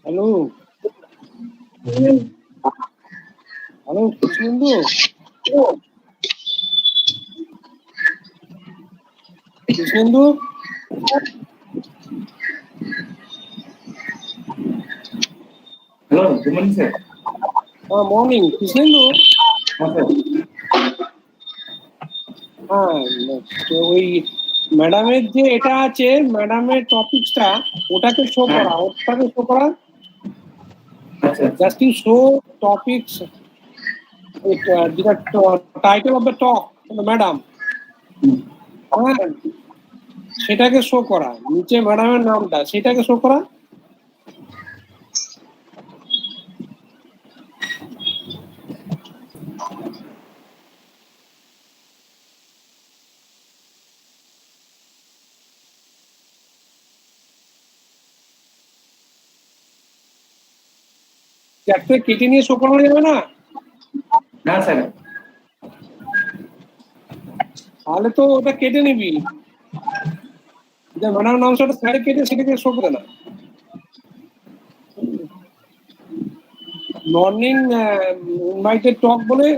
Hello hello Krishnendu, Krishnendu hello, good morning sir. Morning Krishnendu. হ্যাঁ, ওই ম্যাডামের যে এটা আছে, ম্যাডামের টপিকসটা ওটাকে শো করা, ওটাকে শো করা। জাস্ট ইউ শো টপিকস, যেটা title of the talk madam, হ্যাঁ সেটাকে শো করা, নিচে ম্যাডামের নামটা সেটাকে শো করা। একটা কেটে নিয়ে শো করানো যাবে না? না স্যার। তাহলে তো ওটা কেটে নিবি, ম্যাডাম নাম সেটা সাইডে কেটে সেটাকে শো করে না। মর্নিং ইনভাইটেড টক বলে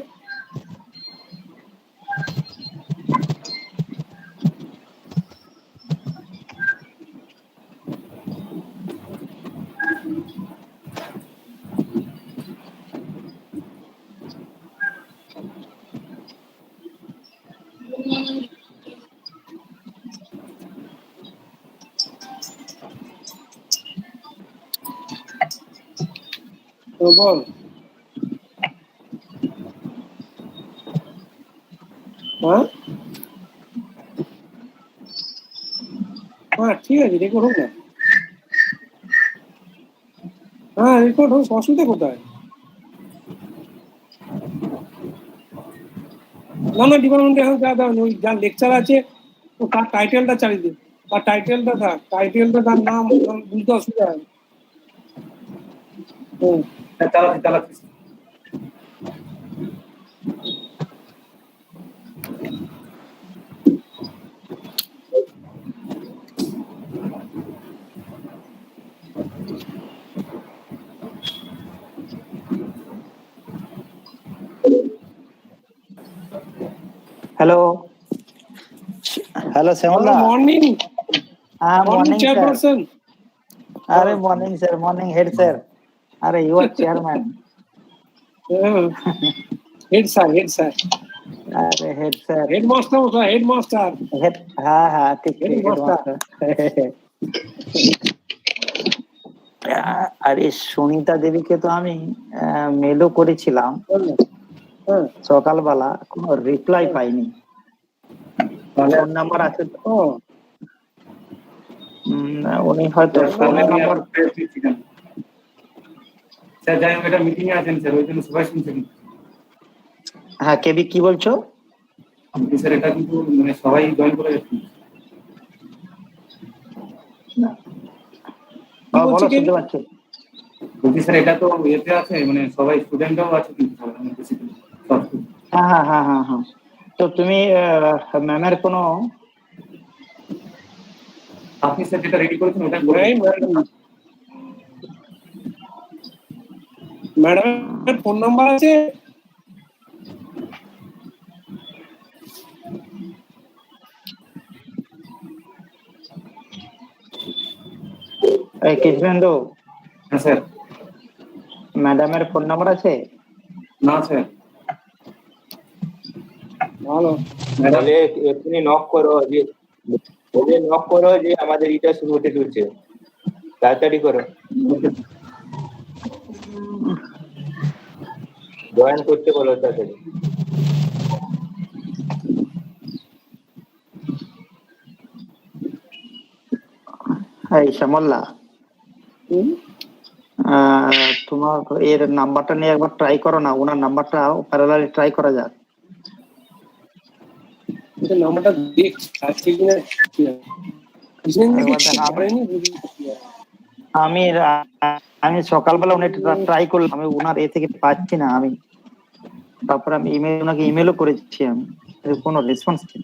বল। হ্যাঁ হ্যাঁ ঠিক আছে, রেকর্ড হোক না। হ্যাঁ রেকর্ড হোক, অসুবিধা কোথায়? না না, ডিপার্টমেন্টে এখন যা দেন ওই যার লেকচার আছে ও তার টাইটেলটা চালিয়ে দিন, তার টাইটেলটা থাক, টাইটেলটা তার নাম বুঝতে অসুবিধা হয়। চালাচ্ছি। Hello hello Shyamala. Morning morning chairperson. अरे morning sir, morning head sir. अरे you are chairman. Head sir, head sir. अरे हेड सर, हेड मास्टर होता है, हेड मास्टर। हेड, हाँ हाँ ठीक ठीक, हेड मास्टर। আরে সুনিতা দেবীকে তো আমি মেলও করেছিলাম সকালবেলা, কোনো রিপ্লাই পাইনি। ফোন নাম্বার আছে তো, উনি হয়তো ফোন নাম্বার। স্যার যাই হোক, এটা মিটিং এ আছেন স্যার, ওই জন্য সবাই শুনছেন। হ্যাঁ কেবি কি বলছো? স্যার এটা কিন্তু মানে সবাই জয়েন করে যাচ্ছেন। বলো, শুনতে পাচ্ছি। বলছি স্যার এটা তো এতে আছে, মানে সবাই স্টুডেন্টরাও আছে কিন্তু। হ্যাঁ হ্যাঁ হ্যাঁ হ্যাঁ হ্যাঁ। তো তুমি ম্যামের কোনো, আপনি স্যার যেটা রেডি করেছেন ওটা বলে ম্যাডামের ফোন নাম্বার আছে? কৃষ্ণেন্দু। হ্যাঁ স্যার। ম্যাডামের ফোন নাম্বার আছে? না স্যার। ভালো, তাহলে এক্ষুনি নক করো, যে ওদের নক করো যে আমাদের এটা শুরু হতে চলছে, তাড়াতাড়ি করো, জয়েন করতে বলো তাড়াতাড়ি। এই শ্যামল্লা, তোমার এর নাম্বারটা নিয়ে একবার ট্রাই করো না, ওনার নাম্বারটা প্যারালালি ট্রাই করা যাক। নাম্বারটা আমি আমি সকালবেলা উনি ট্রাই করলাম, আমি ওনার এ থেকে পাচ্ছি না আমি। তারপর আমি ওনাকে ইমেলও করেছি, আমি কোনো রেসপন্স নেই।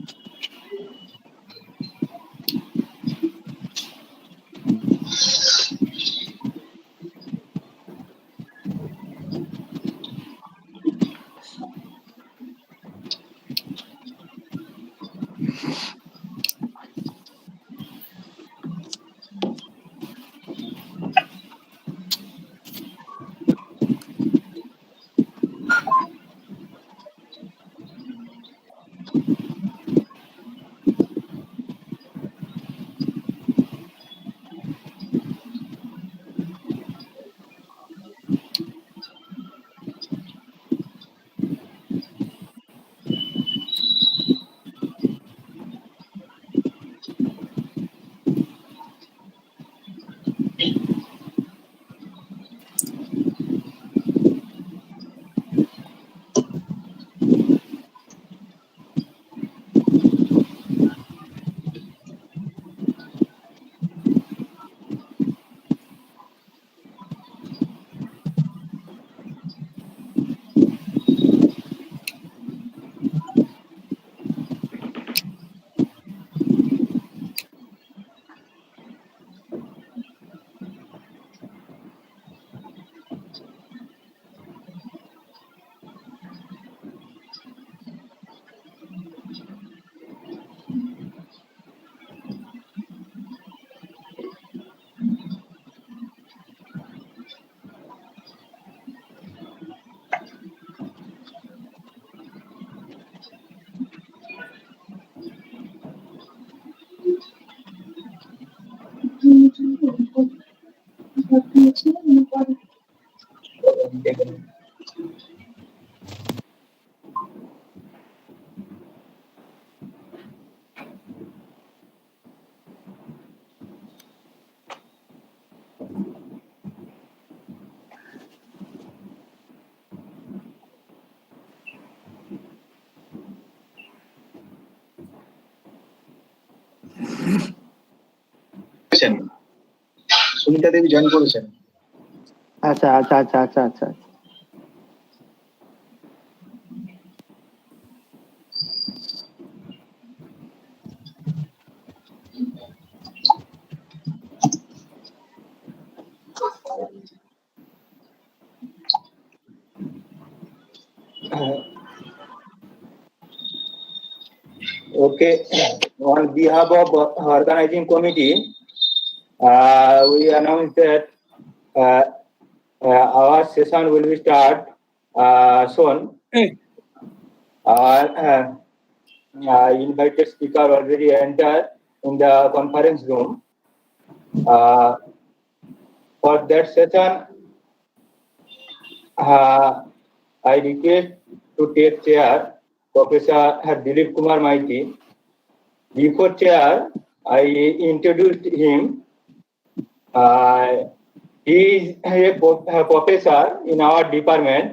সুনিতা দেবী জয়েন করেছেন। আচ্ছা আচ্ছা আচ্ছা আচ্ছা আচ্ছা Okay, on behalf of organizing committee, we announce that our session will be start soon. Hey. Invited speaker already entered in the conference room. For that session, I request to take chair Professor Dilip Kumar Maiti. Before chair, I introduced him. He is a professor in our department.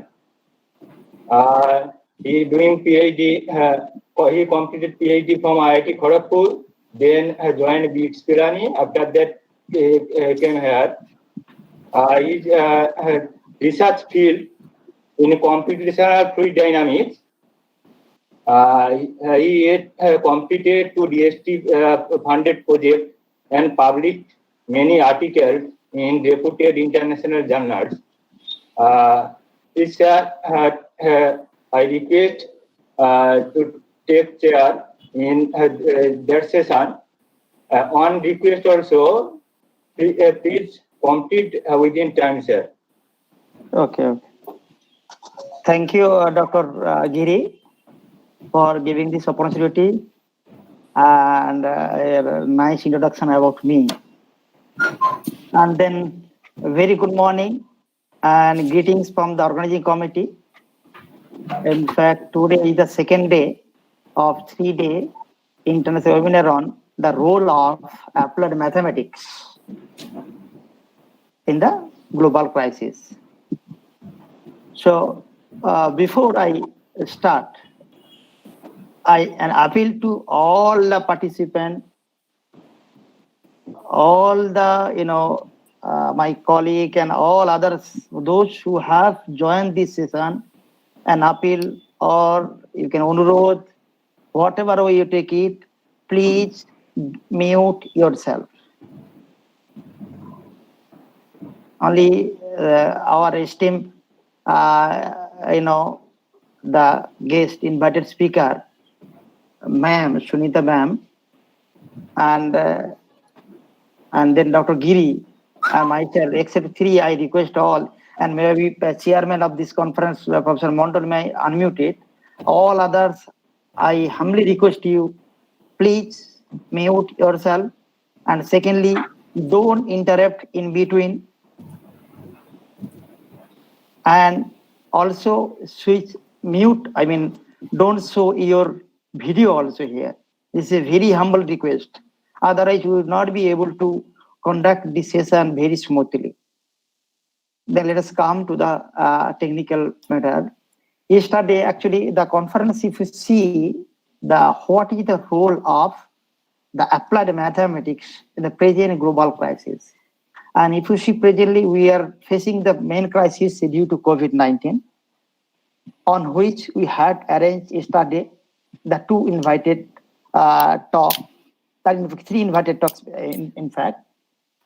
He is doing PhD. He completed PhD from IIT Kharagpur. Then joined BITS Pilani. After that, he came here. His research field in computational fluid dynamics. He completed 2 DST funded projects and published many articles in reputed international journals. I request to take chair in that session. On request also, please complete within time, sir. okay. Thank you, Dr. Giri, for giving this opportunity and a nice introduction about me. And then very good morning and greetings from the organizing committee. In fact, today is the second day of 3-day international webinar on the role of applied mathematics in the global crisis. So before I start, I appeal to all the participants, all the my colleague and all others, those who have joined this session, an appeal or you can unurod, whatever way you take it, please mute yourself. Only our esteemed the guest invited speaker, ma'am Sunitha ma'am, and then Dr. Giri and myself, except 3, I request all, and maybe chairman of this conference, Professor Mondal, may unmute it. All others, I humbly request you, please mute yourself. And secondly, don't interrupt in between. And also switch mute, don't show your video also here. This is a very humble request. Otherwise, we will not be able to conduct this session very smoothly. Then let us come to the technical matter. Yesterday, actually, the conference, if you see what is the role of the applied mathematics in the present global crisis. And if you see presently, we are facing the main crisis due to COVID-19, on which we had arranged yesterday the 2 invited talks, 3 invited talks in fact.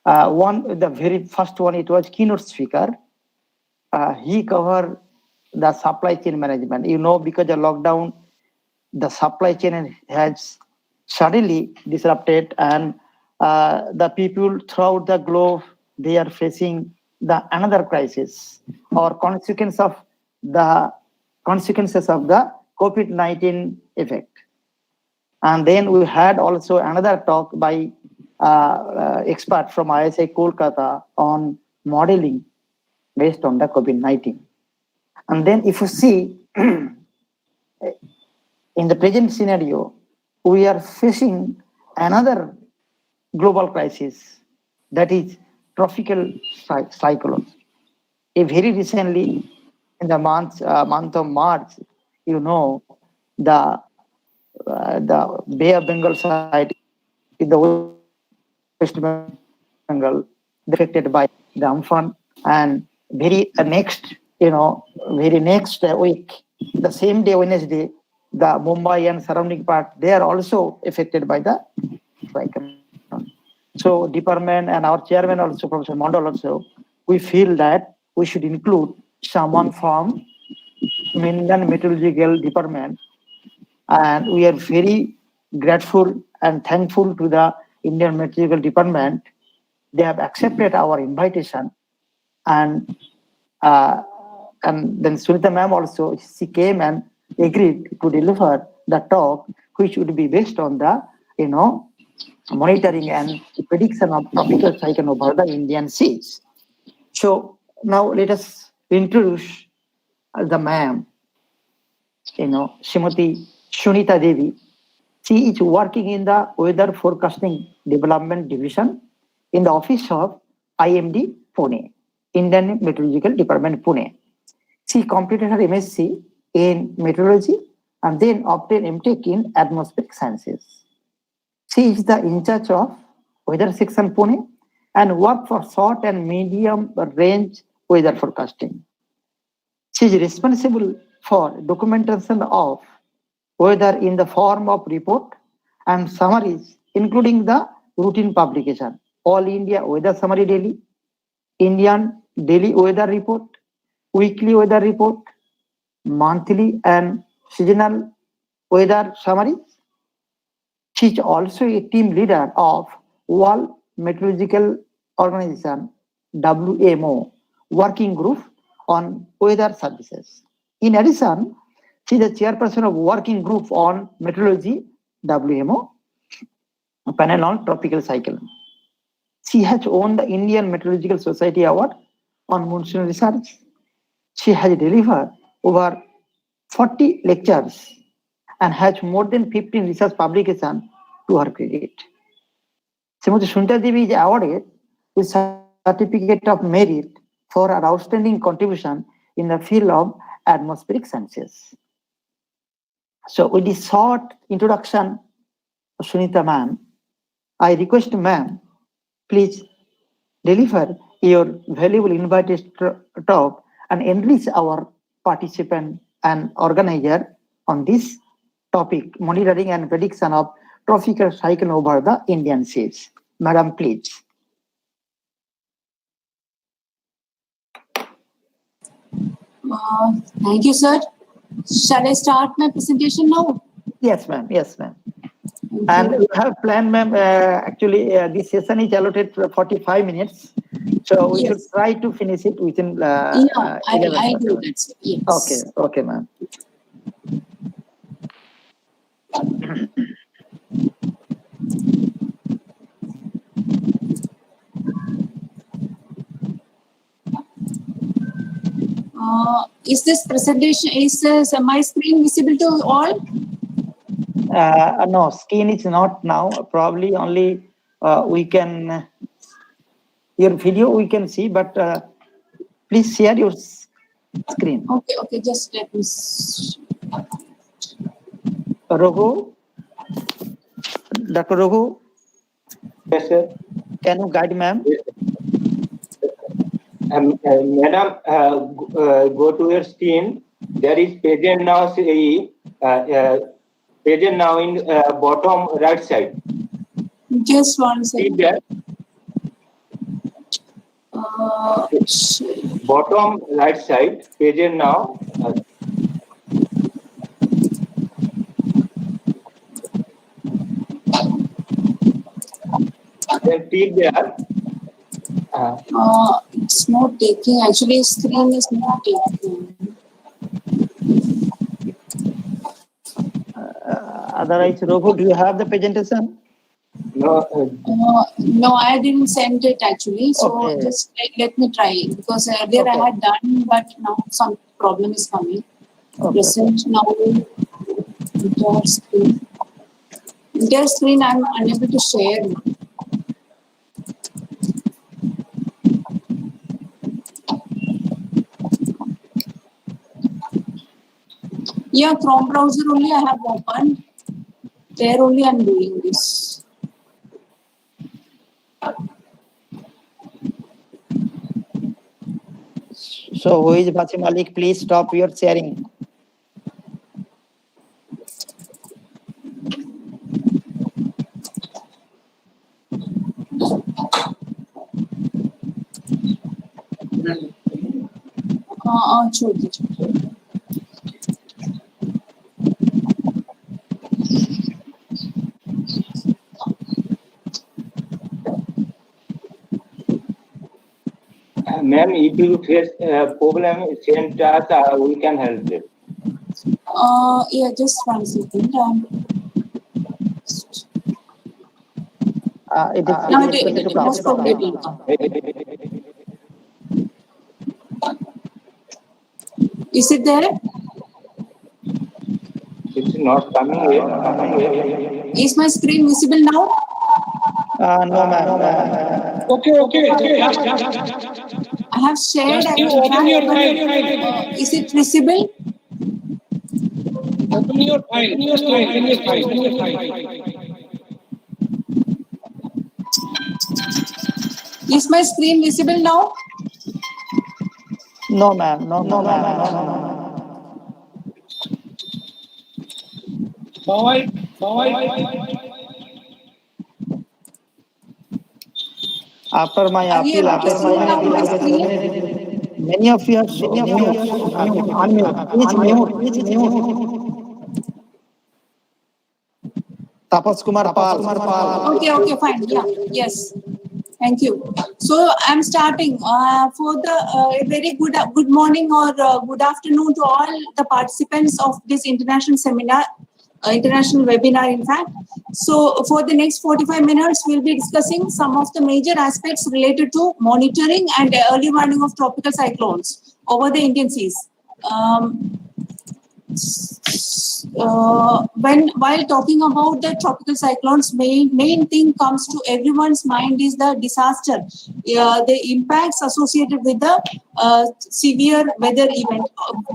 One, the very first one, it was keynote speaker. He covered the supply chain management. Because of lockdown, the supply chain has suddenly disrupted, and the people throughout the globe, they are facing another crisis or consequences of the COVID-19 effect. And then we had also another talk by expert from ISI Kolkata on modeling based on the COVID-19. And then if you see, in the present scenario, we are facing another global crisis, that is tropical cyclone. Very recently, in the month of March, the Bay of Bengal side in the West Bengal Bengal affected by the Amphan, and very next week, the same day, Wednesday, the Mumbai and surrounding part, they are also affected by the cyclone. So department and our chairman also, Professor Mondal also, we feel that we should include someone from Indian Meteorological Department, and we are very grateful and thankful to the Indian Meteorological Department. They have accepted our invitation, and then Sunitha ma'am also, she came and agreed to deliver the talk, which would be based on the monitoring and prediction of tropical cyclone over the Indian seas. So now let us introduce the ma'am, Srimati Sunitha Devi. She is working in the Weather Forecasting Development Division in the office of IMD Pune, Indian Meteorological Department Pune. She completed her MSc in meteorology and then obtained MTech in atmospheric sciences. She is the in charge of weather section Pune and work for short and medium range weather forecasting. She is responsible for documentation of weather in the form of report and summaries, including the routine publication, All India Weather Summary Daily, Indian Daily Weather Report, Weekly Weather Report, monthly and seasonal weather summaries. She is also a team leader of World Meteorological Organization WMO working group on weather services. In addition, she is the chairperson of working group on meteorology WMO panel on tropical cyclone. She has won the Indian Meteorological Society Award on monsoon research. She has delivered over 40 lectures and has more than 15 research publications to her credit. Srimati Sunitha Devi is awarded with Certificate of Merit for her outstanding contribution in the field of atmospheric sciences. So with this short introduction of Sunitha ma'am, I request ma'am, please deliver your valuable invited talk and enrich our participant and organizer on this topic, monitoring and prediction of tropical cyclone over the Indian seas. Madam, please. Thank you, sir. Shall I start my presentation now? Yes, ma'am. Yes, ma'am. And we have planned, ma'am, actually, this session is allotted for 45 minutes. So we should try to finish it within I do that, sir. Yes. Okay, ma'am. Is this presentation, my screen visible to all? No, screen is not now. Probably only we can, your video we can see, but please share your screen. Okay, just let me. Raghu, Dr. Raghu, Yes, sir. can you guide ma'am? Madam, go to your screen. There is present now. Present now in bottom right side. Just one second. See there? Bottom right side. Present now. Then click there. It's not taking. Actually, screen is not taking. Otherwise, Raghu, do you have the presentation? No, I didn't send it actually. So Okay. just let me try because earlier I had done, but now some problem is coming. Present now. Entire screen. Entire screen I'm unable to share. Yeah, Chrome browser only I have opened. There only I'm doing this. So who is Basim Malik? Please stop your sharing. छोड़ दीजिए. Ma'am, if you face a problem, send us, we can help you. Yeah, just 1 second. It most probably will come. Is it there? It's not coming here. Is my screen visible now? No, ma'am. Okay. I have shared. Just you open your file. Is it visible? Open your file. Just open your file. Is my screen visible now? No, ma'am. No, ma'am. Bye. After my appeal, many of you have Tapas Kumar Pal. Okay, fine. Yeah, yes. Thank you. So I'm starting for the very good morning or good afternoon to all the participants of this international seminar, international webinar, in fact. So for the next 45 minutes, we'll be discussing some of the major aspects related to monitoring and early warning of tropical cyclones over the Indian seas. While talking about the tropical cyclones, main thing comes to everyone's mind is the disaster, the impacts associated with the severe weather event,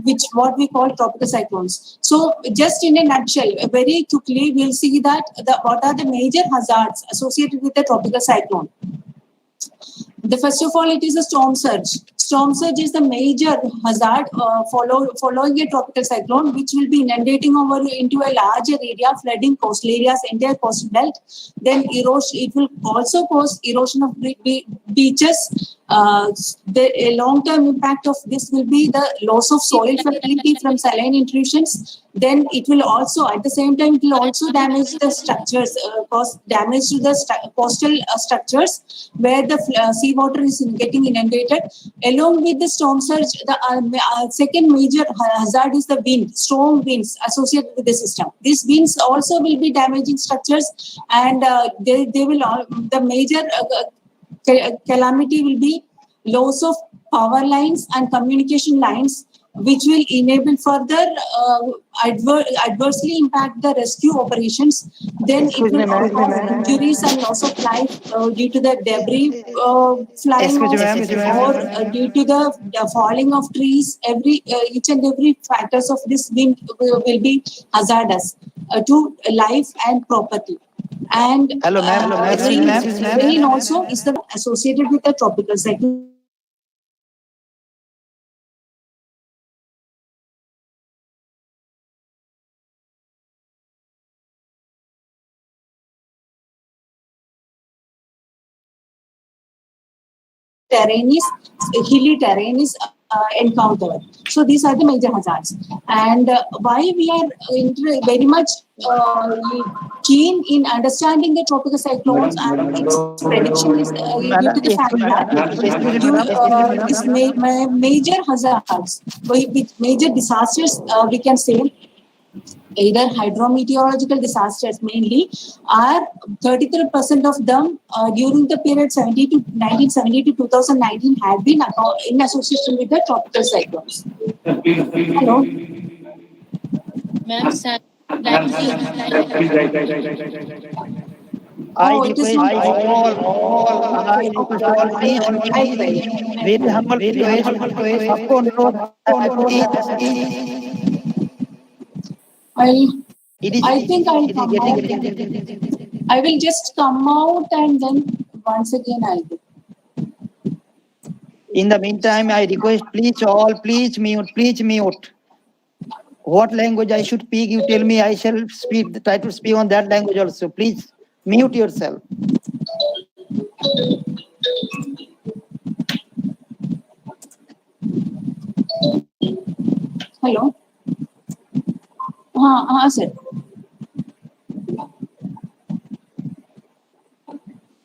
which what we call tropical cyclones. So just in a nutshell, very quickly, we'll see that what are the major hazards associated with the tropical cyclone. First of all, it is a storm surge. Storm surge is the major hazard following a tropical cyclone, which will be inundating over into a larger area, flooding coastal areas, entire coastal belt. Then erosion. It will also cause erosion of beaches. A long-term impact of this will be the loss of soil fertility from saline intrusions. Then it will also, at the same time, it will also damage the structures, cause damage to the coastal structures where the seawater is getting inundated. Along with the storm surge, the second major hazard is the wind, strong winds associated with the system. These winds also will be damaging structures, and they will the major calamity will be loss of power lines and communication lines, which will enable further adversely impact the rescue operations. Then it will cause injuries and loss of life due to the debris flying off, or due to the falling of trees. Each and every factors of this wind will be hazardous to life and property. And rain also is associated with the tropical cyclone. Hilly terrain is encountered. So these are the major hazards. And why we are very much keen in understanding the tropical cyclones and its prediction is due to the fact that these major hazards, with major disasters, we can say, either hydrometeorological disasters mainly, are 33% of them during the period 1970 to 2019 have been in association with the tropical cyclones. Hello. Ma'am, sir. It is not very humble I think I'll come out. I will just come out and then once again I'll do. In the meantime, I request please all, please mute, please mute. What language I should speak, you tell me, I shall speak, try to speak on that language also. Please mute yourself. Hello. हाँ sir.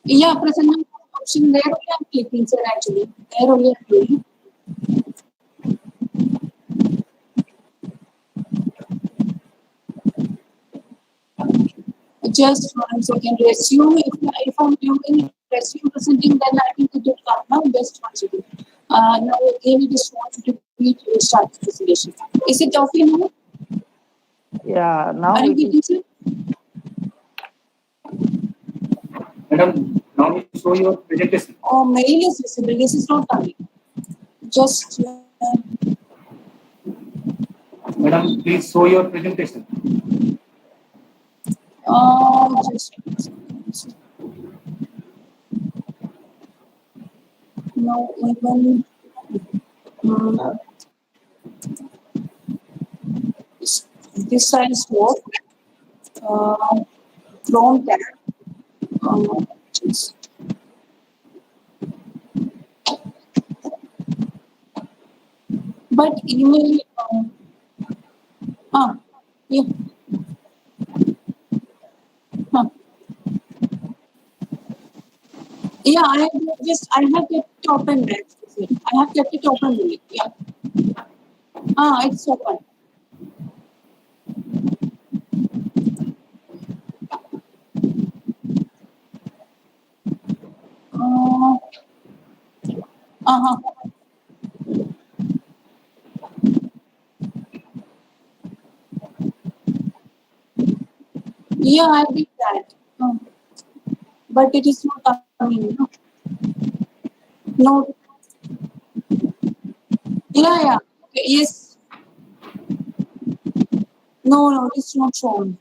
Yeah, Prasanna, option there only I'm clicking, sir, actually. There only I'm doing. Just 1 second. Resume. If I'm doing resume presenting, then I think it will come now. Just 1 second. Now again, it is want to repeat start the presentation. Is it okay now? Yeah, now Are you it getting is, it? Madam, now you show your presentation. Oh, mail is visible. This is not coming. Just Madam, please show your presentation. just no even this size work. Chrome tab. Just- But email. Yeah. Yeah, I have kept it open. I have kept it open. Really. Yeah. It's open. Yeah, I did that. But it is not coming. No. Yeah. Okay, yes. No, it's not shown.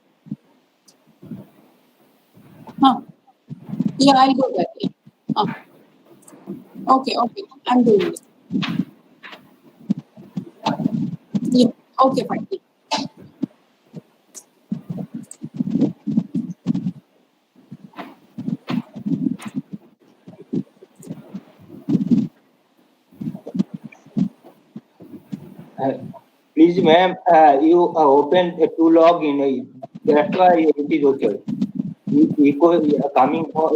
Yeah, I'll do that. Yeah. Okay. I'm doing it. Yeah. Okay, fine. Please, ma'am, you open to login. That's why it is okay. You coming for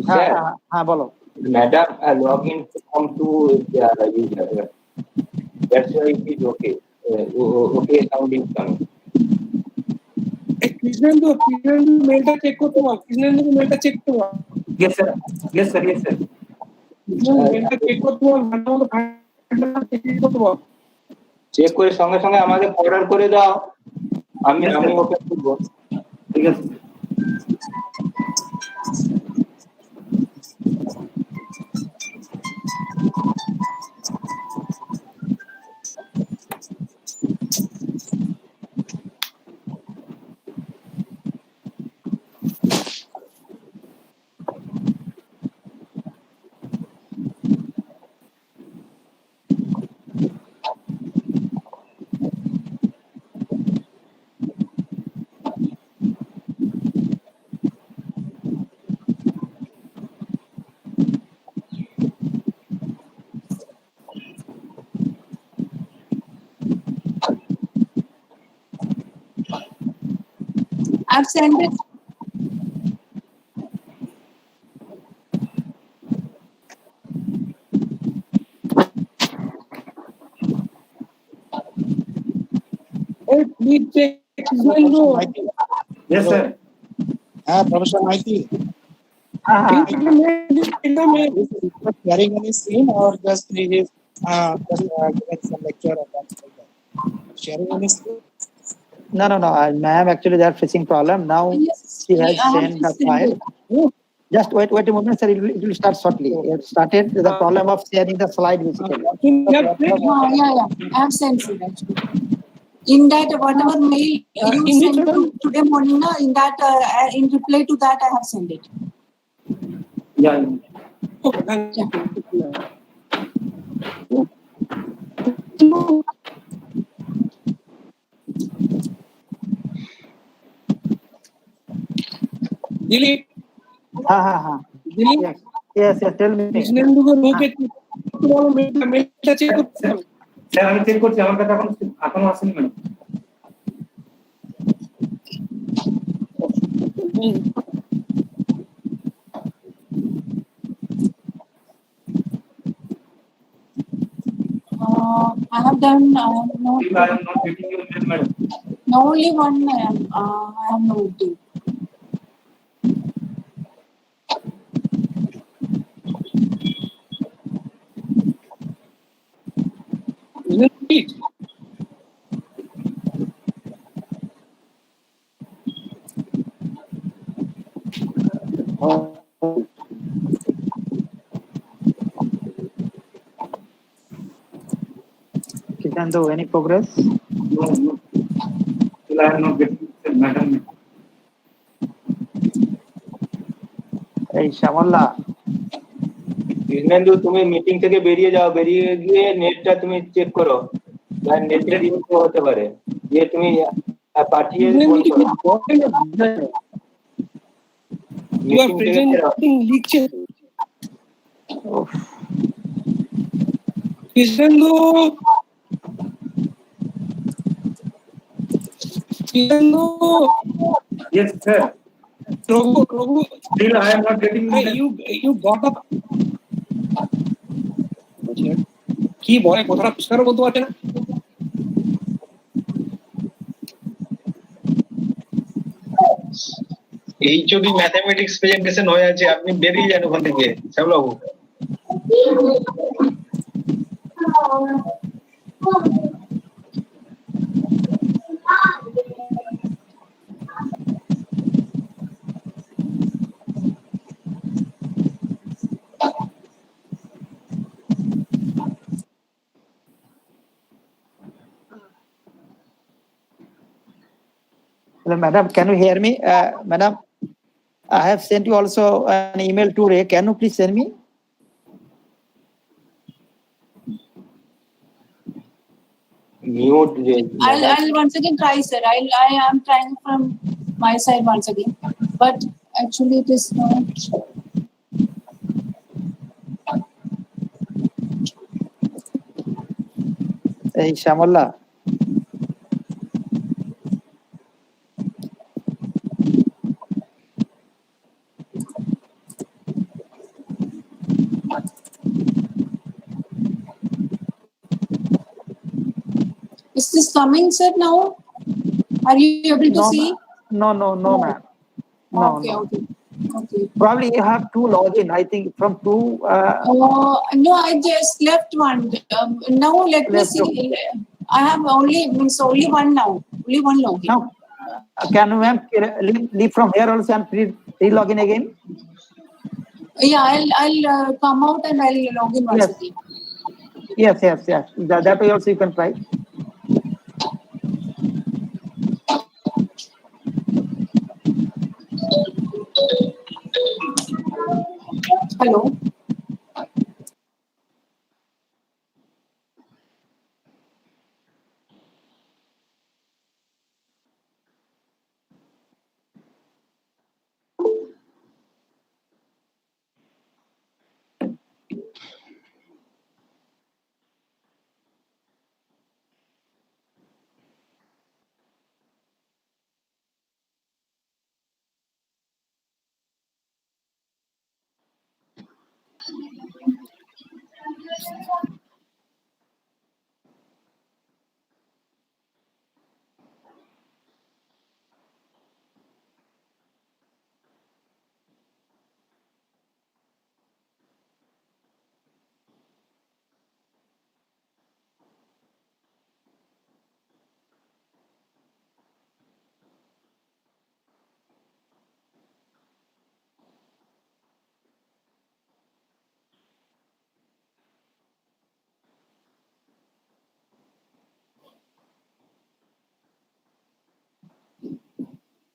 sir. bolo. Madam, login come to the user. That's why it is okay. Okay, sound is coming. Krishnendu মেলটা check করতে বল, কৃষ্ণেন্দু মেলটা check করতে বল, Yes, sir. Yes, sir. Yes, sir. মেলটা check করতে বল, check করতে বল। Check করে সঙ্গে সঙ্গে আমাকে অর্ডার করে দাও, আমি ওকে করব। ঠিক আছে। I've sent it. Hey, please check Kৃষ্ণেন্দু। Yes, sir. Professor Maiti, sharing any screen or just he is giving some lecture or something like that? Sharing any screen? No. Ma'am, actually, they are facing problem. Now Yes, she has I have sent the just sent file. it. Just wait a moment, sir. It will start shortly. It started the problem of sharing the slide, basically. Yeah. I have sent it actually. In that, whatever mail you in sent which today morning, na, in that, in reply to that, I have sent it. Yeah. okay, thank Yeah. you. Dilip, Ha. Dilip, Yes, tell me. কৃষ্ণেন্দুকে লোকে মেলটা check করতে হবে। Sir আমি check করছি, আমার কাছে এখনো আসেনি madam. I have done, I am not getting your mail, madam. no, only one I have noted. Isn't it? Kishan, do any progress? No. Still I am not getting it, madam. Hey, Shamalla. Krishnendu তুমি meeting থেকে বেরিয়ে যাও, বেরিয়ে গিয়ে নেটটা তুমি check করো, নেটের ইস্যু হতে পারে, দিয়ে তুমি পাঠিয়ে ফোন করো। You are presenting লিখছে Krishnendu Yes, sir. Raghu, Still I am not getting it. you got up. কি বলে কথাটা পরিষ্কার বলতে পারছে না। এইচওডি ম্যাথমেটিক্স প্রেজেন্টেশন হয়ে আছে, আপনি বেরিয়ে যান ওখান থেকে শ্যামলাবু। Hello, madam, can you hear me? Madam, I have sent you also an email today. Can you please send me? Mute. I'll once again try, sir. I am trying from my side once again, but actually it is not. Hey, Shamalla. Is this coming, sir, now? Are you able to see? No, ma'am. No. Okay. Probably you have two login. I think from two. No, I just left one. Now let me Left see. I have only one now. Only one login. Now, can you, ma'am, leave from here also and re-login again? Yeah, I'll come out and I'll log in once again. Yes. That way also you can try. Hello.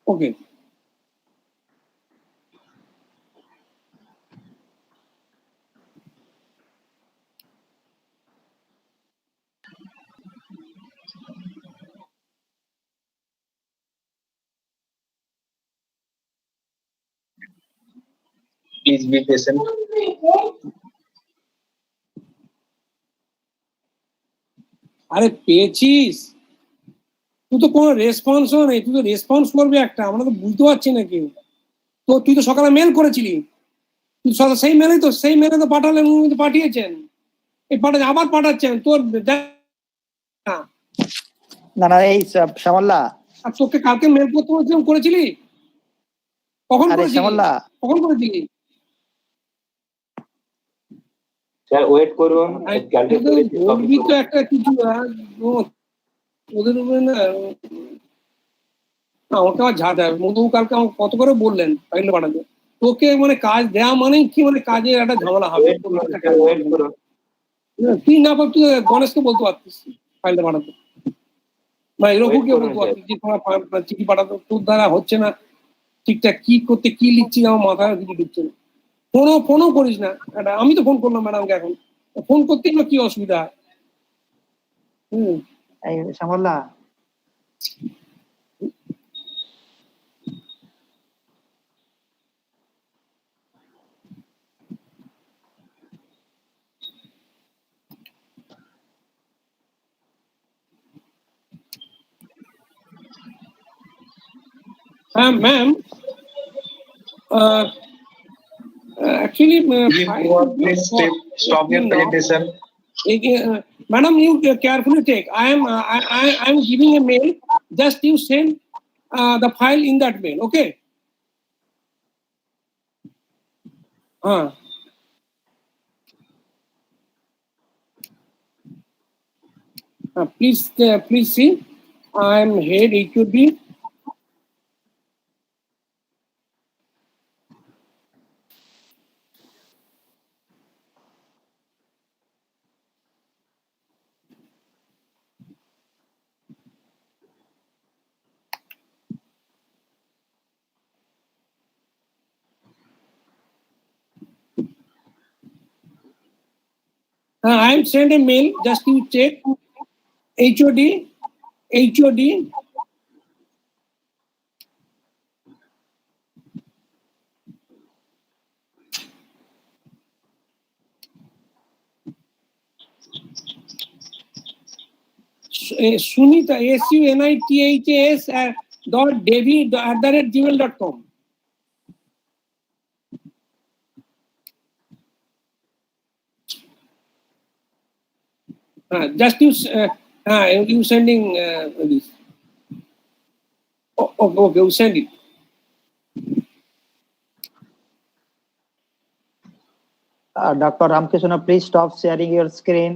Okay. Please be patient. আরে পেয়েছিস, তুই তো কোনো রেসপন্সও নেই, তুই তো response করবি একটা, আমরা তো বুঝতে পারছি না কেউ। তো তুই তো সকালে মেল করেছিলি, তুই সেই মেলে তো পাঠালেন, উনি তো পাঠিয়েছেন, এই পাঠাচ্ছে আবার পাঠাচ্ছেন তোর না এই শ্যামল্লা, আর তোকে কালকে মেল করতে বলছিলাম, করেছিলি? কখন আরে করেছিলি? শ্যামল্লা, কখন করেছিলি? স্যার ওয়েট করুন, কালকে বলবি তো একটা কিছু, ওদের উপরে না আমাকে আবার ঝাড় দেয়। মধু কালকে আমাকে কত করে বললেন ফাইল পাঠাতে, তোকে মানে কাজ দেওয়া মানেই কি, মানে কাজের একটা ঝামেলা হবে। তুই না পার, তুই গণেশকে বলতে পারতিস ফাইলটা পাঠাতে, বা রঘুকে বলতে পারতিস যে তোমার চিঠি পাঠাতে তোর দ্বারা হচ্ছে না ঠিকঠাক, কি করতে কি লিখছি আমার মাথায় কিছু ঢুকছে না। ফোনও করিস না। আমি তো ফোন করলাম ম্যাডামকে, এখন ফোন করতেই না কি অসুবিধা? এই শ্যামল্লা, ma'am, actually, Please stop your presentation. Madam, you carefully take. I am giving a mail. Just you send the file in that mail. Okay. Please see. I am head HOD. I am send a mail. Just you check. HOD. Sunitha, SUNITHAS .devi@gmail.com. Just you sending this. Okay, you send it. Dr. Ramkrishna, please stop sharing your screen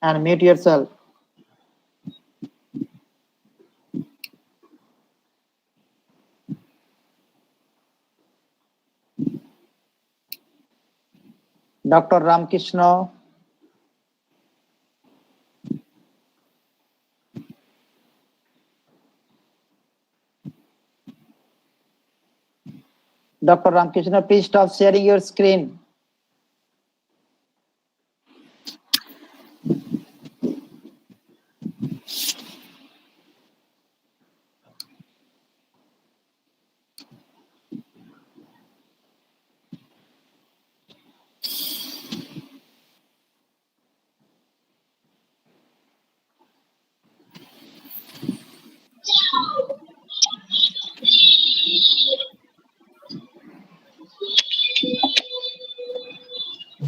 and mute yourself. Dr. Ramkrishna, Dr. Ramkrishna, please stop sharing your screen.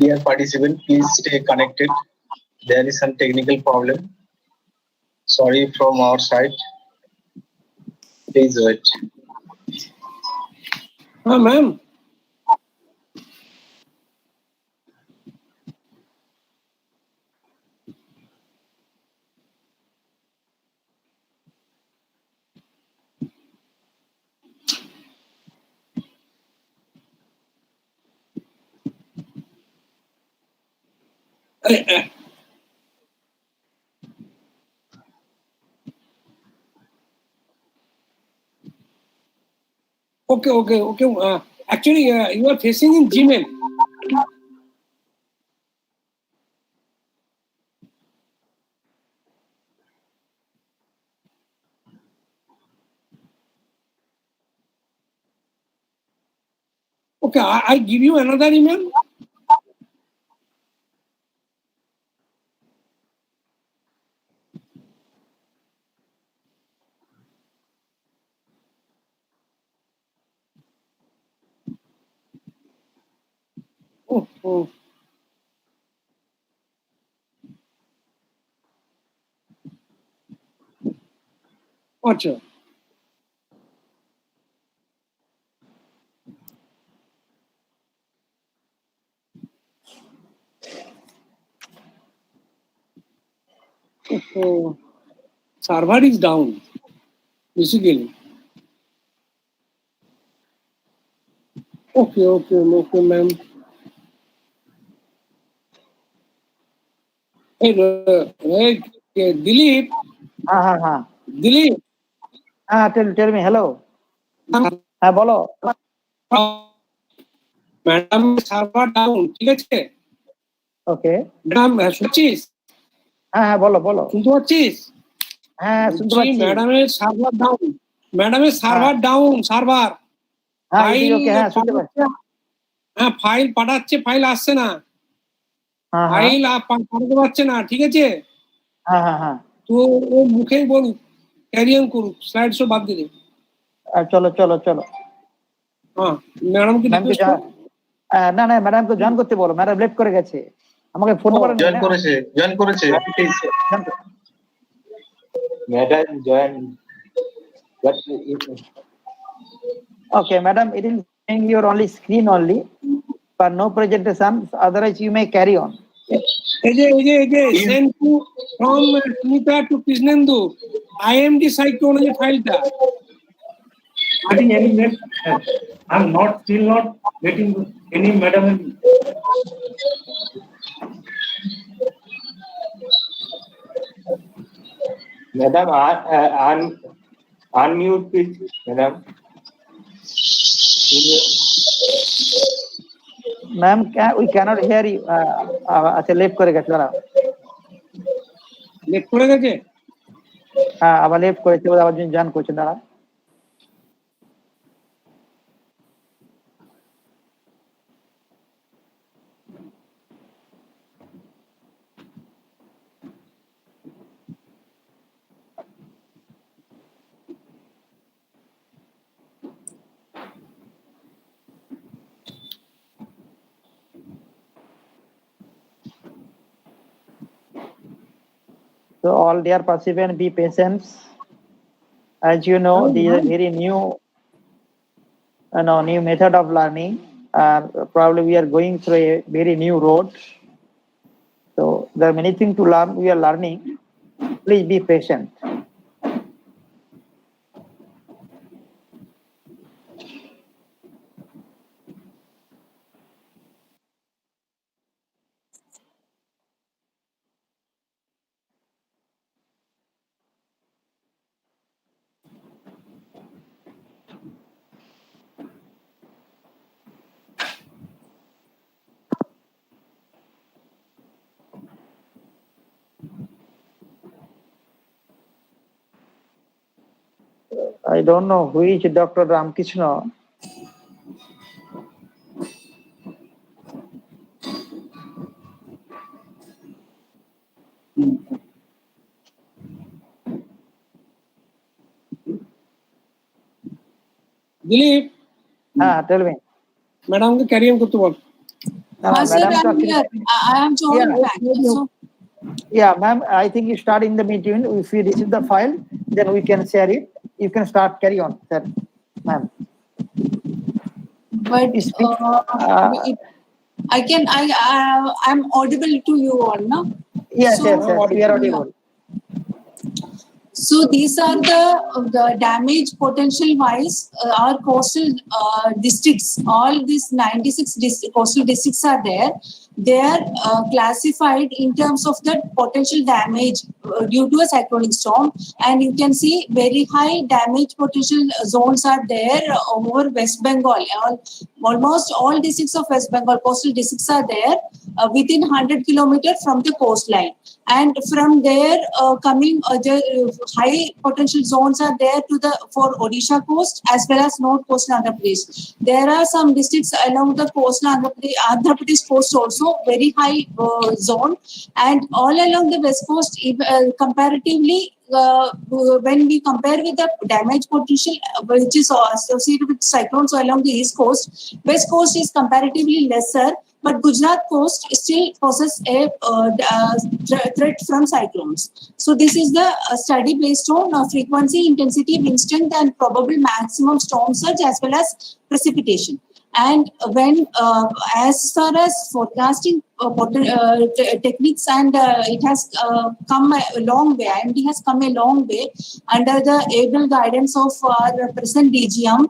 Dear participant, please stay connected. There is some technical problem. Sorry from our side. Please wait. Ma'am. Okay. Actually, you are facing in Gmail. Okay, I give you another email. Oh. আচ্ছা server is down basically. Okay, ma'am. Hey, Dilip. Dilip. Tell me, hello. বলো। Madam server down, ঠিক আছে? Okay madam শুনছিস? হ্যাঁ বলো শুনতে পাচ্ছিস? হ্যাঁ শুনতে পাচ্ছি। ম্যাডামের সার্ভার ডাউন, ম্যাডামের server down, server file file পাঠাচ্ছে, ফাইল আসছে না, ফাইল পাঠাতে পারছে না, ঠিক আছে? তো ও মুখেই বলুক, ক্যারি অন করুক, স্লাইড শো বাদ দিলে। চলো হ্যাঁ ম্যাডাম কি রিকোয়েস্ট করো? না ম্যাডাম তো জয়েন করতে বলো, ম্যাডাম লেফট করে গেছে, আমাকে ফোন নাম্বার জয়েন করেছে Madam join. Okay, madam, it is showing your only screen only, but no presentation. Otherwise, you may carry on. এই যে send to from Sunitha to Krishnendu IMD psychology ফাইলটা। I think any net, I'm still not getting any madam. Madam, unmute please, madam. Ma'am, we cannot hear you. আচ্ছা left করে গেছে, দাঁড়াও। Left করে গেছে? হ্যাঁ আবার লেফট করেছে, আবার জয়েন করছে, দাঁড়াও। So all dear participants, be patient. As you know, this is a very new method of learning. Probably we are going through a very new road. So there are many things to learn. We are learning. Please be patient. I don't know which Dr. Ramkrishna. Dilip, Tell me. ম্যাডামকে carry on করতে বল। Sir, I'm here. I am joined back. So, Yeah, ma'am, I think you start in the meeting. If you receive the file, then we can share it. You can start, carry on, sir, ma'am. but I'm audible to you all, no? Yes, So- yes, we are audible. So these are the damage potential wise our coastal districts. All these 96 coastal districts are there. They are classified in terms of the potential damage due to a cyclonic storm, and you can see very high damage potential zones are there over West Bengal. Almost all districts of West Bengal coastal districts are there within 100 kilometers from the coastline. And from there, coming the high potential zones are there for Odisha coast as well as North Coast Andhra Pradesh. There are some districts along the coast Andhra Pradesh coast also very high zone, and all along the west coast comparatively. When we compare with the damage potential which is associated with cyclones along the east coast, west coast is comparatively lesser, but Gujarat coast still poses a threat from cyclones. So this is the study based on frequency, intensity, wind strength, and probable maximum storm surge as well as precipitation. And when as far as forecasting techniques, and it has come a long way, IMD has come a long way under the able guidance of our present DGM.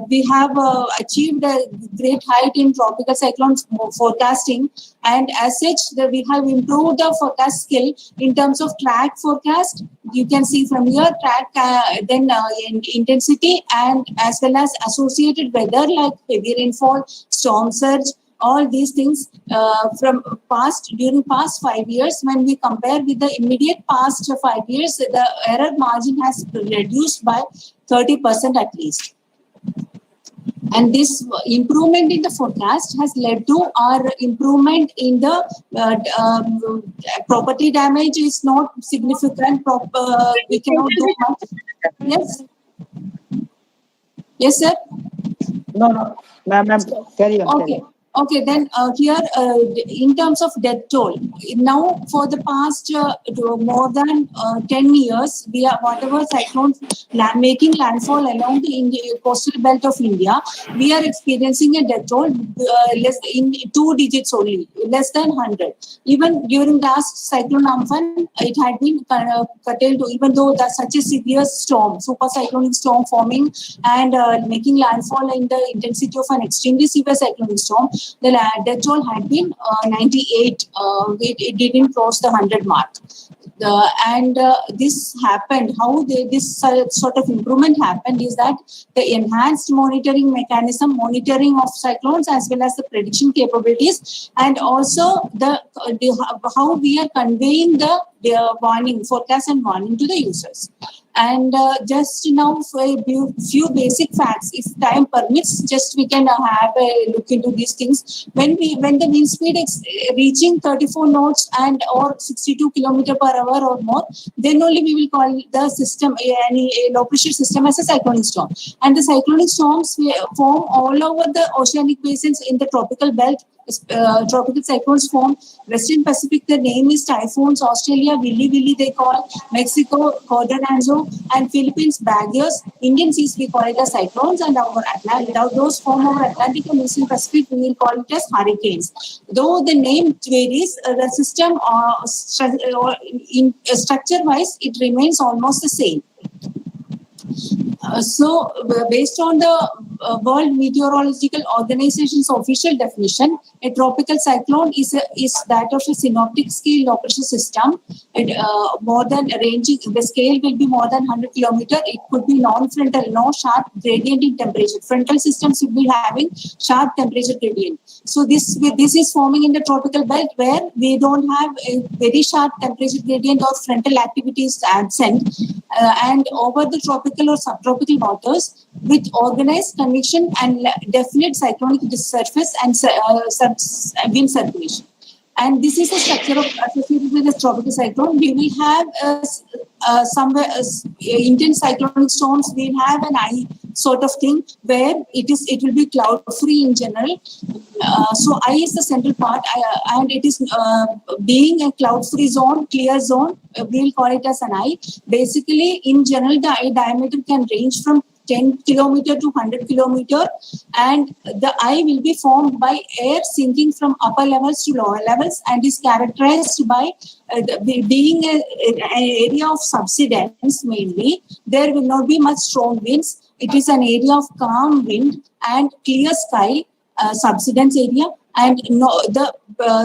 We have achieved a great height in tropical cyclone forecasting, and as such we have improved the forecast skill in terms of track forecast. You can see from here track then intensity and as well as associated weather like heavy rainfall, storm surge, all these things during past 5 years. When we compare with the immediate past 5 years, the error margin has reduced by 30% at least. And this improvement in the forecast has led to our improvement in the property damage is not significant. We cannot do much. Yes. Yes, sir. No, ma'am, carry on. Okay. Okay, then here in terms of death toll, now for the past more than 10 years, we are whatever cyclones making landfall along the coastal belt of India, we are experiencing a death toll less in 2 digits only, less than 100. Even during last cyclone Amphan, it had been curtailed to, even though that's such a severe storm, super cyclonic storm forming and making landfall in the intensity of an extremely severe cyclonic storm. The death toll had been 98. It didn't cross the 100 mark. And this happened. How this sort of improvement happened is that the enhanced monitoring mechanism, monitoring of cyclones as well as the prediction capabilities, and also how we are conveying the warning, forecast and warning to the users. And just now for a few basic facts, if time permits, just we can have a look into these things. When the wind speed is reaching 34 knots and or 62 km per hour or more, then only we will call the system a low pressure system as a cyclonic storm. And the cyclonic storms form all over the oceanic basins in the tropical belt. Tropical cyclones form Western Pacific. The name is typhoons. Australia, Willy they call. Mexico, Cordonanzo, and Philippines, Baguios. Indian seas we call it as cyclones, and our Atlantic, those form our Atlantic and Eastern Pacific we will call it as hurricanes. Though the name varies, the system structure wise it remains almost the same. So, based on the World Meteorological Organization's official definition, a tropical cyclone is that of a synoptic scale low pressure system. More than ranging, the scale will be more than 100 kilometers. It could be non-frontal, no sharp gradient in temperature. Frontal systems will be having sharp temperature gradient. So this is forming in the tropical belt where we don't have a very sharp temperature gradient or frontal activities absent, and over the tropical or subtropical waters with organized convection and definite cyclonic surface and wind circulation. And this is a structure associated with the tropical cyclone. We will have somewhere intense cyclonic storms. We will have an eye sort of thing where it will be cloud free in general. So eye is the central part, and it is being a cloud free zone, clear zone. We will call it as an eye. Basically, in general, the eye diameter can range from 10 kilometer to 100 kilometer, and the eye will be formed by air sinking from upper levels to lower levels and is characterized by being an area of subsidence mainly. There will not be much strong winds. It is an area of calm wind and clear sky, subsidence area, and the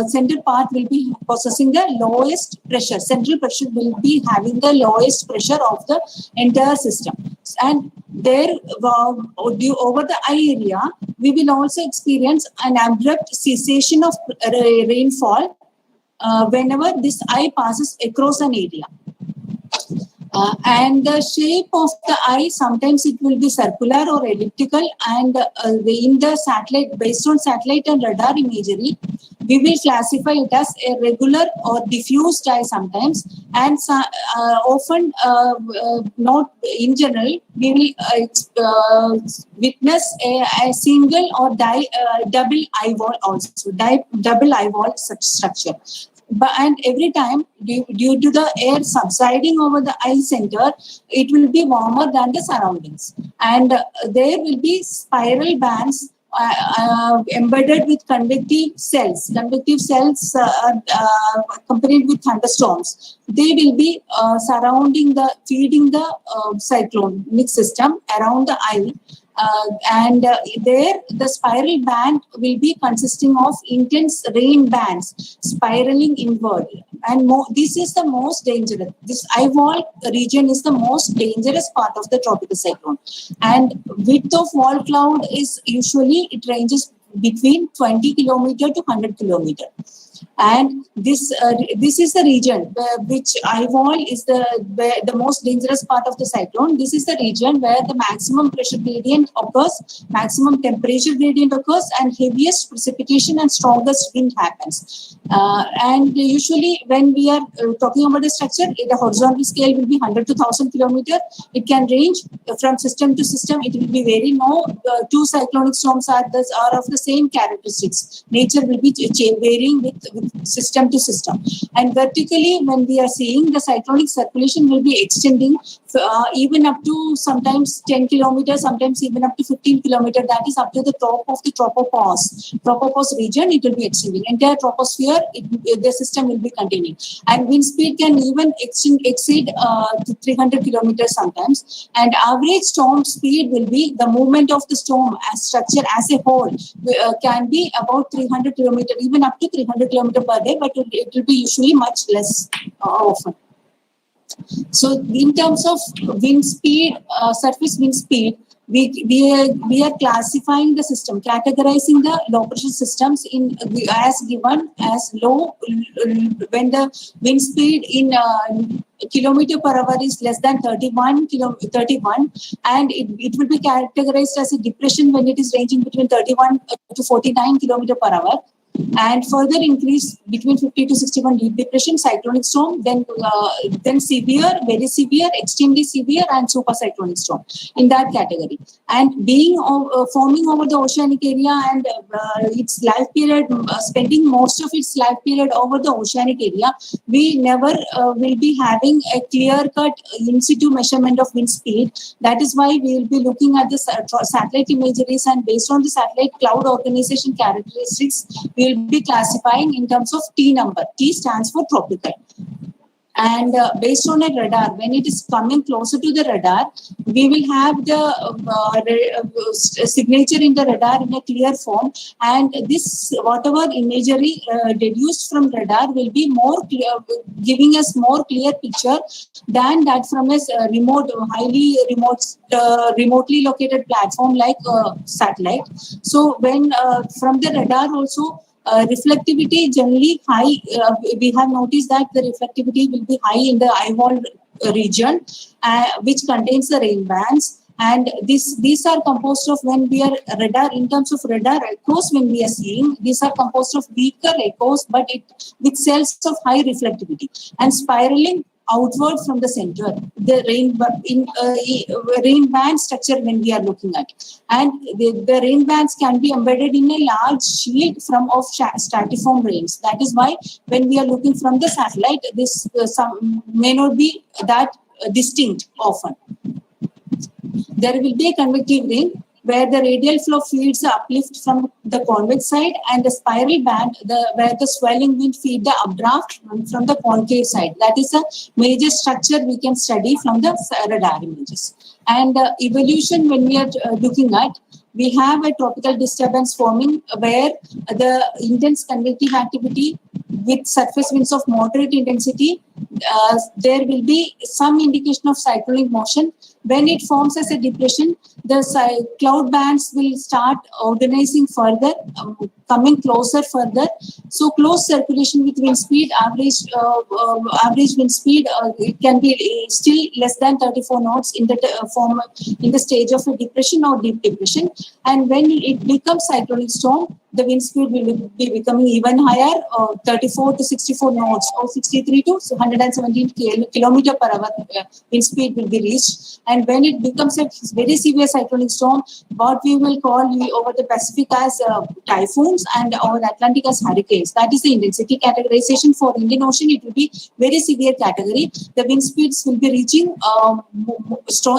center part will be possessing the lowest pressure. Central pressure will be having the lowest pressure of the entire system. And there, over the eye area, we will also experience an abrupt cessation of rainfall whenever this eye passes across an area. And the shape of the eye, sometimes it will be circular or elliptical, and in the satellite, based on satellite and radar imagery, we will classify it as a regular or diffused eye sometimes, and often not in general, we will witness a single or double eye wall also, double eye wall structure. And every time, due to the air subsiding over the eye center, it will be warmer than the surroundings. And there will be spiral bands embedded with convective cells. Convective cells accompanied with thunderstorms. They will be feeding the cyclonic system around the eye. There, the spiral band will be consisting of intense rain bands spiraling inward. And this is the most dangerous. This eye wall region is the most dangerous part of the tropical cyclone. And width of wall cloud is usually, it ranges between 20 kilometer to 100 kilometer. And this is the region which eye wall is the most dangerous part of the cyclone. This is the region where the maximum pressure gradient occurs, maximum temperature gradient occurs, and heaviest precipitation and strongest wind happens. And usually when we are talking about the structure, the horizontal scale will be 100 to 1000 kilometer. It can range from system to system. It will be very low. Two cyclonic storms are of the same characteristics. Nature will be varying with system to system. And vertically, when we are seeing, the cyclonic circulation will be extending even up to sometimes 10 kilometers, sometimes even up to 15 kilometers. That is up to the top of the tropopause. Tropopause region, it will be extending. Entire troposphere, the system will be containing. And wind speed can even exceed to 300 kilometers sometimes. And average storm speed will be the movement of the storm as structure as a whole can be about 300 kilometers, even up to 300 kilometers per day, but it will be usually much less often. So in terms of wind speed, surface wind speed, we are classifying the system, categorizing the low pressure systems in as given as low when the wind speed in kilometer per hour is less than 31, and it will be categorized as a depression when it is ranging between 31 to 49 kilometer per hour. And further increase between 50 to 61 deep depression, cyclonic storm, then severe, very severe, extremely severe, and super cyclonic storm in that category. And being forming over the oceanic area and its life period, spending most of its life period over the oceanic area, we never will be having a clear-cut in situ measurement of wind speed. That is why we will be looking at the satellite imageries, and based on the satellite cloud organization characteristics, we will be classifying in terms of T number. T stands for tropical. And based on a radar, when it is coming closer to the radar, we will have the signature in the radar in a clear form. And this, whatever imagery deduced from radar will be more clear, giving us more clear picture than that from a remotely located platform like satellite. So when from the radar also, reflectivity generally high. We have noticed that the reflectivity will be high in the eye wall region, which contains the rain bands. And these are composed of, when we are radar, in terms of radar echoes, when we are seeing, these are composed of weaker echoes, but with cells of high reflectivity and spiraling outward from the center, the rain band structure when we are looking at. And the rain bands can be embedded in a large shield of stratiform rains. That is why when we are looking from the satellite, this may not be that distinct often. there will be a convective ring where the radial flow feeds the uplift from the convex side, and the spiral band where the swelling will feed the updraft from the concave side. That is a major structure we can study from the radar images. And evolution, when we are looking at, we have a tropical disturbance forming where the intense convective activity with surface winds of moderate intensity, there will be some indication of cyclonic motion. When it forms as a depression, the cloud bands will start organizing further, coming closer further. So close circulation with wind speed, average wind speed, it can be still less than 34 knots in the stage of a depression or deep depression. And when it becomes cyclonic storm, the wind speed will be becoming even higher, 34 to 64 knots or 63 to 117 kilometer per hour wind speed will be reached. And when it becomes a very severe cyclonic storm, what we will call over the Pacific as typhoons and over Atlantic as hurricanes. That is the intensity categorization. For Indian Ocean, it will be very severe category. The wind speeds will be reaching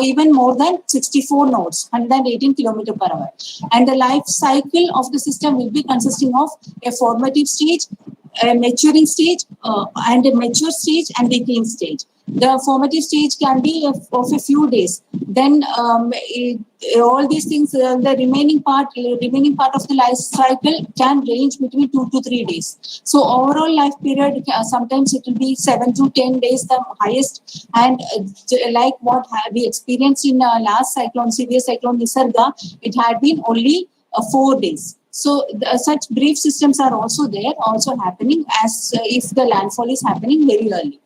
even more than 64 knots, 118 kilometer per hour. And the life cycle of the system will be consisting of a formative stage, a maturing stage, and a mature stage and decaying stage. The formative stage can be of a few days. Then all these things, the remaining part of the life cycle can range between 2 to 3 days. So overall life period, sometimes it will be 7 to 10 days, the highest. And like what we experienced in last cyclone, severe cyclone Nisarga, it had been only 4 days. So such brief systems are also there, also happening as if the landfall is happening very early.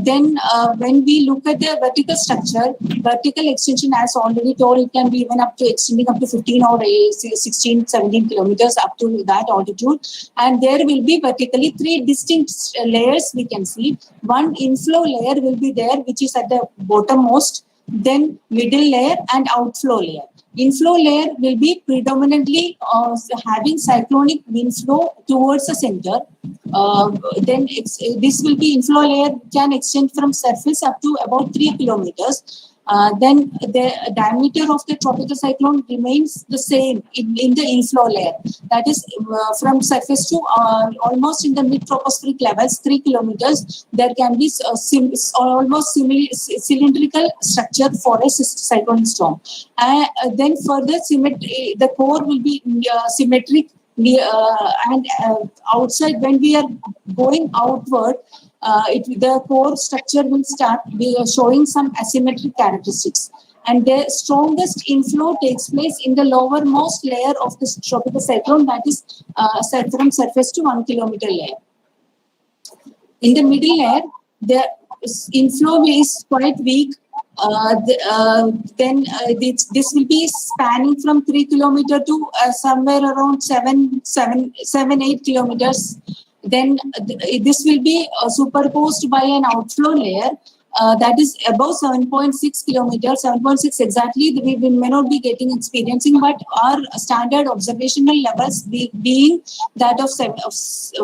Then when we look at the vertical structure, vertical extension, as already told, it can be even extending up to 15 or 16, 17 kilometers up to that altitude. And there will be vertically 3 distinct layers we can see. One inflow layer will be there, which is at the bottommost, then middle layer and outflow layer. Inflow layer will be predominantly having cyclonic wind flow towards the center. Then this will be inflow layer can extend from surface up to about 3 kilometers. Then the diameter of the tropical cyclone remains the same in the inflow layer. That is from surface to almost in the mid-tropospheric levels, 3 kilometers, there can be almost cylindrical structure for a cyclonic storm. Then further, the core will be symmetric, and outside, when we are going outward, the core structure will start showing some asymmetric characteristics. And the strongest inflow takes place in the lowermost layer of the tropical cyclone, that is from surface to 1 kilometer layer. In the middle layer, the inflow is quite weak. Then this will be spanning from 3 kilometer to somewhere around 7-8 kilometers. Then this will be superposed by an outflow layer that is above 7.6 kilometers, 7.6 exactly. We may not be experiencing, but our standard observational levels being that of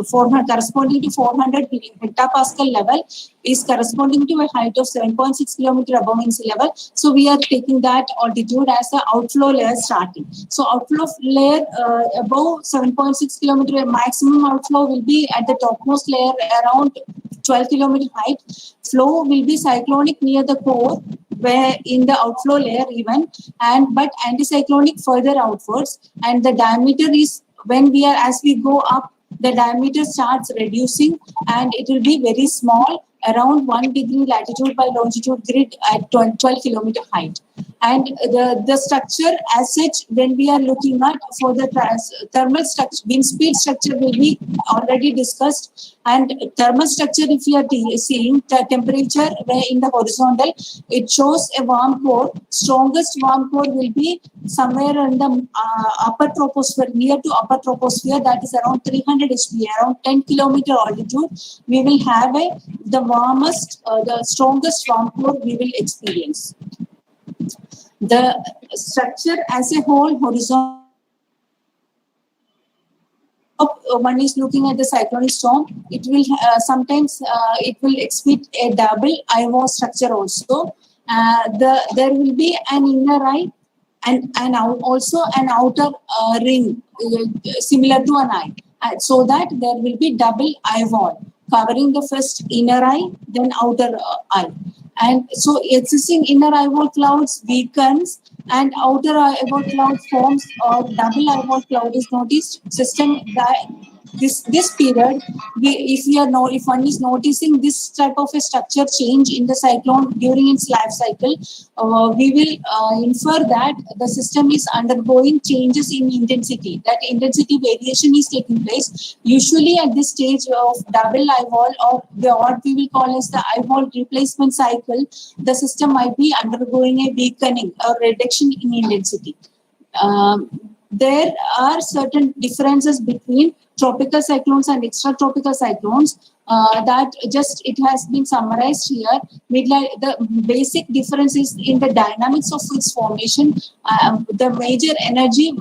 400, corresponding to 400 hectopascal level, is corresponding to a height of 7.6 kilometer above mean sea level. So we are taking that altitude as the outflow layer starting. So outflow layer above 7.6 kilometer, maximum outflow will be at the topmost layer around 12 kilometer height. Flow will be cyclonic near the core, where in the outflow layer even, but anticyclonic further outwards. And the diameter is, as we go up, the diameter starts reducing, and it will be very small, around 1 degree latitude by longitude grid at 12 kilometer height. And the structure as such, when we are looking at for the thermal structure, wind speed structure will be already discussed. And thermal structure, if you are seeing the temperature in the horizontal, it shows a warm core. Strongest warm core will be somewhere in the upper troposphere, near to upper troposphere, that is around 300 HPA, around 10 kilometer altitude. We will have the strongest warm core we will experience. The structure as a whole, horizontal, one is looking at the cyclonic storm. It will sometimes it will exhibit a double IMO structure also. there will be an inner eye and also an outer ring similar to an eye, so that there will be double eye wall covering the first inner eye, then outer eye. And so existing inner eye wall clouds weakens and outer eye wall cloud forms, or double eye wall cloud is noticed. System that this period, if one is noticing this type of a structure change in the cyclone during its life cycle, we will infer that the system is undergoing changes in intensity. That intensity variation is taking place. Usually at this stage of double eye wall, or what we will call as the eye wall replacement cycle, the system might be undergoing a weakening or reduction in intensity. There are certain differences between tropical cyclones and extratropical cyclones that just it has been summarized here. The basic difference is in the dynamics of its formation. The major energy,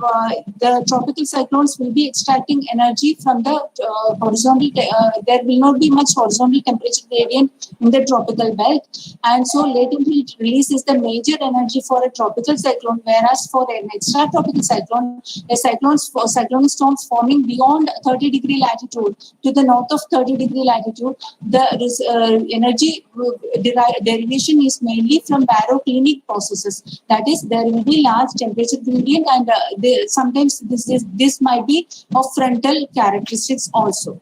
the tropical cyclones will be extracting energy from the horizontal. There will not be much horizontal temperature gradient in the tropical belt, and so latent heat release is the major energy for a tropical cyclone. Whereas for an extratropical cyclone, cyclonic storms forming beyond 30-degree latitude to the north of 30-degree latitude, the energy derivation is mainly from baroclinic processes. That is, there will be large temperature gradient, and sometimes this might be of frontal characteristics also.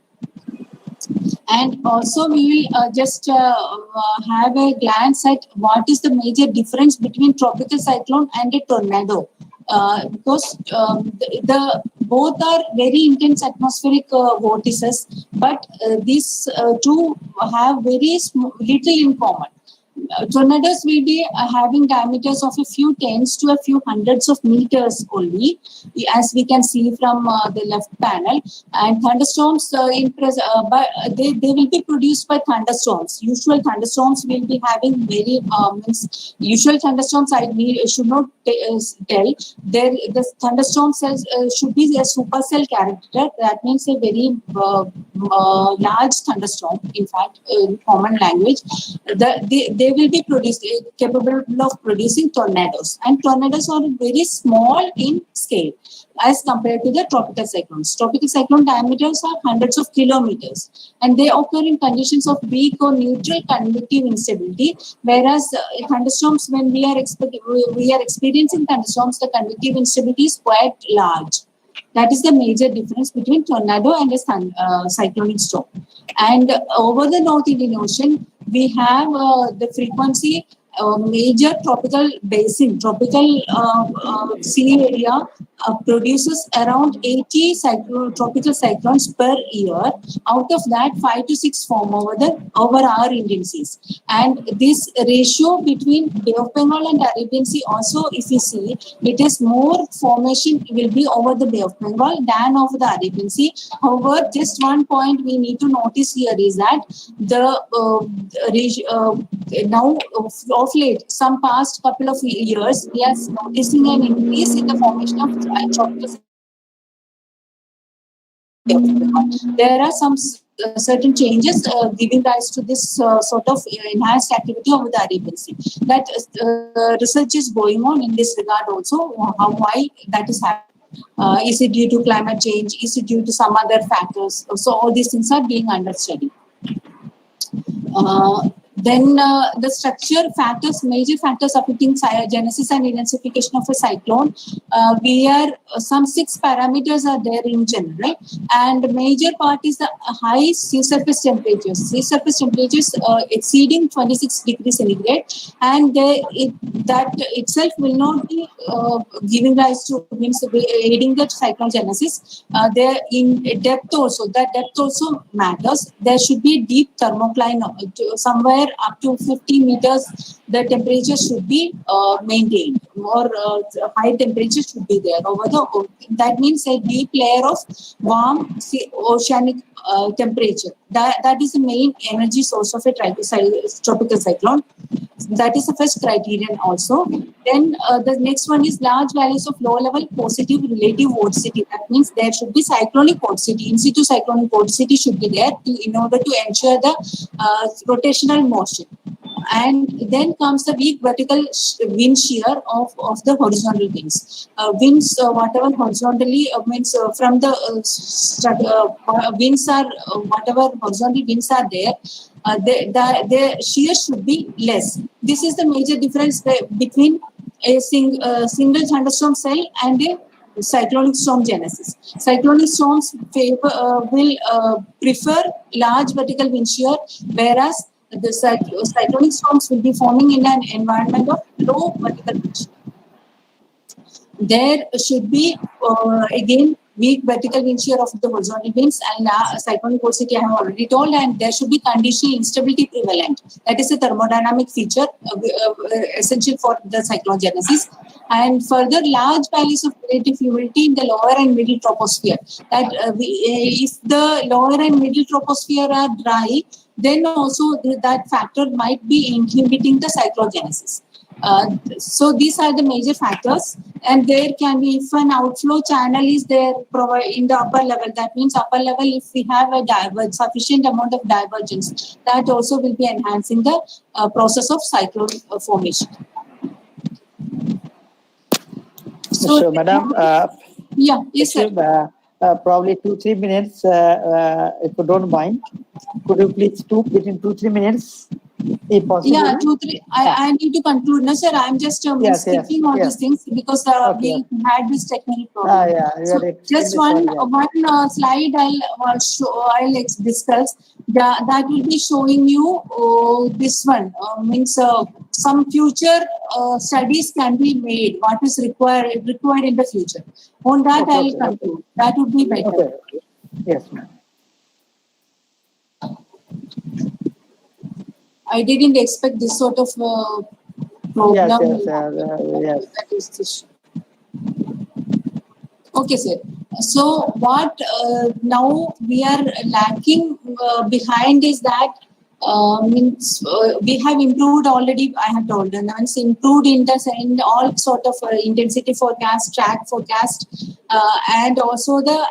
And also we will just have a glance at what is the major difference between tropical cyclone and a tornado. Because both are very intense atmospheric vortices, but these two have very little in common. Tornadoes will be having diameters of a few tens to a few hundreds of meters only, as we can see from the left panel. And thunderstorms, but they will be produced by thunderstorms. Usual thunderstorms will be having very usual thunderstorms. I should not tell. The thunderstorm cells should be a supercell character. That means a very large thunderstorm. In fact, in common language, they will be capable of producing tornadoes, and tornadoes are very small in scale as compared to the tropical cyclones. Tropical cyclone diameters are hundreds of kilometers, and they occur in conditions of weak or neutral convective instability, whereas thunderstorms, when we are experiencing thunderstorms, the convective instability is quite large. That is the major difference between tornado and a cyclonic storm. And over the North Indian Ocean, we have the frequency major tropical basin, tropical sea area produces around 80 tropical cyclones per year. Out of that, 5 to 6 form over our Indian seas. And this ratio between Bay of Bengal and Arabian Sea also, if you see, it is more formation will be over the Bay of Bengal than over the Arabian Sea. However, just one point we need to notice here is that now of late, some past couple of years, we are noticing an increase in the formation of tropical. There are some certain changes giving rise to this sort of enhanced activity over the Arabian Sea. That research is going on in this regard also, why that is happening. Is it due to climate change? Is it due to some other factors? So all these things are being under study. Then the structure factors, major factors affecting genesis and intensification of a cyclone. Some 6 parameters are there in general, and the major part is the high sea surface temperatures. Sea surface temperatures exceeding 26 degrees centigrade, and that itself will not be giving rise to, means aiding the cyclone genesis. There in depth also, that depth also matters. There should be deep thermocline somewhere up to 50 meters, the temperature should be maintained, or high temperature should be there over that means a deep layer of warm oceanic temperature. That is the main energy source of a tropical cyclone. That is the first criterion also. Then the next one is large values of low level positive relative vorticity. That means there should be cyclonic vorticity, in situ cyclonic vorticity should be there in order to ensure the rotational motion. And then comes the weak vertical wind shear of the horizontal winds. Winds, whatever horizontally means from the winds are whatever horizontal winds are there, the shear should be less. This is the major difference between a single thunderstorm cell and a cyclonic storm genesis. Cyclonic storms will prefer large vertical wind shear, whereas the cyclonic storms will be forming in an environment of low vertical wind shear. There should be again weak vertical wind shear of the horizontal winds and cyclonic velocity I have already told, and there should be conditional instability prevalent. That is a thermodynamic feature essential for the cyclogenesis. And further, large values of relative humidity in the lower and middle troposphere. That if the lower and middle troposphere are dry, then also that factor might be inhibiting the cyclogenesis. So these are the major factors, and there can be, if an outflow channel is there in the upper level, that means upper level, if we have a sufficient amount of divergence, that also will be enhancing the process of cyclone formation. So, Madam, yeah, yes, sir. Probably 2-3 minutes, if you don't mind. Could you please talk within 2-3 minutes, if possible? Yeah, 2-3. I need to conclude. No, sir, I'm just skipping all these things because we had this technical problem. So just one slide I'll discuss. That will be showing you this one. Means some future studies can be made. What is required in the future. On that, I'll conclude. That would be better. Okay. Yes, ma'am. I didn't expect this sort of problem. Yes. Okay, sir. So what now we are lacking behind is that we have improved already. I have told, and once improved in all sort of intensity forecast, track forecast, and also the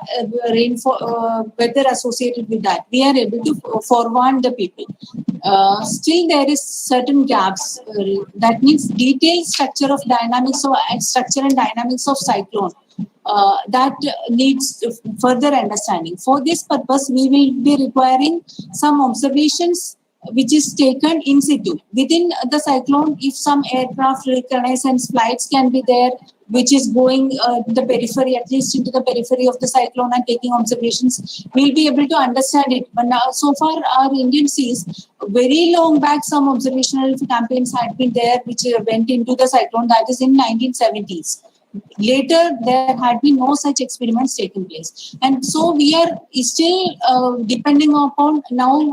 weather associated with that. We are able to forewarn the people. Still, there is certain gaps. That means detailed structure of dynamics or structure and dynamics of cyclone. That needs further understanding. For this purpose, we will be requiring some observations which is taken in situ. Within the cyclone, if some aircraft reconnaissance flights can be there, which is going the periphery, at least into the periphery of the cyclone and taking observations, we'll be able to understand it. But now, so far, our Indian seas, very long back, some observational campaigns had been there, which went into the cyclone, that is in 1970s. Later, there had been no such experiments taking place. And so we are still depending upon now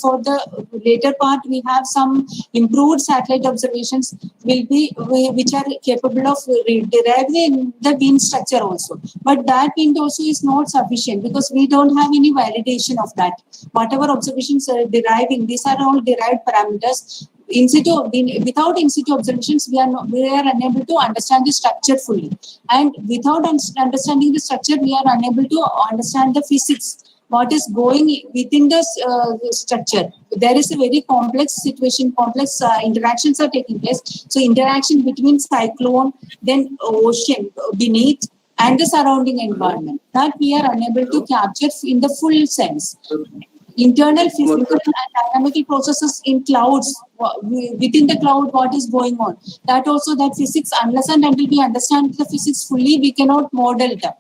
for the later part, we have some improved satellite observations which are capable of deriving the wind structure also. But that wind also is not sufficient because we don't have any validation of that. Whatever observations are deriving, these are all derived parameters. In situ, without in situ observations, we are unable to understand the structure fully, and without understanding the structure, we are unable to understand the physics. What is going within the structure? There is a very complex situation. Complex interactions are taking place. So, interaction between cyclone, then ocean beneath, and the surrounding environment that we are unable to capture in the full sense. Internal physical and dynamical processes in clouds, within the cloud, what is going on. That also, that physics, unless and until we understand the physics fully, we cannot model them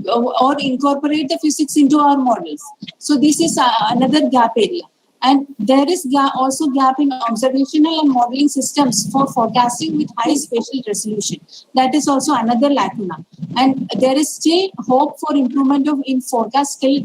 or incorporate the physics into our models. So this is another gap area. And there is also gap in observational and modeling systems for forecasting with high spatial resolution. That is also another lacuna. And there is still hope for improvement in forecast skill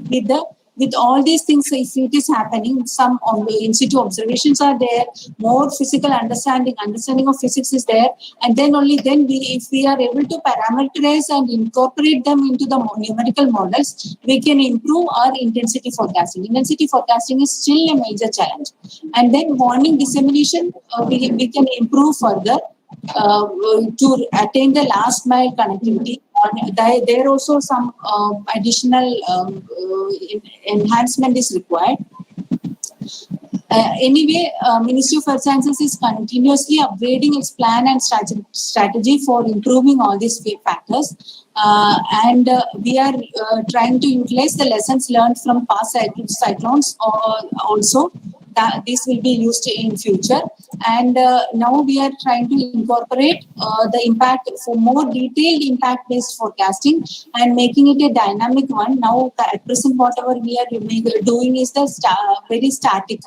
with all these things. If it is happening, some in situ observations are there, more physical understanding of physics is there, and then only then if we are able to parameterize and incorporate them into the numerical models, we can improve our intensity forecasting. Intensity forecasting is still a major challenge. And then warning dissemination, we can improve further to attain the last mile connectivity. There also some additional enhancement is required. Anyway, Ministry of Earth Sciences is continuously upgrading its plan and strategy for improving all these factors. And we are trying to utilize the lessons learned from past cyclones also. That this will be used in future, and now we are trying to incorporate the impact for more detailed impact based forecasting and making it a dynamic one. Now at present whatever we are doing is the very static.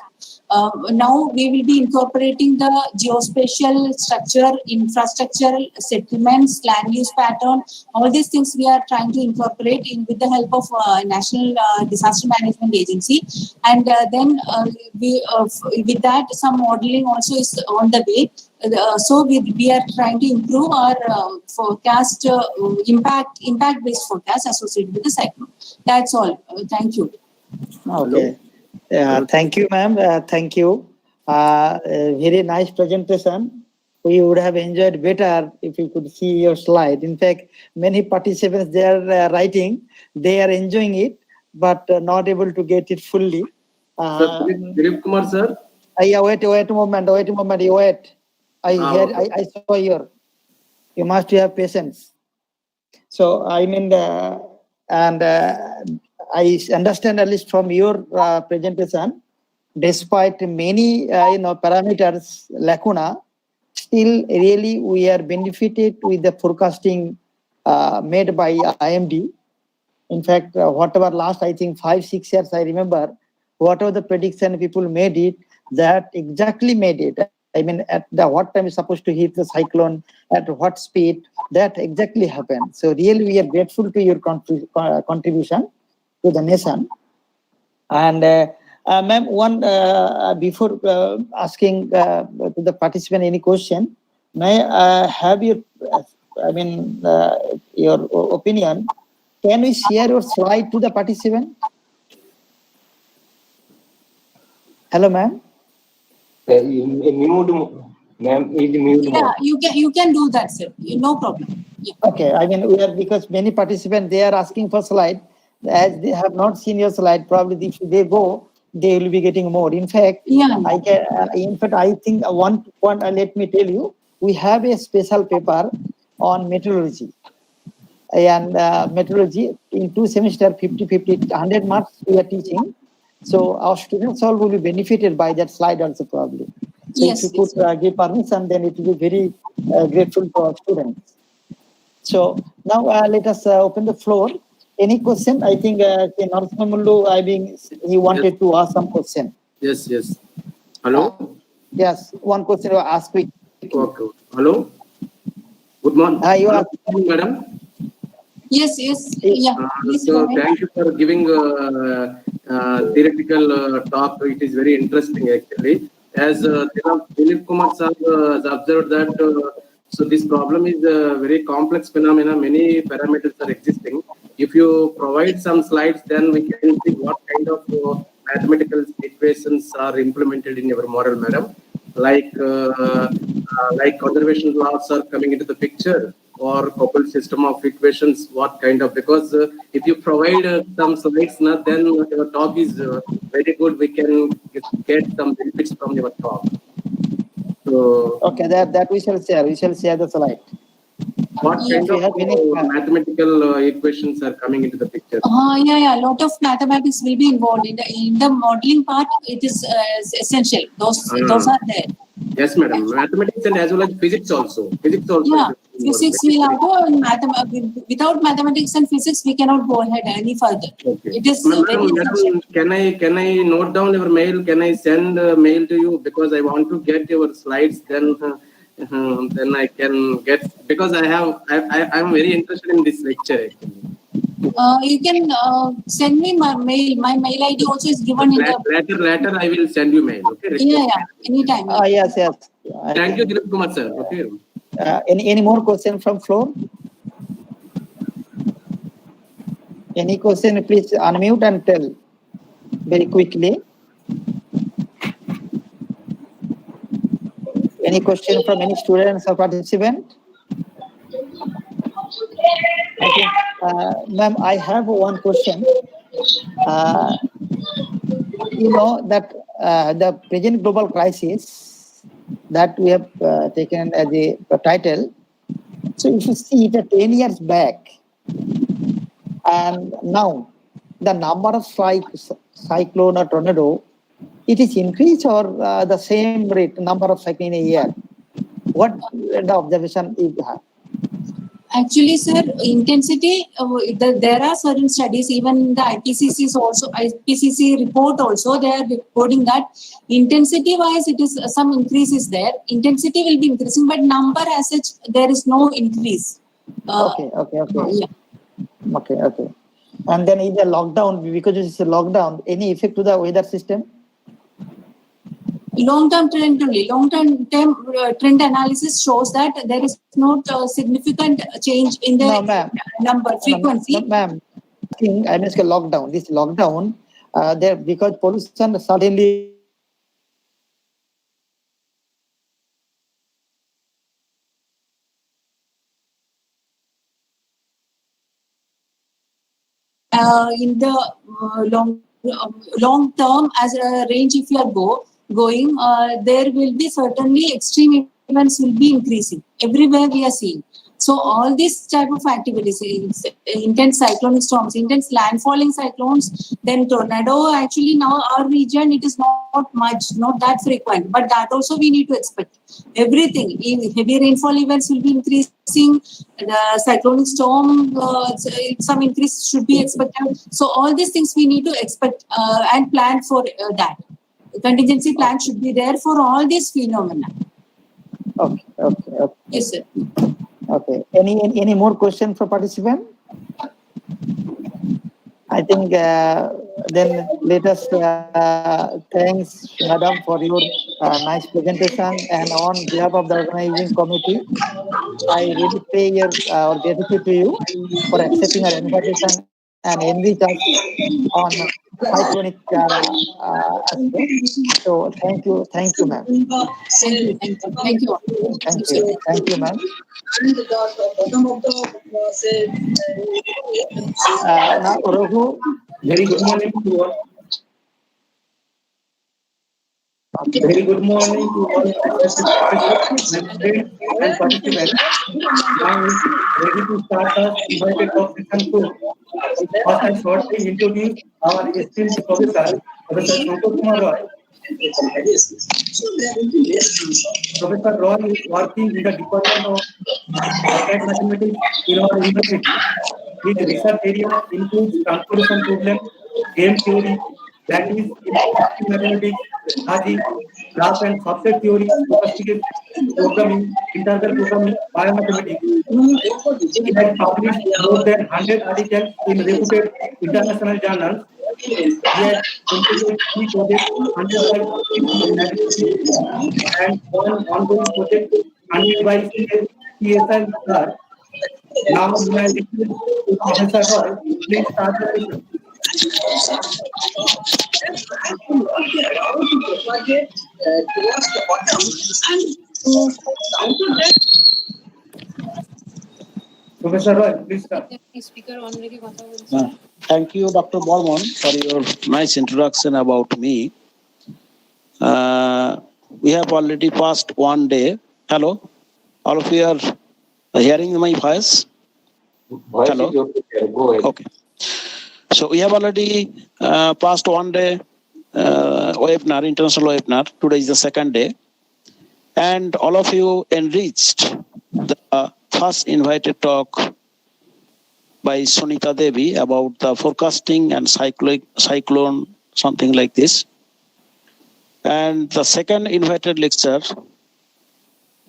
Now we will be incorporating the geospatial structure, infrastructure, settlements, land use pattern, all these things we are trying to incorporate in with the help of National Disaster Management Agency, and then with that some modeling also is on the way. So we are trying to improve our forecast impact based forecast associated with the cyclone. That's all. Thank you. Okay. Thank you, ma'am. Thank you. Very nice presentation. We would have enjoyed better if you could see your slide. In fact, many participants they are writing, they are enjoying it, but not able to get it fully. Dilip Kumar, sir. Yeah, wait a moment. You wait. I saw here. You must have patience. So I mean, and I understand at least from your presentation, despite many parameters lacuna, still really we are benefited with the forecasting made by IMD. In fact, whatever last I think 5-6 years I remember, whatever the prediction people made it, that exactly made it. I mean, at what time is supposed to hit the cyclone, at what speed, that exactly happened. So really we are grateful to your contribution to the nation. And ma'am, one before asking to the participant any question, may I have your, your opinion? Can we share your slide to the participant? Hello, ma'am. Mute, ma'am. Yeah, you can do that, sir. No problem. Yeah. Okay, I mean we are, because many participants they are asking for slide, as they have not seen your slide. Probably if they go, they will be getting more. In fact, Yeah. I think one let me tell you, we have a special paper on meteorology. And meteorology in 2 semesters, 50-50, 100 marks we are teaching. So our students all will be benefited by that slide also probably. So Yes, if you could give permission, then it will be very grateful for our students. So now let us open the floor. Any question? I think he wanted to ask some question. Yes. Hello? Yes, one question to ask quick. Okay. Hello? Good morning. You are. Good morning, madam. Yes. Yeah. So thank you for giving theoretical talk. It is very interesting actually. As Dilip Kumar sir has observed that so this problem is a very complex phenomena. Many parameters are existing. If you provide some slides, then we can see what kind of mathematical equations are implemented in your model, madam. Like conservation laws are coming into the picture, or coupled system of equations, what kind of, because if you provide some slides, then your talk is very good. We can get some benefits from your talk. So okay, that we shall share. We shall share the slide. What kind of mathematical equations are coming into the picture? Yeah. A lot of mathematics will be involved in the modeling part. It is essential. Those are there. Yes, madam. Mathematics and as well as physics also. Yeah, physics will have to. Without mathematics and physics, we cannot go ahead any further. Okay. It is very essential. Can I note down your mail? Can I send a mail to you, because I want to get your slides? Then I can get, because I am very interested in this lecture actually. You can send me my mail. My mail ID also is given in the later. I will send you mail. Okay. Yeah. Anytime. Yes. Thank you, Dilip Kumar sir. Okay. Any more question from floor? Any question? Please unmute and tell very quickly. Any question from any students or participant? Okay. Ma'am, I have one question. You know that the present global crisis that we have taken as a title. So if you see it 10 years back, and now the number of cyclone or tornado, it is increased or the same rate, number of cyclone in a year? What the observation you have? Actually, sir, intensity, there are certain studies, even the IPCC report also, they are reporting that intensity wise, it is some increase is there. Intensity will be increasing, but number as such, there is no increase. Okay. Yeah. Okay. And then in the lockdown, because it's a lockdown, any effect to the weather system? Long-term trend only. Long-term trend analysis shows that there is no significant change in the number frequency. No, ma'am. I mean, lockdown. This lockdown, there because pollution suddenly. In the long term, as a range, if you are going, there will be certainly extreme events will be increasing everywhere we are seeing. So all these type of activities, intense cyclonic storms, intense landfalling cyclones, then tornado. Actually, now our region, it is not much, not that frequent, but that also we need to expect. Everything, heavy rainfall events will be increasing. The cyclonic storm, some increase should be expected. So all these things we need to expect and plan for that. Contingency plan should be there for all these phenomena. Okay. Yes, sir. Okay. Any more question for participant? I think then let us thanks, Madam, for your nice presentation, and on behalf of the organizing committee, I really pay our gratitude to you for accepting our invitation and enrich us on cyclonic aspect. So thank you, ma'am. Thank you, ma'am. Now, Raghu. Very good morning to all. Very good morning to all students and participants. Now ready to start our invited talk session 2. First, I shortly introduce our esteemed professor, Professor Kumar Roy. Professor Roy is working in the Department of Applied Mathematics in our university. His research area includes transportation problem, game theory, that is interactive mathematics, logic, graph and subset theory, statistics, programming, integral programming, biomathematics. He has published more than 100 articles in reputed international journals. He has completed 3 projects funded by and one ongoing project funded by CSIR. Now, my request to Professor Roy, please start the session. Professor Roy, please start. Thank you, Dr. Bormon, for your nice introduction about me. We have already passed 1 day. Hello, all of you are hearing my voice? Hello. Go ahead. Okay. So we have already passed 1 day webinar, international webinar. Today is the 2nd day. And all of you enriched the first invited talk by Sunitha Devi about the forecasting and cyclone, something like this. And the second invited lecture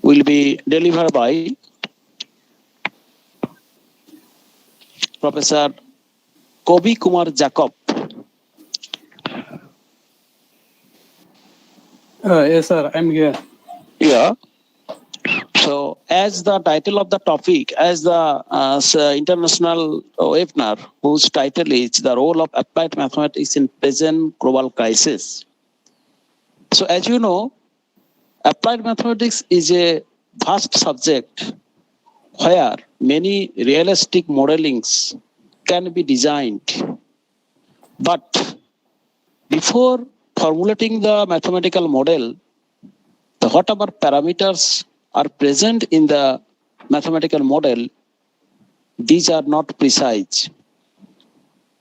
will be delivered by Professor Kobi Kumar Jacob. Yes, sir, I'm here. Yeah. So, as the title of the topic, as the international webinar, whose title is The Role of Applied Mathematics in Present Global Crisis. So, as you know, applied mathematics is a vast subject where many realistic modelings can be designed. But before formulating the mathematical model, the whatever parameters are present in the mathematical model, these are not precise.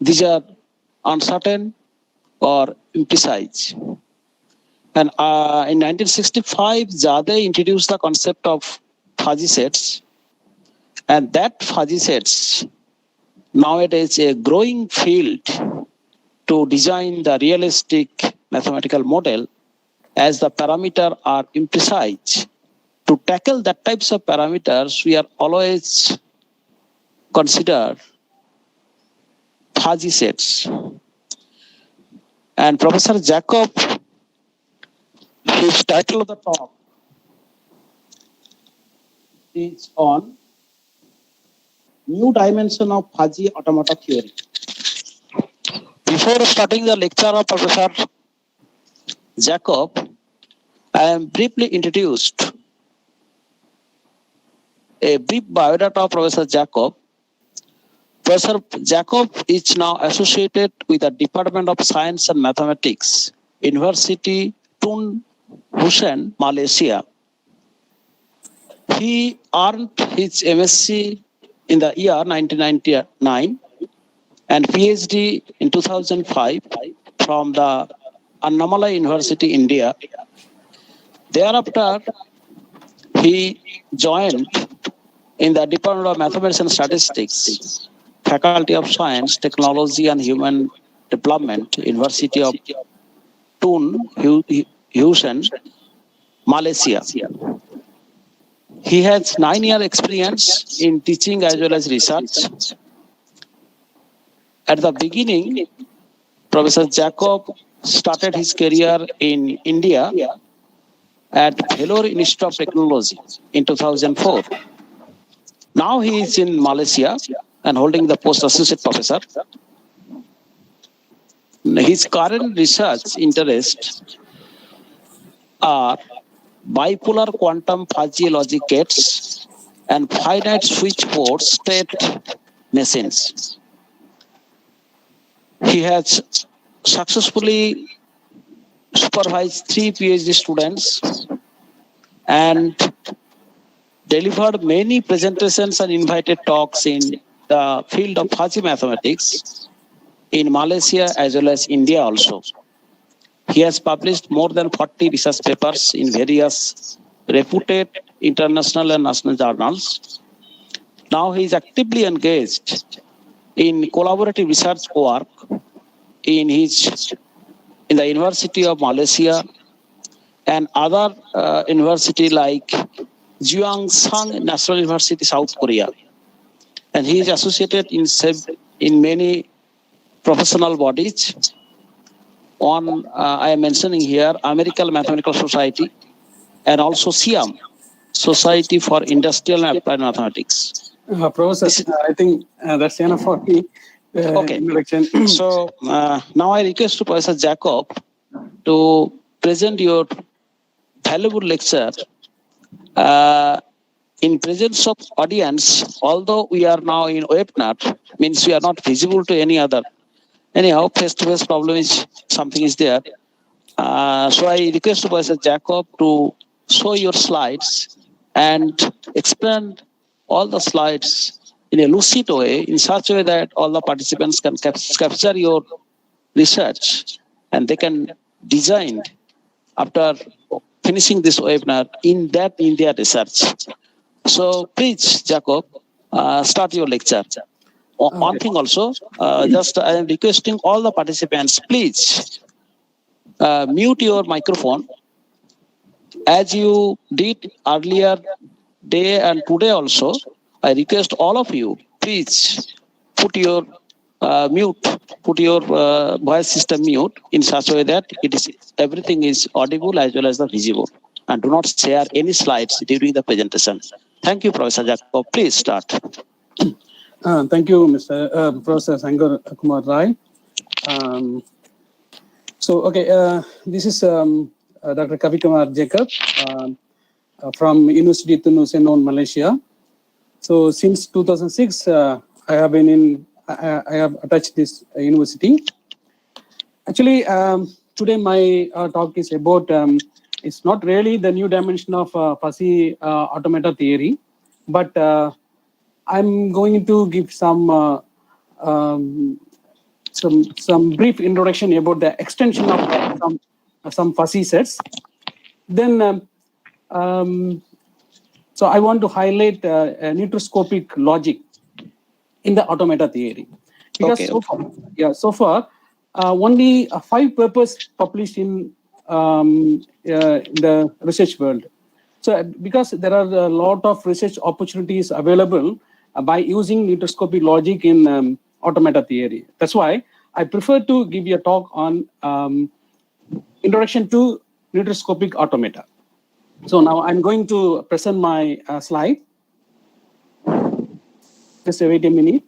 These are uncertain or imprecise. And in 1965, Zadeh introduced the concept of fuzzy sets, and that fuzzy sets nowadays a growing field to design the realistic mathematical model as the parameters are imprecise. To tackle that types of parameters, we are always consider fuzzy sets. And Professor Jacob, his title of the talk is on new dimension of fuzzy automata theory. Before starting the lecture of Professor Jacob, I am briefly introduced a brief biodata of Professor Jacob. Professor Jacob is now associated with the Department of Science and Mathematics, University Tun Hussein, Malaysia. He earned his MSc in the year 1999 and PhD in 2005 from the Annamalai University, India. Thereafter, he joined in the Department of Mathematics and Statistics, Faculty of Science, Technology and Human Development, University of Tun Hussein, Malaysia. He has 9-year experience in teaching as well as research. At the beginning, Professor Jacob started his career in India at Vellore Institute of Technology in 2004. Now he is in Malaysia and holding the post associate professor. His current research interests are bipolar quantum fuzzy logic gates and finite switchboard state machines. He has successfully supervised 3 PhD students and delivered many presentations and invited talks in the field of fuzzy mathematics in Malaysia as well as India also. He has published more than 40 research papers in various reputed international and national journals. Now he is actively engaged in collaborative research work in the University of Malaysia and other university like Juangsang National University, South Korea. And he is associated in many professional bodies. I am mentioning here American Mathematical Society and also SIAM, Society for Industrial and Applied Mathematics. Professor, I think that's enough for me. Introduction. So now I request to Professor Jacob to present your valuable lecture in presence of audience. Although we are now in webinar, means we are not visible to any other. Anyhow, face-to-face problem is something is there. So I request to Professor Jacob to show your slides and explain all the slides in a lucid way, in such a way that all the participants can capture your research and they can design after finishing this webinar in their research. So please, Jacob, start your lecture. One thing also, just I am requesting all the participants, please mute your microphone as you did earlier day and today also. I request all of you, please put your voice system mute in such a way that everything is audible as well as the visible, and do not share any slides during the presentation. Thank you, Professor Jacob. Please start. Thank you, Mr. Professor Sangar Kumar Rai. This is Dr. Kavi Kumar Jacob from University Tun Hussein, Malaysia. So since 2006, I have attached this university. Actually, today my talk is about, it's not really the new dimension of fuzzy automata theory, but I'm going to give some brief introduction about the extension of some fuzzy sets. Then, so I want to highlight neutroscopic logic in the automata theory. Because so far, only 5 papers published in the research world. So because there are a lot of research opportunities available by using neutroscopic logic in automata theory. That's why I prefer to give you a talk on introduction to neutroscopic automata. So now I'm going to present my slide. Just wait a minute.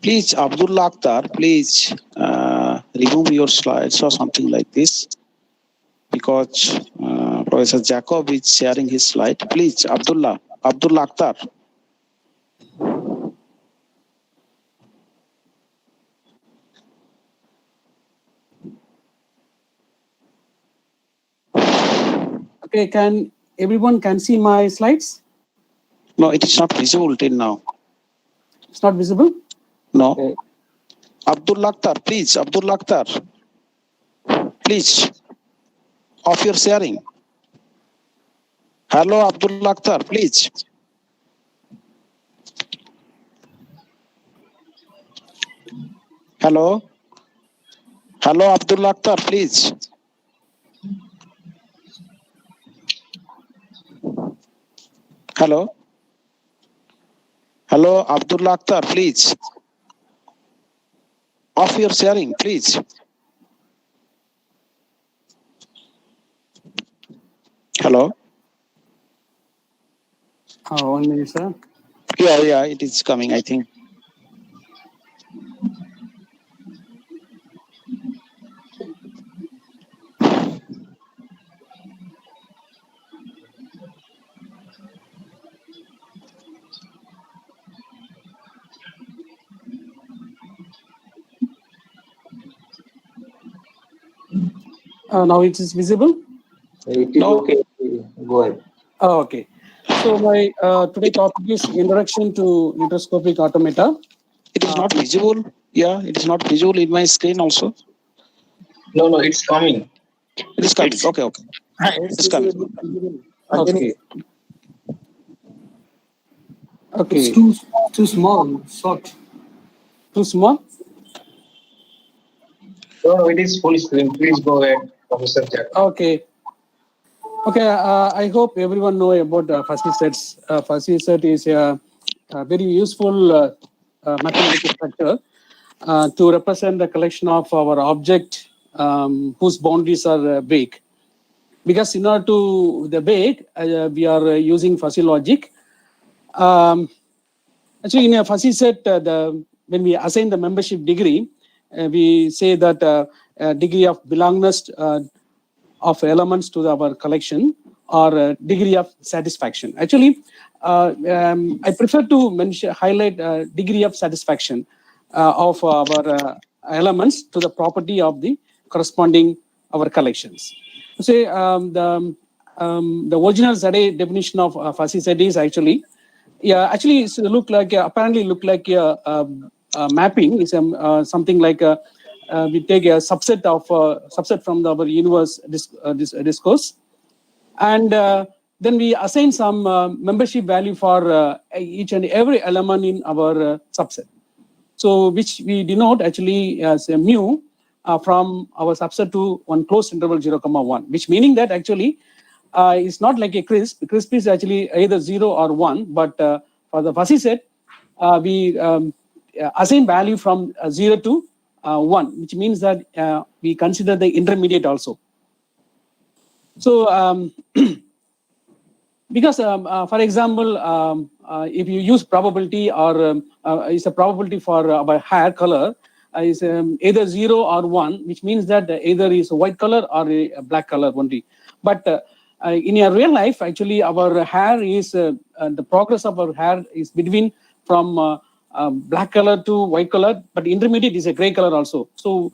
Please, Abdullah Akhtar, please remove your slides or something like this, because Professor Jacob is sharing his slide. Please, Abdullah Akhtar. Okay, can everyone see my slides? No, it is not visible till now. It's not visible? No. Okay. Abdullah Akhtar, please, Abdullah Akhtar. Please, off your sharing. Hello, Abdullah Akhtar, please. Hello. Hello, Abdullah Akhtar, please. Hello. Hello, Abdullah Akhtar, please. Off your sharing, please. Hello. 1 minute, sir. Yeah, it is coming, I think. Now it is visible? It is okay. Go ahead. Oh, okay. So my today topic is introduction to neutroscopic automata. It is not visible. Yeah, it is not visible in my screen also. No, it's coming. It is coming. Okay. It's coming. Okay. Okay. It's too small, short. Too small? No, it is full screen. Please go ahead, Professor Jack. Okay. I hope everyone know about fuzzy sets. Fuzzy set is a very useful mathematical structure to represent the collection of our object whose boundaries are vague. Because in order to the vague, we are using fuzzy logic. Actually, in a fuzzy set, when we assign the membership degree, we say that degree of belongingness of elements to our collection or degree of satisfaction. Actually, I prefer to highlight degree of satisfaction of our elements to the property of the corresponding our collections. Say the original Zade definition of fuzzy set is actually, it's apparently look like a mapping is something like we take a subset from our universe discourse, and then we assign some membership value for each and every element in our subset. So which we denote actually as a mu from our subset to one closed interval 0,1, which meaning that actually it's not like a crisp. Crisp is actually either 0 or 1, but for the fuzzy set, we assign value from 0 to 1, which means that we consider the intermediate also. So because for example, if you use probability or it's a probability for our hair color is either 0 or 1, which means that either is a white color or a black color only. But in a real life, actually, our hair is the progress of our hair is between from black color to white color, but intermediate is a gray color also. So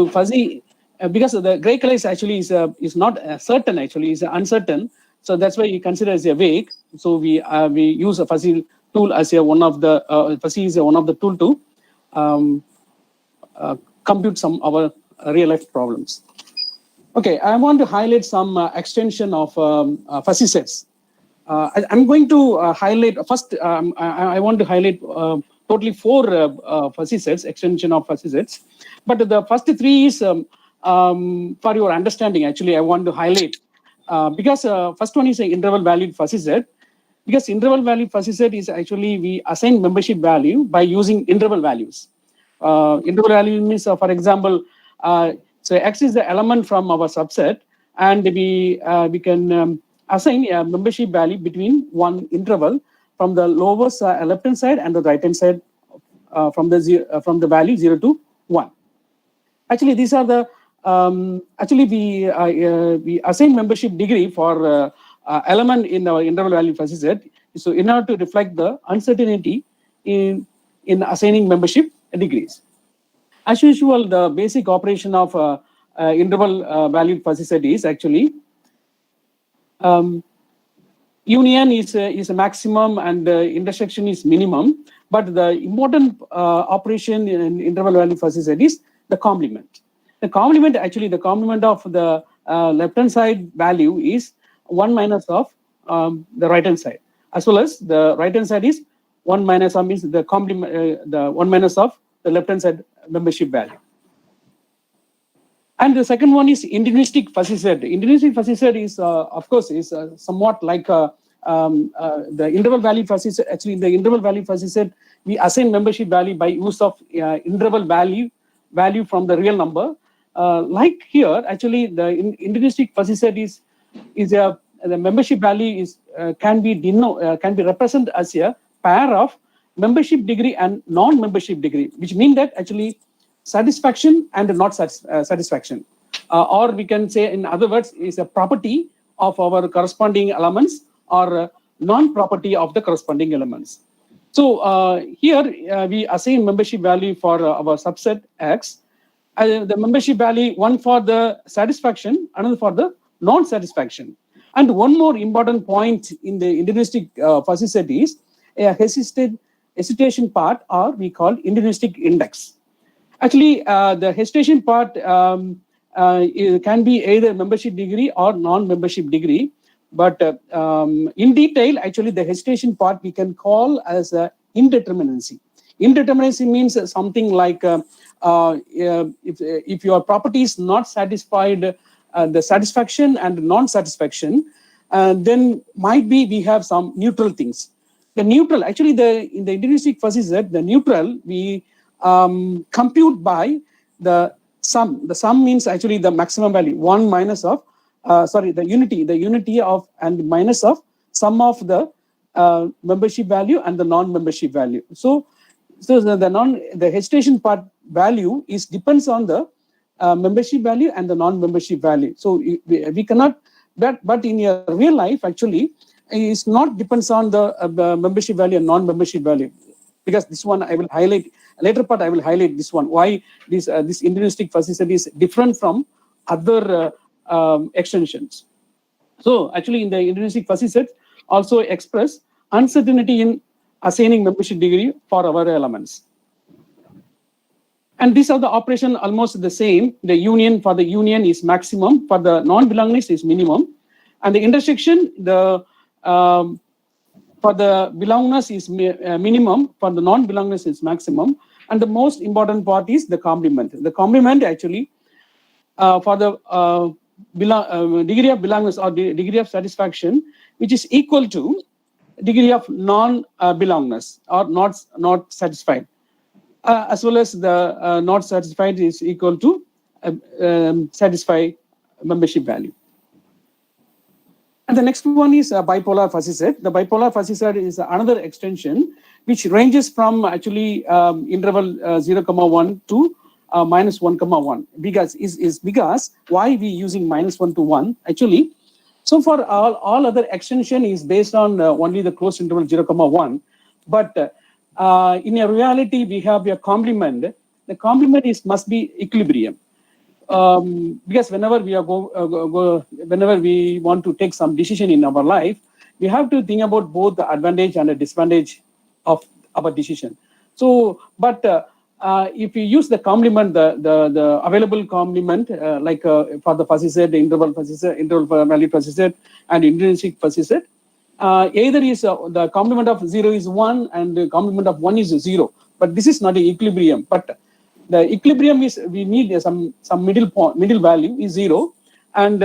fuzzy, because the gray color is actually is not certain, actually is uncertain. So that's why you consider as a vague. So we use a fuzzy tool as one of the fuzzy is one of the tool to compute some of our real life problems. Okay, I want to highlight some extension of fuzzy sets. I'm going to highlight first. I want to highlight totally 4 fuzzy sets, extension of fuzzy sets. But the first 3 is for your understanding. Actually, I want to highlight because first one is an interval valued fuzzy set. Because interval valued fuzzy set is actually we assign membership value by using interval values. Interval value means, for example, so X is the element from our subset, and we can assign a membership value between one interval from the lowest left hand side and the right hand side from the value 0 to 1. Actually, these are the actually we assign membership degree for element in our interval value fuzzy set. So in order to reflect the uncertainty in assigning membership degrees. As usual, the basic operation of interval valued fuzzy set is actually union is a maximum and intersection is minimum. But the important operation in interval value fuzzy set is the complement. The complement, actually, the complement of the left hand side value is 1 minus of the right hand side, as well as the right hand side is 1 minus of means the complement, the 1 minus of the left hand side membership value. And the second one is individualistic fuzzy set. Individualistic fuzzy set is, of course, is somewhat like the interval value fuzzy set. Actually, in the interval value fuzzy set, we assign membership value by use of interval value from the real number. Like here, actually, the individualistic fuzzy set is the membership value is can be represented as a pair of membership degree and non-membership degree, which mean that actually satisfaction and not satisfaction, or we can say in other words is a property of our corresponding elements or non-property of the corresponding elements. So here we assign membership value for our subset X. The membership value, one for the satisfaction, another for the non-satisfaction. And one more important point in the individualistic fuzzy set is a hesitation part, or we call individualistic index. Actually, the hesitation part can be either membership degree or non-membership degree. But in detail, actually, the hesitation part we can call as indeterminacy. Indeterminacy means something like if your property is not satisfied, the satisfaction and non-satisfaction, then might be we have some neutral things. The neutral, actually, in the individualistic fuzzy set, the neutral we compute by the sum. The sum means actually the maximum value, 1 minus of the unity of and minus of sum of the membership value and the non-membership value. So the hesitation part value is depends on the membership value and the non-membership value. So we cannot, but in your real life actually is not depends on the membership value and non-membership value, because this one I will highlight later part. I will highlight this one, why this individualistic fuzzy set is different from other extensions. So actually in the individualistic fuzzy set also express uncertainty in assigning membership degree for our elements. And these are the operation almost the same. The union, for the union is maximum, for the non-belongingness is minimum, and the intersection for the belongingness is minimum, for the non-belongingness is maximum, and the most important part is the complement. The complement actually for the degree of belongingness or the degree of satisfaction, which is equal to degree of non-belongingness or not satisfied, as well as the not satisfied is equal to satisfy membership value. And the next one is a bipolar fuzzy set. The bipolar fuzzy set is another extension which ranges from actually interval 0,1 to -1,1. Because why we using -1 to 1 actually? So for all other extension is based on only the closed interval 0,1, but in a reality, we have a complement. The complement must be equilibrium. Because whenever we are whenever we want to take some decision in our life, we have to think about both the advantage and the disadvantage of our decision. So, but if you use the complement, the available complement, like for the fuzzy set, the interval fuzzy set, interval value fuzzy set, and intrinsic fuzzy set, either is the complement of 0 is 1 and the complement of 1 is 0. But this is not an equilibrium. But the equilibrium is, we need some middle value is 0, and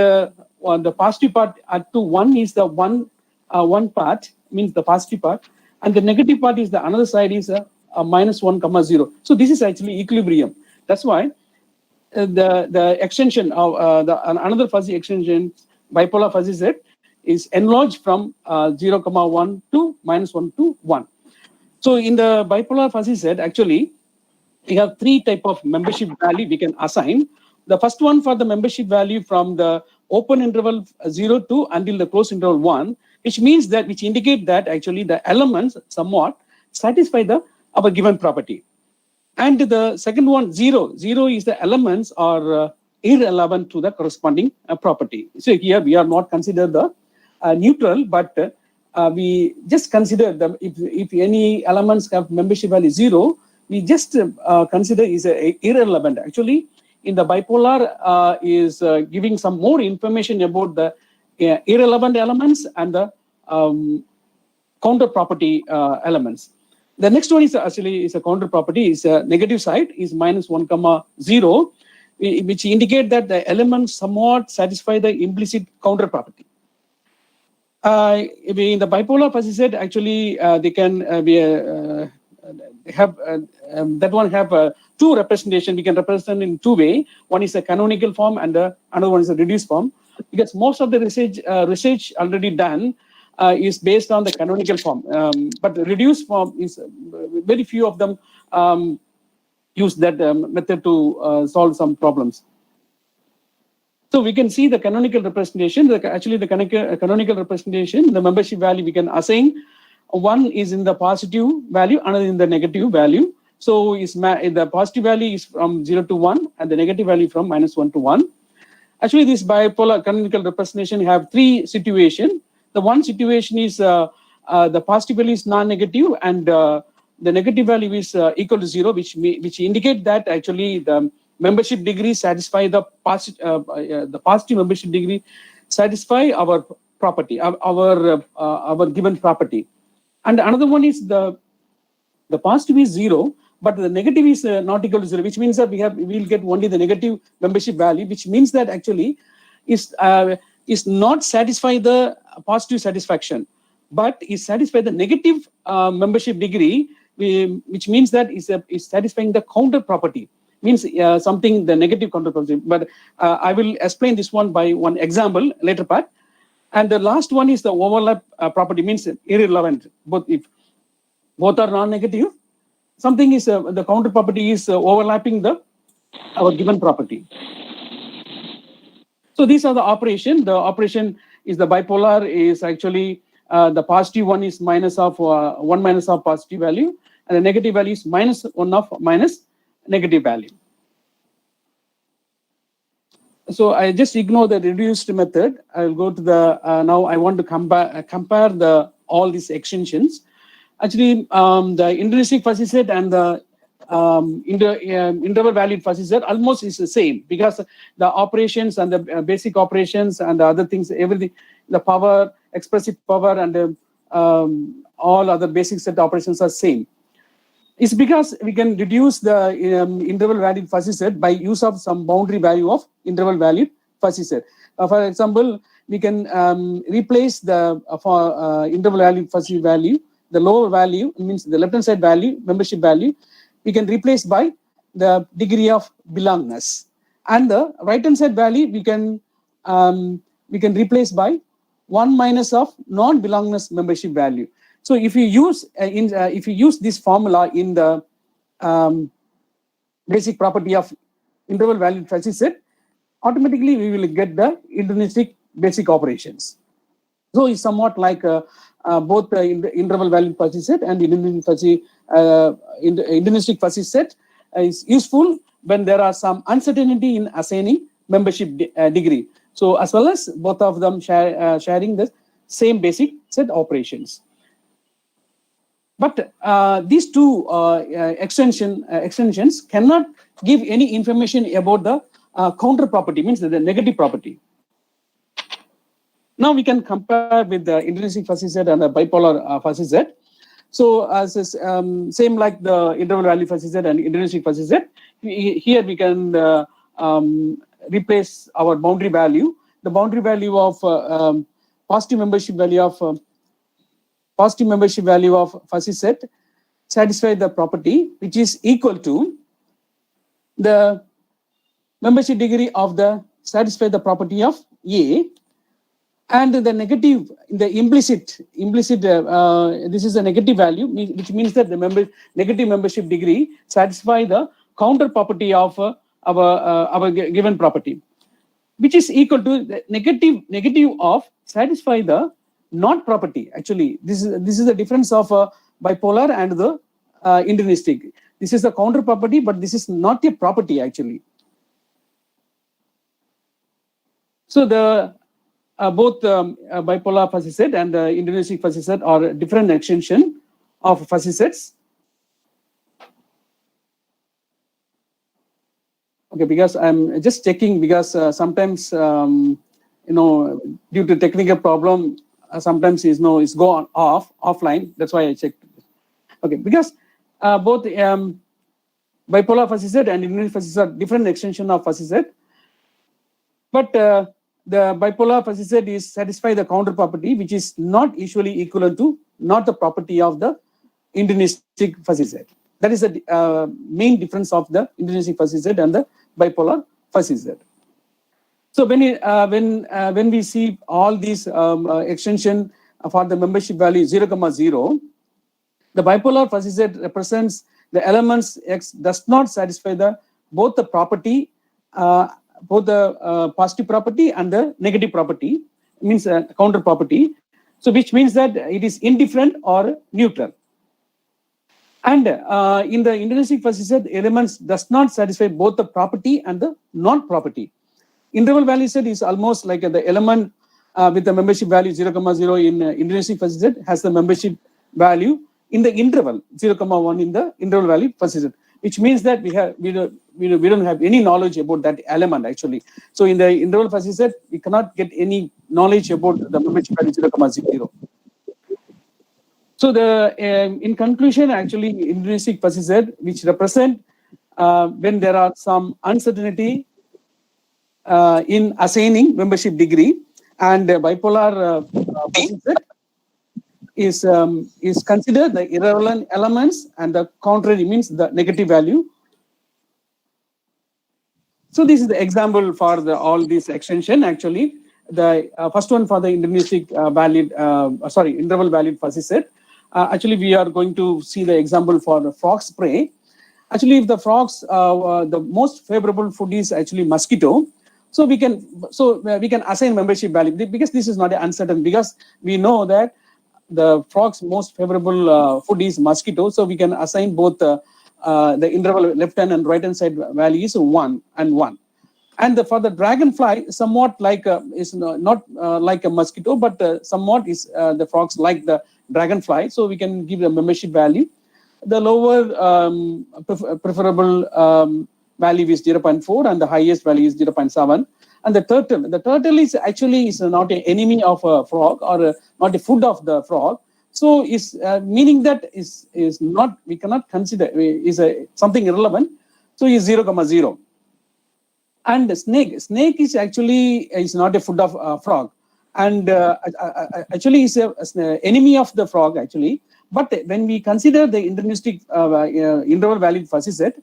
on the positive part at to 1 is the one part, means the positive part, and the negative part is the another side is a -1, 0. So this is actually equilibrium. That's why the extension of another fuzzy extension, bipolar fuzzy set, is enlarged from 0, 1 to -1 to 1. So in the bipolar fuzzy set, actually, we have 3 type of membership value we can assign. The first one for the membership value from the open interval 0 to until the closed interval 1, which means that, which indicate that actually the elements somewhat satisfy our given property. And the second one, 0 is the elements are irrelevant to the corresponding property. So here we are not consider the neutral, but we just consider them, if any elements have membership value 0, we just consider is irrelevant. Actually, in the bipolar is giving some more information about the irrelevant elements and the counter property elements. The next one is actually is a counter property, is a negative side, is -1, 0, which indicate that the elements somewhat satisfy the implicit counter property. In the bipolar fuzzy set, actually they can have that one have 2 representation. We can represent in 2 ways. One is a canonical form and another one is a reduced form, because most of the research already done is based on the canonical form, but the reduced form is very few of them use that method to solve some problems. So we can see the canonical representation. Actually, the canonical representation, the membership value we can assign. One is in the positive value, another in the negative value. So the positive value is from 0 to 1, and the negative value from -1 to 1. Actually, this bipolar canonical representation have 3 situations. The one situation is the positive value is non-negative, and the negative value is equal to 0, which indicate that actually the membership degree satisfy the positive membership degree satisfy our property, our given property. And another one is the positive is 0, but the negative is not equal to 0, which means that we'll get only the negative membership value, which means that actually is not satisfy the positive satisfaction, but is satisfy the negative membership degree, which means that is satisfying the counter property, means something the negative counter property. But I will explain this one by one example later part. And the last one is the overlap property, means irrelevant. If both are non-negative, something is the counter property is overlapping our given property. So these are the operation. The operation is the bipolar is actually the positive one is minus of 1 minus of positive value, and the negative value is -1 of minus negative value. So I just ignore the reduced method. I'll go to the now I want to compare all these extensions. Actually, the intrinsic fuzzy set and the interval valid fuzzy set almost is the same, because the operations and the basic operations and the other things, everything, the power, expressive power, and all other basic set operations are same. It's because we can reduce the interval valid fuzzy set by use of some boundary value of interval valid fuzzy set. For example, we can replace the interval valid fuzzy value, the lower value, means the left hand side value, membership value, we can replace by the degree of belongingness, and the right hand side value we can replace by 1 minus of non-belongingness membership value. So if you use this formula in the basic property of interval valid fuzzy set, automatically we will get the intrinsic basic operations. So it's somewhat like both in the interval valid fuzzy set and individualistic fuzzy set is useful when there are some uncertainty in assigning membership degree. So as well as both of them sharing the same basic set operations. But these two extensions cannot give any information about the counter property, means the negative property. Now we can compare with the intrinsic fuzzy set and the bipolar fuzzy set. So as is, same like the interval value fuzzy set and intrinsic fuzzy set, here we can replace our boundary value. The boundary value of positive membership value of fuzzy set satisfy the property which is equal to the membership degree of the satisfy the property of A, and the negative, the implicit this is a negative value, which means that the negative membership degree satisfy the counter property of our given property, which is equal to the negative of satisfy the not property. Actually, this is the difference of bipolar and the intrinsic. This is the counter property, but this is not a property actually. So the both bipolar fuzzy set and the intrinsic fuzzy set are different extension of fuzzy sets. Okay, because I'm just checking, because sometimes due to technical problem, sometimes it's go on offline. That's why I checked. Okay, because both bipolar fuzzy set and intrinsic fuzzy set are different extension of fuzzy set, but the bipolar fuzzy set is satisfy the counter property, which is not usually equivalent to not the property of the intrinsic fuzzy set. That is the main difference of the intrinsic fuzzy set and the bipolar fuzzy set. So when we see all these extension for the membership value 0,0, the bipolar fuzzy set represents the elements X does not satisfy both the property, both the positive property and the negative property, means counter property. So which means that it is indifferent or neutral. And in the intrinsic fuzzy set, elements does not satisfy both the property and the non-property. Interval value set is almost like the element with the membership value 0,0 in intrinsic fuzzy set has the membership value in the interval 0,1 in the interval value fuzzy set, which means that we don't have any knowledge about that element actually. So in the interval fuzzy set, we cannot get any knowledge about the membership value 0,0. So in conclusion, actually intrinsic fuzzy set, which represent when there are some uncertainty in assigning membership degree, and bipolar fuzzy set is considered the irrelevant elements, and the contrary means the negative value. So this is the example for all these extension. Actually, the first one for the intrinsic interval valid fuzzy set. Actually, we are going to see the example for the frog spray. Actually, if the frogs, the most favorable food is actually mosquito. So we can assign membership value, because this is not uncertain, because we know that the frog's most favorable food is mosquito. So we can assign both the interval left hand and right hand side value is 1 and 1. And for the dragonfly, somewhat like is not like a mosquito, but somewhat is the frogs like the dragonfly. So we can give the membership value. The lower preferable value is 0.4 and the highest value is 0.7. And the turtle is actually not an enemy of a frog, or not a food of the frog. So is meaning that is not, we cannot consider is something irrelevant. So is 0,0. And the snake is actually is not a food of frog, and actually is an enemy of the frog actually. But when we consider the intrinsic interval valid fuzzy set,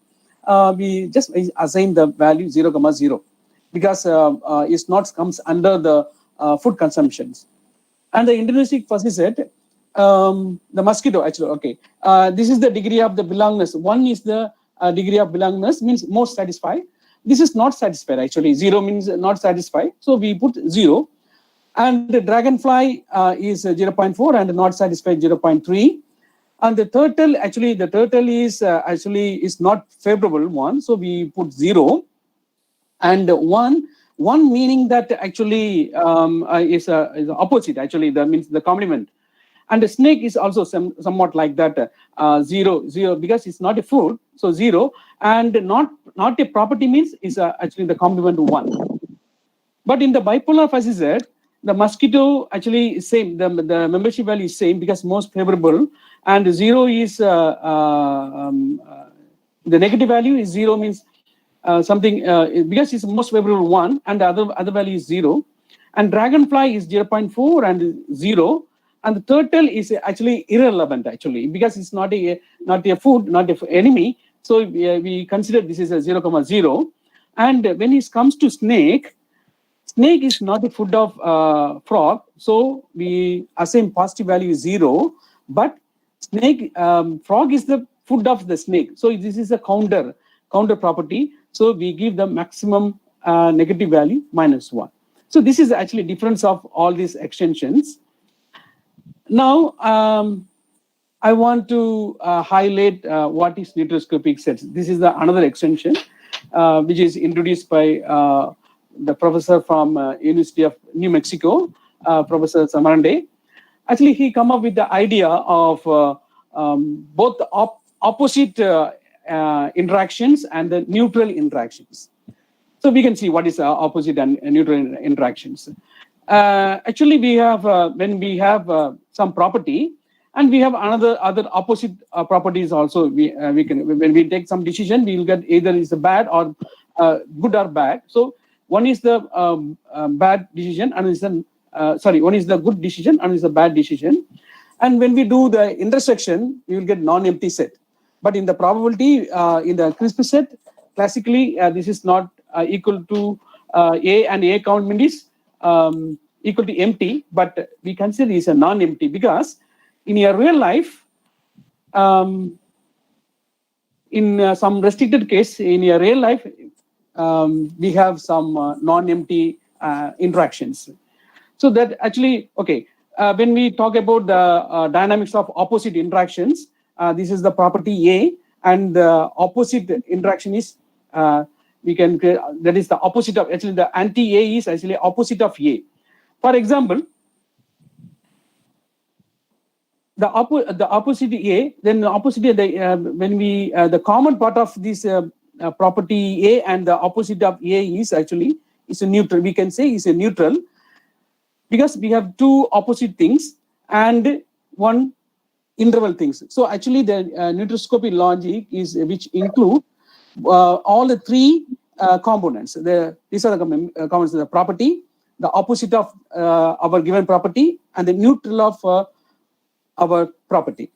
we just assign the value 0,0, because it not comes under the food consumptions. And the intrinsic fuzzy set, the mosquito actually, okay. This is the degree of the belongingness. 1 is the degree of belongingness, means most satisfied. This is not satisfied actually. 0 means not satisfied. So we put 0. And the dragonfly is 0.4 and not satisfied 0.3. And the turtle, actually, the turtle is is not favorable one, so we put 0. And one meaning that actually is opposite. Actually, that means the complement. And the snake is also somewhat like that, 0, because it's not a food, so 0. And not a property means is actually the complement 1. But in the bipolar facet, the mosquito actually is same. The membership value is same because most favorable, and 0 is the negative value is 0 means something because it's most favorable 1, and the other value is 0. And dragonfly is 0.4 and 0. And the turtle is actually irrelevant actually because it's not a food, not a enemy. So we consider this is a 0,0. And when it comes to snake is not the food of frog, so we assume positive value is 0. But frog is the food of the snake, so this is a counter property. So we give the maximum negative value -1. So this is actually difference of all these extensions. Now, I want to highlight what is neutroscopic sets. This is another extension which is introduced by the professor from University of New Mexico, Professor Samarande. Actually, he come up with the idea of both the opposite interactions and the neutral interactions. So we can see what is opposite and neutral interactions. Actually, we have when we have some property, and we have other opposite properties also. We can, when we take some decision, we will get either is a bad or good or bad. So one is the bad decision, and is the one is the good decision, and is a bad decision. And when we do the intersection, we will get non-empty set. But in the probability, in the crisp set, classically this is not equal to A, and A count means equal to empty, but we consider it as a non-empty because in your real life, in some restricted case, in your real life, we have some non-empty interactions. So that actually, okay, when we talk about the dynamics of opposite interactions, this is the property A, and the opposite interaction is we can create, that is the opposite of, actually the anti-A is actually opposite of A. For example, the opposite A, then the opposite A, when we the common part of this property A and the opposite of A is actually is a neutral. We can say is a neutral because we have two opposite things and one interval things. So actually, the neutroscopy logic is which include all the three components. These are the components: the property, the opposite of our given property, and the neutral of our property.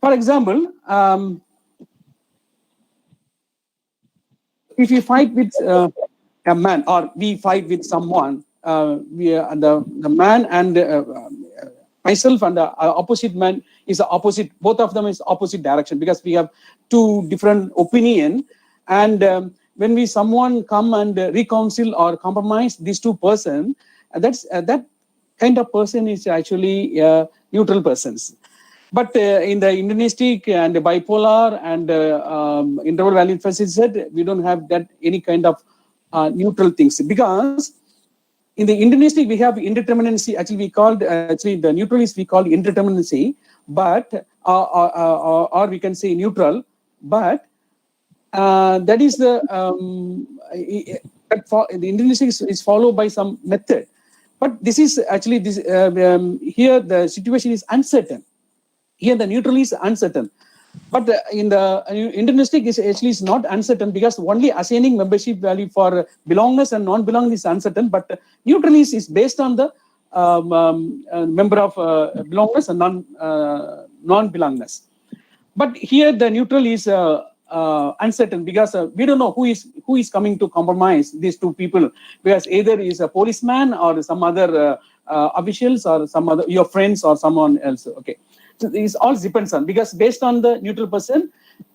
For example, if you fight with a man, or we fight with someone, the man and myself and the opposite man is opposite. Both of them is opposite direction because we have two different opinion. And when we someone come and reconcile or compromise these two person, that's that kind of person is actually neutral persons. But in the indianistic and the bipolar and interval value facet, we don't have that any kind of neutral things because in the indianistic we have indeterminacy. Actually, we called actually the neutral is we call indeterminacy, but or we can say neutral, but that is the indianistic is followed by some method. But this is actually this here the situation is uncertain. Here the neutral is uncertain, but in the indianistic is actually is not uncertain because only assigning membership value for belongingness and non-belongingness is uncertain. But neutral is based on the member of belongingness and non-belongingness. But here the neutral is uncertain because we don't know who is coming to compromise these two people, because either is a policeman or some other officials or some other your friends or someone else. Okay, so this all depends on, because based on the neutral person,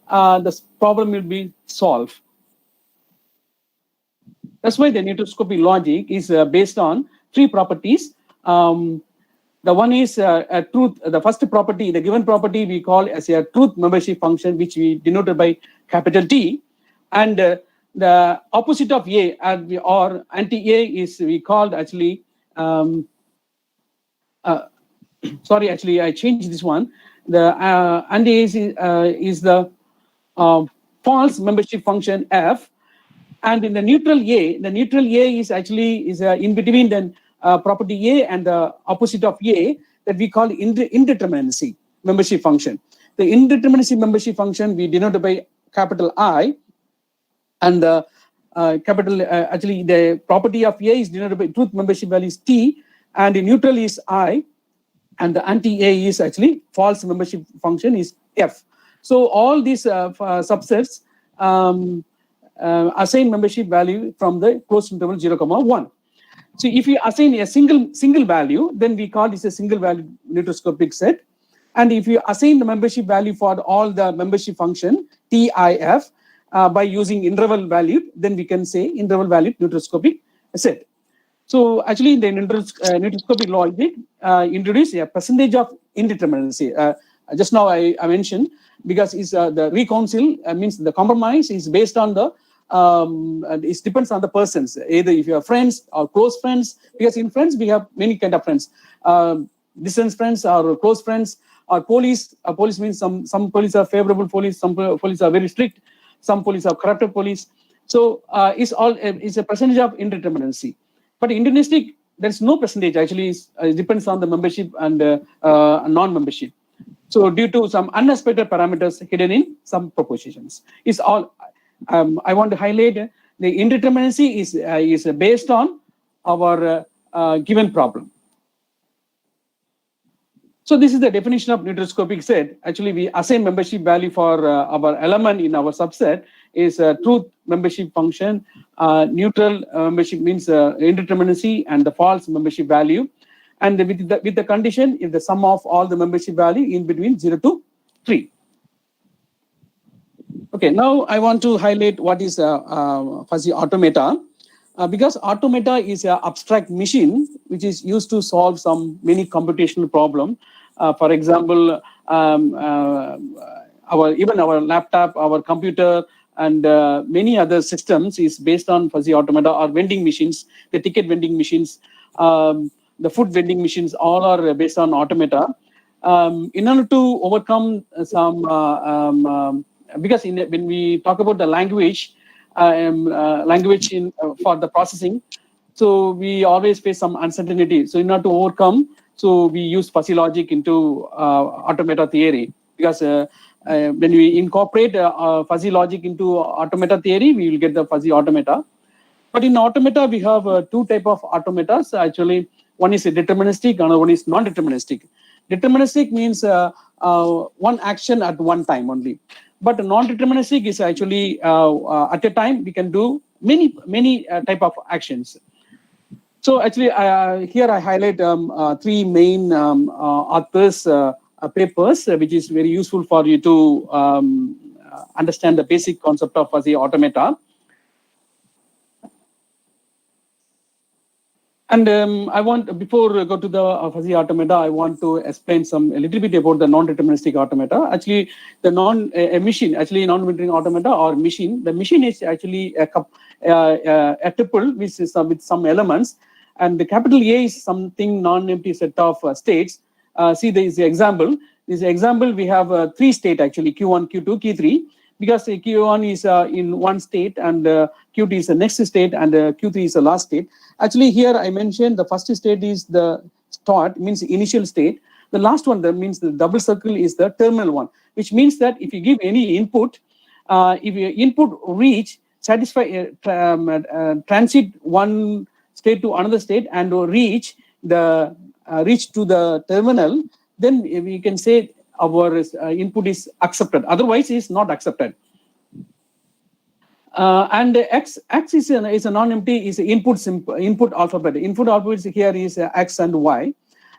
the problem will be solved. That's why the neutroscopy logic is based on three properties. The one is a truth. The first property, the given property, we call as a truth membership function, which we denoted by capital T, and the opposite of A or anti-A is we called actually. Sorry, actually, I changed this one. The anti-A is the false membership function F, and in the neutral A is actually in between the property A and the opposite of A that we call indeterminacy membership function. The indeterminacy membership function we denote by capital I, and the actually the property of A is denoted by truth membership value is T, and the neutral is I, and the anti-A is actually false membership function is F. So all these subsets assign membership value from the closed interval 0, 1. So if you assign a single value, then we call this a single value neutroscopic set. And if you assign the membership value for all the membership function TIF by using interval value, then we can say interval valued neutroscopic set. So actually in the neutroscopic logic introduce a percentage of indeterminacy. Just now I mentioned, because it's the reconcile means the compromise is based on the it depends on the persons, either if you are friends or close friends, because in friends we have many kind of friends, distance friends or close friends, or police. Police means some police are favorable police, some police are very strict, some police are corrupted police. So it's a percentage of indeterminacy. But in Indonesia there's no percentage, actually it depends on the membership and non-membership. So due to some unexpected parameters hidden in some propositions, it's all. I want to highlight the indeterminacy is based on our given problem. So this is the definition of neutroscopic set. Actually, we assign membership value for our element in our subset is truth membership function. Neutral membership means indeterminacy, and the false membership value. And with the condition, if the sum of all the membership value in between 0 to 3. Okay, now I want to highlight what is fuzzy automata. Because automata is an abstract machine which is used to solve many computational problem. For example, even our laptop, our computer, and many other systems is based on fuzzy automata, or vending machines, the ticket vending machines, the food vending machines, all are based on automata. In order to overcome because when we talk about the language, for the processing, so we always face some uncertainty. So in order to overcome, so we use fuzzy logic into automata theory, because when we incorporate fuzzy logic into automata theory, we will get the fuzzy automata. But in automata, we have two type of automatas. Actually, one is deterministic, another one is non-deterministic. Deterministic means one action at one time only. But non-deterministic is actually at a time we can do many type of actions. So actually here I highlight three main authors' papers, which is very useful for you to understand the basic concept of fuzzy automata. And I want, before we go to the fuzzy automata, I want to explain a little bit about the non-deterministic automata. Actually, the machine, actually non-deterministic automata or machine. The machine is actually a tuple with some elements, and the capital A is something non-empty set of states. See, there is the example. This example we have three state actually, Q1, Q2, Q3. Because Q1 is in one state, and Q2 is the next state, and Q3 is the last state. Actually, here I mentioned the first state is the start, means initial state. The last one, that means the double circle, is the terminal one, which means that if you give any input, if your input reach, satisfy, transit one state to another state and reach to the terminal, then we can say our input is accepted. Otherwise, is not accepted. And X is a non-empty, is input alphabet. Input alphabet here is X and Y.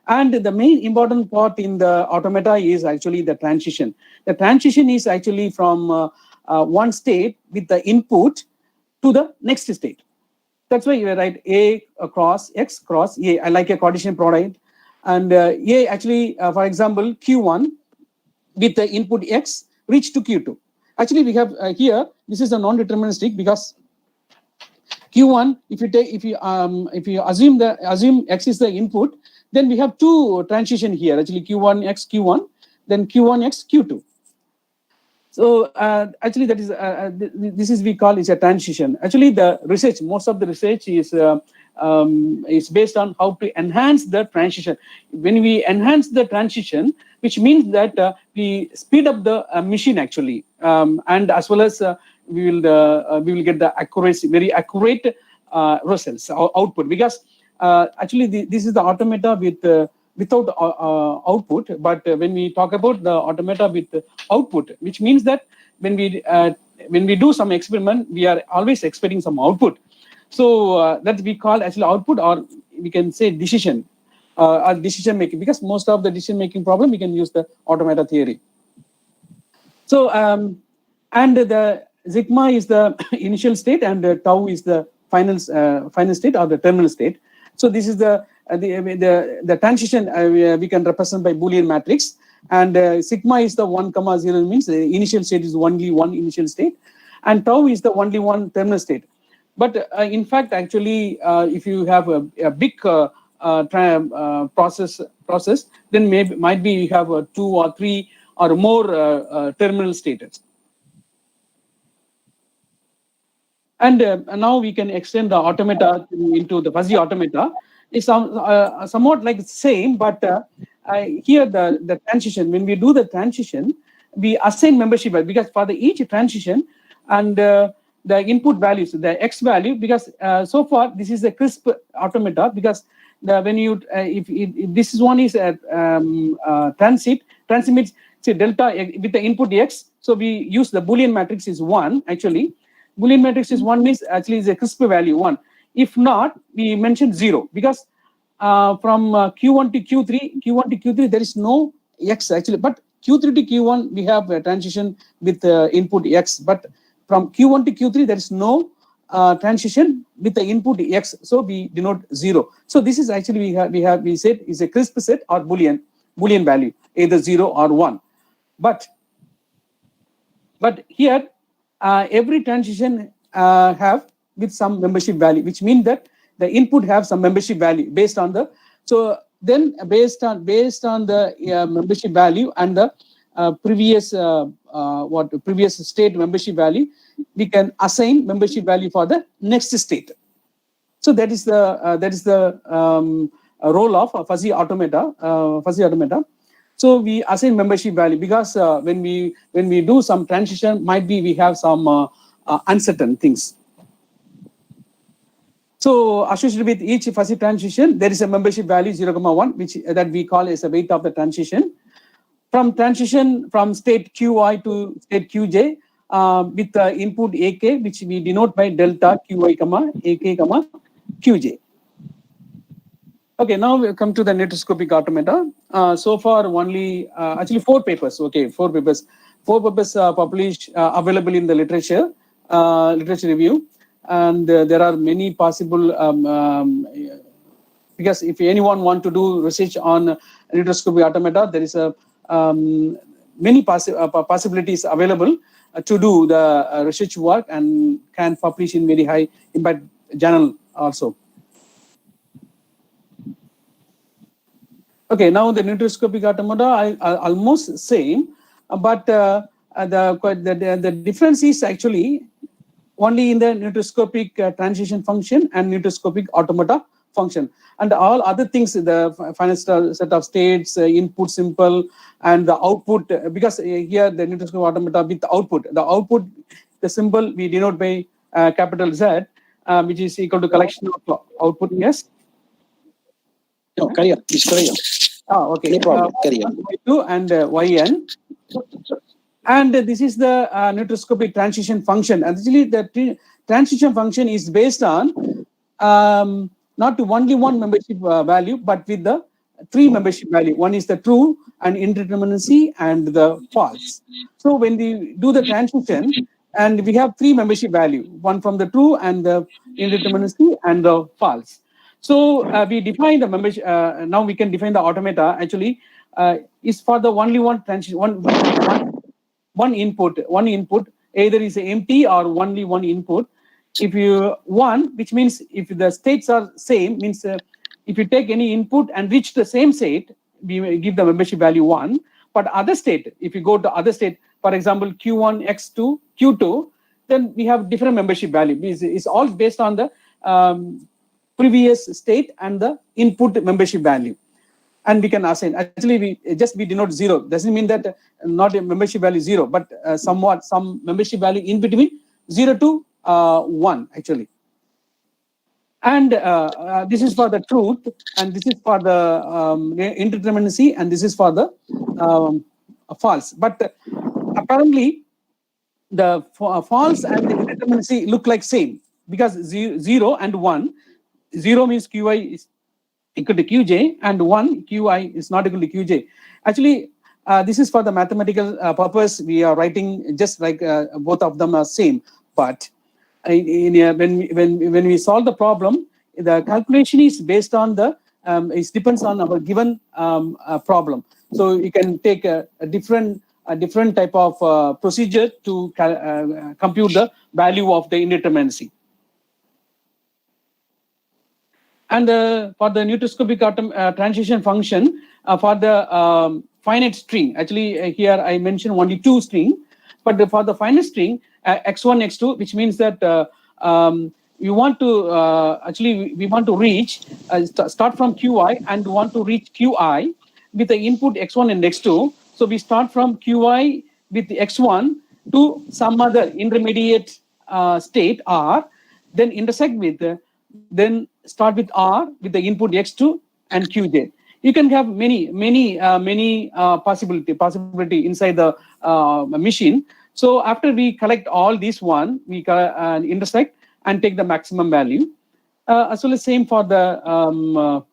And the main important part in the automata is actually the transition. The transition is actually from one state with the input to the next state. That's why you write A cross X cross A. I like a Cartesian product. And A actually, for example, Q1 with the input X reach to Q2. Actually, we have here, this is a non-deterministic because Q1, if you assume X is the input, then we have two transition here. Actually, Q1 X Q1, then Q1 X Q2. So actually, that is this is we call is a transition. Actually, the research, most of the research is based on how to enhance the transition. When we enhance the transition, which means that we speed up the machine actually, and as well as we will get the accuracy, very accurate results output, because actually this is the automata with without output. But when we talk about the automata with output, which means that when we do some experiment, we are always expecting some output. So that we call actually output, or we can say decision or decision making, because most of the decision making problem we can use the automata theory. So and the sigma is the initial state, and tau is the final state or the terminal state. So this is the transition we can represent by Boolean matrix, and sigma is the 1, 0 means the initial state is only one initial state, and tau is the only one terminal state. But in fact, actually, if you have a big process, then might be you have 2 or 3 or more terminal states. And now we can extend the automata into the fuzzy automata. It's somewhat like the same, but here the transition, when we do the transition, we assign membership value, because for each transition and the input values, the X value, because so far this is a crisp automata, because when you if this is one is a transmits say delta with the input X, so we use the Boolean matrix is 1 actually. Boolean matrix is 1 means actually is a crisp value 1. If not, we mention 0, because from Q1 to Q3 there is no X actually, but Q3 to Q1 we have a transition with input X, but from Q1 to Q3 there is no transition with the input X, so we denote 0. So this is actually we said is a crisp set or Boolean value, either 0 or 1. But here every transition have with some membership value, which means that the input have some membership value based on the, so then based on the membership value and the previous state membership value, we can assign membership value for the next state. So that is the role of a fuzzy automata. So we assign membership value, because when we do some transition, might be we have some uncertain things. So associated with each fuzzy transition, there is a membership value 0,1, which that we call as a weight of the transition. From transition from state Qi to state Qj with the input AK, which we denote by delta Qi, AK, Qj. Okay, now we come to the nitroscopic automata. So far, only actually 4 papers. Okay, 4 papers. 4 papers published, available in the literature review, and there are many possible. Because if anyone want to do research on nitroscopic automata, there is a many possibilities available to do the research work, and can publish in very high impact journal also. Okay, now the nitroscopic automata are almost same, but the difference is actually only in the nitroscopic transition function and nitroscopic automata function, and all other things, the final set of states, input simple, and the output, because here the nitroscopic automata with the output, the symbol we denote by capital Z, which is equal to collection of output. Yes. No, carry on. Please carry on. Okay. No problem. Carry on. Y2 and Yn. And this is the nitroscopic transition function. Actually, the transition function is based on not only one membership value, but with the 3 membership value. One is the true and indeterminacy and the false. So when we do the transition, and we have three membership value, one from the true and the indeterminacy and the false. So we define the membership. Now we can define the automata. Actually, is for the only one transition, one input. Either is empty or only one input. If you one, which means if the states are same, means if you take any input and reach the same state, we give the membership value 1. But other state, if you go to other state, for example, Q1, X2, Q2, then we have different membership value. It's all based on the previous state and the input membership value. And we can assign. Actually, we denote 0. Doesn't mean that not a membership value 0, but some membership value in between 0 to 1 actually. And this is for the truth, and this is for the indeterminacy, and this is for the false. But apparently, the false and the indeterminacy look like same, because 0 and 1. 0 means Qi is equal to Qj, and 1 Qi is not equal to Qj. Actually, this is for the mathematical purpose. We are writing just like both of them are same, but when we solve the problem, the calculation is based on the it depends on our given problem. So you can take a different type of procedure to compute the value of the indeterminacy. And for the nutroscopic transition function for the finite string, actually here I mentioned only 2 string, but for the finite string x1, x2, which means that we want to we want to reach start from Qi and want to reach Qi with the input x1 and x2. So we start from Qi with the x1 to some other intermediate state R, then intersect with then start with R with the input x2 and Qj. You can have many possibility inside the machine. So after we collect all these one, we intersect and take the maximum value. As well as same for the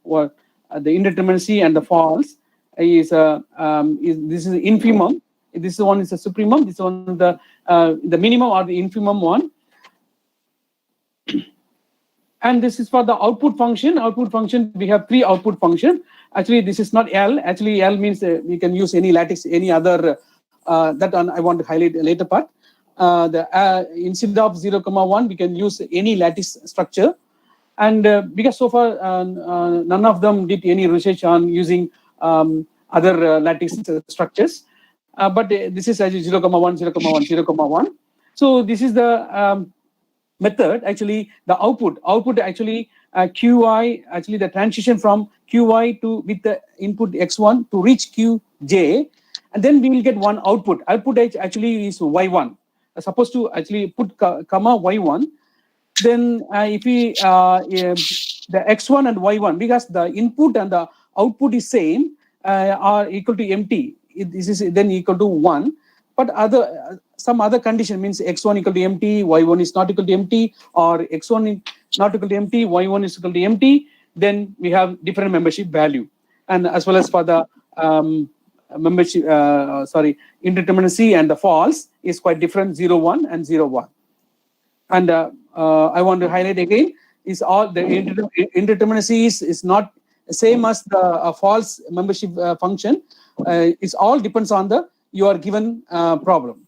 indeterminacy and the false is this is infimum. This one is a supremum. This one is the minimum or the infimum one. And this is for the output function. Output function, we have 3 output function. Actually, this is not L. Actually, L means we can use any lattice, any other. That one I want to highlight a later part. Instead of 0, 1, we can use any lattice structure. And because so far none of them did any research on using other lattice structures. But this is actually 0, 1, 0, 1, 0, 1. So this is the method. Actually, the output actually Qi, actually the transition from Qi to with the input x1 to reach Qj, and then we will get one output. Output actually is y1. Supposed to actually put comma y1. Then if we the x1 and y1, because the input and the output is same, are equal to empty. This is then equal to 1. But some other condition means x1 equal to empty, y1 is not equal to empty, or x1 is not equal to empty, y1 is equal to empty. Then we have different membership value, and as well as for the membership, indeterminacy and the false is quite different, 0, 1 and 0, 1. And I want to highlight again is all the indeterminacy is not same as the false membership function. It's all depends on the your given problem.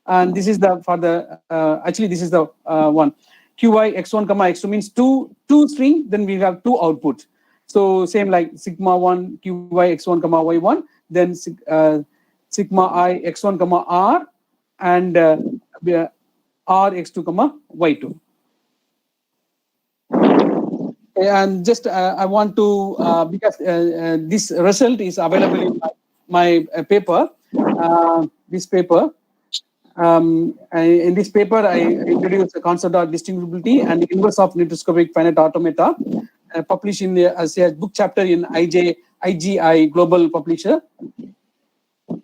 And this is the for the actually this is the one Qi x1 comma x2 means two string. Then we have 2 output. So same like sigma 1 Qi x1 comma y1, then sigma I x1 comma r, and r x2 comma y2. And just I want to because this result is available in my paper. This paper. In this paper, I introduce the concept of distinguishability and the inverse of nutroscopic finite automata, published in a book chapter in IGI Global Publisher.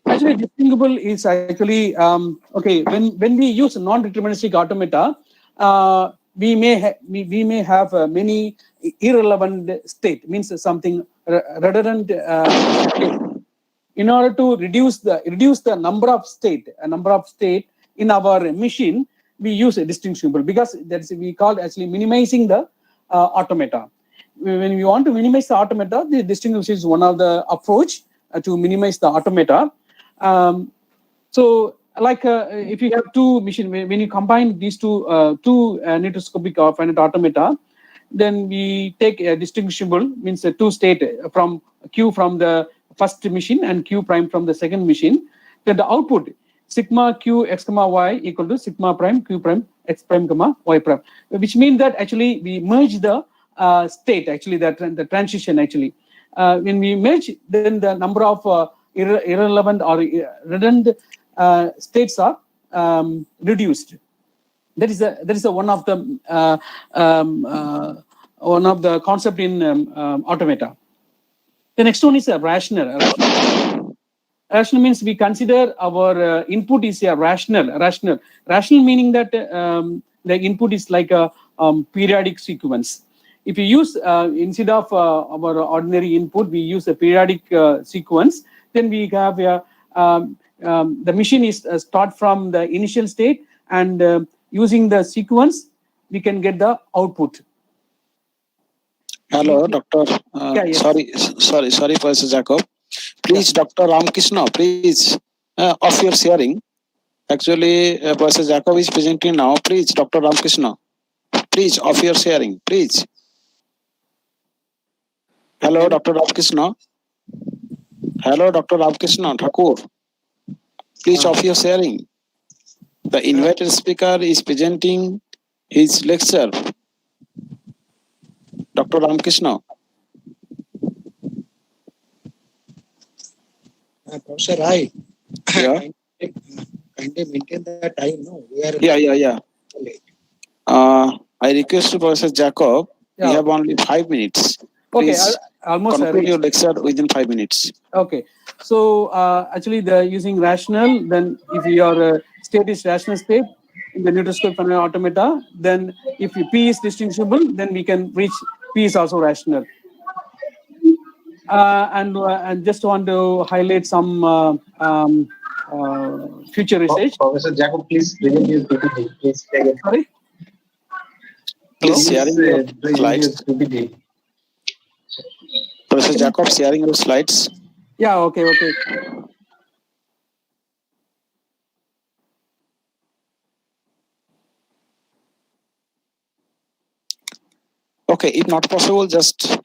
Actually, distinguishable is actually okay. When we use non-deterministic automata, we may have many irrelevant state, means something redundant state. In order to reduce the number of state in our machine, we use a distinguishable because that's we call actually minimizing the automata. When we want to minimize the automata, the distinguish is one of the approach to minimize the automata. So, like if you have two machine, when you combine these two neutoscopic or finite automata, then we take a distinguishable, means a two state from Q from the first machine and Q prime from the second machine. Then the output sigma Q x comma y equal to sigma prime Q prime x prime comma y prime, which means that actually we merge the state, actually that the transition actually. When we merge, then the number of irrelevant or redundant states are reduced. That is one of the concept in automata. The next one is a rational. Rational means we consider our input is a rational. Rational meaning that the input is like a periodic sequence. If you use instead of our ordinary input, we use a periodic sequence. Then we have the machine is start from the initial state, and using the sequence, we can get the output. Hello, Doctor. Yes. Sorry, Professor Jacob. Please, Dr. Ramkrishna, please, off your sharing. Actually, Professor Jacob is presenting now. Please, Dr. Ramkrishna, please, off your sharing, please. Hello, Dr. Ramkrishna. Hello, Dr. Ramkrishna Thakur. Please, off your sharing. The invited speaker is presenting his lecture. Dr. Ramkrishna. Professor Rai, Yeah. kindly maintain the time. No, we are. Yeah. I request Professor Jacob. Yeah. We have only 5 minutes. Please, Okay, almost conclude your lecture within 5 minutes. Okay, so actually the using rational, then if your state is rational state in the neutoscopic finite automata, then if P is distinguishable, then we can reach P is also rational. And just want to highlight some future research. Professor Jacob, please present your PPT. Please take it. Sorry? Please sharing your slides. PPT. Professor Jacob sharing your slides. Yeah, okay. Okay, if not possible, just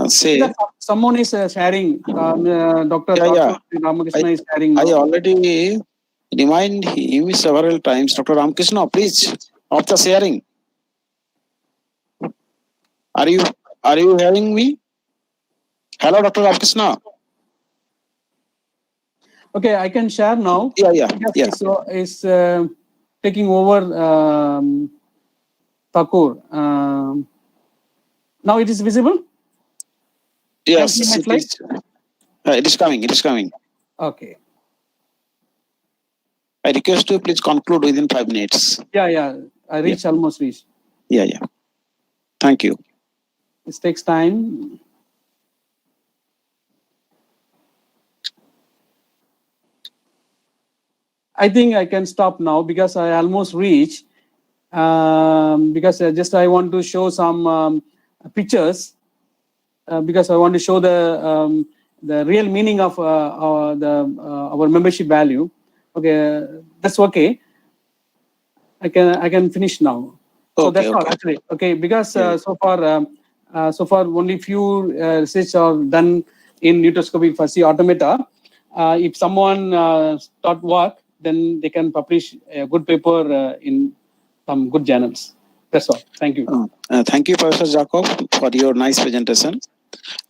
say. Yeah, someone is sharing. Dr. Yeah. Ramakrishna is sharing. I already remind him several times. Dr. Ramakrishna, please, off the sharing. Are you hearing me? Hello, Dr. Ramakrishna. Okay, I can share now. Yeah. So is taking over Thakur. Now it is visible? Yes, it is coming. Okay. I request you please conclude within 5 minutes. Yeah. Almost reached. Yeah. Thank you. This takes time. I think I can stop now because I almost reached. Because I want to show some pictures. Because I want to show the real meaning of our membership value. Okay, that's okay. I can finish now. So Okay, that's all actually. Okay, because so far only few research are done in neutoscopic fuzzy automata. If someone start work, then they can publish a good paper in some good journals. That's all. Thank you. Thank you, Professor Jacob, for your nice presentation.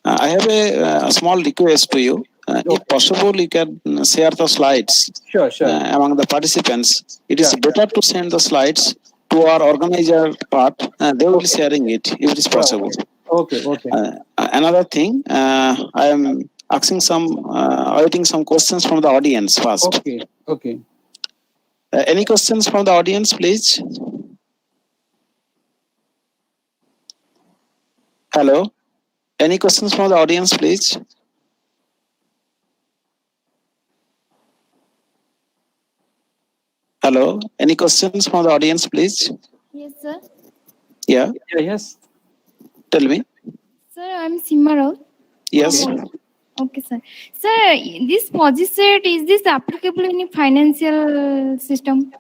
I have a small request to you. If possible, you can share the slides Sure. Among the participants. It is better to send the slides to our organizer part. They will be sharing it if it is possible. Okay. Another thing, I am asking awaiting some questions from the audience first. Okay. Any questions from the audience, please? Hello? Any questions from the audience, please? Hello. Any questions from the audience, please? Yes, sir. Yeah. Yes. Tell me. Sir, I'm Simara. Yes. Okay, sir. Sir, this set, is this applicable in financial system?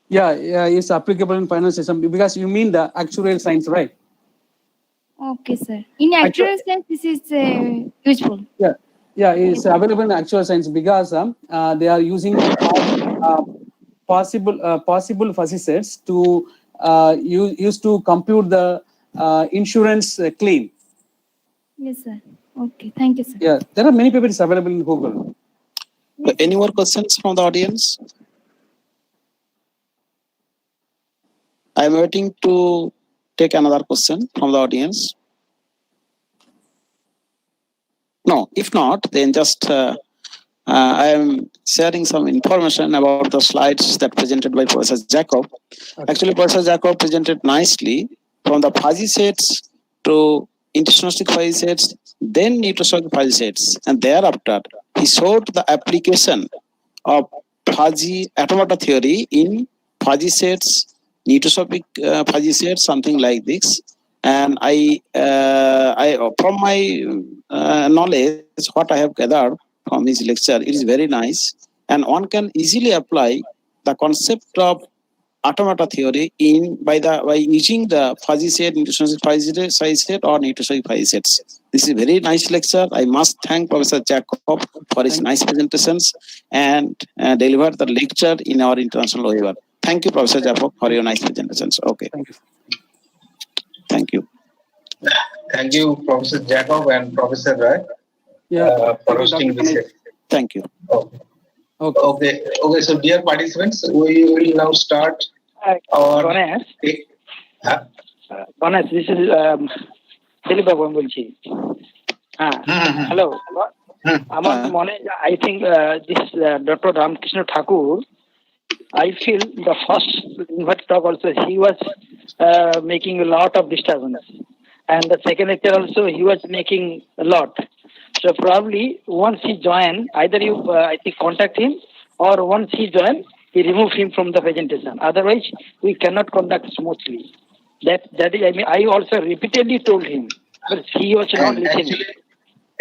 Yeah, it's applicable in finance system because you mean the actuarial science, right? Okay, sir. In actual sense, this is useful. Yeah, it's available in actual science because they are using possible fuzzy sets to use to compute the insurance claim. Yes, sir. Okay, thank you, sir. Yeah, there are many papers available in Google. Any more questions from the audience? I'm waiting to take another question from the audience. No, if not, then just I am sharing some information about the slides that presented by Professor Jacob. Okay. Actually, Professor Jacob presented nicely from the fuzzy sets to intrinsic fuzzy sets, then nutrosonic fuzzy sets, and thereafter he showed the application of fuzzy automata theory in fuzzy sets, nutrosonic fuzzy sets, something like this. And I from my knowledge, what I have gathered from his lecture, it is very nice, and one can easily apply the concept of automata theory by using the fuzzy set, nutrosonic fuzzy set, or nutrosonic fuzzy sets. This is a very nice lecture. I must thank Professor Jacob for his nice presentations and deliver the lecture in our international waiver. Thank you, Professor Jacob, for your nice presentations. Okay. Thank you. Thank you, Professor Jacob and Professor Roy, for hosting this session. Thank you. Okay. So, dear participants, we will now start our. Ganesh, this is Dilip Babu বলছি hello আমার মনে I think this Dr. Ramakrishna Thakur, I feel the first inverted talk also he was making a lot of disturbance, and the second lecture also he was making a lot. So probably once he join, either you I think contact him, or once he join, he remove him from the presentation. Otherwise, we cannot conduct smoothly. That is, I mean, I also repeatedly told him, but he was not listening.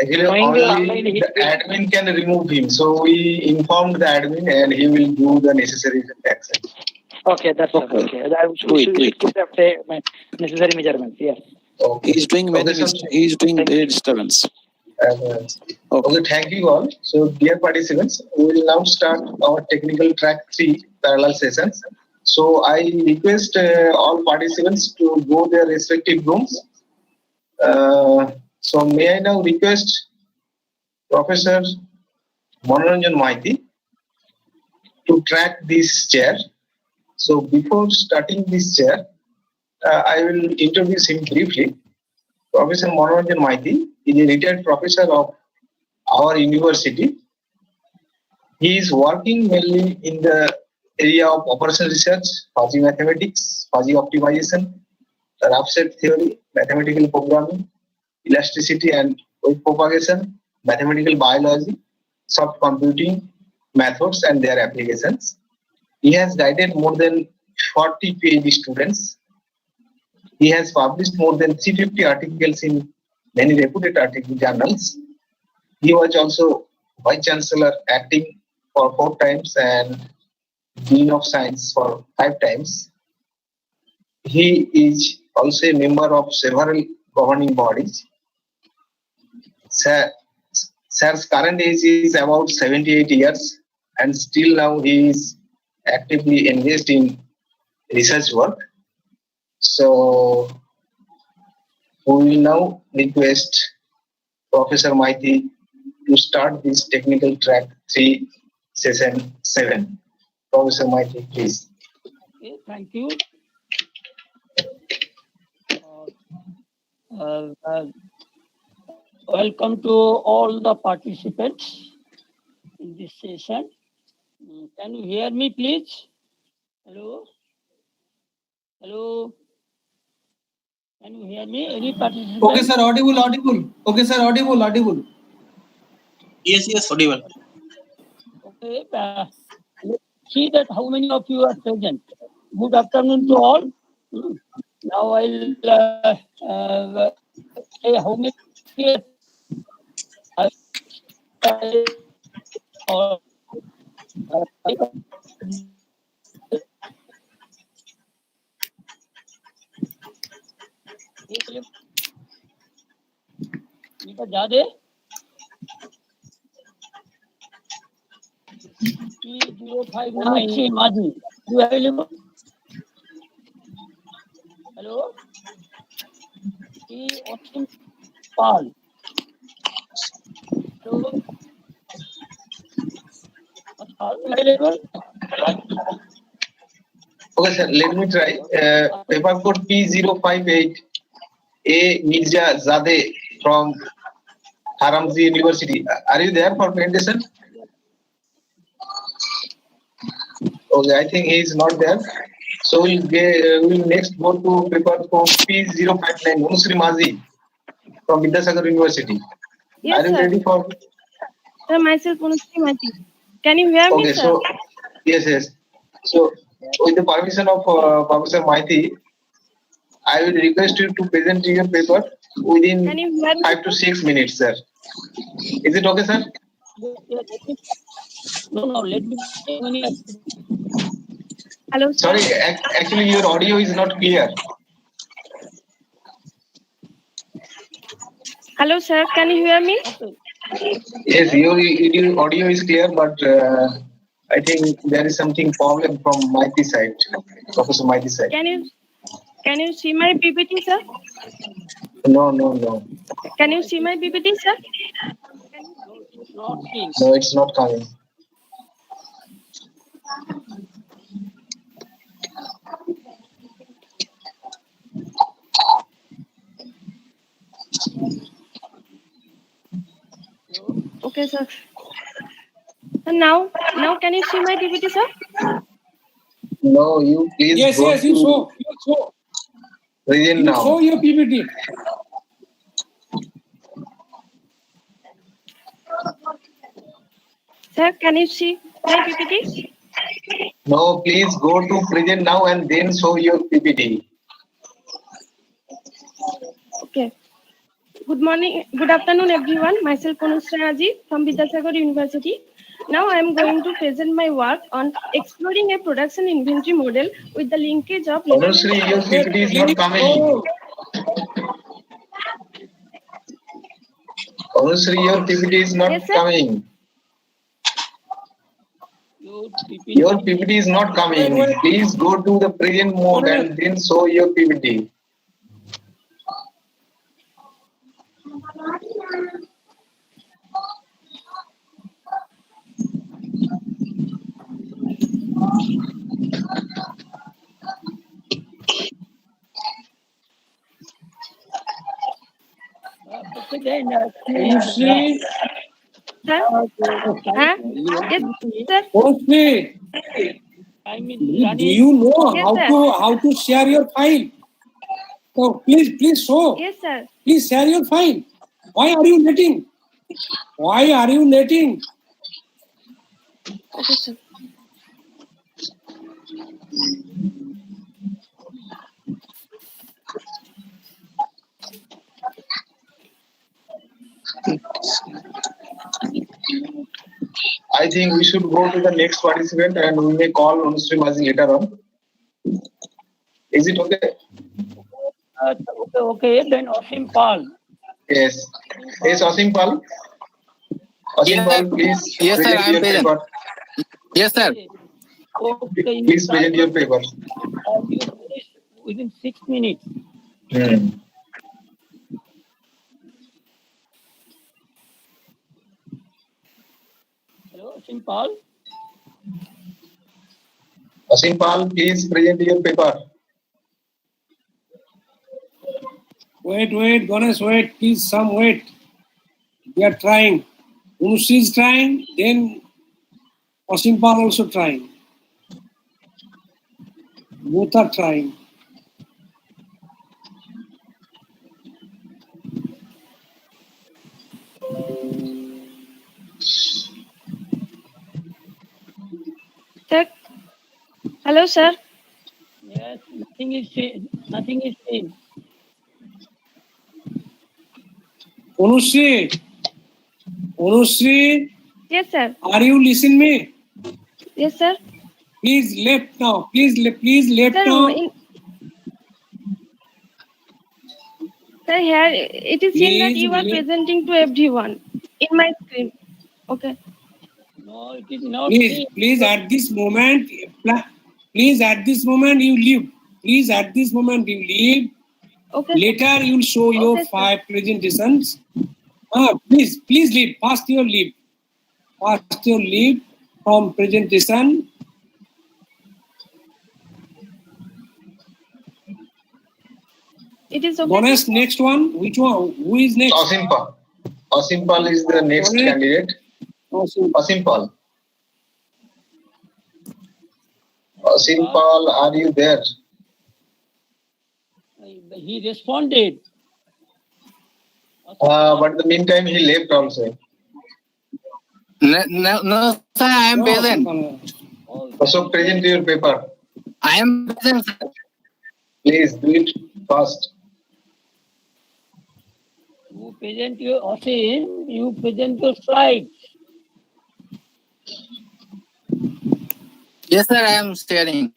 Actually, only the admin can remove him. So we informed the admin, and he will do the necessary action. Okay, that's okay. We should keep up the necessary measurements. Yes. Okay. He's doing very disturbance. Okay, thank you all. So, dear participants, we will now start our technical track 3 parallel sessions. So, I request all participants to go their respective rooms. So, may I now request Professor Muhiuddin Maiti to track this chair. So, before starting this chair, I will introduce him briefly. Professor Muhiuddin Maiti is a retired professor of our university. He is working mainly in the area of operational research, fuzzy mathematics, fuzzy optimization, rough set theory, mathematical programming, elasticity and wave propagation, mathematical biology, soft computing methods and their applications. He has guided more than 40 PhD students. He has published more than 350 articles in many reputed article journals. He was also Vice Chancellor acting for 4 times and Dean of Science for 5 times. He is also a member of several governing bodies. Sir's current age is about 78 years, and still now he is actively engaged in research work. So, we will now request Professor Maiti to start this technical track 3 session 7. Professor Maiti, please. Okay, thank you. Welcome to all the participants in this session. Can you hear me, please? Hello? Hello? Can you hear me? Any participant? Okay, sir. Audible. Okay, sir. Audible. Yes, audible. Okay. see that how many of you are present. Good afternoon to all. Now I'll say how many or ज्यादा 059 Maji, you available? Hello? Ocean Paul. Hello? Available? Okay, sir, let me try. Paper code P058 A Mirza Zadeh from Haramzi University. Are you there for presentation? Okay, I think he is not there. So we'll next go to paper code P059 Manusri Mazi from Vidyasagar University. Yes, Are you sir. ready for? Sir, myself, Maiti. Can you hear me, Okay, sir? so yes. So with the permission of Professor Maiti, I will request you to present your paper within Can you hear me, 5 to 6 minutes, sir. Is it okay, sir? No, let me. Hello, sir. Sorry, actually your audio is not clear. Hello, sir. Can you hear me? Yes, your audio is clear, but I think there is something problem from Maiti side, Professor Maiti side. Can you see my PPT, sir? No. Can you see my PPT, sir? Not seeing. No, it's not coming. Okay, sir. And now can you see my PPT, sir? No, you please Yes, go you show. Begin You now. show your PPT. Sir, can you see my PPT? No, please go to present now and then show your PPT. Okay. Good morning, good afternoon, everyone. Myself, Oceanology from Vidyasagar University. Now I am going to present my work on exploring a production inventory model with the linkage of Honestly, your PPT is not coming. Honestly, your PPT is not coming. Your PPT is not coming. Wait. Please go to the present mode and then show your PPT. You see? Sir? Yes, sir. Okay. Do you know how to share your file? So please show. Yes, sir. Please share your file. Why are you letting? Okay, sir. I think we should go to the next participant and we may call Manusri Mazi later on. Is it okay? Okay, then Ocean Paul. Yes. Yes, Ocean Paul. Ocean Paul, please present your paper. Yes, sir. Okay, Please present your paper. Within 6 minutes. Hello, Ocean Paul. Ocean Paul, please present your paper. Wait, Ganesh, wait. Please, some wait. We are trying. Unushi is trying, then Osimpal also trying. Both are trying. Sir, Hello, sir. Yes, nothing is seen. Nothing is seen. Anushree, Yes, sir. are you listening me? Yes, sir. Please left now. Please left Sir, now. Sir, here it is seen that Please you are left. presenting to everyone in my screen. Okay. No, it is not seen. Please at this moment, you leave. Please at this moment you leave. Okay. Later you will show your Okay, sir. 5 presentations. Please leave. First your leave. First your leave from presentation. It is okay. Ganesh, next one. Which one? Who is next? Asimpal. Asimpal is the next Ganesh. candidate. Asimpal. Asimpal, are you there? He responded. But in the meantime, he left also. No, sir, I am present. So present your paper. I am present, sir. Please do it fast. You present your Hussein, you present your slides. Yes, sir, I am sharing.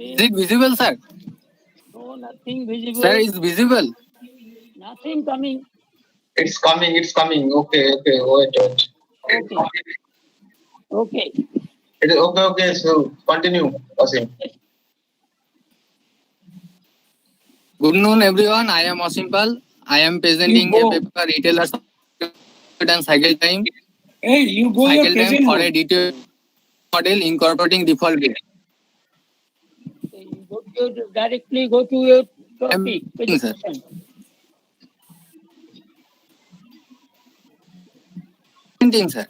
Is it visible, sir? No, nothing visible. Sir, it's visible. Nothing coming. It's coming. Okay, wait. Okay. It is okay. So continue, Asim. Good noon, everyone. I am Asimpal. I am presenting a paper, Retailers and Cycle Time. Hey, you go your Cycle Time present for mode. a detailed model incorporating default date. Directly go to your topic. Sir. Presenting, sir.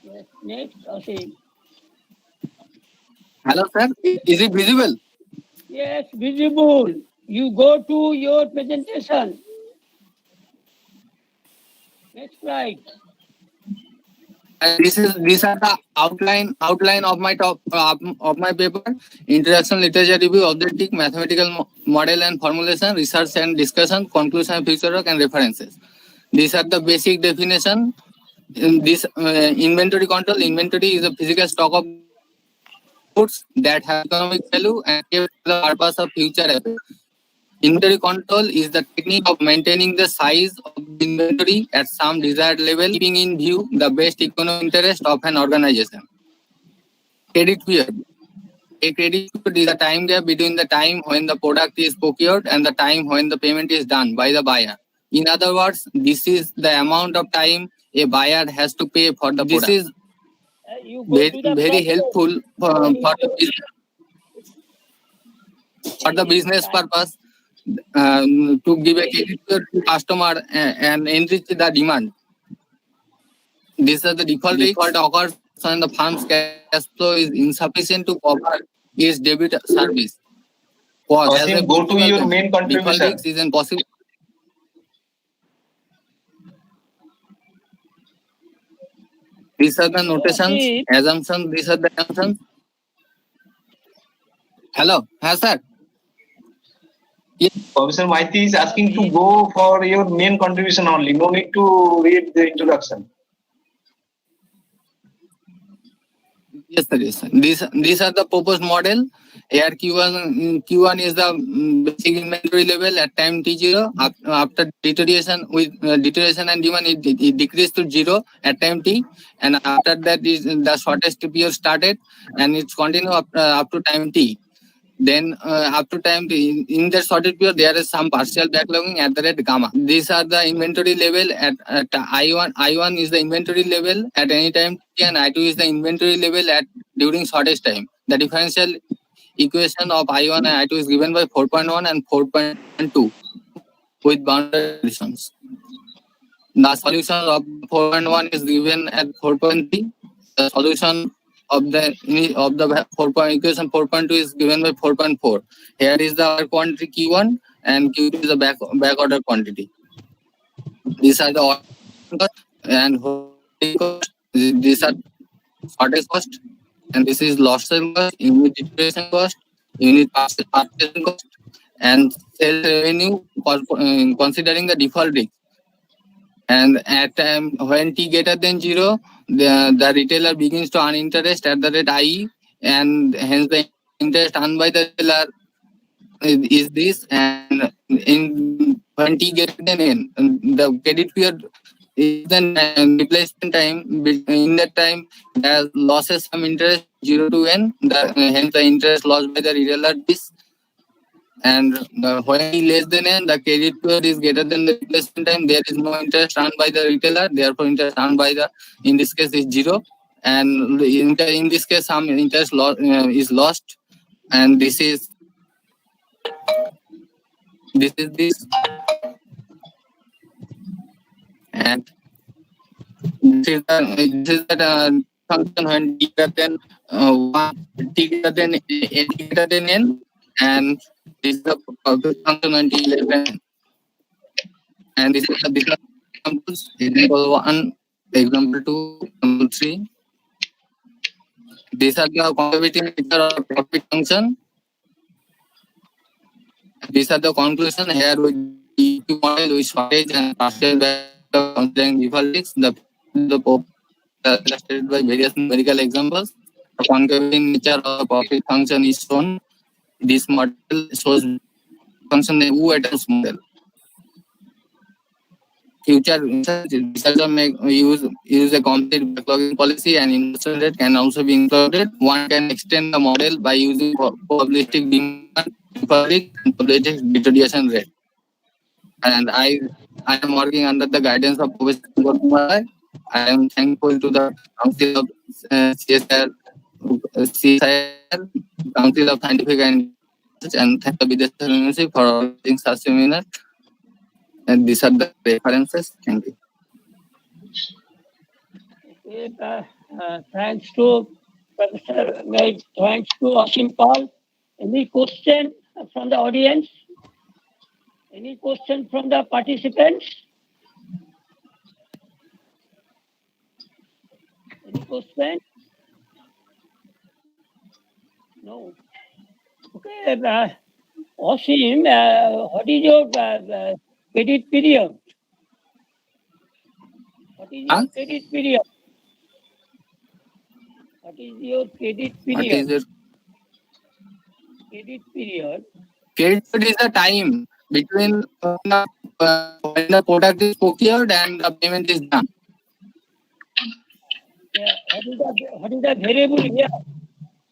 Yes, next, okay. Hello, sir. Is it visible? Yes, visible. You go to your presentation. Next slide. These are the outline of my of my paper: introduction, literature review, objective, mathematical model and formulation, research and discussion, conclusion, future work, and references. These are the basic definition. In this inventory control. Inventory is a physical stock of goods that have economic value and for the purpose of future effect. Inventory control is the technique of maintaining the size of the inventory at some desired level, keeping in view the best economic interest of an organization. Credit period. A credit period is the time gap between the time when the product is procured and the time when the payment is done by the buyer. In other words, this is the amount of time a buyer has to pay for the product. This is very helpful for the business purpose. To give a credit to customer and enrich the demand. These are the default occurs when the firm's cash flow is insufficient to cover its debit service. Asim, go to your main contribution. Default risk is impossible. These are the notations, assumptions. These are the assumptions. Hello, sir. Professor Maiti is asking to go for your main contribution only. No need to read the introduction. Yes, sir. Yes, sir. These are the proposed model. Here Q1 is the basic inventory level at time T0. After deterioration and demand, it decreased to 0 at time T. And after that is the shortest period started, and it's continue up to time T. Then up to time in the shorted period, there is some partial backlogging at the rate gamma. These are the inventory level at I1. I1 is the inventory level at any time T, and I2 is the inventory level at during shortest time. The differential equation of I1 and I2 is given by 4.1 and 4.2 with boundary conditions. The solution of 4.1 is given at 4.3. The solution of the equation 4.2 is given by 4.4. Here is the order quantity Q1 and Q2 is the back order quantity. These are the order cost and cost. These are shortage cost, and this is loss sale cost, unit depreciation cost, unit purchasing cost, and sales revenue considering the default risk. And at time when t greater than 0, the retailer begins to earn interest at the rate I, and hence the interest earned by the retailer is this. And when t greater than n, the credit period is the replacement time. In that time, the losses from interest 0 to n. Hence the interest lost by the retailer is. And when less than n, the credit period is greater than the replacement time. There is no interest earned by the retailer. Therefore, interest earned by in this case is 0. And in this case, some interest is lost. And this is this. And this is the function when t greater than 1, t greater than n, and this is the function when t less than n. And this is the different examples. Example 1, example 2, example 3. These are the conservative nature of profit function. These are the conclusion. Here with the model with shortage and partial considering default risks. The illustrated by various numerical examples. The conservative nature of profit function is shown. This model shows function U at a model. Future researcher may use a complete backlogging policy, and inversion rate can also be included. One can extend the model by using probabilistic demand, and probabilistic deterioration rate. And I am working under the guidance of Professor Sunitha. I am thankful to the Council of CSR, Council of Scientific and thank the Vidyasagar University for organizing such seminar. And these are the references. Thank you. Okay, thanks to Professor. Thanks to Asim Paul. Any question from the audience? Any question from the participants? Any question? No. Okay, Asim, what is your credit period? What is your credit period? What is your credit period? What is your credit period? Credit period is the time between when the product is procured and the payment is done. Yeah, what is the variable here?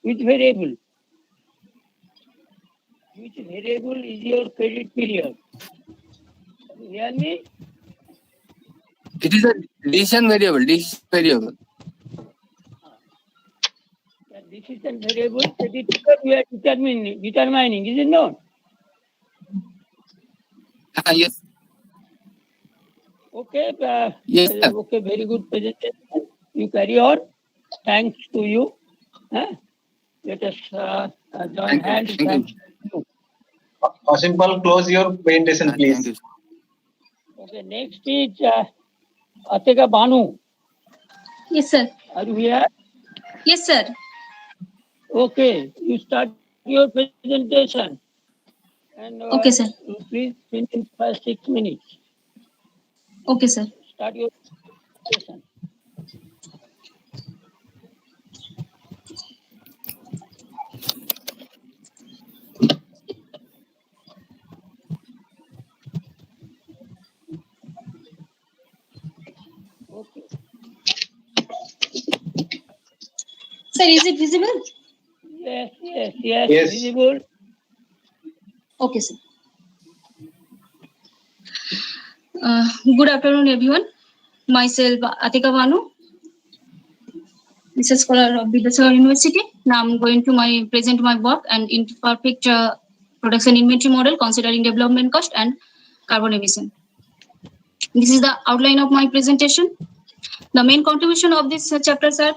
Which variable? Which variable is your credit period? Can you hear me? It is a decision variable. Decision variable. The decision variable credit period we are determining, is it not? Yes. Okay. Yes. Sir. Okay. Very good presentation. You carry on. Thanks to you. Let us join hands. Thank you. Simple. Close your presentation, please. You. Okay. Next is Atika Banu. Yes, sir. Are you here? Yes, sir. Okay. You start your presentation. And okay, sir. Please finish in 5-6 minutes. Okay, sir. Start your presentation. Okay. Sir, is it visible? Yes. Visible. Okay, sir. Good afternoon, everyone. Myself, Atika Banu. This is scholar of Vidyasagar University. Now I'm going to present my work and imperfect production inventory model considering development cost and carbon emission. This is the outline of my presentation. The main contribution of this chapter, sir,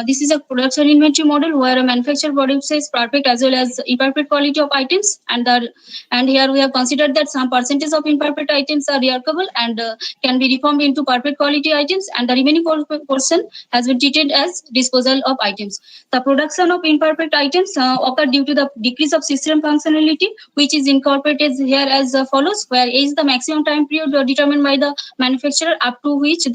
this is a production inventory model where a manufacturer produces perfect as well as imperfect quality of items, and here we have considered that some percentage of imperfect items are reworkable and can be reformed into perfect quality items, and the remaining portion has been treated as disposal of items. The production of imperfect items occurred due to the decrease of system functionality, which is incorporated here as follows, where A is the maximum time period determined by the manufacturer up to which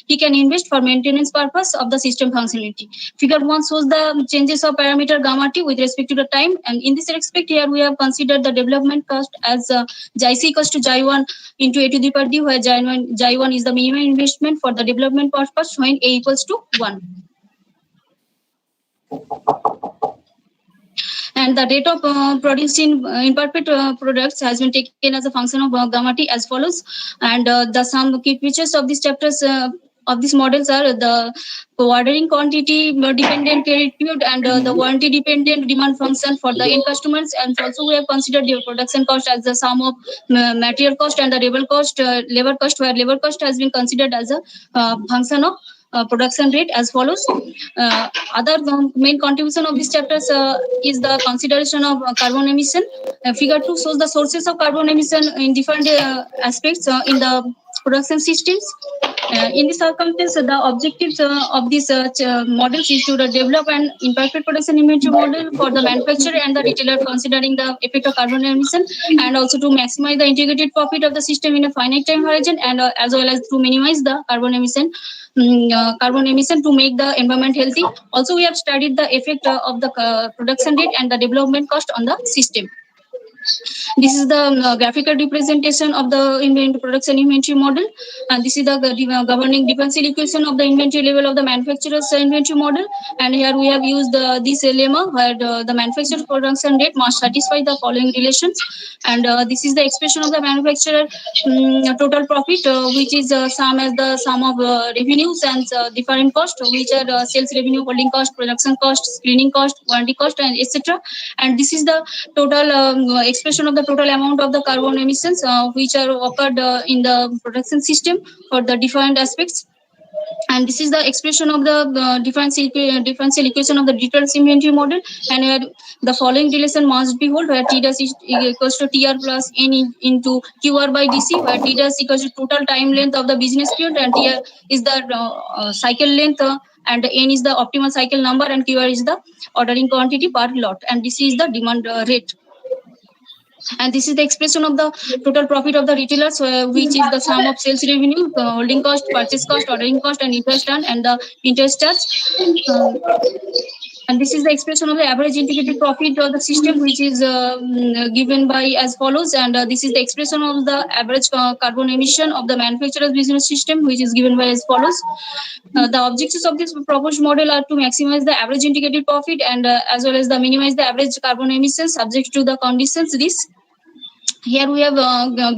he can invest for maintenance purpose of the system functionality. Figure 1 shows the changes of parameter gamma t with respect to the time, and in this respect here we have considered the development cost as xi equals to xi1 into a to the power d, where xi1 is the minimum investment for the development purpose when a equals to 1. And the rate of producing imperfect products has been taken as a function of gamma t as follows. And the some key features of these chapters of these models are the ordering quantity dependent credit period and the warranty dependent demand function for the end customers. And also we have considered the production cost as the sum of material cost and the labor cost, where labor cost has been considered as a function of production rate as follows. Other main contribution of these chapters is the consideration of carbon emission. Figure 2 shows the sources of carbon emission in different aspects in the production systems. In this circumstance, the objectives of these models is to develop an imperfect production inventory model for the manufacturer and the retailer considering the effect of carbon emission, and also to maximize the integrated profit of the system in a finite time horizon, and as well as to minimize the carbon emission to make the environment healthy. Also, we have studied the effect of the production rate and the development cost on the system. This is the graphical representation of the production inventory model, and this is the governing differential equation of the inventory level of the manufacturer's inventory model. And here we have used this lemma where the manufacturer's production rate must satisfy the following relations. And this is the expression of the manufacturer total profit, which is sum as the sum of revenues and different costs, which are sales revenue, holding cost, production cost, screening cost, warranty cost, and etc. And this is the total expression of the total amount of the carbon emissions which are occurred in the production system for the different aspects. And this is the expression of the differential equation of the detailed inventory model, and where the following relation must be held, where T dash is equals to TR plus N into QR by DC, where T dash equals to total time length of the business period, and TR is the cycle length, and N is the optimal cycle number, and QR is the ordering quantity per lot, and this is the demand rate. And this is the expression of the total profit of the retailers, which is the sum of sales revenue, holding cost, purchase cost, ordering cost, and interest earned, and the interest charge. And this is the expression of the average integrated profit of the system, which is given by as follows. And this is the expression of the average carbon emission of the manufacturer's business system, which is given by as follows. The objectives of this proposed model are to maximize the average integrated profit and as well as the minimize the average carbon emissions subject to the conditions. Here we have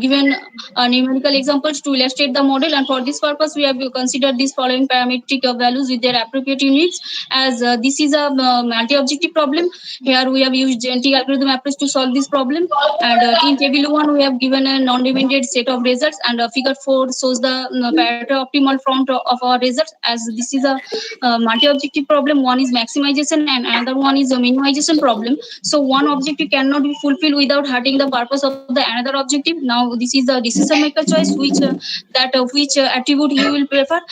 given numerical examples to illustrate the model, and for this purpose we have considered these following parametric values with their appropriate units, as this is a multi-objective problem. Here we have used genetic algorithm approach to solve this problem, and in table 1 we have given a non-limited set of results, and figure 4 shows the Pareto optimal front of our results. As this is a multi-objective problem, one is maximization and another one is a minimization problem. So one objective cannot be fulfilled without hurting the purpose of the another objective. Now this is the decision maker choice, which attribute you will prefer.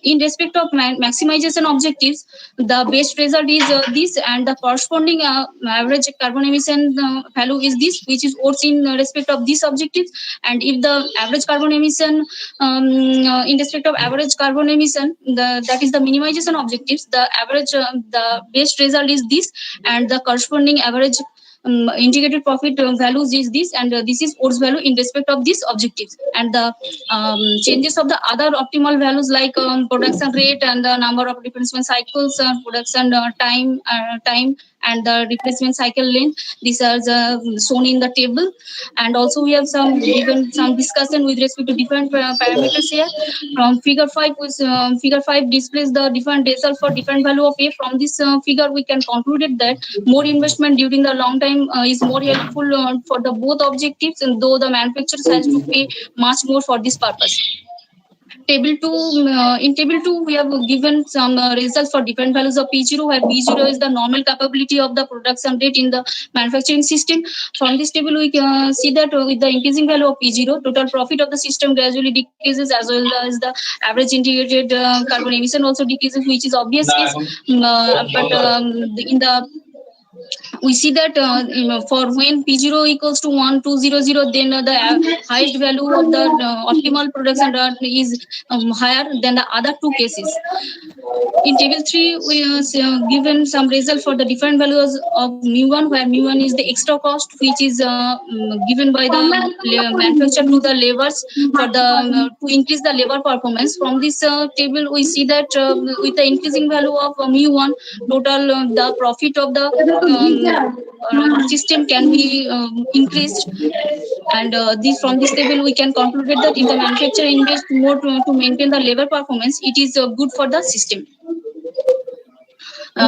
In respect of maximization objectives, the best result is this, and the corresponding average carbon emission value is this, which is odds in respect of these objectives. And if the average carbon emission in respect of average carbon emission, that is the minimization objectives, the average the best result is this, and the corresponding average integrated profit values is this, and this is odds value in respect of these objectives. And the changes of the other optimal values like production rate and the number of replacement cycles, production time and the replacement cycle length. These are shown in the table. And also we have given some discussion with respect to different parameters here. From figure 5, figure 5 displays the different result for different value of A. From this figure, we can conclude that more investment during the long time is more helpful for the both objectives, and though the manufacturers has to pay much more for this purpose. Table 2, in table 2, we have given some results for different values of P0, where P0 is the normal capability of the production rate in the manufacturing system. From this table, we can see that with the increasing value of P0, total profit of the system gradually decreases, as well as the average integrated carbon emission also decreases, which is obvious case. In the we see that for when P0 equals to 1200, then the highest value of the optimal production rate is higher than the other two cases. In table 3, we have given some result for the different values of mu1, where mu1 is the extra cost, which is given by the manufacturer to the laborers for the to increase the labor performance. From this table, we see that with the increasing value of mu1, total the profit of the system can be increased. And from this table, we can conclude that if the manufacturer invests more to maintain the labor performance, it is good for the system.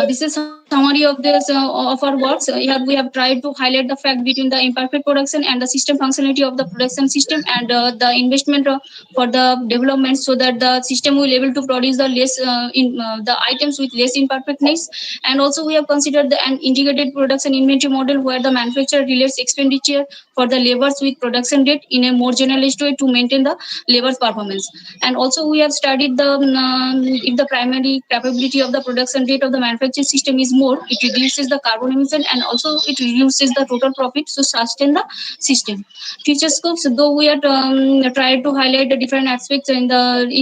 This is a summary of this of our works. Here we have tried to highlight the fact between the imperfect production and the system functionality of the production system, and the investment for the development, so that the system will able to produce the less the items with less imperfectness. And also we have considered an integrated production inventory model, where the manufacturer relates expenditure for the labors with production rate in a more generalized way to maintain the labor's performance. And also we have studied the if the primary capability of the production rate of the manufacturing system is more, it reduces the carbon emission, and also it reduces the total profit to sustain the system. Future scopes, though we are tried to highlight the different aspects in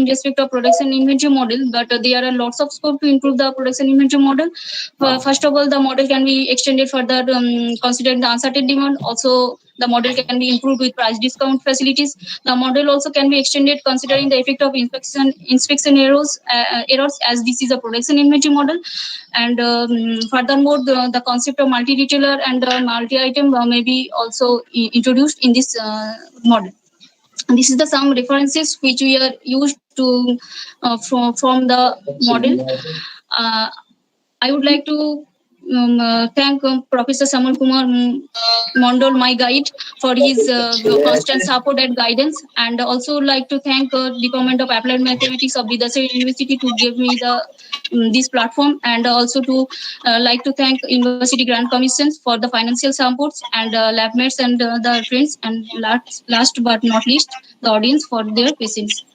respect of production inventory model, but there are lots of scope to improve the production inventory model. First of all, the model can be extended further, considering the uncertain demand. Also, the model can be improved with price discount facilities. The model also can be extended considering the effect of inspection errors, as this is a production inventory model. And furthermore, the concept of multi-retailer and multi-item may be also introduced in this model. And this is the some references which we are used to from the model. I would like to thank Professor Samal Kumar Mondal, my guide, for his constant support and guidance, and also like to thank Department of Applied Mathematics of Vidyasagar University to give me this platform, and also to like to thank University Grant Commissions for the financial supports, and lab mates and the friends, and last but not least, the audience for their patience.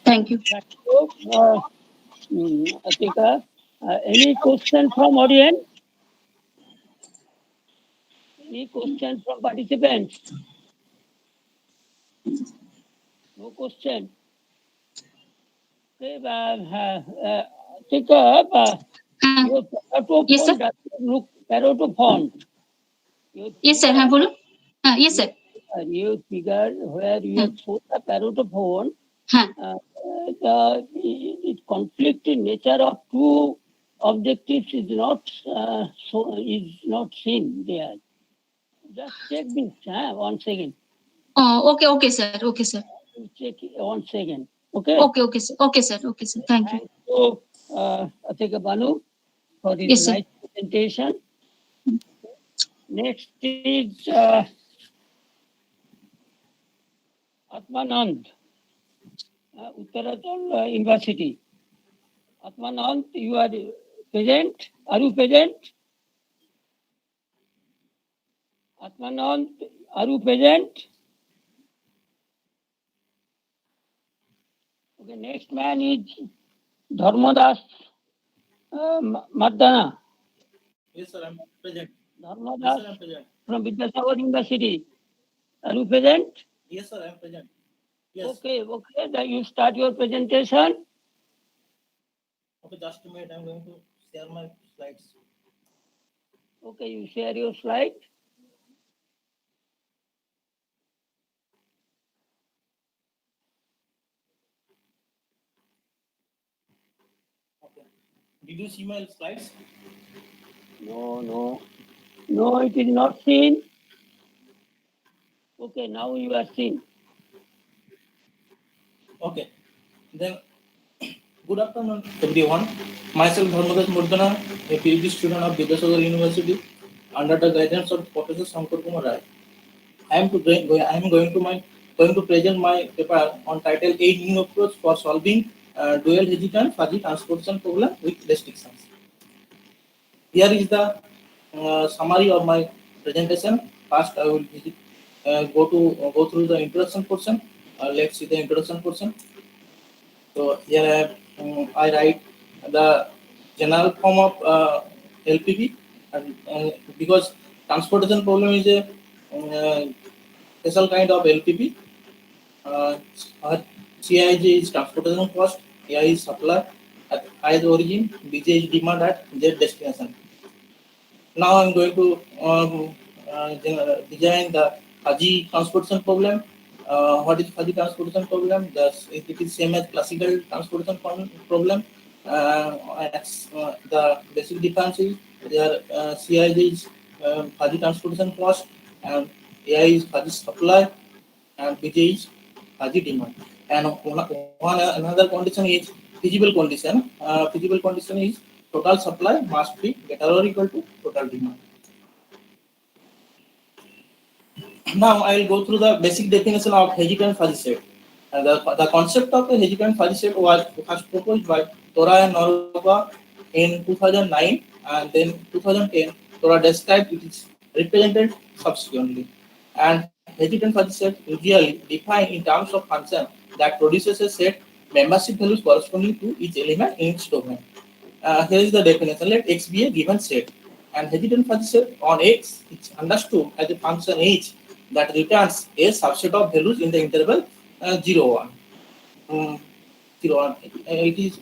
Thank you. Atika, any question from audience? Any question from participants? No question. Okay, Atika, your Paroto phone doesn't look Paroto font. Yes, sir. Yes, sir. A new figure where you have shown the Paroto phone. The conflicting nature of two objectives is not seen there. Just check this once again. Oh, okay, sir. Okay, sir. Check once again. Okay. Okay, sir. Okay, sir. Thank you. So, Atika Banu for this nice presentation. Next is Atmanand, Uttarakhand University. Atmanand, you are present? Are you present? Atmanand, are you present? Okay, next man is Dharmadas Mardana. Yes, sir, I'm present. Dharmadas Yes, sir, I'm present. from Vidyasagar University. Are you present? Yes, sir, I'm present. Yes. Okay, then you start your presentation. Okay, just a minute, I'm going to share my slides. Okay, you share your slide. Okay. Did you see my slides? No, it is not seen. Okay, now you are seen. Okay. Then, good afternoon, everyone. Myself, Dharmadas Murdana, a PhD student of Vidyasagar University, under the guidance of Professor Shankar Kumar Rai. I am going to present my paper on title A New Approach for Solving Dual Hesitant Fuzzy Transportation Problem with Restrictions. Here is the summary of my presentation. First, I will go through the introduction portion. Let's see the introduction portion. So here I write the general form of LPP, and because transportation problem is a special kind of LPP. CIJ is transportation cost, AI is supply at I is origin, BJ is demand at Z destination. Now I'm going to design the fuzzy transportation problem. What is fuzzy transportation problem? It is same as classical transportation problem. The basic difference is there CIJ is fuzzy transportation cost and AI is fuzzy supply and BJ is fuzzy demand. And another condition is feasible condition. Feasible condition is total supply must be greater or equal to total demand. Now I will go through the basic definition of hesitant fuzzy set. The concept of a hesitant fuzzy set was first proposed by Tora and Norova in 2009, and then 2010 Tora described it is represented subsequently. And hesitant fuzzy set usually defined in terms of function that produces a set membership values corresponding to each element in its domain. Here is the definition. Let X be a given set, and hesitant fuzzy set on X is understood as a function H that returns a subset of values in the interval 0, 1. 0, 1. It is,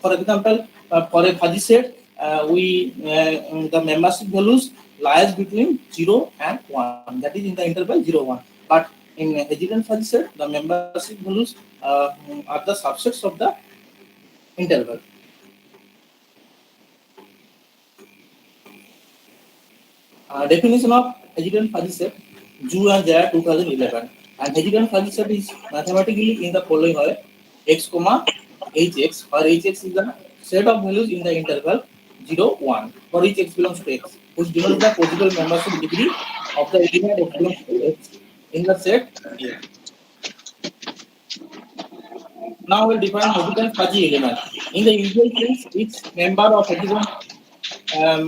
for example, for a fuzzy set, the membership values lies between 0 and 1. That is in the interval 0, 1. But in a hesitant fuzzy set, the membership values are the subsets of the interval. Definition of hesitant fuzzy set, Zhu and Jaya 2011. And hesitant fuzzy set is mathematically in the following way: x comma hx, where hx is the set of values in the interval 0, 1 for each x belongs to x, which denotes the possible membership degree of the element x belongs to x in the set here. Now we'll define hesitant fuzzy element. In the usual sense, each member of hesitant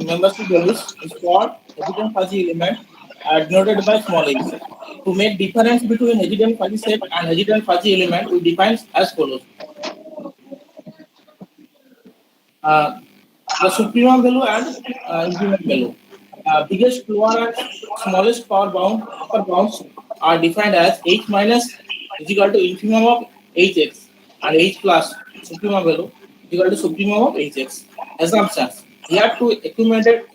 membership values is called hesitant fuzzy element denoted by small h. To make difference between hesitant fuzzy set and hesitant fuzzy element, we define as follows. The supremum value and infimum value. Biggest lower and smallest power bound upper bounds are defined as h minus is equal to infimum of hx and h plus supremum value is equal to supremum of hx. Assumptions. We have to accommodate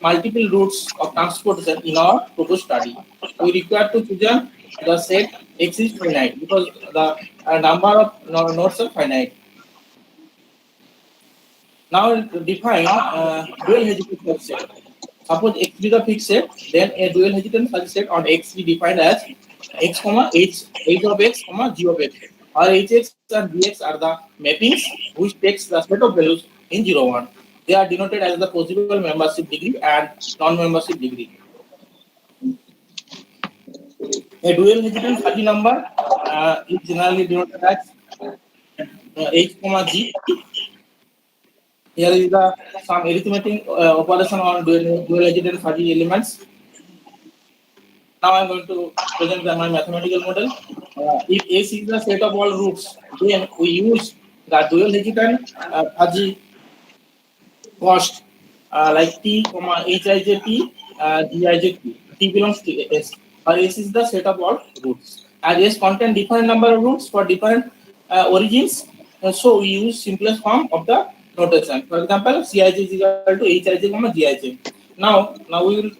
multiple routes of transportation in our proposed study. We require to choose the set x is finite because the number of nodes are finite. Now define dual hesitant fuzzy set. Suppose x is a fixed set, then a dual hesitant fuzzy set on x is defined as x comma h of x comma g of x. Or hx and bx are the mappings which takes the set of values in 0, 1. They are denoted as the possible membership degree and non-membership degree. A dual hesitant fuzzy number is generally denoted as h comma g. Here is some arithmetic operation on dual hesitant fuzzy elements. Now I am going to present my mathematical model. If S is the set of all roots, then we use the dual hesitant fuzzy cost like t, hij t, gij t. T belongs to S. Or S is the set of all roots. And S contain different number of roots for different origins. So we use simplest form of the notation. For example, Cij is equal to hij, gij. Now we will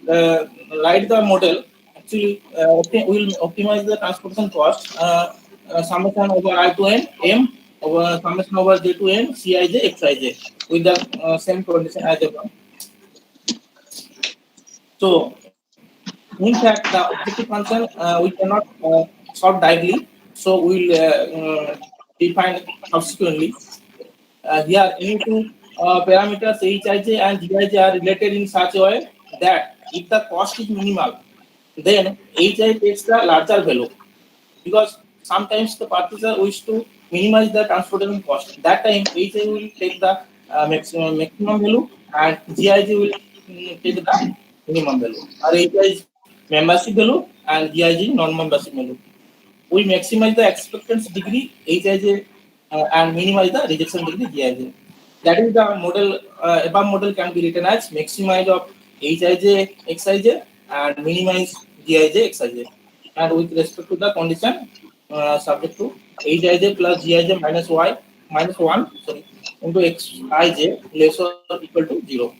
write the model. Actually, we will optimize the transportation cost. Summation over I to n m over summation over j to n Cij xij with the same condition as above. So, in fact, the objective function we cannot solve directly, so we will define subsequently. Here, any two parameters Hij and Gij are related in such a way that if the cost is minimal, then Hij takes the larger value, because sometimes the purchaser wish to minimize the transportation cost. That time Hij will take the maximum value and Gij will take the minimum value. Or Hij is membership value and Gij non-membership value. We maximize the acceptance degree Hij and minimize the rejection degree Gij. That is the model. Above model can be written as maximize of Hij Xij and minimize Gij Xij. And with respect to the condition subject to Hij plus Gij minus y minus 1 into Xij less or equal to 0.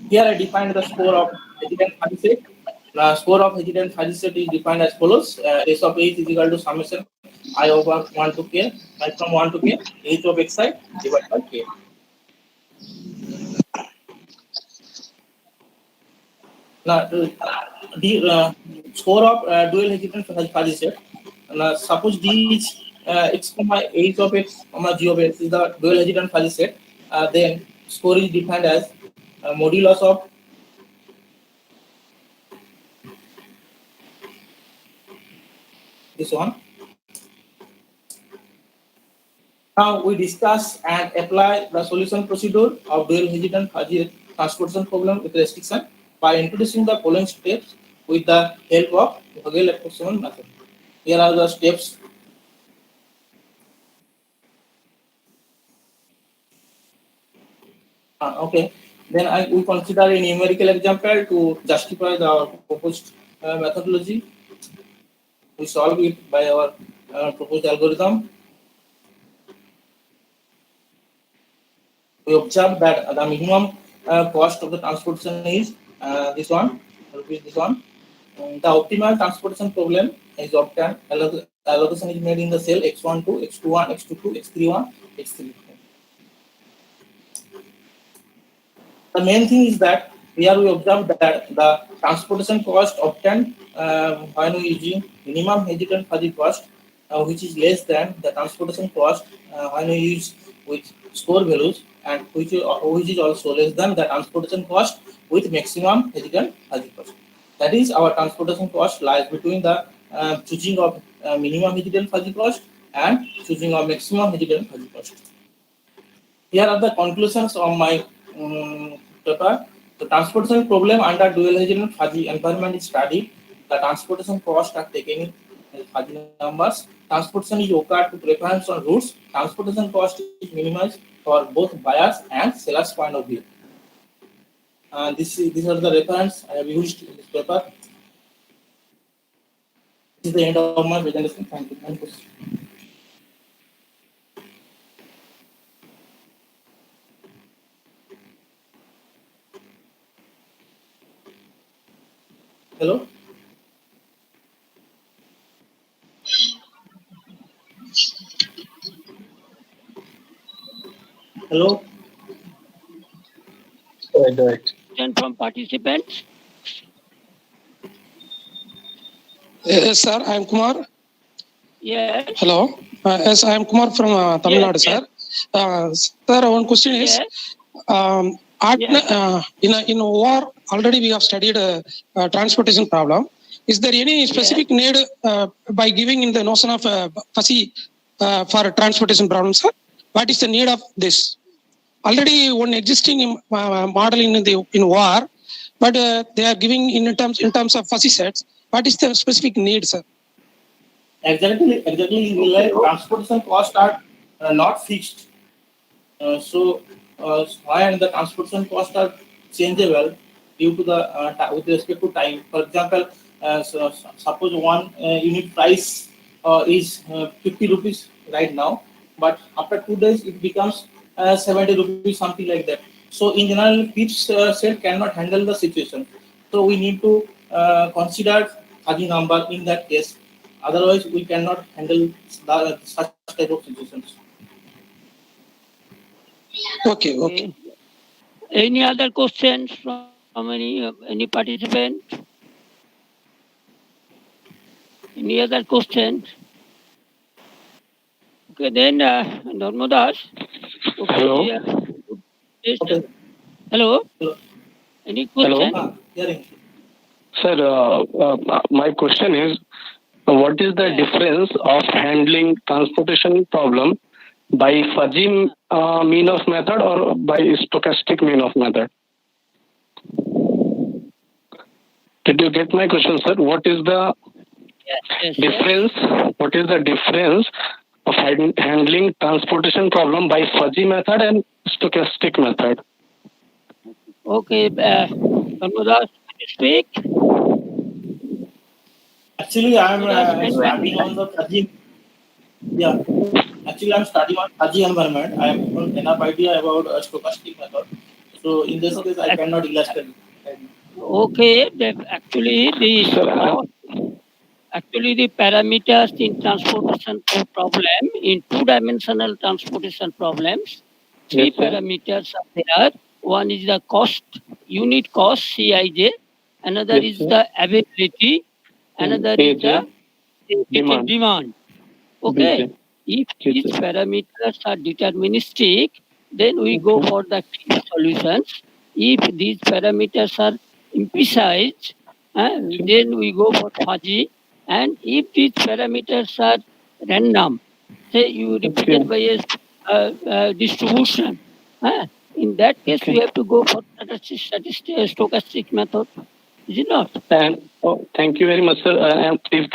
Here I defined the score of Hessian fuzzy set. The score of Hessian fuzzy set is defined as follows: S of H is equal to summation I over 1 to k, I from 1 to k, H of Xi divided by k. Now, the score of dual Hessian fuzzy set. Now, suppose D is x comma H of x comma g of x is the dual Hessian fuzzy set. Then score is defined as modulus of this one. Now we discuss and apply the solution procedure of dual Hessian fuzzy transportation problem with restriction by introducing the following steps with the help of Vogel approximation method. Here are the steps. Okay. Then we consider a numerical example to justify the proposed methodology. We solve it by our proposed algorithm. We observe that the minimum cost of the transportation is this one, this one. The optimal transportation problem is obtained. Allocation is made in the cell x12, x21, x22, x31, x3. The main thing is that here we observe that the transportation cost obtained when we using minimum Hessian fuzzy cost, which is less than the transportation cost when we use with score values, and which is also less than the transportation cost with maximum Hessian fuzzy cost. That is, our transportation cost lies between the choosing of minimum Hessian fuzzy cost and choosing of maximum Hessian fuzzy cost. Here are the conclusions of my paper. The transportation problem under dual Hessian fuzzy environment is studied. The transportation costs are taken in fuzzy numbers. Transportation is occurred to preference on routes. Transportation cost is minimized for both buyers and sellers' point of view. These are the reference I have used in this paper. This is the end of my presentation. Thank you. Thank you. Hello? Hello? And from participants? Yes, sir. I am Kumar. Yes. Hello. Yes, I am Kumar from Tamil Nadu, sir. Sir, one question is, in war, already we have studied transportation problem. Is there any specific need by giving in the notion of fuzzy for transportation problem, sir? What is the need of this? Already one existing model in war, but they are giving in terms of fuzzy sets. What is the specific need, sir? Exactly. Transportation costs are not fixed. So when the transportation costs are changeable due to the with respect to time. For example, suppose one unit price is 50 rupees right now, but after 2 days it becomes 70 rupees, something like that. So in general, each set cannot handle the situation. So we need to consider fuzzy number in that case. Otherwise, we cannot handle such type of situations. Okay. Any other questions from How many? Any participant? Any other questions? Okay, then Dharmadas. Okay, Hello. Yes. Hello. Any question? Sir, my question is, what is the difference of handling transportation problem by fuzzy mean of method or by stochastic mean of method? Did you get my question, sir? What is the difference? What is the difference of handling transportation problem by fuzzy method and stochastic method? Okay, Dharmadas, speak. Actually, I'm studying on the fuzzy. Yeah. Actually, I'm studying on fuzzy environment. I have enough idea about stochastic method. So in this case, I cannot illustrate. Okay, actually the parameters in transportation problem, in two-dimensional transportation problems, three parameters are there. One is the cost, unit cost, CIJ. Another is the availability. Another is the demand. Okay. If these parameters are deterministic, then we go for the clean solutions. If these parameters are imprecise, then we go for fuzzy. And if these parameters are random, say you represent by a distribution, in that case we have to go for stochastic method. Is it not? Thank you very much, sir. And if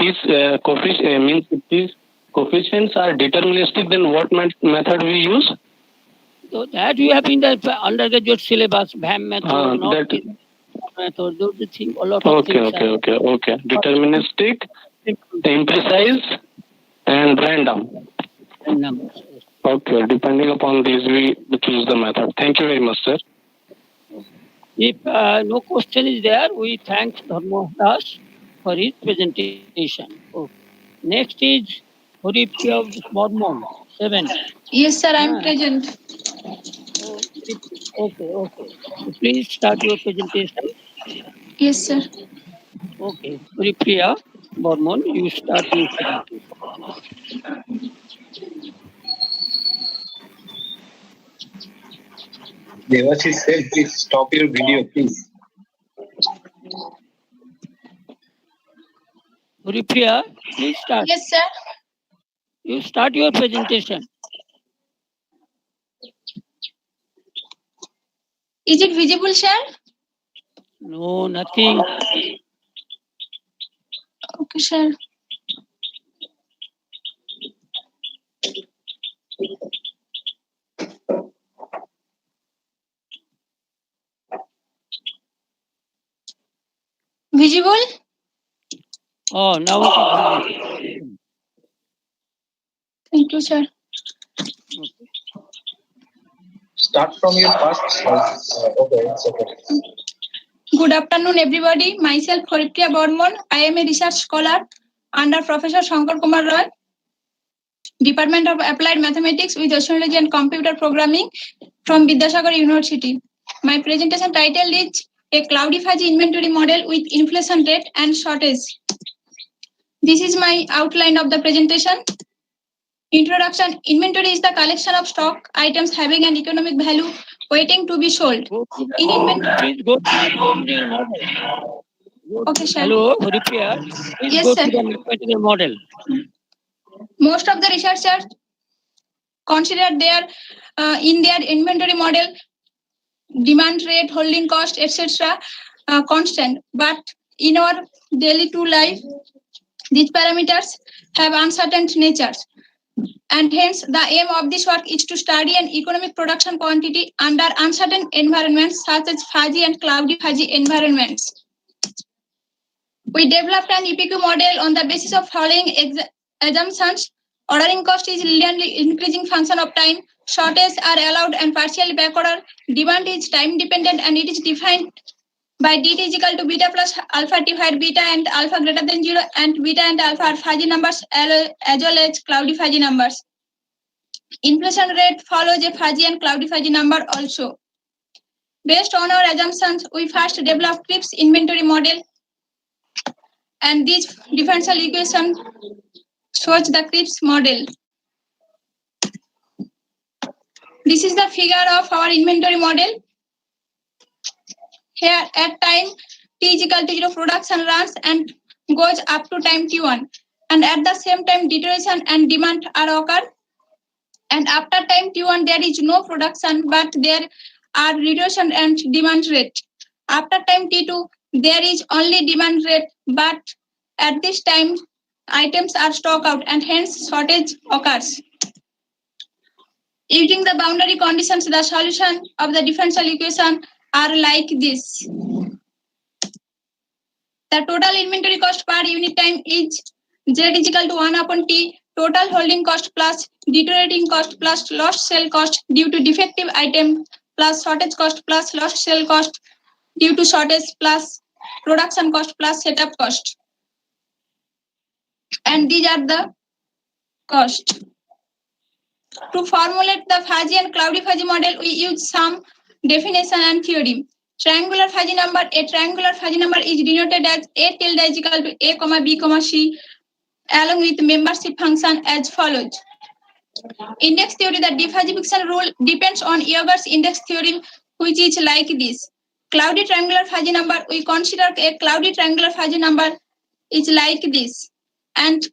these coefficients are deterministic, then what method we use? So that you have in the undergraduate syllabus, VAM method, method, those things, a lot of things. Okay. Deterministic, imprecise, and random. Okay, depending upon these, we choose the method. Thank you very much, sir. If no question is there, we thank Dharmadas for his presentation. Next is Huripriya of Mormon, 7. Yes, sir, I'm present. Okay. So please start your presentation. Yes, sir. Okay, Huripriya, Mormon, you start your presentation. Devashish said, please stop your video, please. Huripriya, please start. Yes, sir. You start your presentation. Is it visible, sir? No, nothing. Okay, sir. Visible? Oh, now it is visible. Thank you, sir. Start from your first slide. Okay, it's okay. Good afternoon, everybody. Myself, Huripriya Bormon. I am a research scholar under Professor Shankar Kumar Roy, Department of Applied Mathematics with Oceanology and Computer Programming from Vidyasagar University. My presentation title is A Cloudy Fuzzy Inventory Model with Inflation Rate and Shortage. This is my outline of the presentation. Introduction. Inventory is the collection of stock items having an economic value waiting to be sold. In inventory, please go to the mathematical model. Okay, sir. Hello, Huripriya. Please Yes, go sir. to the mathematical model. Most of the researchers consider in their inventory model demand rate, holding cost, etc. Constant. But in our daily to life, these parameters have uncertain natures. And hence, the aim of this work is to study an economic production quantity under uncertain environments such as fuzzy and cloudy fuzzy environments. We developed an EPQ model on the basis of following assumptions. Ordering cost is linearly increasing function of time. Shortages are allowed and partially backorder. Demand is time dependent and it is defined by dt is equal to beta plus alpha divided beta and alpha greater than 0 and beta and alpha are fuzzy numbers as well as cloudy fuzzy numbers. Inflation rate follows a fuzzy and cloudy fuzzy number also. Based on our assumptions, we first developed CRIPS inventory model, and this differential equation shows the CRIPS model. This is the figure of our inventory model. Here at time t is equal to 0, production runs and goes up to time t1. And at the same time, deterioration and demand are occur. And after time t1, there is no production, but there are reduction and demand rate. After time t2, there is only demand rate, but at this time, items are stock out and hence shortage occurs. Using the boundary conditions, the solution of the differential equation are like this. The total inventory cost per unit time is Z is equal to 1 upon T, total holding cost plus deteriorating cost plus lost sale cost due to defective item plus shortage cost plus lost sale cost due to shortage plus production cost plus setup cost. And these are the cost. To formulate the fuzzy and cloudy fuzzy model, we use some definition and theorem. Triangular fuzzy number, a triangular fuzzy number is denoted as A tilde is equal to A, B, C along with membership function as follows. Index theory, the defuzzification rule depends on Yoger's index theorem, which is like this. Cloudy triangular fuzzy number, we consider a cloudy triangular fuzzy number is like this. And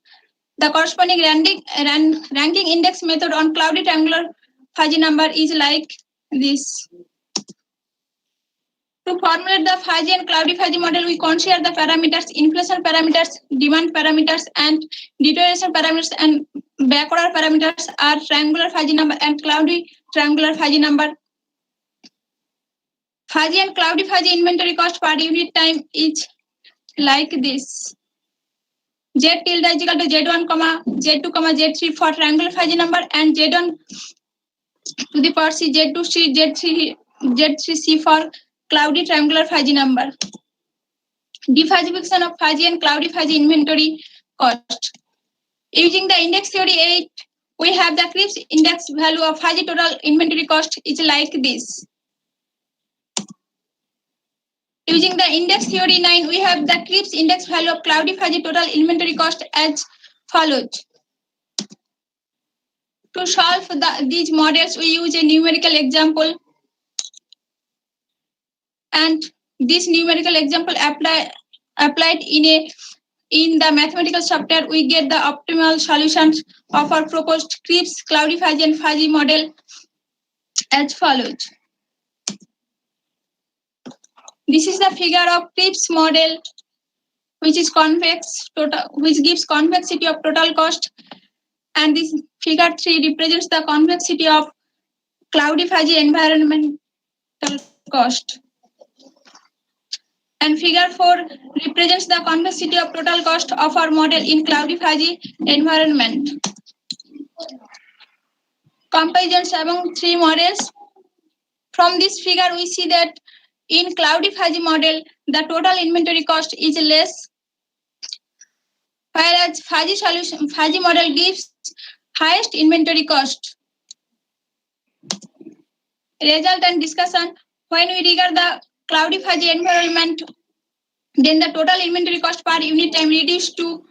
the corresponding ranking index method on cloudy triangular fuzzy number is like this. To formulate the fuzzy and cloudy fuzzy model, we consider the parameters, inflation parameters, demand parameters, and deterioration parameters, and backorder parameters are triangular fuzzy number and cloudy triangular fuzzy number. Fuzzy and cloudy fuzzy inventory cost per unit time is like this. Z tilde is equal to Z1, Z2, Z3 for triangular fuzzy number, and Z1 to the power C, Z2C, Z3C for cloudy triangular fuzzy number. Defuzzification of fuzzy and cloudy fuzzy inventory cost. Using the index theory 8, we have the CRIPS index value of fuzzy total inventory cost is like this. Using the index theory 9, we have the CRIPS index value of cloudy fuzzy total inventory cost as follows. To solve these models, we use a numerical example, and this numerical example applied in the mathematical software, we get the optimal solutions of our proposed CRIPS, cloudy fuzzy and fuzzy model as follows. This is the figure of CRIPS model, which is convex, which gives convexity of total cost, and this figure 3 represents the convexity of cloudy fuzzy environmental cost. And figure 4 represents the convexity of total cost of our model in cloudy fuzzy environment. Comparisons among 3 models. From this figure, we see that in cloudy fuzzy model, the total inventory cost is less, whereas fuzzy model gives highest inventory cost. Result and discussion. When we regard the cloudy fuzzy environment, then the total inventory cost per unit time reduced to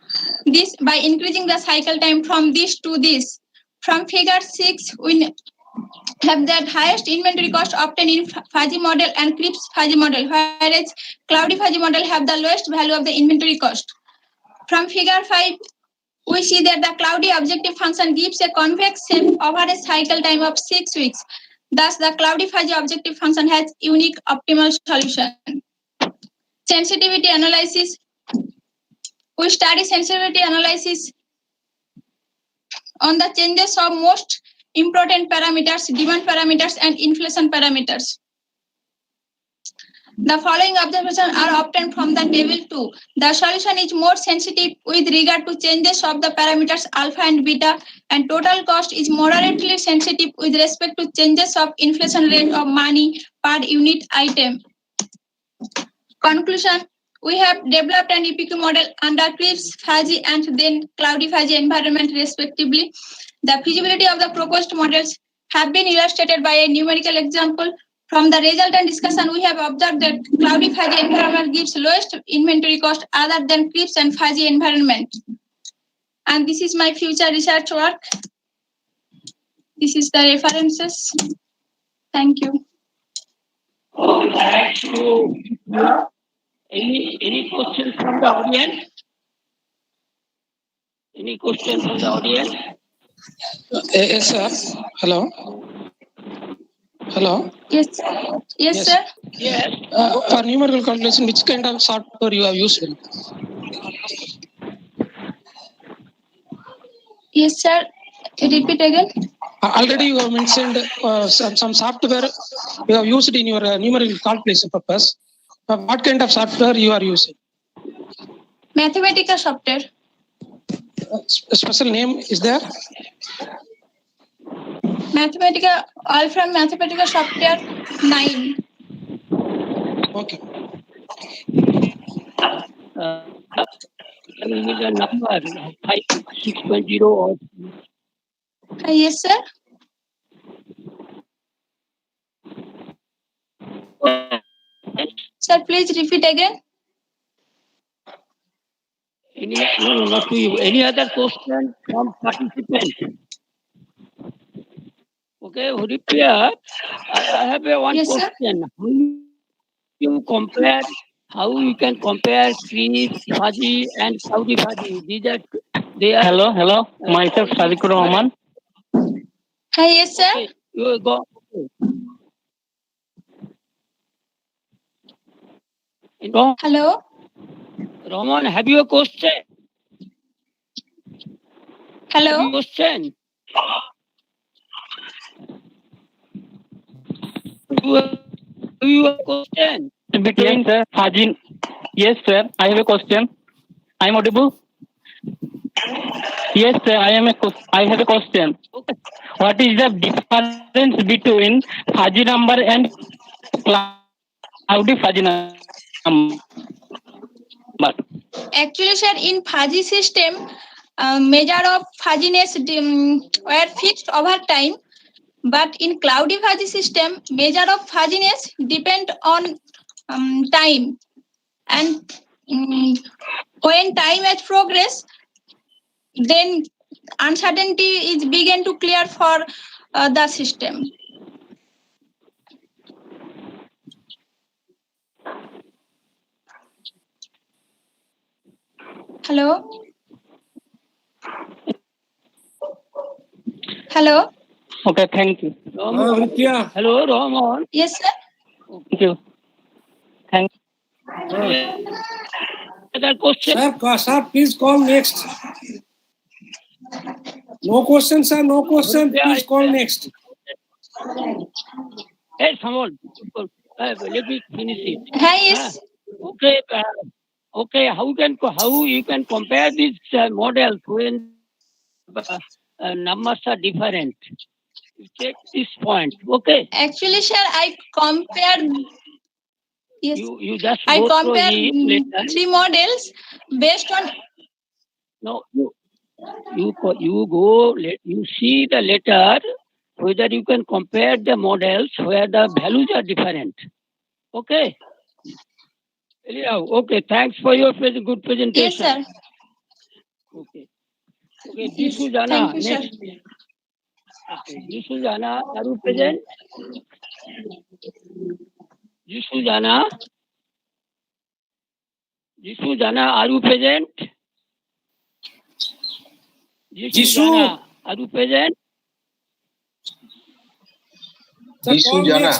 this by increasing the cycle time from this to this. From figure 6, we have that highest inventory cost obtained in fuzzy model and CRIPS fuzzy model, whereas cloudy fuzzy model have the lowest value of the inventory cost. From figure 5, we see that the cloudy objective function gives a convex shape over a cycle time of 6 weeks. Thus, the cloudy fuzzy objective function has unique optimal solution. Sensitivity analysis. We study sensitivity analysis on the changes of most important parameters, demand parameters, and inflation parameters. The following observations are obtained from the table 2. The solution is more sensitive with regard to changes of the parameters alpha and beta, and total cost is moderately sensitive with respect to changes of inflation rate of money per unit item. Conclusion. We have developed an EPQ model under CRIPS, fuzzy, and then cloudy fuzzy environment respectively. The feasibility of the proposed models have been illustrated by a numerical example From the result and discussion, we have observed that cloudy fuzzy environment gives lowest inventory cost other than crisp and fuzzy environment. And this is my future research work. This is the references. Thank you. Thank you. Any questions from the audience? Any questions from the audience? Yes, sir. Hello. Hello. Yes. Yes, sir. Yes. For numerical calculation, which kind of software you have used? Yes, sir. Repeat again. Already you have mentioned some software you have used in your numerical calculation purpose. What kind of software you are using? Mathematical software. A special name is there? Mathematical, all from mathematical software 9. Okay. Can you give the number 6.0 or? Yes, sir. Sir, please repeat again. No, not to you. Any other question from participant? Okay, Huripya, I have one Yes, question. How you can compare crisp, fuzzy, and cloudy fuzzy? They are. Hello. Myself Sadikur Rahman. Hi, yes, sir. Okay, you go. Hello. Rahman, have you a question? Hello. Have you a question? Do you have a question? Between sir, Fajin. Yes, sir. I have a question. I am audible. Yes, sir. I have a question. Okay. What is the difference between fuzzy number and cloudy fuzzy number? Actually, sir, in fuzzy system, measure of fuzziness were fixed over time, but in cloudy fuzzy system, measure of fuzziness depend on time, and when time has progressed, then uncertainty is began to clear for the system. Hello. Hello. Okay, thank you. Hello, Rahman. Yes, sir. Thank you. Thank you. Other question? Sir, please call next. No question, sir. No question. Please call next. Hey, someone. Let me finish it. Yes. Okay. Okay. How you can compare these models when numbers are different? You check this point. Okay. Actually, sir, I compared. Yes. You just I go through compared it 3 models based on. No, you see the letter whether you can compare the models where the values are different. Okay. Yeah, okay. Thanks for your good presentation. Yes, sir. Okay. Okay. Yes, Jana. thank you, Next. sir. Okay. Jana, are you present? Jana, are you present? Jana, are you present? Jana.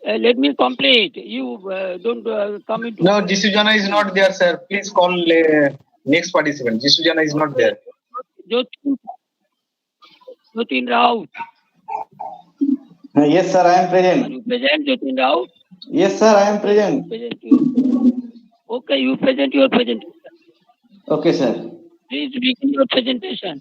Let me complete. You don't come into. No, Jana is not there, sir. Please call next participant. Jana is not there. Jotin Rao. Yes, sir, I am present. Are you present, Jotin Rao? Yes, sir, I am present. Okay, you present your presentation. Okay, sir. Please begin your presentation.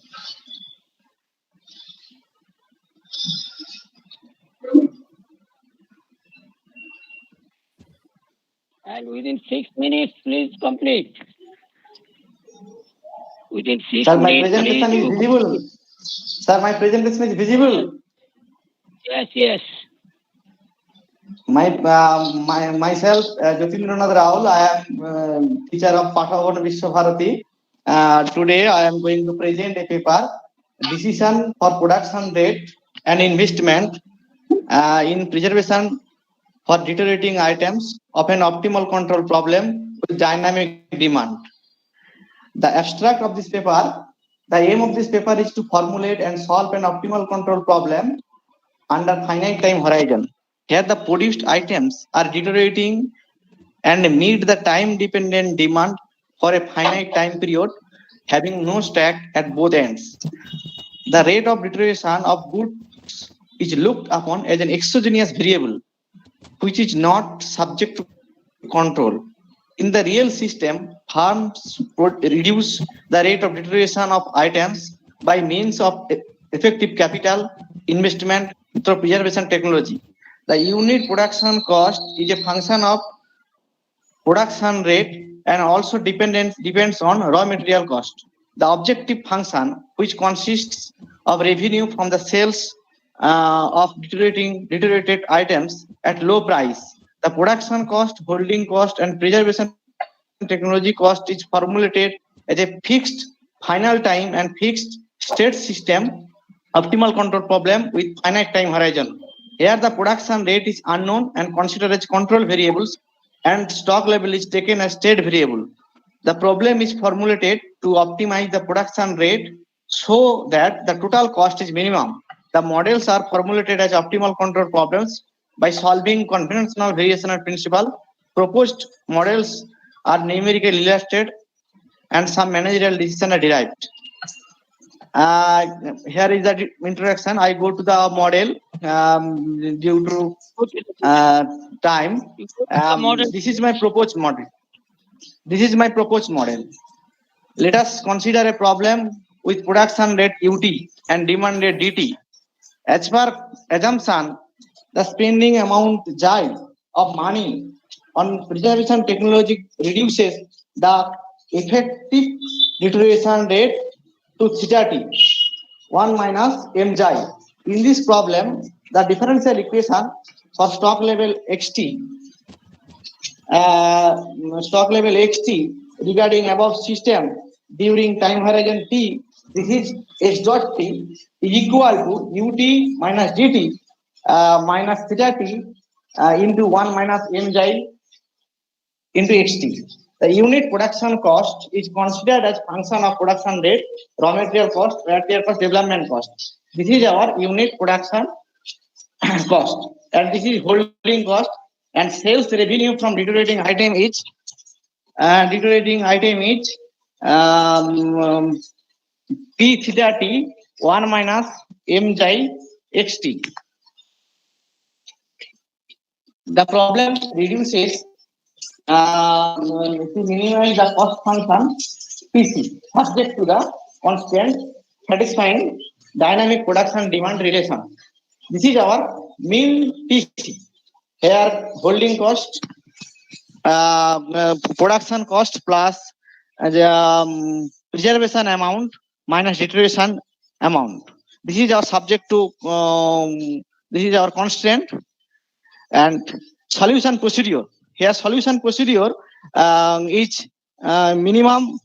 And within 6 minutes, please complete. Within 6 Sir, my minutes, presentation is visible. Sir, my presentation is visible. Yes, yes. Myself, Jyotindranath Rahul. I am teacher of Pathavan Vishwabharati. Today, I am going to present a paper, Decision for Production Rate and Investment in Preservation for Deteriorating Items of an Optimal Control Problem with Dynamic Demand. The abstract of this paper, the aim of this paper is to formulate and solve an optimal control problem under finite time horizon. Here the produced items are deteriorating and meet the time dependent demand for a finite time period having no stack at both ends. The rate of deterioration of goods is looked upon as an exogenous variable which is not subject to control. In the real system, firms would reduce the rate of deterioration of items by means of effective capital investment through preservation technology. The unit production cost is a function of production rate and also depends on raw material cost. The objective function, which consists of revenue from the sales of deteriorated items at low price. The production cost, holding cost, and preservation technology cost is formulated as a fixed final time and fixed state system optimal control problem with finite time horizon. Here the production rate is unknown and considered as control variables and stock level is taken as state variable. The problem is formulated to optimize the production rate so that the total cost is minimum. The models are formulated as optimal control problems by solving conventional variational principle. Proposed models are numerically illustrated and some managerial decisions are derived. Here is the introduction. I go to the model due to time. This is my proposed model. This is my proposed model. Let us consider a problem with production rate UT and demand rate DT. As per assumption, the spending amount J of money on preservation technology reduces the effective deterioration rate to theta t, 1 minus mj. In this problem, the differential equation for stock level xt regarding above system during time horizon t, this is h dot t is equal to ut minus dt minus theta t into 1 minus mj into xt. The unit production cost is considered as function of production rate, raw material cost, development cost. This is our unit production cost, and this is holding cost, and sales revenue from deteriorating item is p theta t 1 minus mj xt. The problem reduces to minimize the cost function PC subject to the constant satisfying dynamic production demand relation. This is our mean PC. Here holding cost, production cost plus the preservation amount minus deterioration amount. This is our subject to this is our constraint and solution procedure. Here solution procedure is minimum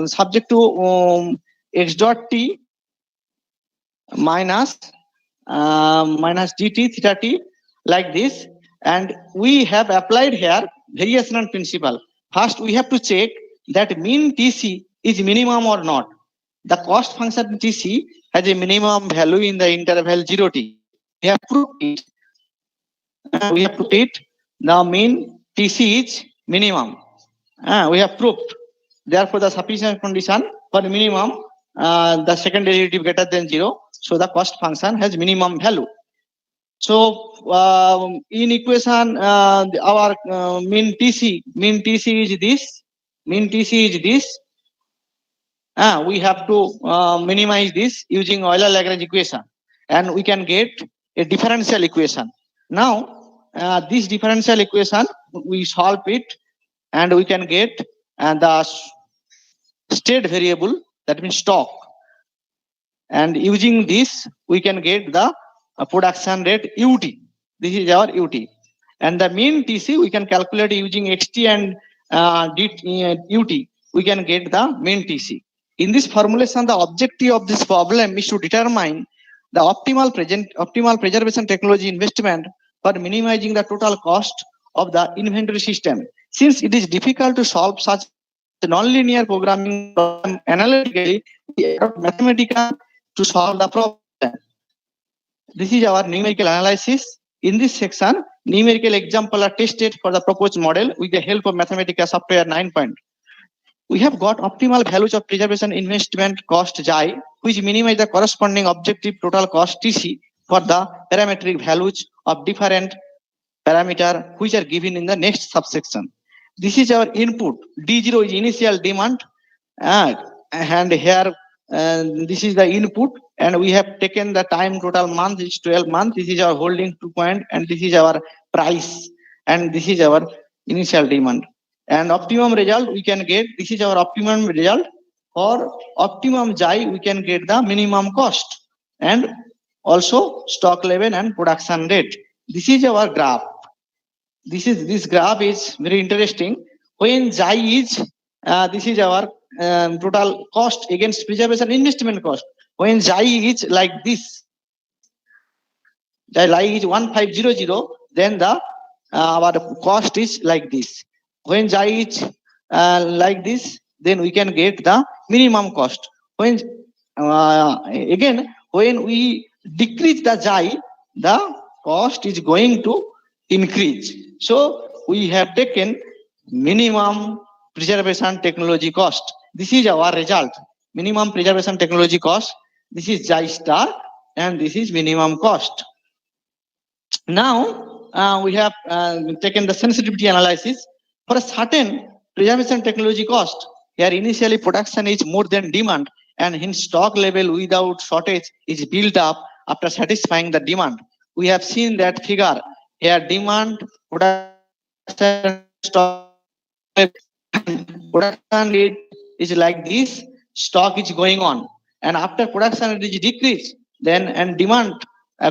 subject to x dot t minus dt theta t like this, and we have applied here variational principle. First we have to check that mean TC is minimum or not. The cost function TC has a minimum value in the interval 0 t. We have proved it. The mean TC is minimum. We have proved. Therefore, the sufficient condition for minimum, the second derivative greater than 0. So the cost function has minimum value. So in equation, our mean TC is this. Mean TC is this. We have to minimize this using Euler-Lagrange equation, and we can get a differential equation. Now, this differential equation, we solve it and we can get the state variable, that means stock. and using this we can get the production rate UT. This is our UT, and the mean TC we can calculate using XT and UT. We can get the mean TC. In this formulation, the objective of this problem is to determine the optimal preservation technology investment for minimizing the total cost of the inventory system. Since it is difficult to solve such non-linear programming problem analytically, we adopt mathematical to solve the problem. This is our numerical analysis. In this section, numerical examples are tested for the proposed model with the help of Mathematica software 9. We have got optimal values of preservation investment cost Xi, which minimize the corresponding objective total cost TC for the parametric values of different parameter which are given in the next subsection. This is our input. D0 is initial demand, and here this is the input, and we have taken the time total month is 12 months. This is our holding 2 point, and this is our price, and this is our initial demand. And optimum result we can get, this is our optimum result. For optimum Xi we can get the minimum cost and also stock level and production rate. This is our graph. This graph is very interesting. When Xi is this is our total cost against preservation investment cost. When Xi is like this, the Xi is 1500, then the our cost is like this. When Xi is like this, then we can get the minimum cost. When again, when we decrease the Xi, the cost is going to increase. So we have taken minimum preservation technology cost. This is our result. Minimum preservation technology cost. This is Xi star, and this is minimum cost. Now we have taken the sensitivity analysis for a certain preservation technology cost. Here initially production is more than demand, and hence stock level without shortage is built up after satisfying the demand. We have seen that figure. Here demand, production, stock, production rate is like this, stock is going on, and after production rate is decreased, then and demand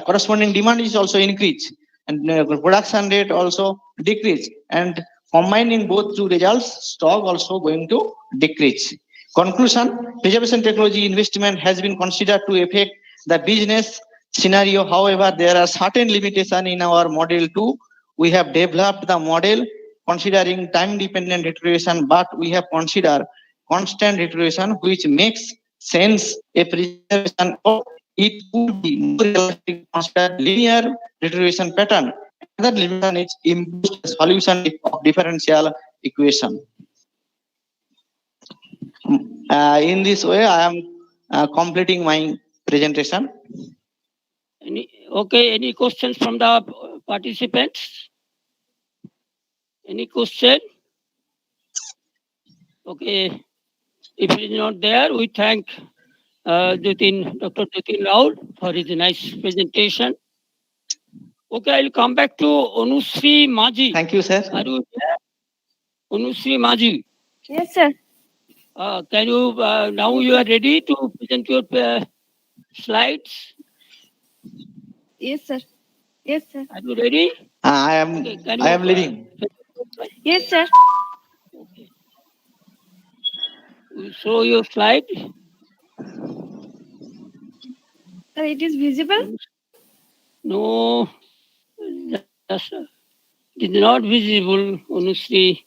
corresponding demand is also increased, and production rate also decrease, and combining both two results, stock also going to decrease. Conclusion: preservation technology investment has been considered to affect the business scenario. However, there are certain limitations in our model 2. We have developed the model considering time-dependent deterioration, but we have considered constant deterioration, which makes sense. A preservation it could be more realistic consider linear deterioration pattern. Another limitation is improved solution of differential equation. In this way, I am completing my presentation. Any questions from the participants? Any question? Okay. If it is not there, we thank Dr. Jatin Raul for his nice presentation. Okay, I'll come back to Anusri Maji. Thank you, sir. Are you there? Anusri Maji. Yes, sir. Can you, now you are ready to present your slides? Yes, sir. Yes, sir. Are you ready? I am. Okay, I am leaving. Yes, sir. Okay. Show your slide. Sir, it is visible? No, that's, it is not visible, Anusri.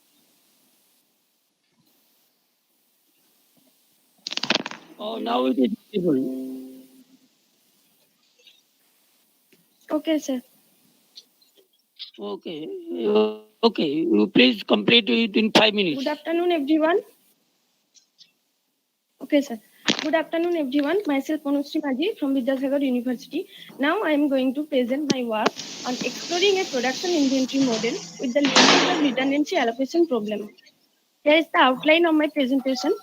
Oh, now it is visible. Okay, sir. Okay. Okay. You please complete it in 5 minutes. Good afternoon, everyone. Okay, sir. Good afternoon, everyone. Myself, Anusri Maji from Vidyasagar University. Now I am going to present my work on exploring a production inventory model with the limits of redundancy allocation problem. Here is the outline of my presentation.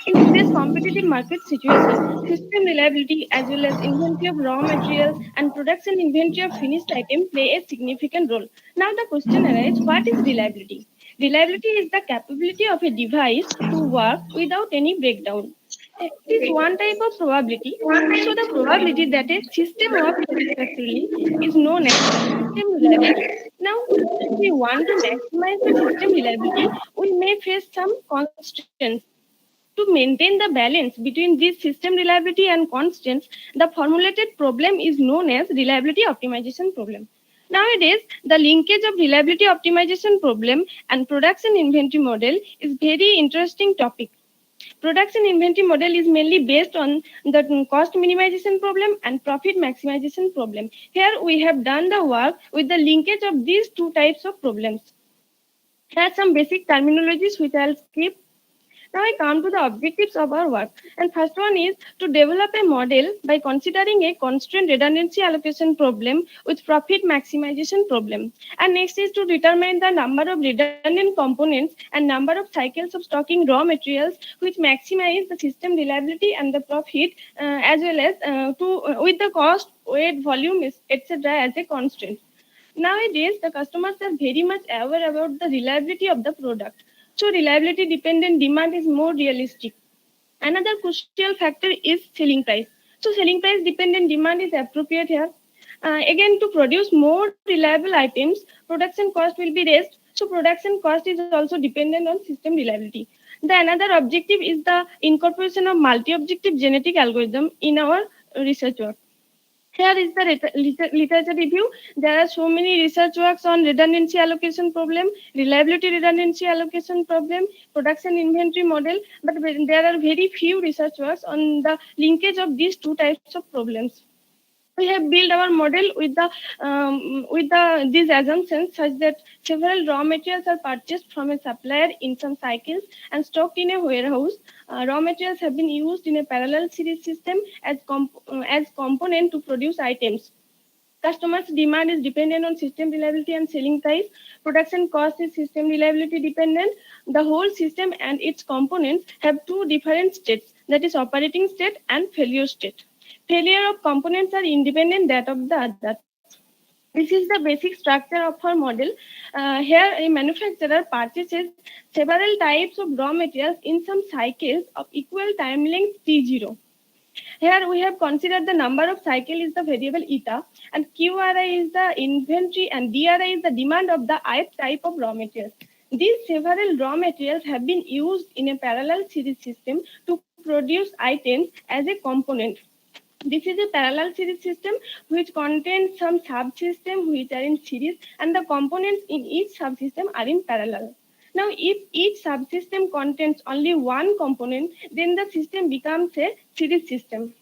In today's competitive market situation, system reliability as well as inventory of raw materials and production inventory of finished items play a significant role. Now the question arises, what is reliability? Reliability is the capability of a device to work without any breakdown. It is one type of probability. So the probability that a system works satisfactorily is known as system reliability. Now, if we want to maximize the system reliability, we may face some constraints. To maintain the balance between these system reliability and constraints, the formulated problem is known as reliability optimization problem. Nowadays, the linkage of reliability optimization problem and production inventory model is very interesting topic. Production inventory model is mainly based on the cost minimization problem and profit maximization problem. Here we have done the work with the linkage of these two types of problems. Here are some basic terminologies which I'll skip. Now I come to the objectives of our work. And first one is to develop a model by considering a constraint redundancy allocation problem with profit maximization problem. And next is to determine the number of redundant components and number of cycles of stocking raw materials which maximize the system reliability and the profit as well as with the cost, weight, volume, etc. as a constraint. Nowadays, the customers are very much aware about the reliability of the product. So reliability dependent demand is more realistic. Another crucial factor is selling price. So selling price dependent demand is appropriate here. Again, to produce more reliable items, production cost will be raised. So production cost is also dependent on system reliability. The another objective is the incorporation of multi-objective genetic algorithm in our research work. Here is the literature review. There are so many research works on redundancy allocation problem, reliability redundancy allocation problem, production inventory model, but there are very few research works on the linkage of these two types of problems. We have built our model with these assumptions such that several raw materials are purchased from a supplier in some cycles and stocked in a warehouse. Raw materials have been used in a parallel series system as component to produce items. Customers' demand is dependent on system reliability and selling price. Production cost is system reliability dependent. The whole system and its components have two different states, that is operating state and failure state. Failure of components are independent that of the other. This is the basic structure of our model. Here, a manufacturer purchases several types of raw materials in some cycles of equal time length T0. Here we have considered the number of cycle is the variable eta, and QRI is the inventory and DRI is the demand of the ith type of raw materials. These several raw materials have been used in a parallel series system to produce items as a component. This is a parallel series system which contains some subsystems which are in series and the components in each subsystem are in parallel. Now, if each subsystem contains only one component, then the system becomes a series system.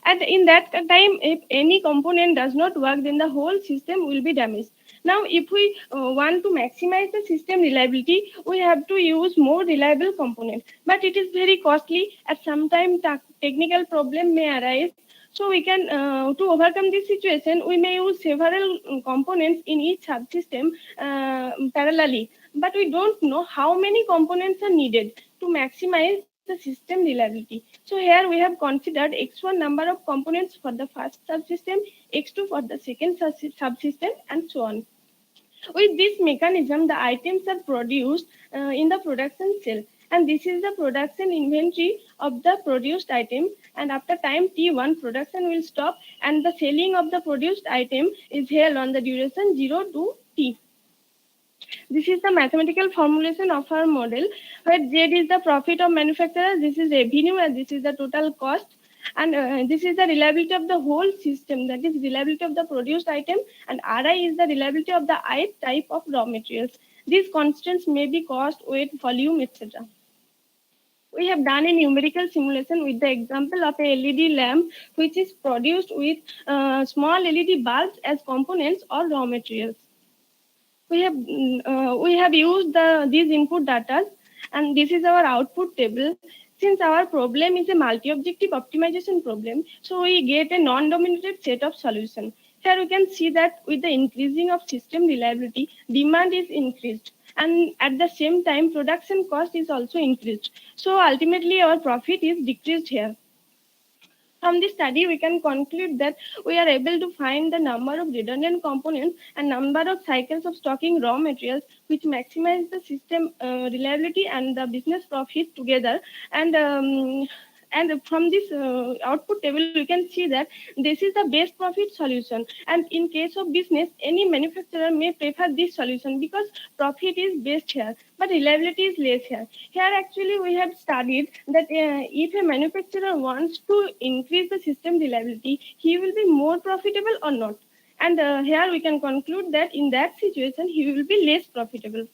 And in that time, if any component does not work, then the whole system will be damaged. Now, if we want to maximize the system reliability, we have to use more reliable components. But it is very costly. At some time, technical problem may arise. So we can, to overcome this situation, we may use several components in each subsystem parallelly. But we don't know how many components are needed to maximize the system reliability. So here we have considered x1 number of components for the first subsystem, x2 for the second subsystem, and so on. With this mechanism, the items are produced in the production cell. And this is the production inventory of the produced item. And after time T1, production will stop and the selling of the produced item is held on the duration 0 to T. This is the mathematical formulation of our model, where Z is the profit of manufacturer, this is revenue, and this is the total cost. And this is the reliability of the whole system, that is reliability of the produced item, and RI is the reliability of the ith type of raw materials. These constants may be cost, weight, volume, etc. We have done a numerical simulation with the example of a LED lamp, which is produced with small LED bulbs as components or raw materials. We have used these input data, and this is our output table. Since our problem is a multi-objective optimization problem, so we get a non-dominated set of solutions. Here we can see that with the increasing of system reliability, demand is increased, and at the same time, production cost is also increased. So ultimately, our profit is decreased here. From this study, we can conclude that we are able to find the number of redundant components and number of cycles of stocking raw materials, which maximize the system reliability and the business profit together. And from this output table, we can see that this is the best profit solution. And in case of business, any manufacturer may prefer this solution because profit is best here, but reliability is less here. Here, actually, we have studied that if a manufacturer wants to increase the system reliability, he will be more profitable or not. And here we can conclude that in that situation, he will be less profitable.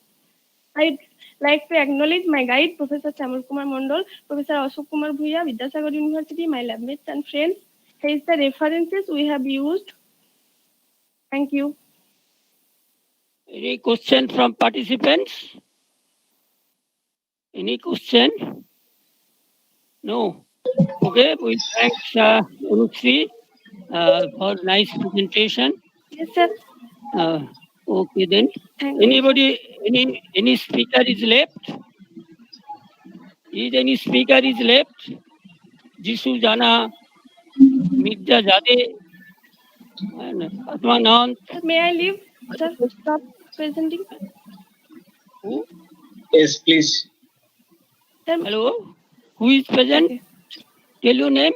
I'd like to acknowledge my guide, Professor Chamal Kumar Mondal, Professor Ashok Kumar Bhuya, Vidyasagar University, my lab mates and friends. Here is the references we have used. Thank you. Any question from participants? Any question? No. Okay, we thank Urusri for nice presentation. Yes, sir. Okay then. Anybody, any speaker is left? Is any speaker is left? Jishu Jana, Midja Jade, and Atmanand. May I leave, sir? Stop presenting. Who? Yes, please. Hello. Who is present? Okay. Tell your name.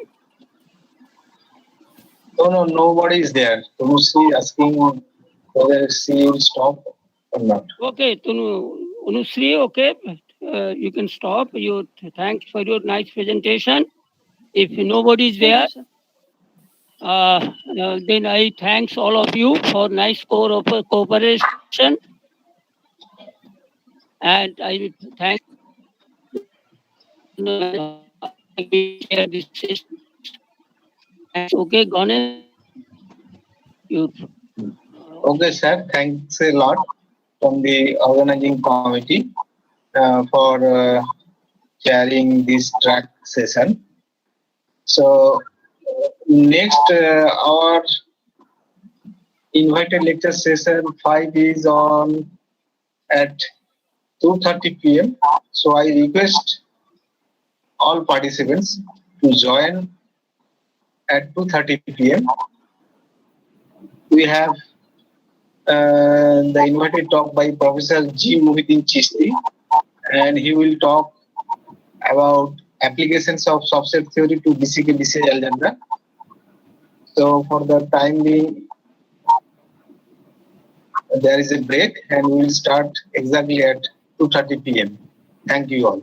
No, nobody is there. Tunusri asking whether she will stop or not. Okay, Tunusri, okay. You can stop. Thanks for your nice presentation. If nobody is there, then I thanks all of you for nice cooperation. And I thank share this session. Okay, Ganesh. Okay, sir. Thanks a lot from the organizing committee for chairing this track session. So next, our invited lecture session 5 is on at 2:30 p.m. So I request all participants to join at 2:30 p.m. We have the invited talk by Professor G. Muhiuddin Chishty, and he will talk about applications of subset theory to BCK BCI algebra. So for the time being, there is a break, and we will start exactly at 2:30 p.m. Thank you all.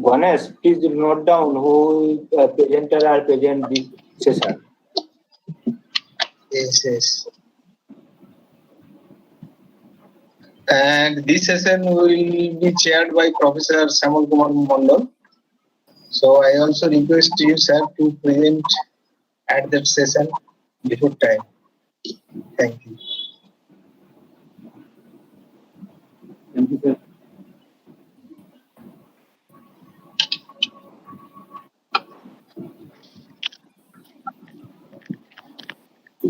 Ganesh, please note down who presenter are present this session. Yes. And this session will be chaired by Professor Chamal Kumar Mondal. So I also request you, sir, to present at that session before time. Thank you. Thank you, sir.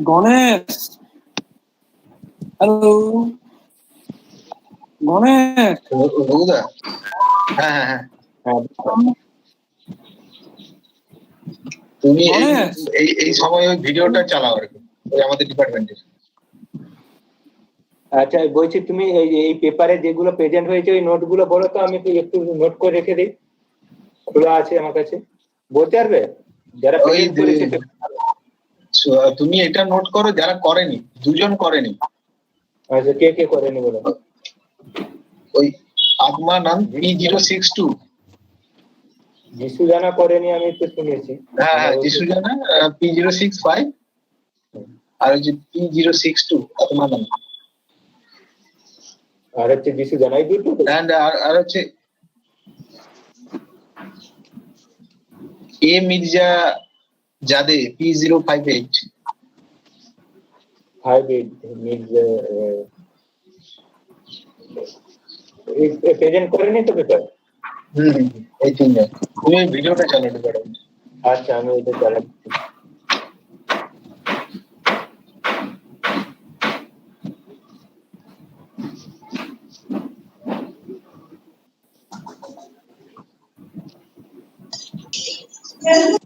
Ganesh. Hello. Ganesh. Ruda. তুমি এই সময় ওই ভিডিওটা চালাও আর কি ওই আমাদের ডিপার্টমেন্টের। আচ্ছা বলছি তুমি এই পেপারে যেগুলো প্রেজেন্ট হয়েছে ওই নোটগুলো বলো তো, আমি একটু নোট করে রেখে দিই, খোলা আছে আমার কাছে, বলতে পারবে যারা প্রেজেন্ট করেছে? তুমি এটা নোট করো যারা করেনি, দুজন করেনি। আচ্ছা কে করেনি বলো? ওই আত্মানন্দ P062 যিশু জানা করেনি, আমি তো শুনেছি। হ্যাঁ যিশু জানা P065 আর হচ্ছে P062 আত্মানন্দ আর হচ্ছে যিশু জানাই দুটো, আর হচ্ছে এ মির্জা জাদে P058 মির্জা প্রেজেন্ট করেনি তো পেপার। এই তিনজন। তুমি ভিডিওটা চালাতে পারো। আচ্ছা আমি এটা চালাচ্ছি। Raghu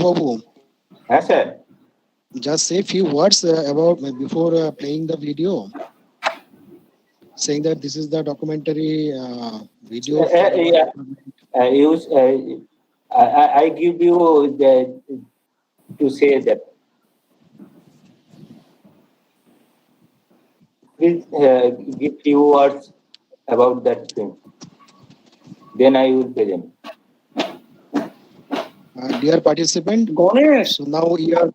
Babu, Yes, sir. just say a few words about before playing the video, saying that this is the documentary video. Yeah. I give you to say that. Please give few words about that film. Then I will present. Dear participant, so now we are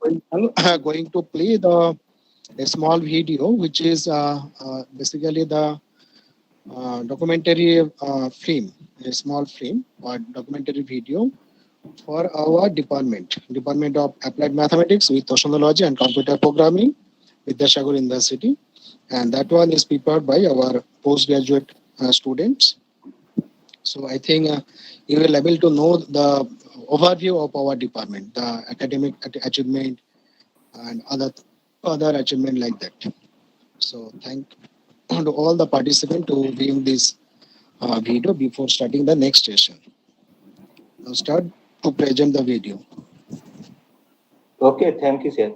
going to play a small video, which is basically the documentary film, a small film or documentary video for our Department of Applied Mathematics with Oceanology and Computer Programming, Vidyasagar University, and that one is prepared by our postgraduate students. So I think you will be able to know the overview of our department, the academic achievement and other achievement like that. So thank to all the participants to viewing this video before starting the next session. Now start to present the video. Okay, thank you, sir.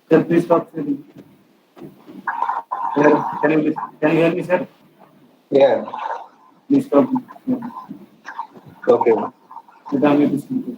Sir, please stop sharing. Sir, can you hear me, sir? Yeah. Please stop. Okay. Without me to speak.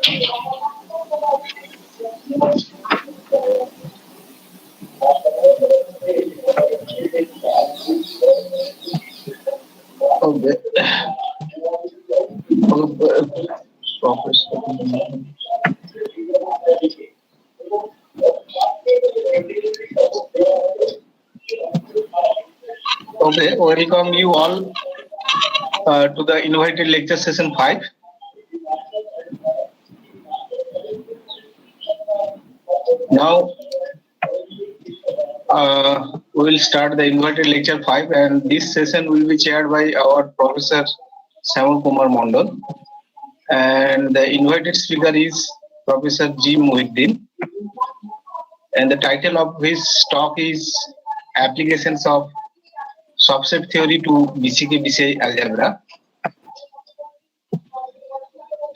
Okay. Okay, welcome you all to the invited lecture session 5. Now we will start the invited lecture 5, and this session will be chaired by our Professor Samal Kumar Mondal, and the invited speaker is Professor G. Muhiuddin, and the title of his talk is Applications of Subset Theory to BCK-BCI Algebra.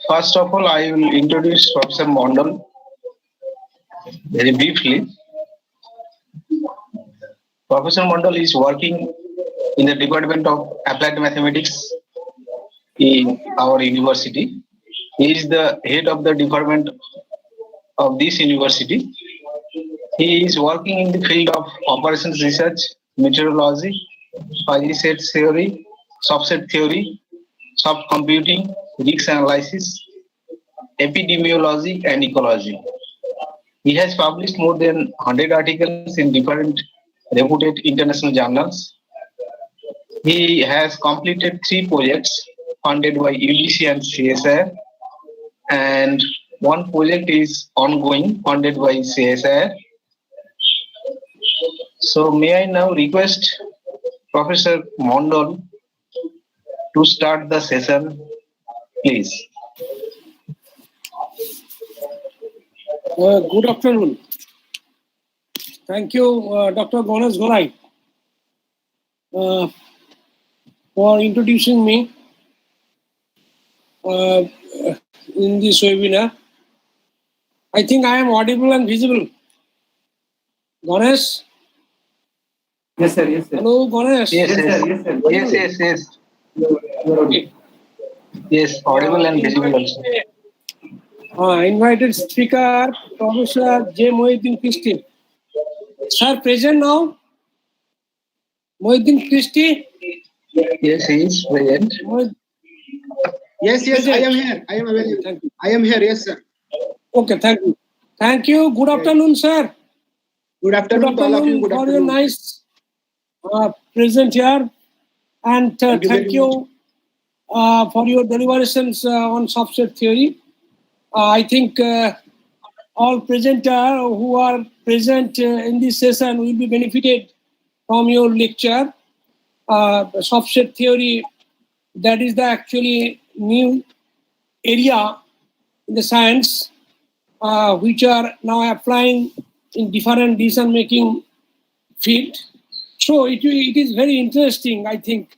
First of all, I will introduce Professor Mondal very briefly. Professor Mondal is working in the Department of Applied Mathematics in our university. He is the head of the department of this university. He is working in the field of operations research, meteorology, fuzzy set theory, subset theory, soft computing, risk analysis, epidemiology, and ecology. He has published more than 100 articles in different reputed international journals. He has completed 3 projects funded by UGC and CSIR, and one project is ongoing funded by CSIR. So may I now request Professor Mondal to start the session, please. Good afternoon. Thank you, Dr. Ganesh Gonai, for introducing me in this webinar. I think I am audible and visible. Ganesh? Yes, sir. Yes, sir. Hello, Ganesh. Yes, Yes, yes, sir. Yes, sir. yes, yes, yes. Okay. Yes, audible and visible also. Invited speaker, Professor J. Muhiuddin Chishty. Sir, present now? Muhiuddin Chishty? Yes, he is present. Yes, yes, Present. I am here. I am available. Thank you. I am here. Yes, sir. Okay, thank you. Thank you. Good afternoon, sir. Good afternoon to all of you. Good for your afternoon. nice present here. And Thank you very thank you for your deliberations on subset theory. I think all presenter who are present in this session will be benefited from your lecture. Subset theory, that is the actually new area in the science which are now applying in different decision-making field. So it is very interesting, I think.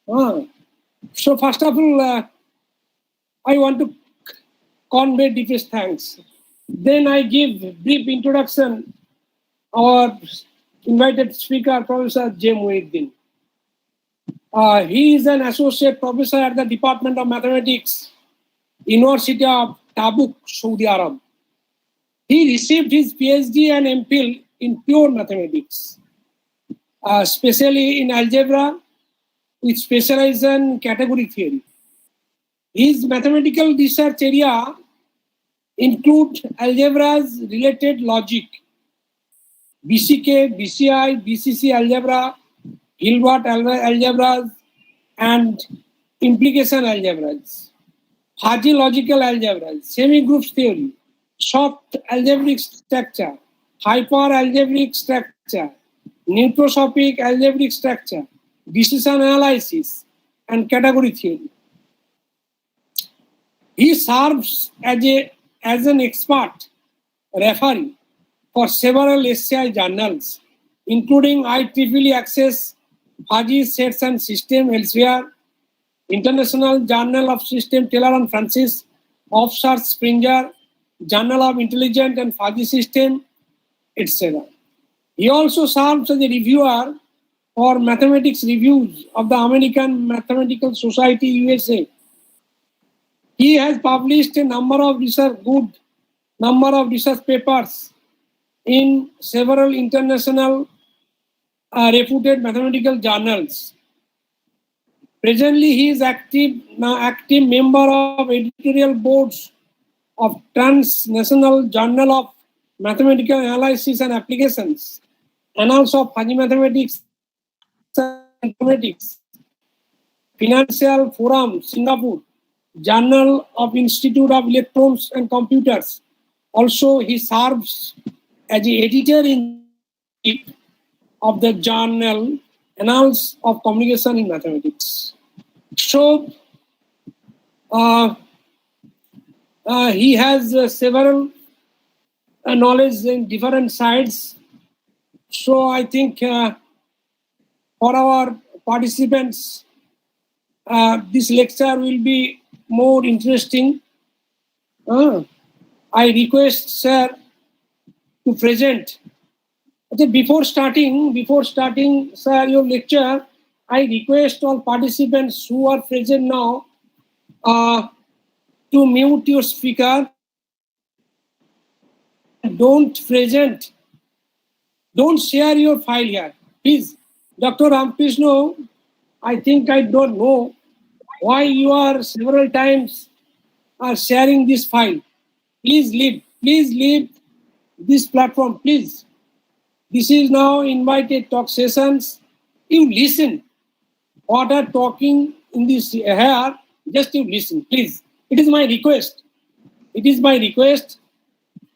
So first of all, I want to convey deepest thanks. Then I give brief introduction our invited speaker, Professor J. Muhiuddin. He is an associate professor at the Department of Mathematics, University of Tabuk, Saudi Arab. He received his PhD and MPhil in pure mathematics, especially in algebra, with specialization in category theory. His mathematical research area include algebras related logic, BCK, BCI, BCC algebra, Hilbert algebras, and implication algebras, fuzzy logical algebras, semi-groups theory, soft algebraic structure, hyper-algebraic structure, nucleoscopic algebraic structure, decision analysis, and category theory. He serves as an expert referee for several SCI journals, including IEEE Access, Fuzzy Sets and System Elsewhere, International Journal of System Taylor and Francis, Offshore Springer, Journal of Intelligent and Fuzzy System, etc. He also serves as a reviewer for mathematics reviews of the American Mathematical Society USA. He has published a number of research papers in several international reputed mathematical journals. Presently, he is active member of editorial boards of Transnational Journal of Mathematical Analysis and Applications, Annals of Fuzzy Mathematics and Mathematics, Financial Forum, Singapore, Journal of Institute of Electrons and Computers. Also, he serves as the editor-in-chief of the journal Annals of Communication in Mathematics. So, he has several knowledge in different sides. So, I think for our participants, this lecture will be more interesting. I request sir to present. Okay, before starting, sir, your lecture, I request all participants who are present now to mute your speaker. Don't share your file here, please. Dr. Ramkrishna, I think I don't know why you are several times sharing this file. Please leave this platform, please. This is now invited talk sessions. You listen. What are talking in this here, just you listen, please. It is my request.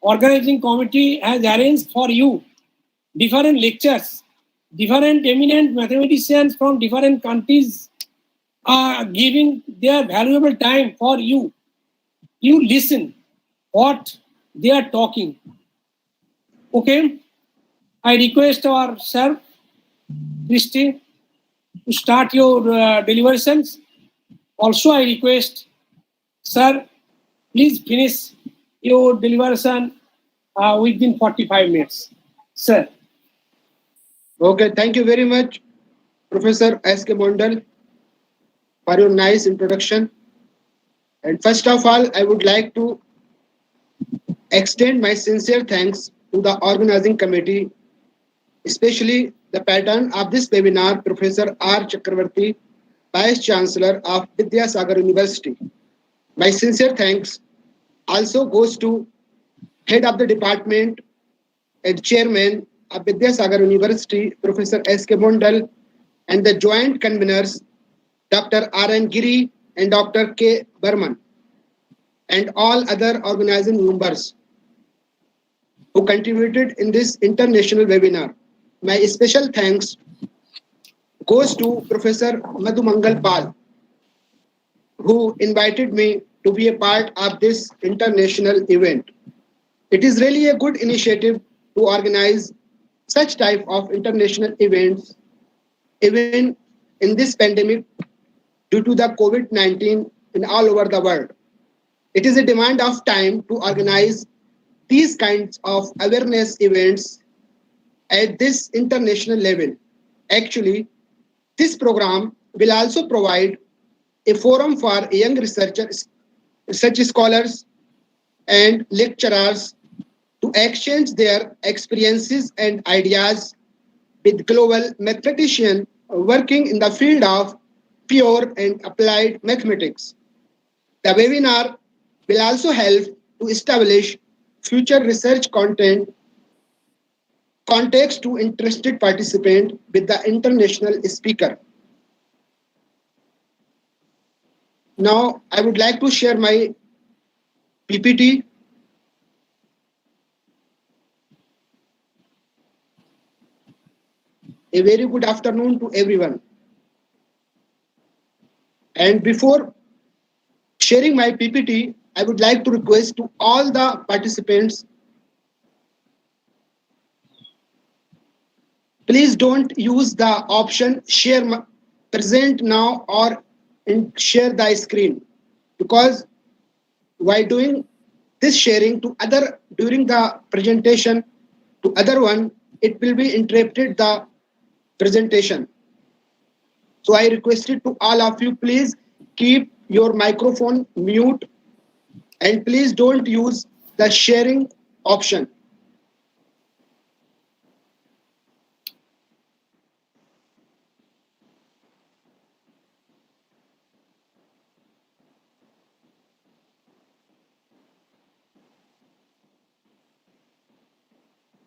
Organizing committee has arranged for you different lectures. Different eminent mathematicians from different countries are giving their valuable time for you. You listen what they are talking. Okay? I request our sir, Chishty, to start your deliberations. Also, I request, sir, please finish your deliberation within 45 minutes. Sir. Okay, thank you very much, Professor S.K. Mondal, for your nice introduction. And first of all, I would like to extend my sincere thanks to the organizing committee, especially the patron of this webinar, Professor R. Chakravarti, Vice Chancellor of Vidyasagar University. My sincere thanks also goes to Head of the Department and Chairman of Vidyasagar University, Professor S.K. Mondal, and the joint conveners, Dr. R.N. Giri and Dr. K. Burman, and all other organizing members who contributed in this international webinar. My special thanks goes to Professor Madhu Mangal Pal, who invited me to be a part of this international event. It is really a good initiative to organize such type of international events, even in this pandemic due to the COVID-19 in all over the world. It is a demand of time to organize these kinds of awareness events at this international level. Actually, this program will also provide a forum for young research scholars and lecturers to exchange their experiences and ideas with global mathematicians working in the field of pure and applied mathematics. The webinar will also help to establish future research context to interested participants with the international speaker. Now, I would like to share my PPT. A very good afternoon to everyone. And before sharing my PPT, I would like to request to all the participants, please don't use the option share present now or share the screen, because while doing this sharing to other during the presentation to other one, it will be interrupted the presentation. So I requested to all of you, please keep your microphone mute, and please don't use the sharing option.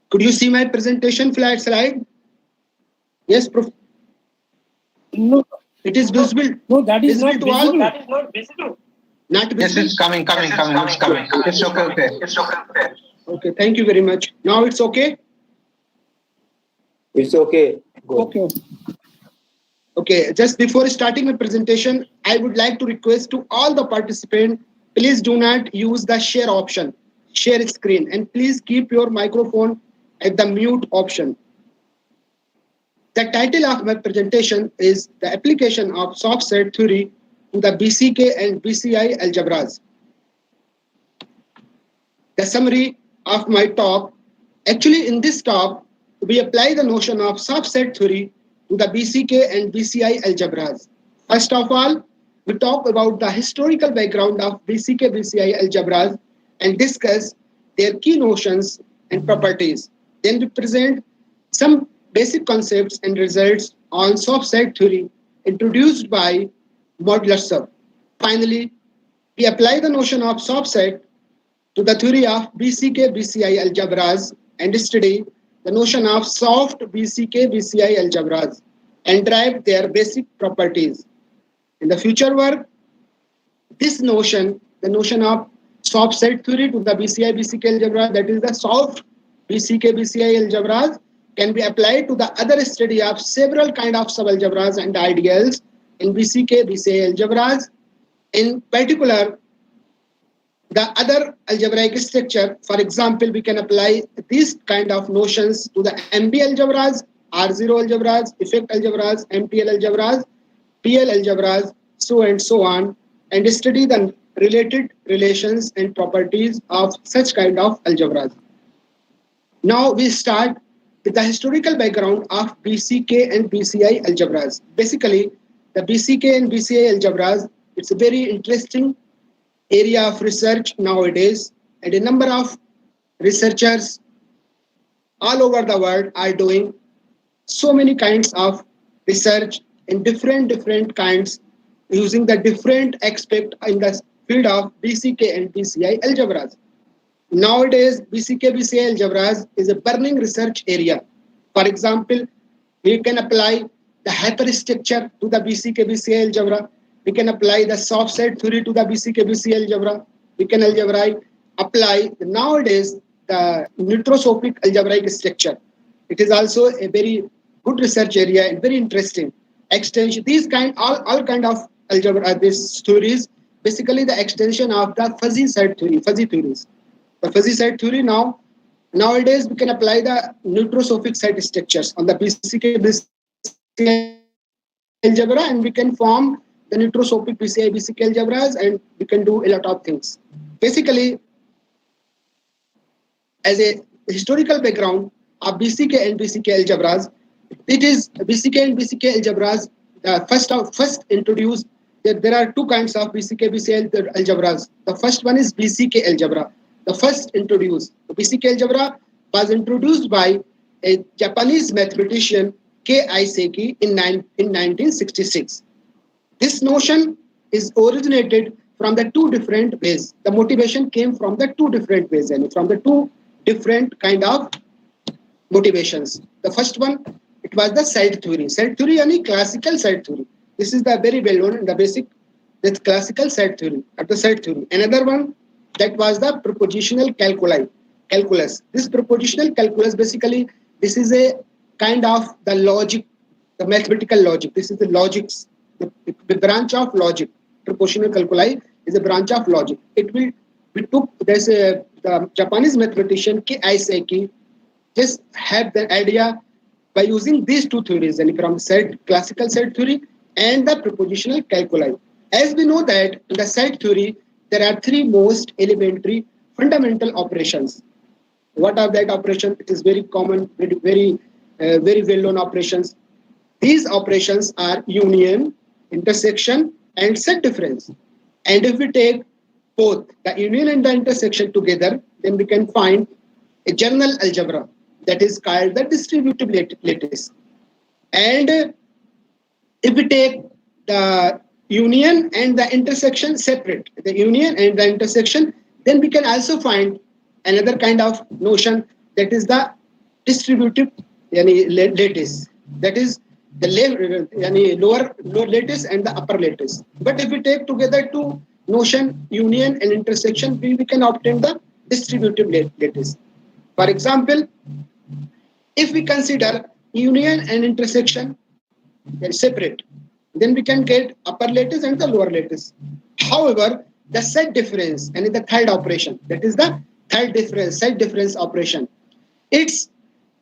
Could you see my presentation slide? Yes, Prof. No, it is visible. No, that is not to all? visible. That is not visible. Not visible. Yes, it's coming. It's okay. Okay, thank you very much. Now it's okay? It's okay. Okay. Okay, just before starting my presentation, I would like to request to all the participants, please do not use the share option, share screen, and please keep your microphone at the mute option. The title of my presentation is the application of soft set theory to the BCK and BCI algebras. The summary of my talk, actually in this talk, we apply the notion of soft set theory to the BCK and BCI algebras. First of all, we talk about the historical background of BCK BCI algebras and discuss their key notions and properties. Then we present some basic concepts and results on soft set theory introduced by Mondal. Finally, we apply the notion of soft set to the theory of BCK BCI algebras and study the notion of soft BCK BCI algebras and derive their basic properties. In the future work, this notion, the notion of soft set theory to the BCI BCK algebra, that is the soft BCK BCI algebras, can be applied to the other study of several kind of subalgebras and ideals in BCK BCI algebras. In particular, the other algebraic structure, for example, we can apply these kind of notions to the MB algebras, R0 algebras, effect algebras, MTL algebras, PL algebras, so and so on, and study the related relations and properties of such kind of algebras. Now we start with the historical background of BCK and BCI algebras. Basically, the BCK and BCI algebras, it's a very interesting area of research nowadays, and a number of researchers all over the world are doing so many kinds of research in different kinds using the different aspect in the field of BCK and BCI algebras. Nowadays, BCK BCI algebras is a burning research area. For example, we can apply the hyperstructure to the BCK BCI algebra. We can apply the soft set theory to the BCK BCI algebra. We can apply nowadays the nitrosopic algebraic structure. It is also a very good research area and very interesting extension. These all kind of algebra, these theories, basically the extension of the fuzzy set theory, fuzzy theories. The fuzzy set theory nowadays we can apply the nitrosopic set structures on the BCK BCI algebra, and we can form the nitrosopic BCI BCK algebras, and we can do a lot of things. Basically, as a historical background of BCK and BCK algebras, it is BCK and BCK algebras first introduced. There are two kinds of BCK BCK algebras. The first one is BCK algebra. The first introduced. The BCK algebra was introduced by a Japanese mathematician K.I. Seiki in 1966. This notion is originated from the two different ways. The motivation came from the two different ways, and from the two different kind of motivations. The first one, it was the set theory. Set theory yani classical set theory. This is the very well known and the basic, that's classical set theory, or the set theory. Another one, that was the propositional calculus. This propositional calculus, basically, this is a kind of the logic, the mathematical logic. This is the logics, the branch of logic. Propositional calculi is a branch of logic. We took this, the Japanese mathematician K.I. Seiki just had the idea by using these two theories, and from classical set theory and the propositional calculi. As we know that in the set theory, there are three most elementary fundamental operations. What are that operations? It is very common, very well-known operations. These operations are union, intersection, and set difference. And if we take both the union and the intersection together, then we can find a general algebra that is called the distributive lattice. And if we take the union and the intersection separate, the union and the intersection, then we can also find another kind of notion, that is the distributive lattice. That is the lower lattice and the upper lattice. But if we take together two notion, union and intersection, we can obtain the distributive lattice. For example, if we consider union and intersection separate, then we can get upper lattice and the lower lattice. However, the set difference and the third operation, that is the third difference, set difference operation, it's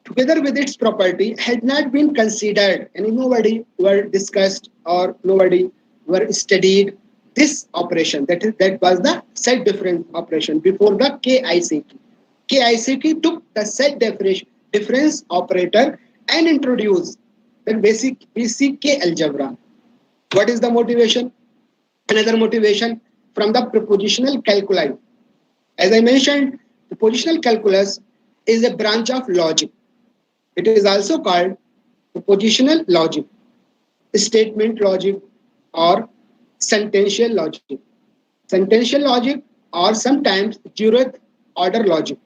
together with its property had not been considered, and nobody were discussed or nobody were studied this operation. That was the set difference operation before the KICK. KICK took the set difference operator and introduced the basic BCK algebra. What is the motivation? Another motivation from the propositional calculi. As I mentioned, propositional calculus is a branch of logic. It is also called propositional logic, statement logic, or sentential logic. Sentential logic, or sometimes zeroth order logic.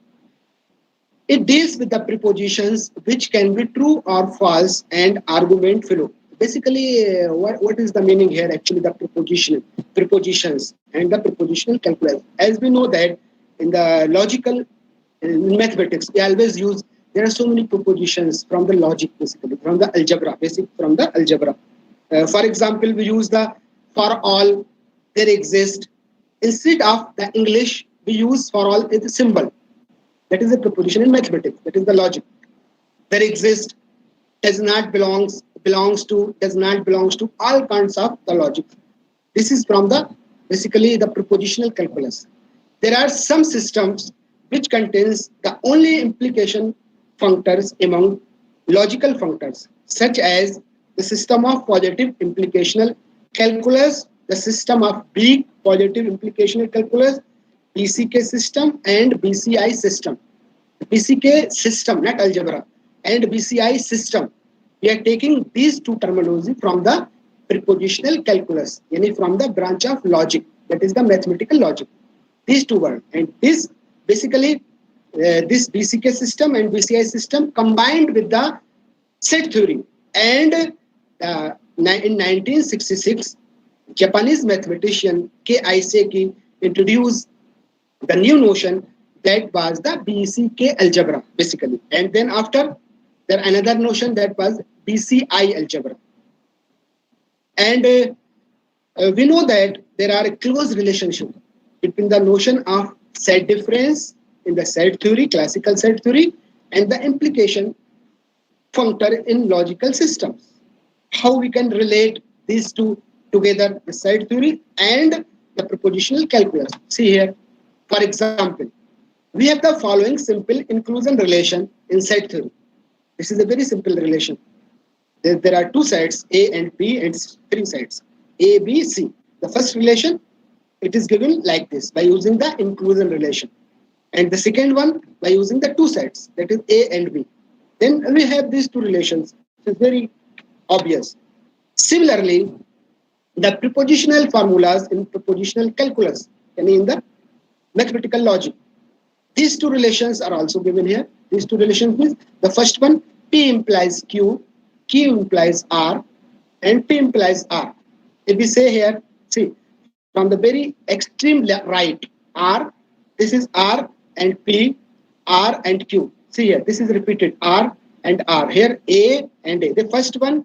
It deals with the prepositions which can be true or false and argument flow. Basically, what is the meaning here? Actually, the prepositions and the propositional calculus. As we know that in the logical, in mathematics, we always use, there are so many propositions from the logic, basically, from the algebra, from the algebra. For example, we use the for all, there exist. Instead of the English, we use for all as a symbol. That is a proposition in mathematics. That is the logic. There exist, does not belongs to, does not belongs to, all kinds of the logic. This is from the basically the propositional calculus. There are some systems which contains the only implication functors among logical functors, such as the system of positive implicational calculus, the system of weak positive implicational calculus, BCK system and BCI system. BCK system, not algebra, and BCI system. We are taking these two terminology from the prepositional calculus, yani from the branch of logic, that is the mathematical logic. These two words, and this basically this BCK system and BCI system combined with the set theory. And in 1966, Japanese mathematician K.I. introduced the new notion that was the BCK algebra, basically. And then after, there another notion that was BCI algebra. And we know that there are a close relationship between the notion of set difference in the set theory, classical set theory, and the implication functor in logical systems. How we can relate these two together, the set theory and the propositional calculus. See here, for example, we have the following simple inclusion relation in set theory. This is a very simple relation. There are two sets, A and B, and three sets, A, B, C. The first relation, it is given like this by using the inclusion relation. And the second one by using the two sets, that is A and B. Then we have these two relations. It's very obvious. Similarly, the prepositional formulas in propositional calculus, and in the mathematical logic, these two relations are also given here. These two relations means the first one, P implies Q, Q implies R, and P implies R. If we say here, see, from the very extreme right, R, this is R and P, R and Q. See here, this is repeated, R and R. Here, A and A. The first one,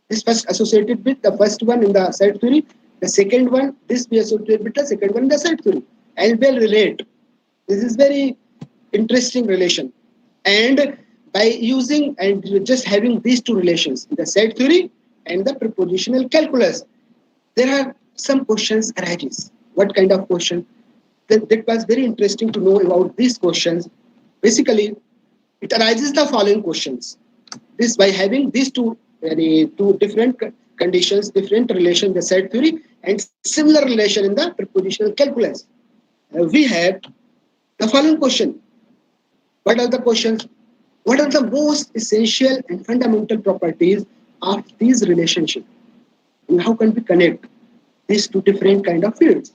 this first associated with the first one in the set theory. The second one, this be associated with the second one in the set theory. And will relate. This is very interesting relation. And by using and just having these two relations, the set theory and the propositional calculus, there are some questions arises. What kind of question? That was very interesting to know about these questions. Basically, it arises the following questions. This by having these two different conditions, different relations, the set theory and similar relation in the prepositional calculus. We have the following question. What are the questions? What are the most essential and fundamental properties of these relationships? And how can we connect these two different kind of fields?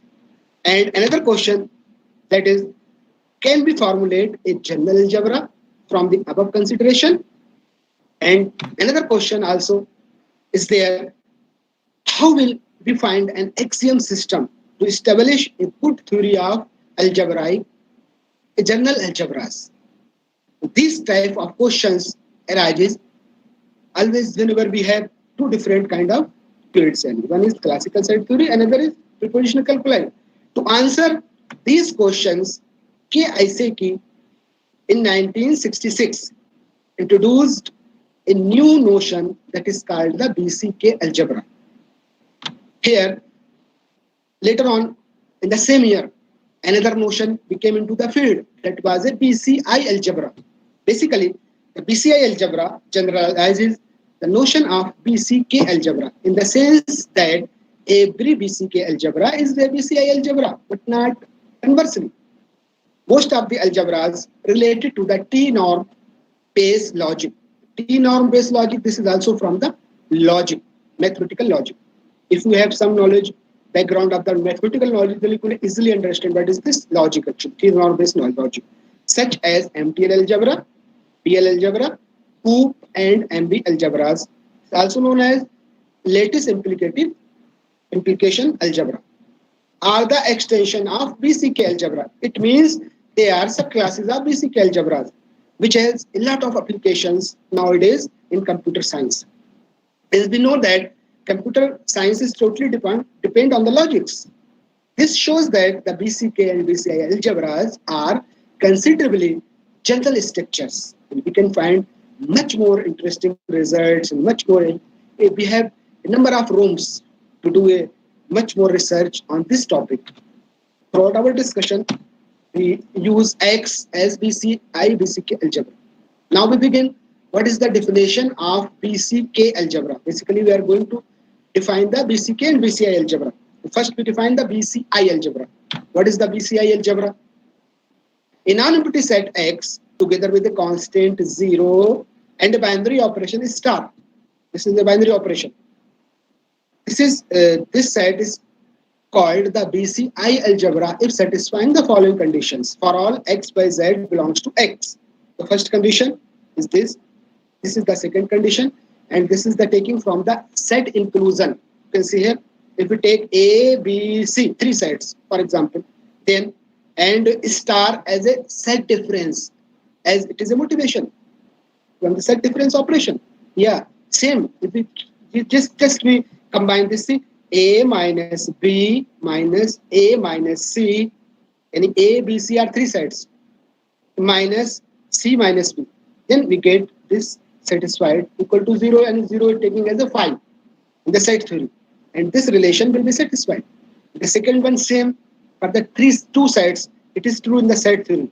And another question, that is, can we formulate a general algebra from the above consideration? And another question also is there, how will we find an axiom system to establish a good theory of algebraic, a general algebras? These type of questions arises always whenever we have two different kind of fields. And one is classical set theory, another is prepositional calculus. To answer these questions, KICK in 1966 introduced a new notion that is called the BCK algebra. Here, later on in the same year, another notion became into the field, that was a BCI algebra. Basically, the BCI algebra generalizes the notion of BCK algebra in the sense that every BCK algebra is a BCI algebra, but not conversely. Most of the algebras related to the T-norm based logic. T-norm based logic, this is also from the logic, mathematical logic. If you have some knowledge, background of the mathematical knowledge, then you can easily understand what is this logic actually, T-norm based logic, such as MTL algebra, PL algebra, Hoop and MB algebras, also known as lattice implication algebra, are the extension of BCK algebra. It means they are subclasses of BCK algebras, which has a lot of applications nowadays in computer science. As we know that computer science is totally depend on the logics. This shows that the BCK and BCI algebras are considerably general structures. And we can find much more interesting results and much more. We have a number of rooms to do a much more research on this topic. Throughout our discussion, we use X as BCK algebra. Now we begin. What is the definition of BCK algebra? Basically, we are going to define the BCK and BCI algebra. First, we define the BCI algebra. What is the BCI algebra? A non-empty set X together with a constant 0 and a binary operation is star. This is the binary operation. This set is called the BCI algebra if satisfying the following conditions. For all X by Z belongs to X. The first condition is this. This is the second condition. And this is the taking from the set inclusion. You can see here, if we take A, B, C, three sets, for example, then and star as a set difference, as it is a motivation from the set difference operation. Yeah, same. If we we combine this thing, A minus B minus A minus C, and A, B, C are three sets, minus C minus B. Then we get this satisfied equal to 0, and 0 is taking as a 5 in the set theory. And this relation will be satisfied. The second one same for the two sides, it is true in the set theory.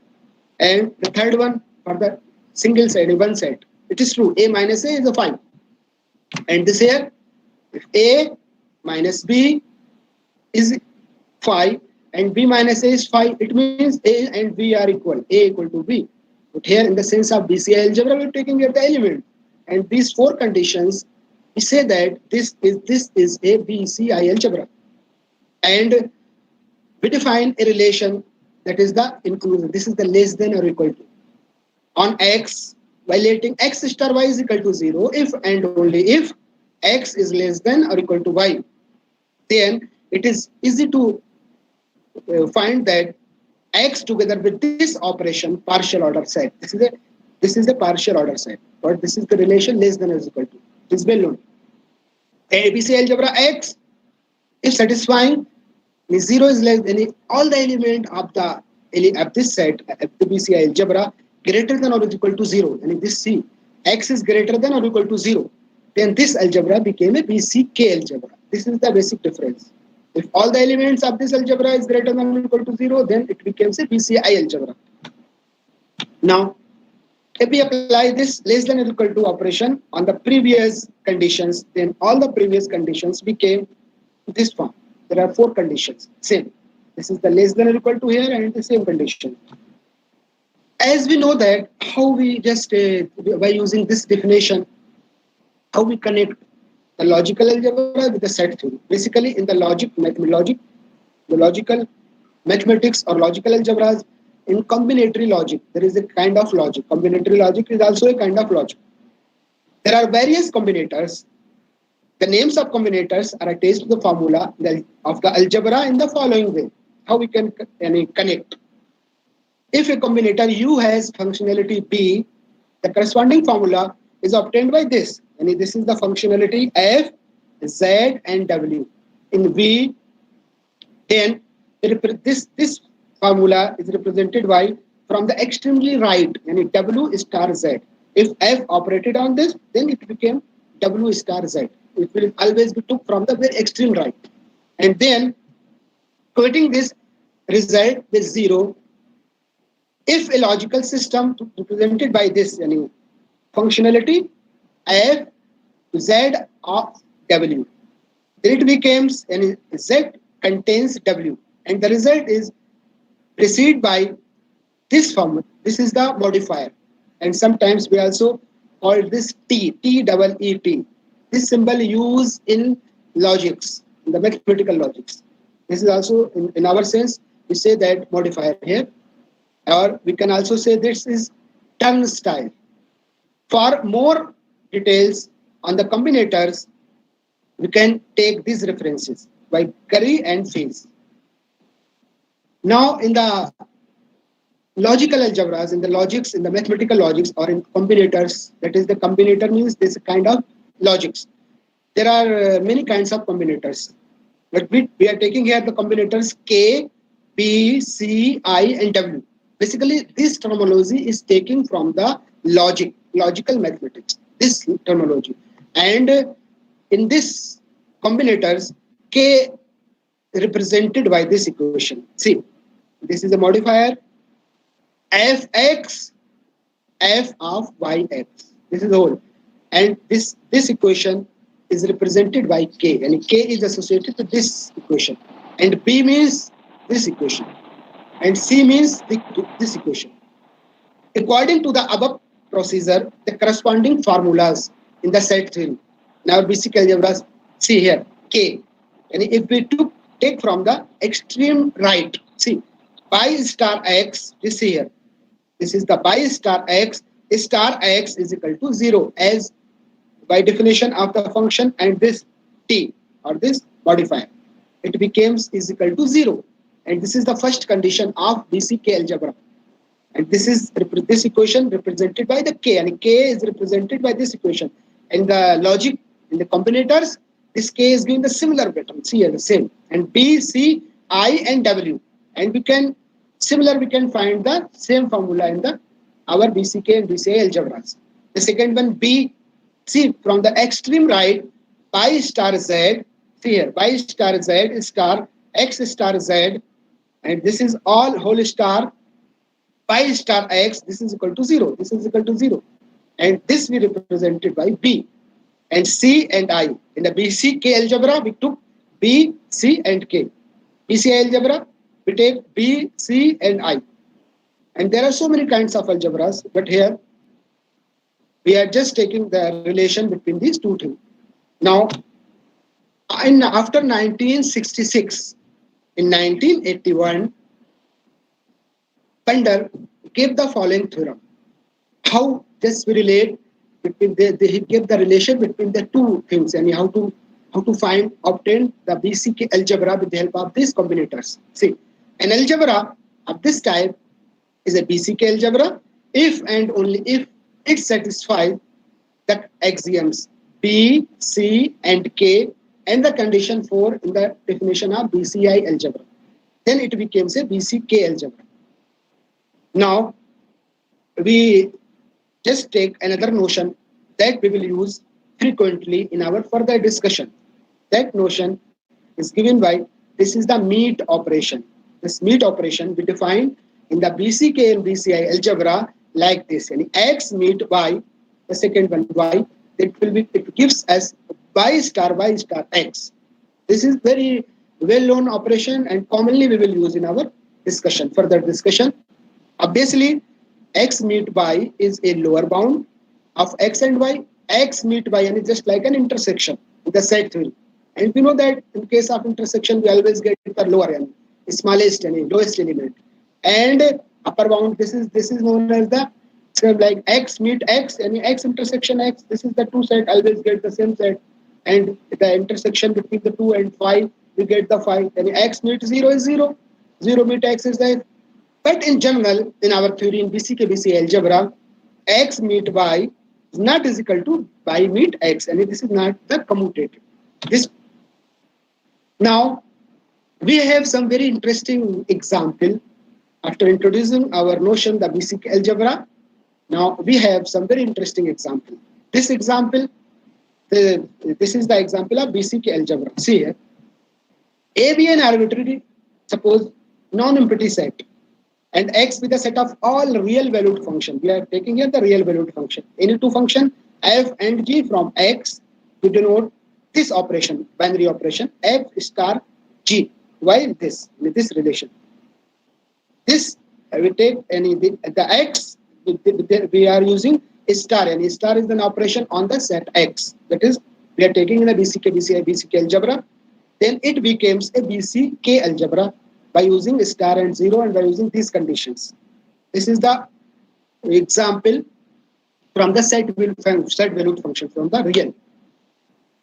And the third one for the single side, one side, it is true. A minus A is a 5. And this here, if A minus B is 5 and B minus A is 5, it means A and B are equal, A equal to B. But here in the sense of BCI algebra, we are taking here the element. And these four conditions, we say that this is a BCI algebra. And we define a relation that is the inclusion. This is the less than or equal to. On X, violating X star Y is equal to 0 if and only if X is less than or equal to Y. Then it is easy to find that X together with this operation, partial order set. This is the partial order set. But this is the relation less than or equal to. This is well known. ABC algebra X, if satisfying, 0 is less than all the element of this set, the BCI algebra, greater than or equal to 0. And if this C, X is greater than or equal to 0, then this algebra became a BCK algebra. This is the basic difference. If all the elements of this algebra is greater than or equal to 0, then it becomes a BCI algebra. Now, if we apply this less than or equal to operation on the previous conditions, then all the previous conditions became this form. there are 4 conditions. Same. This is the less than or equal to here and the same condition. As we know that how we just by using this definition, how we connect the logical algebra with the set theory. Basically, in the the logical mathematics or logical algebras, in combinatory logic, there is a kind of logic. Combinatory logic is also a kind of logic. There are various combinators. The names of combinators are attached to the formula of the algebra in the following way. How we can connect. If a combinator U has functionality B, the corresponding formula is obtained by this. And this is the functionality F, Z, and W. In V, then this formula is represented by from the extremely right, and W star Z. If F operated on this, then it became W star Z. It will always be took from the very extreme right. And then quoting this result with 0, if a logical system represented by this functionality F, Z of W, then it becomes Z contains W, and the result is preceded by this formula. This is the modifier, and sometimes we also call this T, T-double-E-T. This symbol used in logics, in the mathematical logics. This is also, in our sense, we say that modifier here, or we can also say this is turnstile. For more details on the combinators, we can take these references by Curry and Phase. Now, in the logical algebras, in the logics, in the mathematical logics, or in combinators, that is, the combinator means this kind of logics. There are many kinds of combinators, but we are taking here the combinators K, P, C, I, and W. Basically, this terminology is taken from the logical mathematics, this terminology. And in this combinators, K represented by this equation. See, this is a modifier Fx, F of Yx. This is the whole. And this equation is represented by K, and K is associated to this equation. And B means this equation. And C means this equation. According to the above procedure, the corresponding formulas in the set theory. Now basic algebras, see here, K. And if we take from the extreme right, see, pi star x, this here. This is the pi star x is equal to 0 as by definition of the function, and this t or this modifier. It becomes is equal to 0. And this is the first condition of BCK algebra. And this is this equation represented by the K, and K is represented by this equation. And the logic in the combinators, this K is given the similar pattern. See here the same. And B, C, I, and W. And we can find the same formula in our BCK and BCI algebras. The second one, B, see from the extreme right, pi star Z. See here, pi star Z star X star Z. And this is all whole star pi star X. This is equal to 0. This is equal to 0. And this we represented by B. And C and I. In the BCK algebra, we took B, C, and K. BCI algebra, we take B, C, and I. And there are so many kinds of algebras, but here we are just taking the relation between these two things. Now, after 1966, in 1981, Pender gave the following theorem. How this we relate between he gave the relation between the two things, and how to obtain the BCK algebra with the help of these combinators. See, an algebra of this type is a BCK algebra if and only if it satisfies the axioms B, C, and K and the condition 4 in the definition of BCI algebra. Then it becomes a BCK algebra. Now, we just take another notion that we will use frequently in our further discussion. That notion is given by, this is the meet operation. This meet operation we define in the BCK and BCI algebra like this. And X meet Y, the second one Y, it gives us Y star X. This is very well-known operation and commonly we will use in our discussion, further discussion. Obviously, x meet by is a lower bound of x and y. X meet by and is just like an intersection with the set theory. And we know that in case of intersection, we always get the lower end, smallest and lowest element. And upper bound, this is known as the like x meet x and x intersection x. This is the two set, always get the same set. And the intersection between the 2 and 5, we get the 5. And x meet 0 is 0. 0 meet x is there. But in general, in our theory in BCK algebra, x meet y is not is equal to y meet x. And this is not the commutative. This now we have some very interesting example after introducing our notion the BCK algebra. Now we have some very interesting example. This example, this is the example of BCK algebra. See here, A be an arbitrary, suppose non-empty set, and X be the set of all real valued function. We are taking here the real valued function. Any two function f and g from X to denote this operation, binary operation f star g. Why this relation? This we take any the X. We are using a star, and a star is an operation on the set X. That is, we are taking in a BCK algebra. Then it becomes a BCK algebra by using a star and 0 and by using these conditions. This is the example from the set valued function from the real.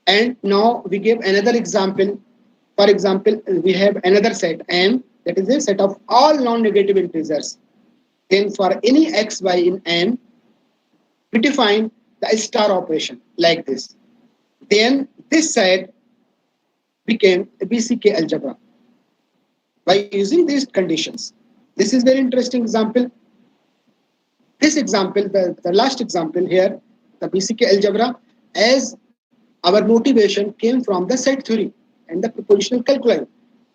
And now we give another example. For example, we have another set M, that is a set of all non-negative integers. Then for any x, y in M, we define the star operation like this. Then this set became a BCK algebra by using these conditions. This is very interesting example. This example, the last example here, the BCK algebra, as our motivation came from the set theory and the propositional calculi.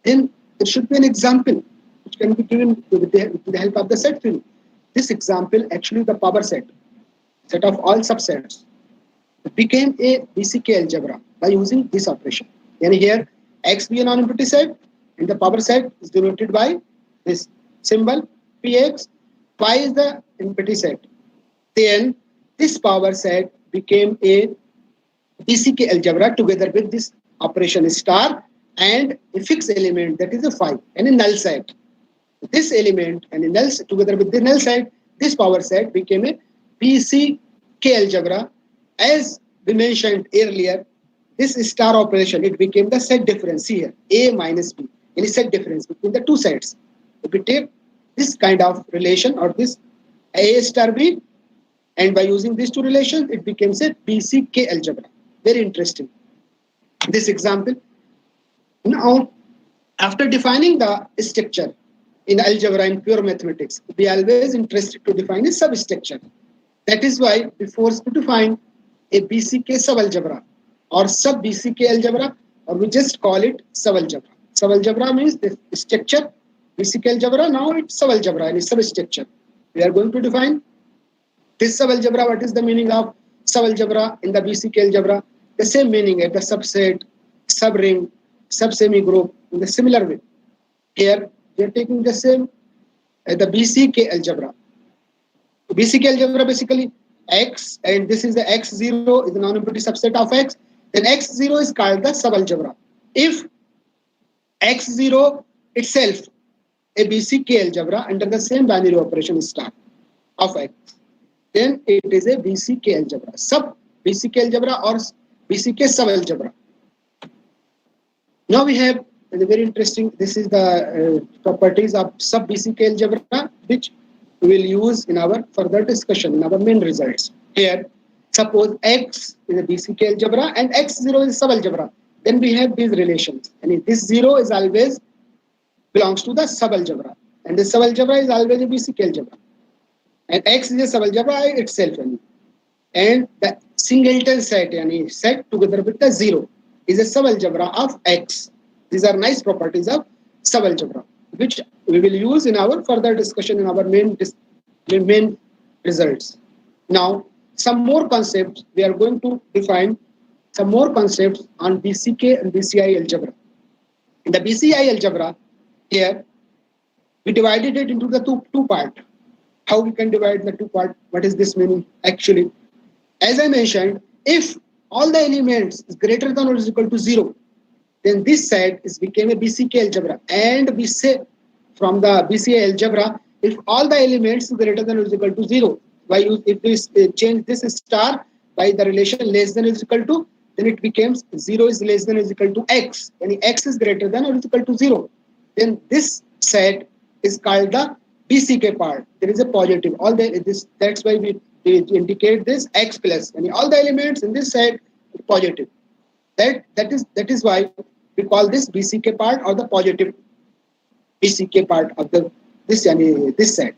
Then there should be an example which can be given with the help of the set theory. This example, actually the power set of all subsets, became a BCK algebra by using this operation. And here, X be a non-empty set, and the power set is denoted by this symbol Px. Y is the empty set. Then this power set became a BCK algebra together with this operation star and a fixed element, that is a phi, and a null set. This element and a null together with the null set, this power set became a BCK algebra. As we mentioned earlier, this star operation, it became the set difference here, A minus B, any set difference between the two sets. If we take this kind of relation or this A star B, and by using these two relations, it becomes a BCK algebra. Very interesting. This example. Now, after defining the structure in algebra and pure mathematics, we are always interested to define a substructure. That is why we forced to define a BCK subalgebra or sub-BCK algebra, or we just call it subalgebra. Subalgebra means the structure, BCK algebra, now it's subalgebra and it's substructure. We are going to define this subalgebra. What is the meaning of subalgebra in the BCK algebra? The same meaning at the subset, subring, sub-semi-group in the similar way. Here, we are taking the same the BCK algebra. BCK algebra basically X, and this is the X0 is the non-empty subset of X. Then X0 is called the subalgebra. If X0 itself a BCK algebra under the same binary operation star of X, then it is a BCK algebra, sub BCK algebra or BCK subalgebra. Now we have the very interesting, this is the properties of sub BCK algebra, which we will use in our further discussion, in our main results. Here, suppose X is a BCK algebra and X0 is subalgebra. Then we have these relations. And this 0 is always belongs to the subalgebra. And the subalgebra is always a BCK algebra. And X is a subalgebra itself. And the singleton set, set together with the 0, is a subalgebra of X. These are nice properties of subalgebra, which we will use in our further discussion in our main results. Now, some more concepts, we are going to define some more concepts on BCK and BCI algebra. In the BCI algebra, here we divided it into the two part. How we can divide the two part? What is this meaning? Actually, as I mentioned, if all the elements is greater than or is equal to 0, then this set is became a BCK algebra. And we say from the BCI algebra, if all the elements is greater than or is equal to 0, if this change this star by the relation less than or is equal to, then it becomes 0 is less than or is equal to x. When x is greater than or is equal to 0, then this set is called the BCK part. There is a positive. That's why we indicate this x plus. And all the elements in this set are positive. That is why we call this BCK part or the positive BCK part of this set.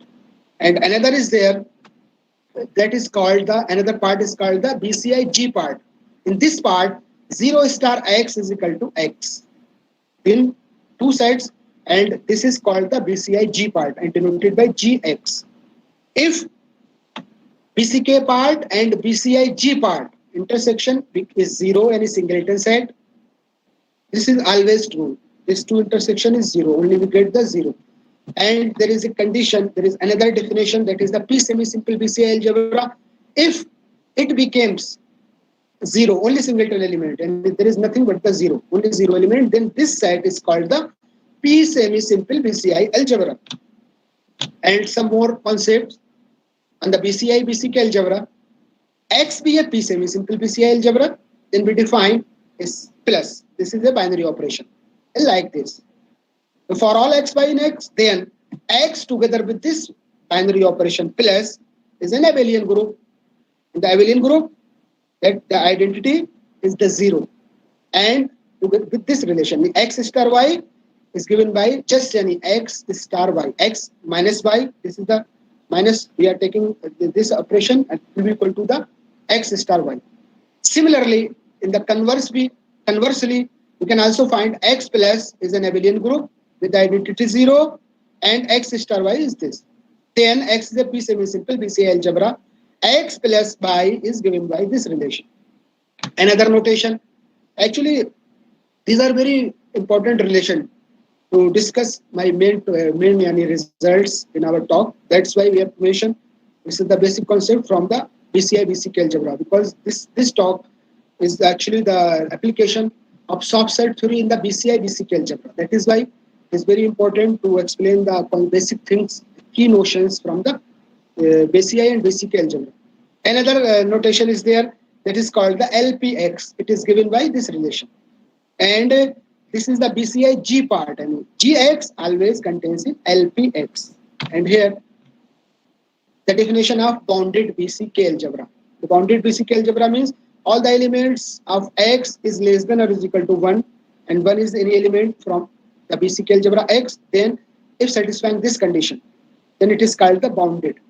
And another is there, that is called another part is called the BCI G part. In this part, 0 star x is equal to x in two sets, and this is called the BCI G part and denoted by GX. If BCK part and BCI G part intersection is 0 any singleton set, this is always true. This two intersection is 0, only we get the 0. And there is a condition, there is another definition, that is the P semi-simple BCI algebra. If it becomes 0, only singleton element, and there is nothing but the 0, only 0 element, then this set is called the P semi-simple BCI algebra. And some more concepts on the BCI BCK algebra. X be a P semi-simple BCI algebra, then we define is plus. This is a binary operation, like this. So for all x by in x, then x together with this binary operation plus is an abelian group. In the abelian group, that the identity is the 0. And with this relation, the x star y is given by just any x star y. X minus y, this is the minus, we are taking this operation and will be equal to the x star y. Similarly, in the conversely, we can also find x plus is an abelian group with the identity 0 and x star y is this. Then x is a P semi-simple BCI algebra. X plus y is given by this relation. Another notation. Actually, these are very important relation to discuss my main results in our talk. That's why we have mentioned this is the basic concept from the BCI BCK algebra, because this talk is actually the application of soft set theory in the BCI BCK algebra. That is why it's very important to explain the basic things, key notions from the BCI and BCK algebra. Another notation is there, that is called the LPX. It is given by this relation. And this is the BCI G part. I mean, GX always contains in LPX. And here, the definition of bounded BCK algebra. The bounded BCK algebra means all the elements of X is less than or is equal to 1, and 1 is any element from the BCK algebra X, then if satisfying this condition, then it is called the bounded.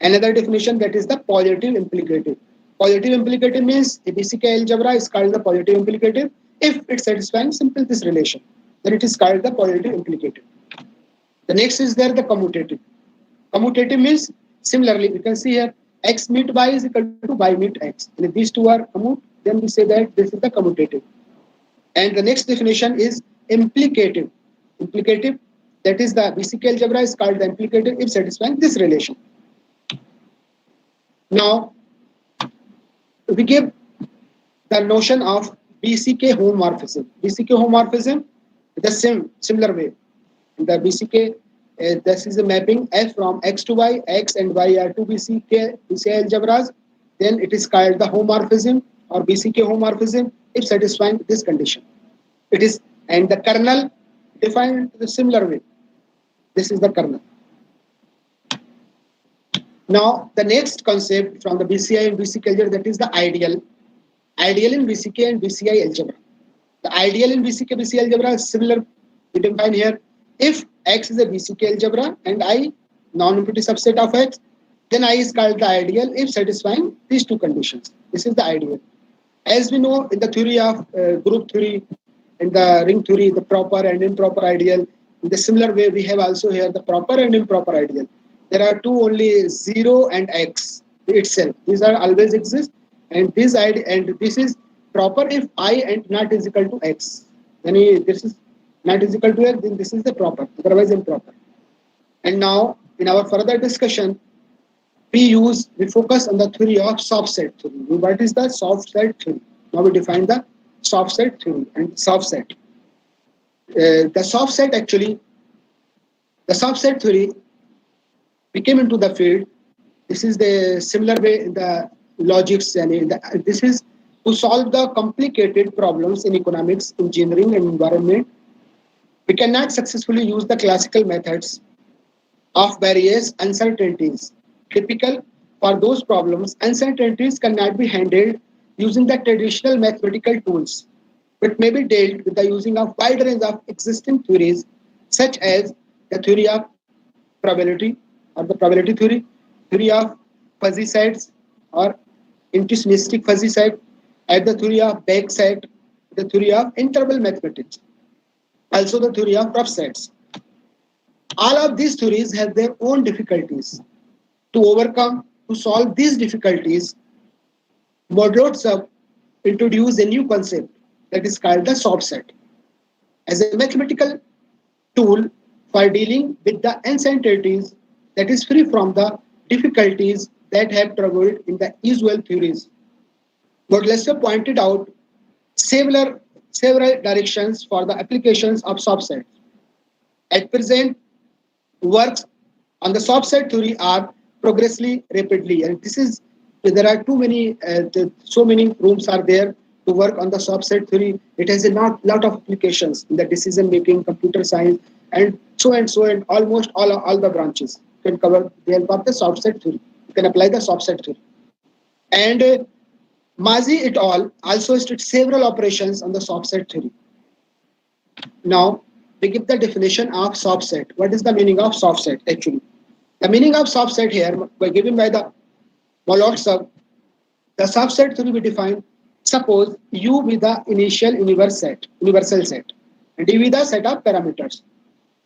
Another definition, that is the positive implicative. Positive implicative means a BCK algebra is called the positive implicative if it satisfies simple this relation, then it is called the positive implicative. The next is there the commutative. Commutative means similarly we can see here x meet y is equal to y meet x, and if these two are commute, then we say that this is the commutative. And the next definition is implicative. Implicative, that is the BCK algebra is called the implicative if satisfying this relation. Now we give the notion of BCK homomorphism. BCK homomorphism the similar way. The BCK, this is a mapping f from x to y, x and y are two BCK algebras. Then it is called the homomorphism or BCK homomorphism if satisfying this condition. It is, and the kernel defined the similar way. This is the kernel. Now the next concept from the BCI and BCK algebra, that is the ideal. Ideal in BCK and BCI algebra. The ideal in BCK BCI algebra is similar. We define here, if x is a BCK algebra and I non-empty subset of x, then I is called the ideal if satisfying these two conditions. This is the ideal. As we know in the theory of group theory and the ring theory, the proper and improper ideal. In the similar way, we have also here the proper and improper ideal. There are two only, 0 and x itself. These are always exist, and this is proper if I and not is equal to x. Then this is not is equal to A, then this is the proper, otherwise improper. And now in our further discussion, we focus on the theory of soft set theory. What is the soft set theory? Now we define the soft set theory and soft set. The soft set theory, we came into the field. This is the similar way in the logics, and this is to solve the complicated problems in economics, engineering, and environment. We cannot successfully use the classical methods of various uncertainties. Typical for those problems, uncertainties cannot be handled using the traditional mathematical tools, but may be dealt with the using of wide range of existing theories, such as the theory of probability or the probability theory, theory of fuzzy sets or intuitionistic fuzzy set, and the theory of back set, the theory of interval mathematics, also the theory of Prof sets. All of these theories have their own difficulties. To solve these difficulties, Mondal introduced a new concept that is called the soft set as a mathematical tool for dealing with the uncertainties that is free from the difficulties that have troubled in the usual theories. Mondal pointed out several directions for the applications of soft sets. At present, works on the soft set theory are progressively rapidly, and there are so many rooms are there to work on the soft set theory. It has a lot of applications in the decision making, computer science, and almost all the branches can cover the help of the soft set theory. You can apply the soft set theory. And Mazi et al. Also stated several operations on the soft set theory. Now we give the definition of soft set. What is the meaning of soft set actually? The meaning of soft set here, given by the Mondal, the soft set theory we define. Suppose U be the initial universal set, and D be the set of parameters,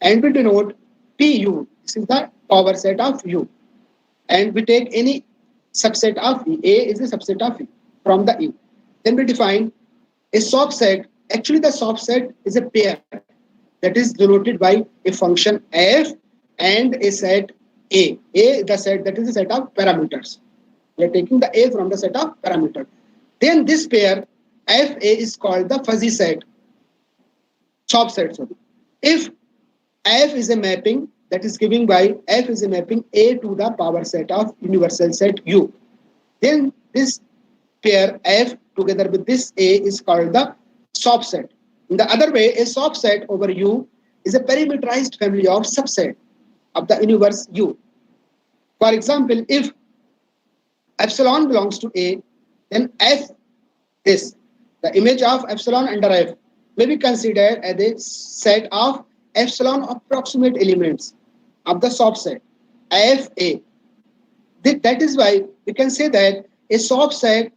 and we denote PU. This is the power set of U, and we take any subset of E. A is a subset of E from the E. Then we define a soft set. Actually, the soft set is a pair that is denoted by a function f and a set A. A, the set that is a set of parameters. We are taking the A from the set of parameters. Then this pair FA is called the fuzzy set, soft set. If F is a mapping that is given by F is a mapping A to the power set of universal set U, then this pair F together with this A is called the soft set. In the other way, a soft set over U is a parameterized family of subset of the universe U. For example, if epsilon belongs to A, then F, the image of epsilon under F, may be considered as a set of epsilon approximate elements of the soft set FA. That is why we can say that a soft set,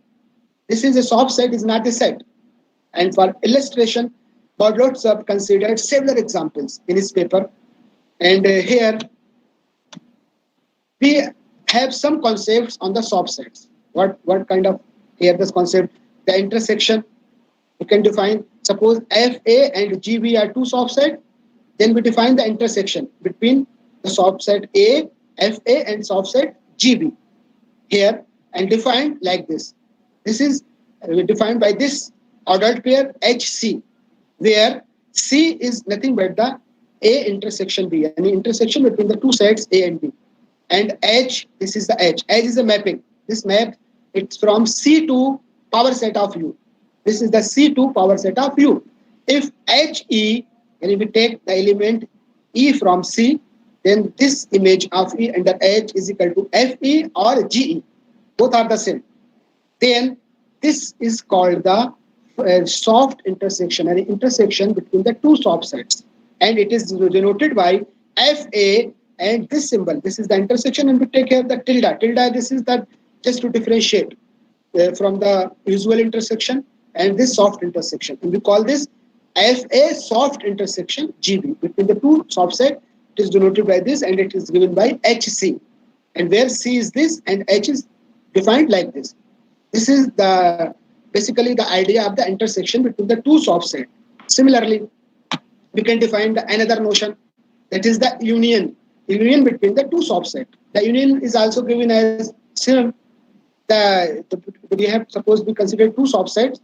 this is a soft set, is not a set. And for illustration, Mondal considered several examples in his paper. And here we have some concepts on the soft sets. What kind of, here this concept, the intersection, we can define, suppose FA and GB are two soft sets, then we define the intersection between the soft set A, FA and soft set GB here, and defined like this. This is defined by this ordered pair HC, where C is nothing but the A intersection B, any intersection between the two sets A and B. And H, this is the H. H is a mapping. This map, it's from C to power set of U. This is the C to power set of U. If HE, and if we take the element E from C, then this image of E under H is equal to FE or GE. Both are the same. Then this is called the soft intersection, an intersection between the two soft sets. And it is denoted by FA and this symbol. This is the intersection, and we take here the tilde. Tilde, this is that just to differentiate from the usual intersection and this soft intersection. And we call this FA soft intersection GB. Between the two soft sets, it is denoted by this, and it is given by HC. And where C is this and H is defined like this. This is basically the idea of the intersection between the two soft sets. Similarly, we can define the another notion, that is the union between the two subsets. The union is also given as same. We have suppose we consider two subsets.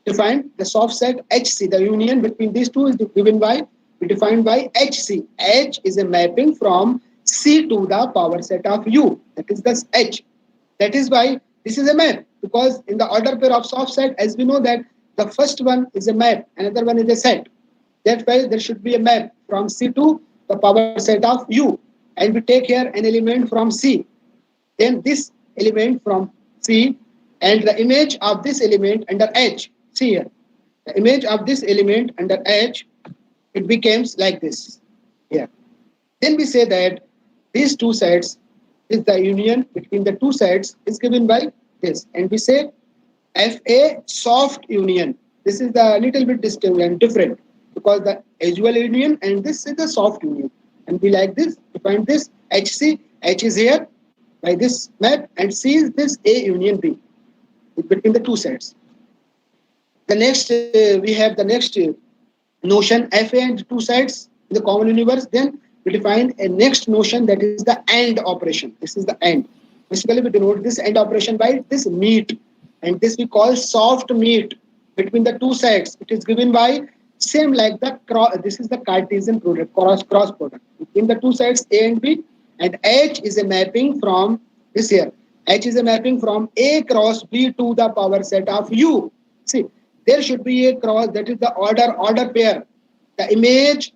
Define the subset HC. The union between these two is given by, we defined by HC. H is a mapping from C to the power set of U. That is the H. That is why this is a map, because in the order pair of subset, as we know that the first one is a map, another one is a set. That's why there should be a map from C to the power set of U. And we take here an element from C. Then this element from C and the image of this element under H. See here. The image of this element under H, it becomes like this. Here. Then we say that these two sets is the union between the two sets is given by this. And we say FA soft union. This is the little bit distinct and different, because the usual union and this is the soft union. And we like this, define this HC. H is here by this map and C is this A union B. It's between the two sets. The next, we have the next notion, FA and two sides in the common universe. Then we define a next notion, that is the AND operation. This is the AND. Basically, we denote this AND operation by this meet. And this we call soft meet between the two sides. It is given by same like the cross. This is the Cartesian product, cross product between the two sides A and B. And H is a mapping from this here. H is a mapping from A cross B to the power set of U. See, there should be a cross, that is the order pair. The image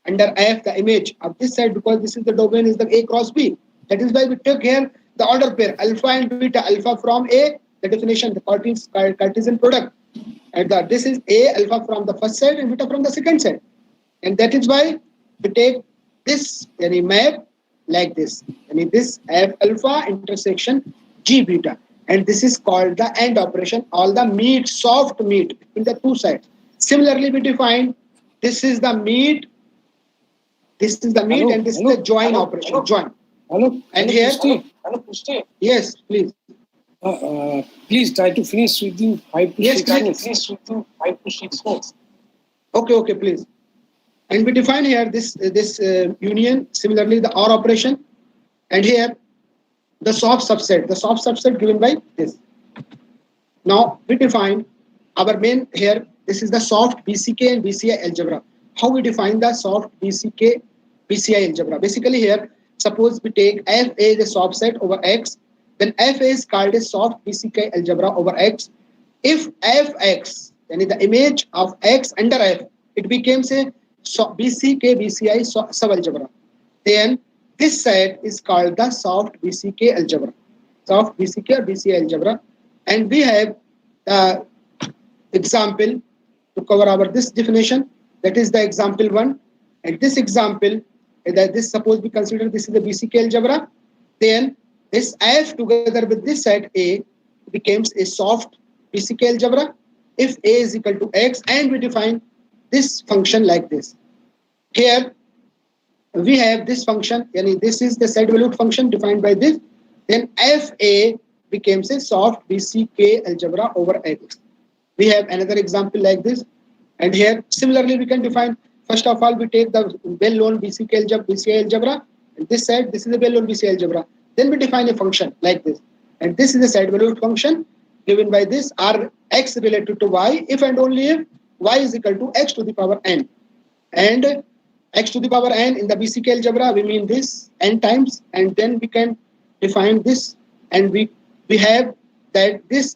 under F, the image of this side, because this is the domain is the A cross B. That is why we took here the order pair alpha and beta. Alpha from A, the definition, the Cartesian product. And this is A alpha from the first side and beta from the second side. And that is why we take this map like this. And this F alpha intersection G beta. And this is called the AND operation, all the meet, soft meet between the two sides. Similarly, we define this is the meet, this is the meet, Hello, and this hello, is the join hello, operation, hello. join. Hello, And hello, here, Chishty. yes, please. Please try to finish within 5 to Yes, 6 minutes. Okay, please. And we define here this union, similarly the OR operation, and here the soft subset given by this. Now we define our main here, this is the soft BCK and BCI algebra. How we define the soft BCK, BCI algebra? Basically here, suppose we take FA is a subset over X, then FA is called a soft BCK algebra over X. If Fx, then the image of X under F, it becomes a BCK, BCI subalgebra. Then this set is called the soft BCK algebra. Soft BCK or BCI algebra. And we have the example to cover our this definition. That is the example 1. And this example, that this suppose we consider this is the BCK algebra. Then this F together with this set A becomes a soft BCK algebra. If A is equal to X, and we define this function like this. Here we have this function, and this is the set valued function defined by this. Then FA becomes a soft BCK algebra over X. We have another example like this. And here similarly we can define, first of all we take the well-known BCK algebra, and this side, this is the well-known BCK algebra. Then we define a function like this. And this is a set valued function given by this are X related to Y if and only if Y is equal to X to the power N. And X to the power N in the BCK algebra, we mean this N times, and then we can define this, and we have that this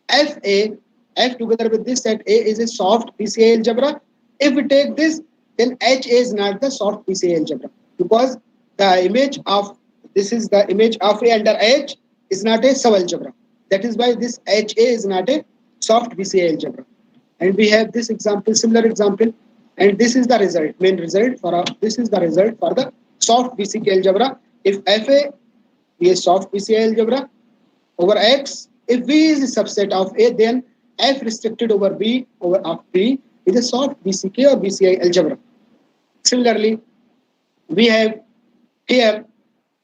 FA, F together with this set A is a soft BCI algebra. If we take this, then HA is not the soft BCI algebra, because the image of, this is the image of A under H is not a subalgebra. That is why this HA is not a soft BCI algebra. And we have this example, similar example, and this is the result, main result for this is the result for the soft BCK algebra. If FA be a soft BCI algebra over X, if V is a subset of A, then F restricted over B over of B is a soft BCK or BCI algebra. Similarly, we have here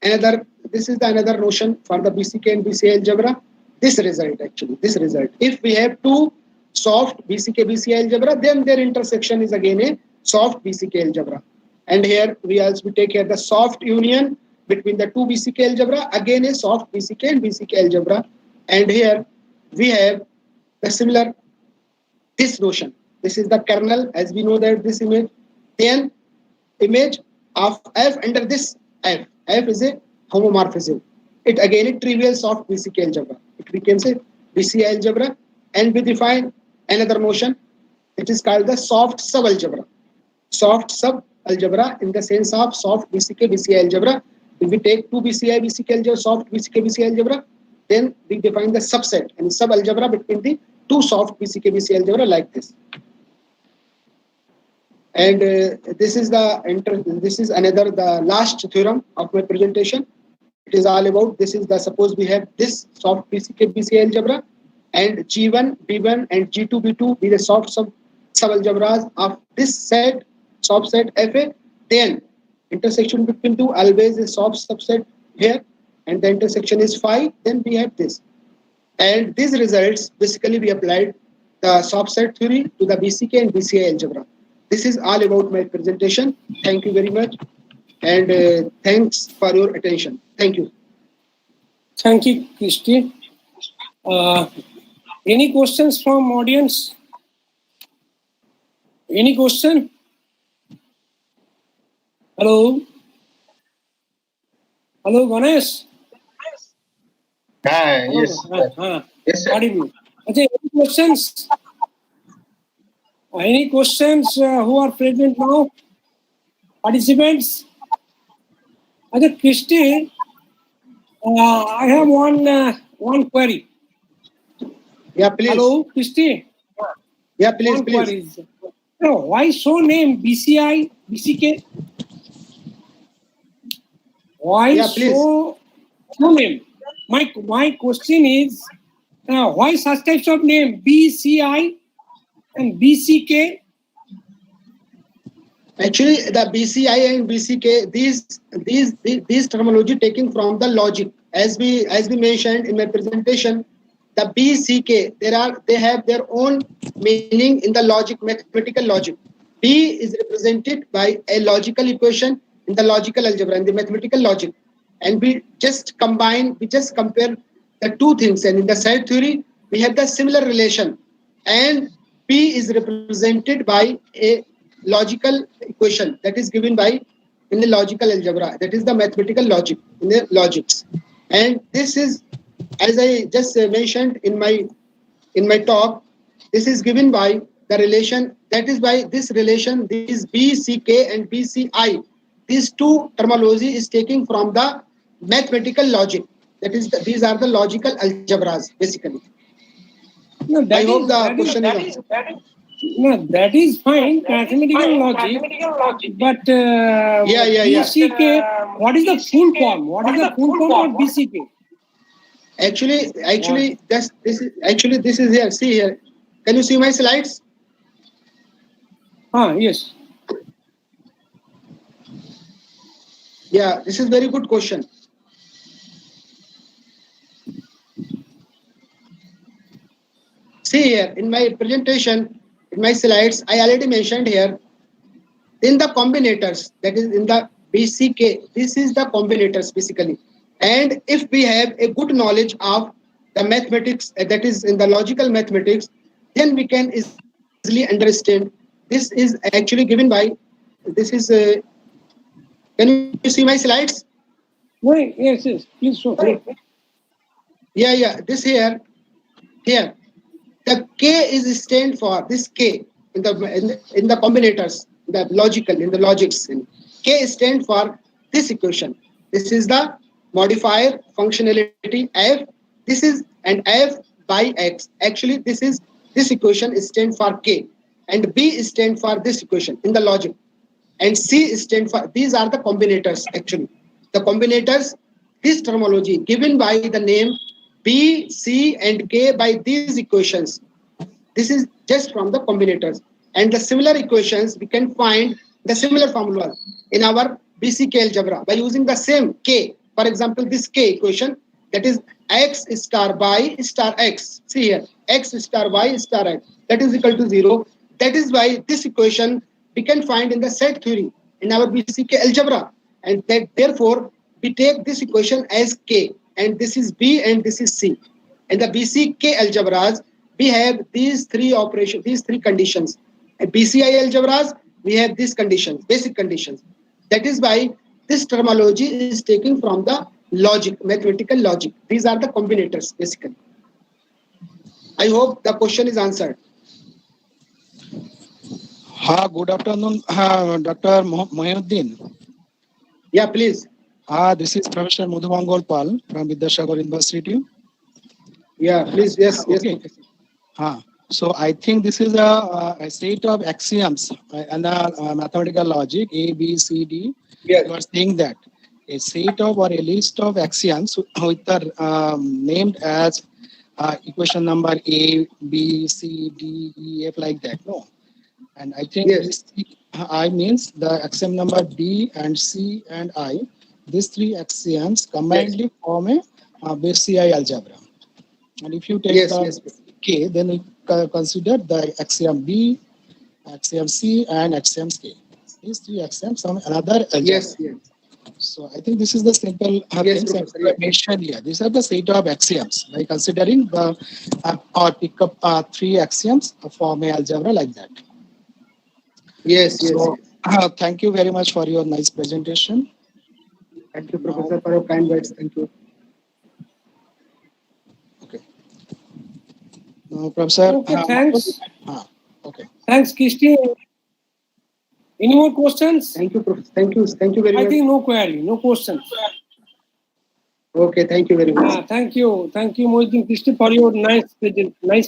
another, this is the another notion for the BCK and BCI algebra. This result actually, this result. If we have two soft BCK, BCI algebra, then their intersection is again a soft BCK algebra. And here we take here the soft union between the two BCK algebra, again a soft BCK and BCK algebra. And here we have the similar, this notion. This is the kernel, as we know that this image. Then image of F under this F. F is a homomorphism. It again a trivial soft BCK algebra. It becomes a BCK algebra, and we define another notion. It is called the soft subalgebra. Soft subalgebra in the sense of soft BCK algebra. If we take two BCK algebra, soft BCK algebra, then we define the subset and subalgebra between the two soft BCK algebra like this. And this is the last theorem of my presentation. It is all about, this is the, suppose we have this soft BCK algebra, and G1, B1 and G2, B2 be the soft subalgebras of this set, subset FA. Then intersection between two always a soft subset here, and the intersection is phi. Then we have this, and these results basically we applied the subset theory to the BCK and BCI algebra. This is all about my presentation. Thank you very much, and thanks for your attention. Thank you. Thank you, Chishty. Any questions from audience? Any question? Hello? Hello, Ganesh? Yes. Yes, sir. Okay, any questions? Any questions who are present now? Participants? Okay, Chishty, I have one query. Yeah, please. Hello, Chishty? Yeah, please, one please. Query is, why so name BCI, BCK? Why so name? My question is, why such types of name BCI and BCK? Actually, the BCI and BCK, these terminology taken from the logic. As we mentioned in my presentation, the BCK, they have their own meaning in the logic, mathematical logic. B is represented by a logical equation in the logical algebra, in the mathematical logic. And we just compare the two things. And in the set theory, we have the similar relation. And P is represented by a logical equation that is given by in the logical algebra. That is the mathematical logic, in the logics. And this is, as I just mentioned in my talk, this is given by the relation, that is by this relation, these BCK and BCI. These two terminology is taken from the mathematical logic. That is, these are the logical algebras, basically. No, I hope the question is no, that is fine, mathematical logic. But BCK, what is the full form? What is the full form of BCK? Actually, this is here. See here. Can you see my slides? Yes. Yeah, this is very good question. See here, in my presentation, in my slides, I already mentioned here, in the combinators, that is in the BCK, this is the combinators basically. And if we have a good knowledge of the mathematics, that is in the logical mathematics, then we can easily understand. This is actually given by, this is, can you see my slides? Wait, yes, please show. Yeah, this here, the K is stand for this K in the combinators, the logical, in the logics. K stand for this equation. This is the modifier functionality F. This is and F by X. Actually, this equation is stand for K, and B stand for this equation in the logic, and C stand for, these are the combinators actually. The combinators, this terminology given by the name B, C, and K by these equations. This is just from the combinators. And the similar equations, we can find the similar formula in our BCK algebra by using the same K. For example, this K equation, that is X star by star X. See here, X star by star X. That is equal to 0. That is why this equation we can find in the set theory in our BCK algebra, and that therefore we take this equation as K, and this is B and this is C. In the BCK algebras, we have these three operations, these three conditions. In BCI algebras, we have these conditions, basic conditions. That is why this terminology is taken from the logic, mathematical logic. These are the combinators, basically. I hope the question is answered. Good afternoon, Dr. Muhiuddin. Yeah, please. This is Professor Muhiuddin from Vidyasagar University. Yeah, please. Yes, okay. Yes. So I think this is a set of axioms and mathematical logic A, B, C, D. Yes. You are saying that a set of or a list of axioms which are named as equation number A, B, C, D, E, F, like that. No. And I think this I means the axiom number D and C and I. These three axioms combinedly form a BCI algebra. And if you take K, then we consider the axiom B, axiom C, and axiom K. These three axioms form another algebra. Yes. So I think this is the simple things I mentioned here. These are the set of axioms. By considering the or pick up three axioms form a algebra like that. Yes. Thank you very much for your nice presentation. Thank you, Professor, for your kind words. Thank you. Okay. Professor. Okay, thanks. Okay. Thanks, Chishty. Any more questions? Thank you, Professor. Thank you very much. I think no query, no questions. Okay, thank you very much. Thank you, Muhiuddin, Chishty, for your nice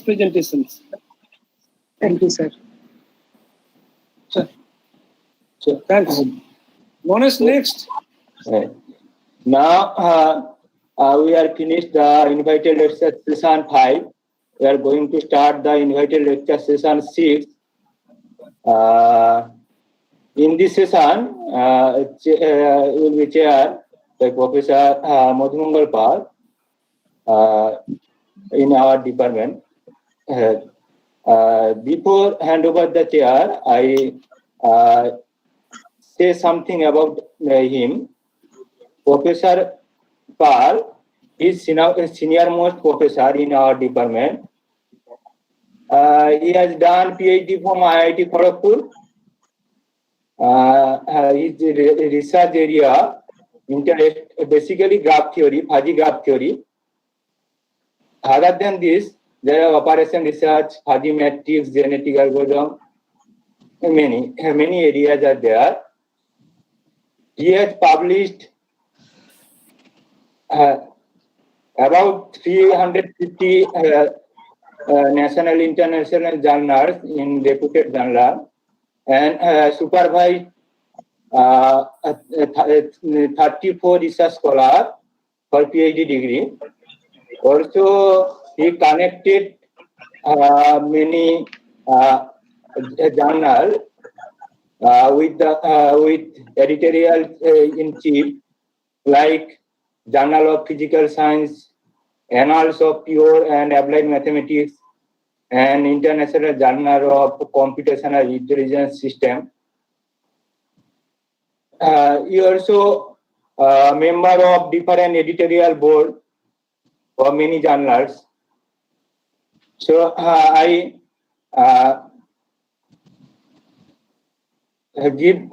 presentations. Thank you, sir. Thanks. Monesh, next. Now we are finished the invited lecture session 5. We are going to start the invited lecture session 6. In this session, will be chaired by Professor Muhiuddin in our department. Before hand over the chair, I say something about him. Professor Pal is senior most professor in our department. He has done PhD from IIT Kharagpur. His research area basically graph theory, fuzzy graph theory. Other than this, there are operation research, fuzzy matrix, genetic algorithm. Many areas are there. He has published about 350 national, international journals in reputed journals, and supervised 34 research scholars for PhD degree. Also, he connected many journals with editorial in chief, like Journal of Physical Science, Annals of Pure and Applied Mathematics, and International Journal of Computational Intelligence System. He also member of different editorial board for many journals. So I give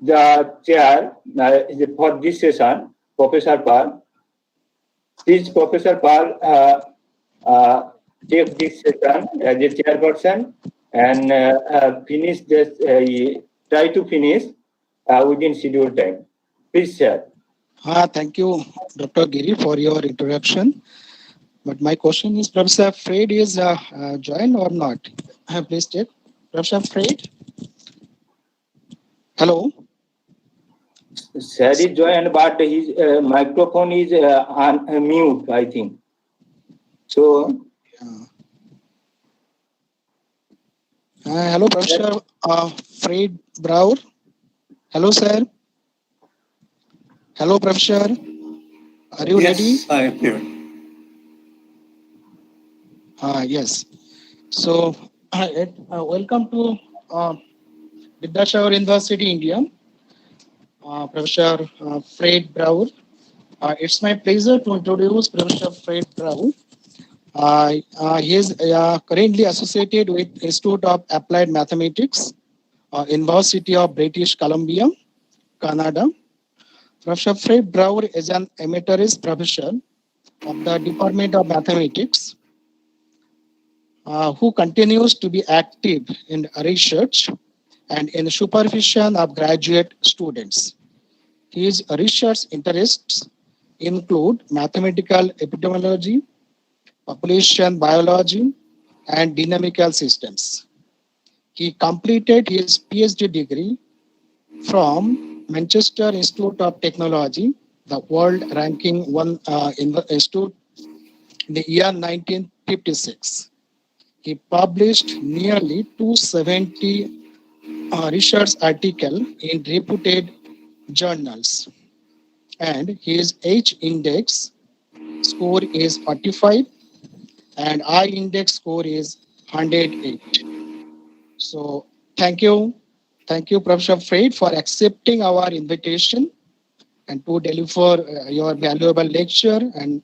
the chair for this session, Professor Pal. Please, Professor Pal, take this session as a chairperson and finish this. Try to finish within scheduled time. Please, sir. Thank you, Dr. Giri, for your introduction. But my question is, Professor Fred is joined or not? Please take. Professor Fred? Hello? Sir is joined, but his microphone is on mute, I think. So. Hello, Professor Fred Brower. Hello, sir. Hello, Professor. Are you ready? Yes, I am here. Yes. So Welcome to Vidyasagar University, India. Professor Fred Brower. It's my pleasure to introduce Professor Fred Brower. He is currently associated with Institute of Applied Mathematics, University of British Columbia, Canada. Professor Fred Brower is an emeritus professor of the Department of Mathematics, who continues to be active in research and in supervision of graduate students. His research interests include mathematical epidemiology, population biology, and dynamical systems. He completed his PhD degree from Manchester Institute of Technology, the world ranking one in the institute, in the year 1956. He published nearly 270 research articles in reputed journals, and his H index score is 45 and I index score is 108. So thank you, Professor Fred, for accepting our invitation and to deliver your valuable lecture, and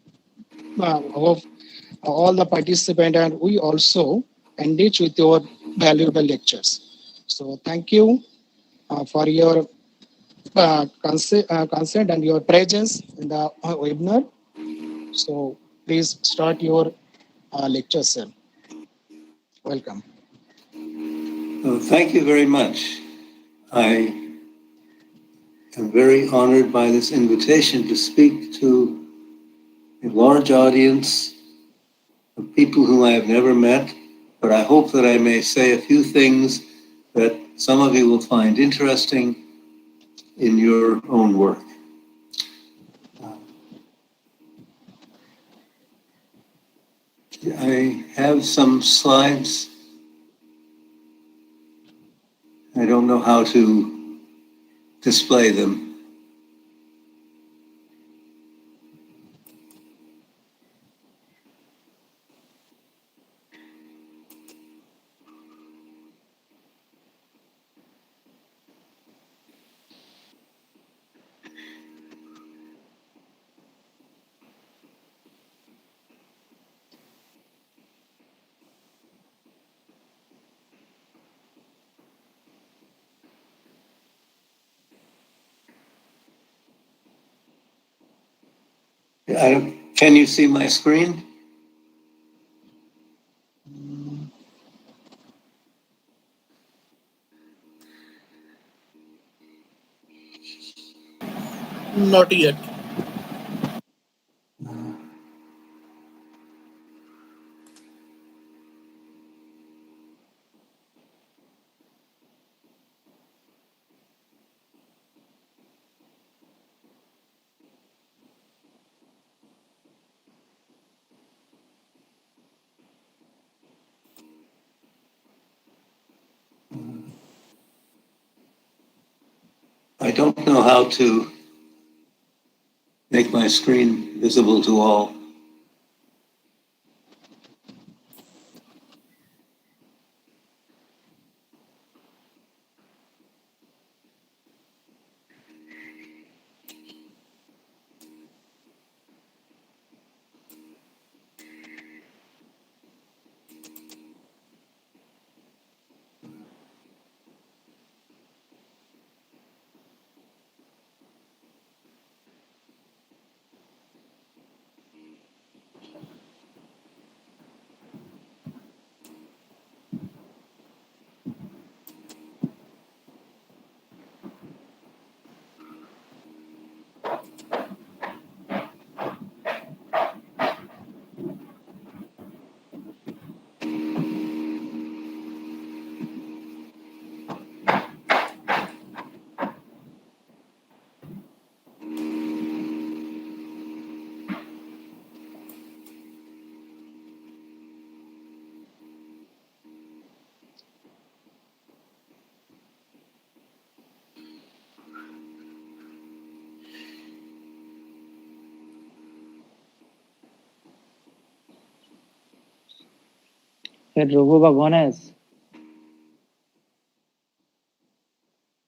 hope all the participants and we also engage with your valuable lectures. So thank you for your consent and your presence in the webinar. So please start your lecture, sir. Welcome. Thank you very much. I am very honored by this invitation to speak to a large audience of people whom I have never met, but I hope that I may say a few things that some of you will find interesting in your own work. I have some slides. I don't know how to display them. Can you see my screen? Not yet. I don't know how to make my screen visible to all. Raghu Ganesh.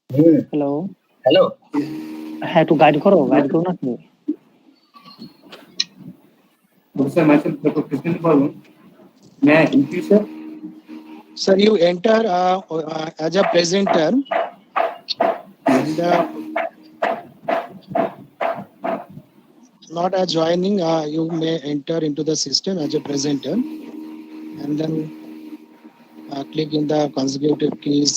Hello hello হ্যাঁ একটু guide করো না কি Sir, myself, Dr. Hussein Farun. May I help you, sir? Sir, you enter as a presenter, and not as joining. You may enter into the system as a presenter, and then click in the consecutive keys.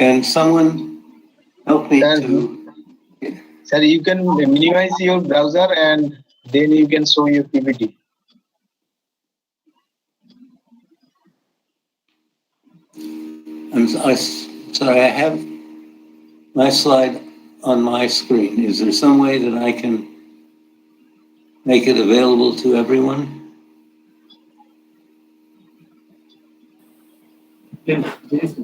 Can someone help me to? Sir, you can minimize your browser and then you can show your PPT. Sorry, I have my slide on my screen. Is there some way that I can make it available to everyone? Yes.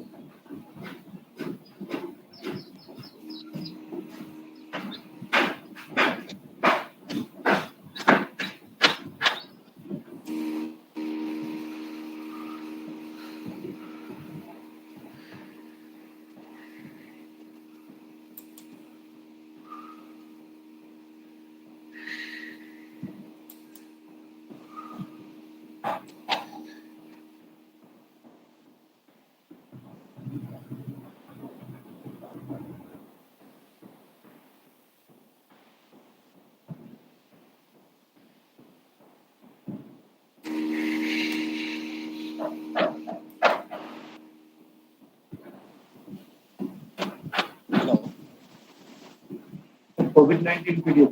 COVID-19 video.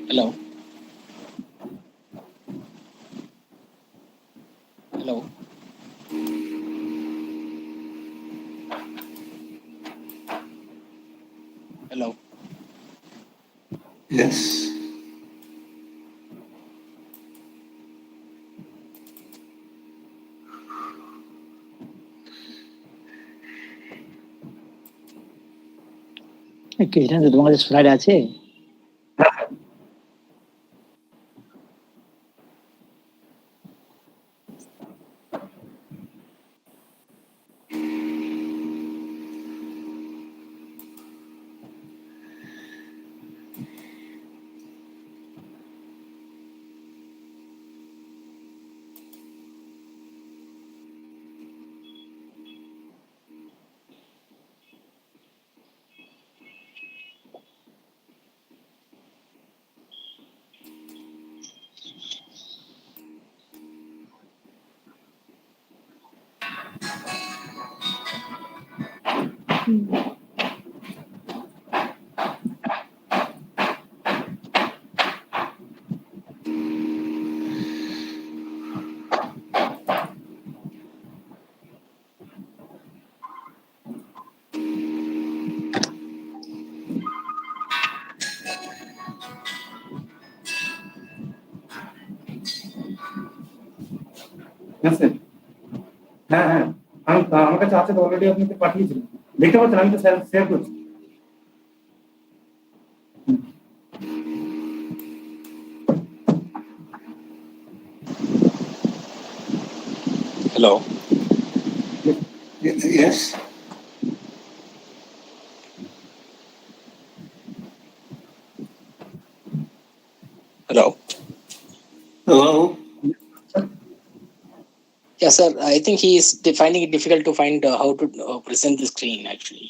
Hello. Hello. Hello. Yes. তোমার কাছে slide আছে Yes, sir. হ্যাঁ হ্যাঁ আমার কাছে আছে তো already আপনাকে পাঠিয়েছিলাম দেখতে পাচ্ছেন আমি তো শেয়ার করছি Hello. Yes. Hello. Hello. Yes, sir. I think he is finding it difficult to find how to present the screen. Actually,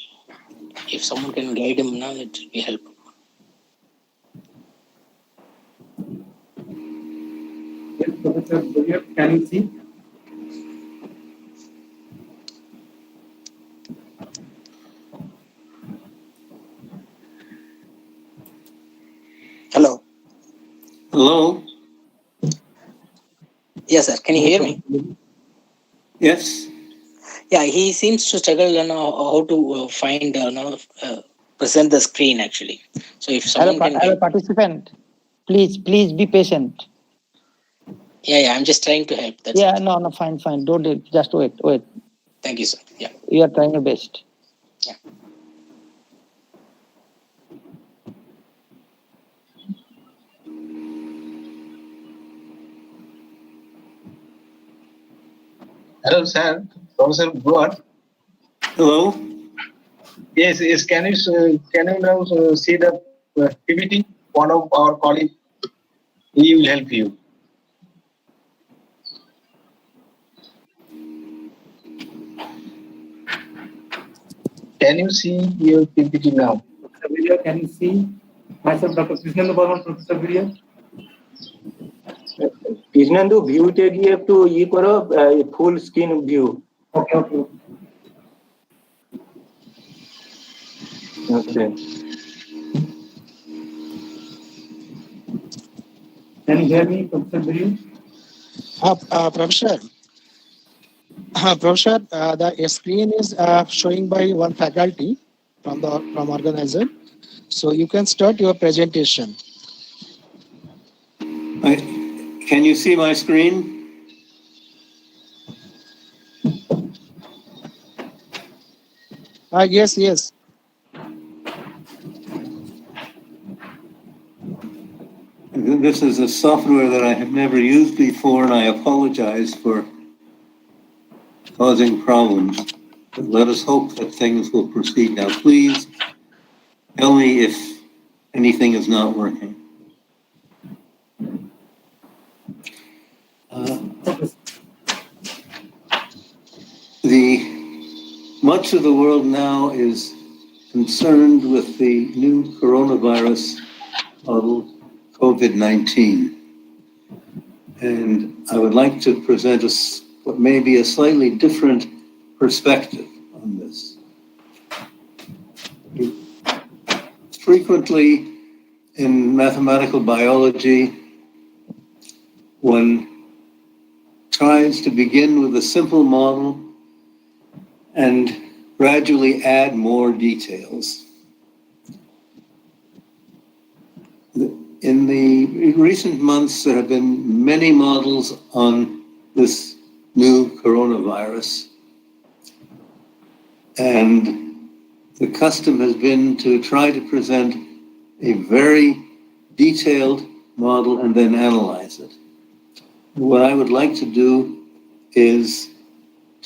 if someone can guide him, now it will be helpful. Professor, can you see? Hello. Hello. Yes, sir. Can you hear me? Yes. Yeah, he seems to struggle on how to find present the screen actually. So if someone can Hello, participant. Please be patient. Yeah, I'm just trying to help. That's Yeah, it. no, fine. Don't do it. Just wait. Thank you, sir. Yeah. You are trying your best. Yeah. Hello, sir. Professor Broad. Hello. Yes. Can you now see the PPT? One of our colleagues, he will help you. Can you see your PPT now? Professor Vidya, can you see myself, Dr. Krishnendu Barman, Professor Vidya? Krishnendu ভিউতে গিয়ে একটু করো full screen view Okay. Can you hear me, Professor Vidya? Professor, the screen is showing by one faculty from organizer. So you can start your presentation. Can you see my screen? Yes. This is a software that I have never used before, and I apologize for causing problems. But let us hope that things will proceed. Now, please tell me if anything is not working. Much of the world now is concerned with the new coronavirus model, COVID-19. And I would like to present what may be a slightly different perspective on this. Frequently in mathematical biology, one tries to begin with a simple model and gradually add more details. In the recent months, there have been many models on this new coronavirus. And the custom has been to try to present a very detailed model and then analyze it. What I would like to do is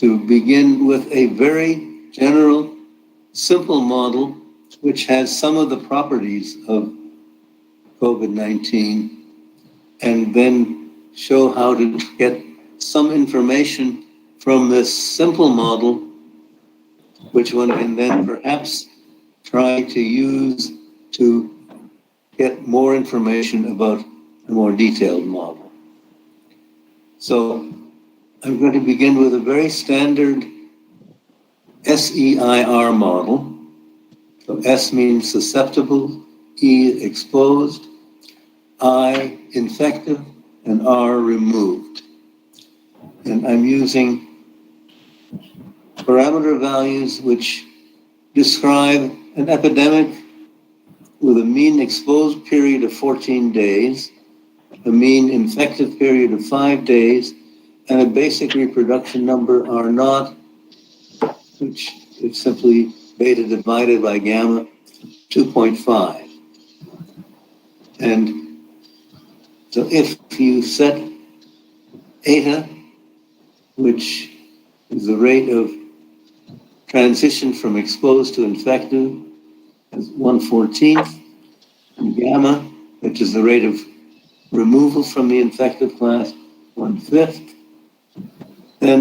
to begin with a very general, simple model, which has some of the properties of COVID-19, and then show how to get some information from this simple model, which one can then perhaps try to use to get more information about a more detailed model. So I'm going to begin with a very standard SEIR model. So S means susceptible, E exposed, I infective, and R removed. And I'm using parameter values which describe an epidemic with a mean exposed period of 14 days, a mean infective period of 5 days, and a basic reproduction number R naught, which is simply beta divided by gamma, 2.5. And so if you set eta, which is the rate of transition from exposed to infective, as 1/14th, and gamma, which is the rate of removal from the infective class, 1/5, then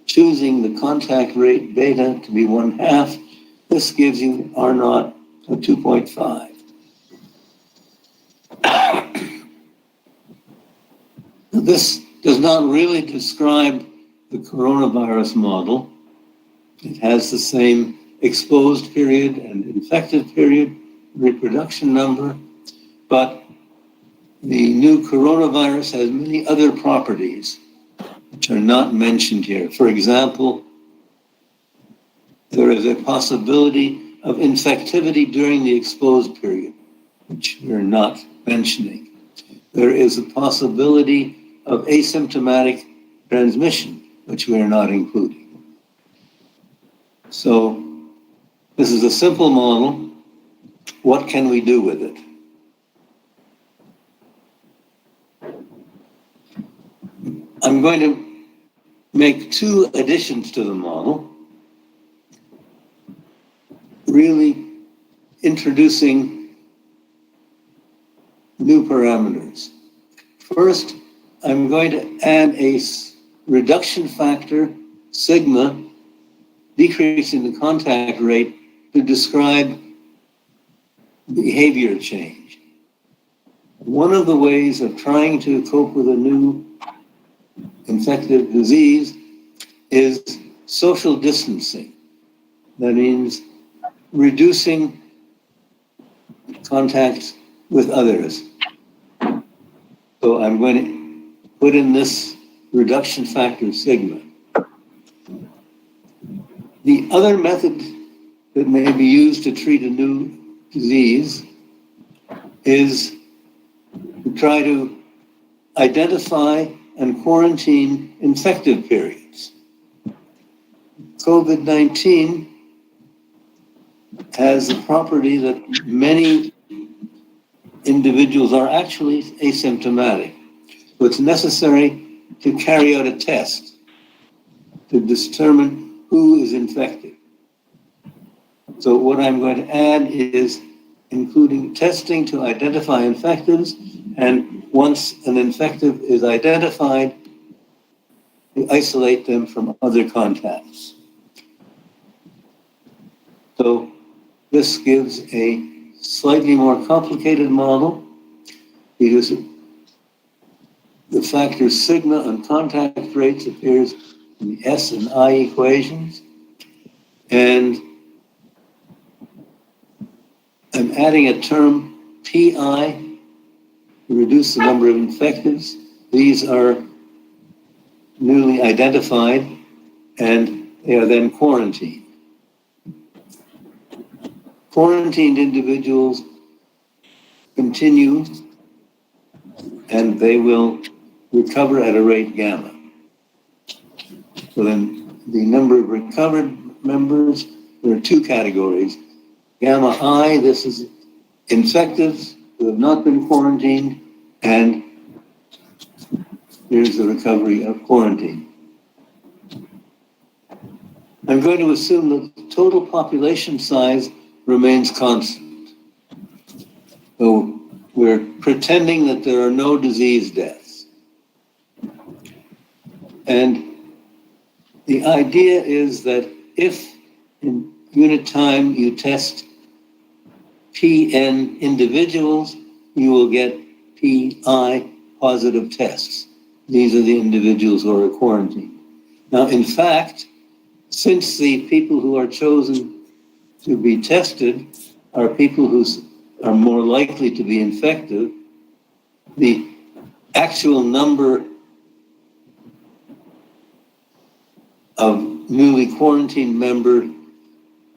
choosing the contact rate beta to be 1/2, this gives you R naught of 2.5. This does not really describe the coronavirus model. It has the same exposed period and infective period, reproduction number, but the new coronavirus has many other properties which are not mentioned here. For example, there is a possibility of infectivity during the exposed period, which we're not mentioning. There is a possibility of asymptomatic transmission, which we are not including. So this is a simple model. What can we do with it? I'm going to make two additions to the model, really introducing new parameters. First, I'm going to add a reduction factor, sigma, decreasing the contact rate to describe behavior change. One of the ways of trying to cope with a new infective disease is social distancing. That means reducing contacts with others. So I'm going to put in this reduction factor sigma. The other method that may be used to treat a new disease is to try to identify and quarantine infective periods. COVID-19 has the property that many individuals are actually asymptomatic. So it's necessary to carry out a test to determine who is infected. So what I'm going to add is including testing to identify infectives, and once an infective is identified, to isolate them from other contacts. So this gives a slightly more complicated model because the factor sigma on contact rates appears in the S and I equations, and I'm adding a term PI to reduce the number of infectives. These are newly identified and they are then quarantined. Quarantined individuals continue and they will recover at a rate gamma. So then the number of recovered members, there are two categories. Gamma I, this is infectives who have not been quarantined, and here's the recovery of quarantine. I'm going to assume that the total population size remains constant. So we're pretending that there are no disease deaths. And the idea is that if in unit time you test PN individuals, you will get PI positive tests. These are the individuals who are quarantined. Now, in fact, since the people who are chosen to be tested are people who are more likely to be infected, the actual number of newly quarantined member,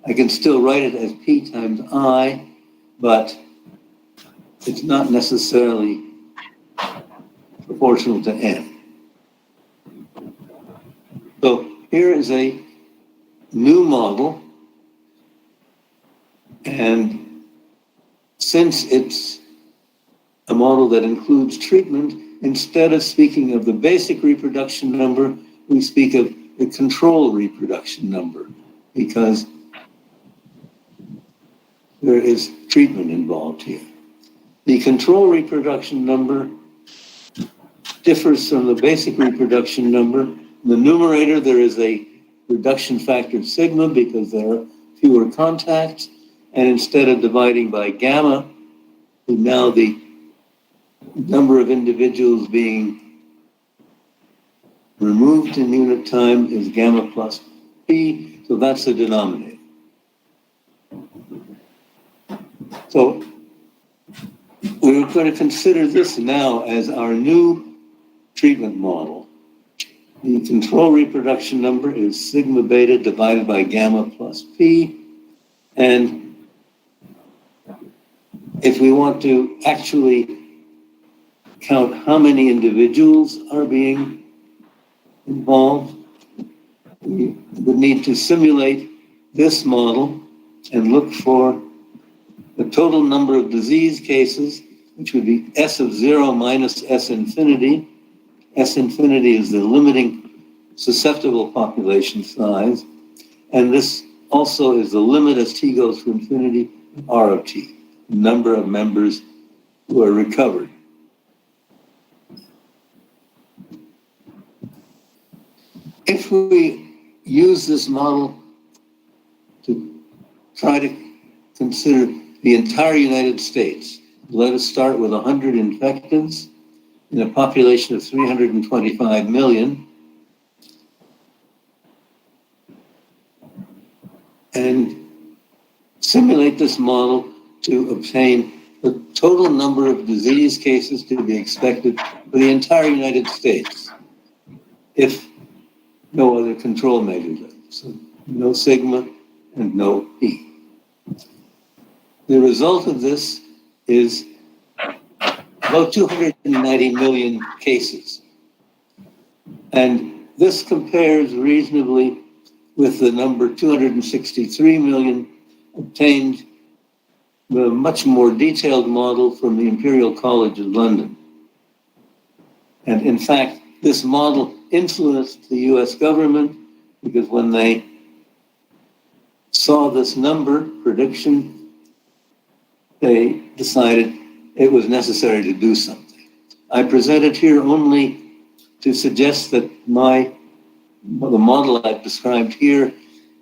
I can still write it as P times I, but it's not necessarily proportional to N. So here is a new model, and since it's a model that includes treatment, instead of speaking of the basic reproduction number, we speak of the control reproduction number, because there is treatment involved here. The control reproduction number differs from the basic reproduction number. In the numerator, there is a reduction factor sigma because there are fewer contacts, and instead of dividing by gamma, now the number of individuals being removed in unit time is gamma plus P, so that's the denominator. So we're going to consider this now as our new treatment model. The control reproduction number is sigma beta divided by gamma plus P, And if we want to actually count how many individuals are being involved, we would need to simulate this model and look for the total number of disease cases, which would be S of 0 minus S infinity. S infinity is the limiting susceptible population size, and this also is the limit as t goes to infinity, R of t, number of members who are recovered. If we use this model to try to consider the entire United States, let us start with 100 infectants in a population of 325 million, and simulate this model to obtain the total number of disease cases to be expected for the entire United States if no other control measures are. So no sigma and no p. The result of this is about 290 million cases. And this compares reasonably with the number 263 million obtained the much more detailed model from the Imperial College of London. And in fact, this model influenced the US government because when they saw this number prediction, they decided it was necessary to do something. I present it here only to suggest that the model I've described here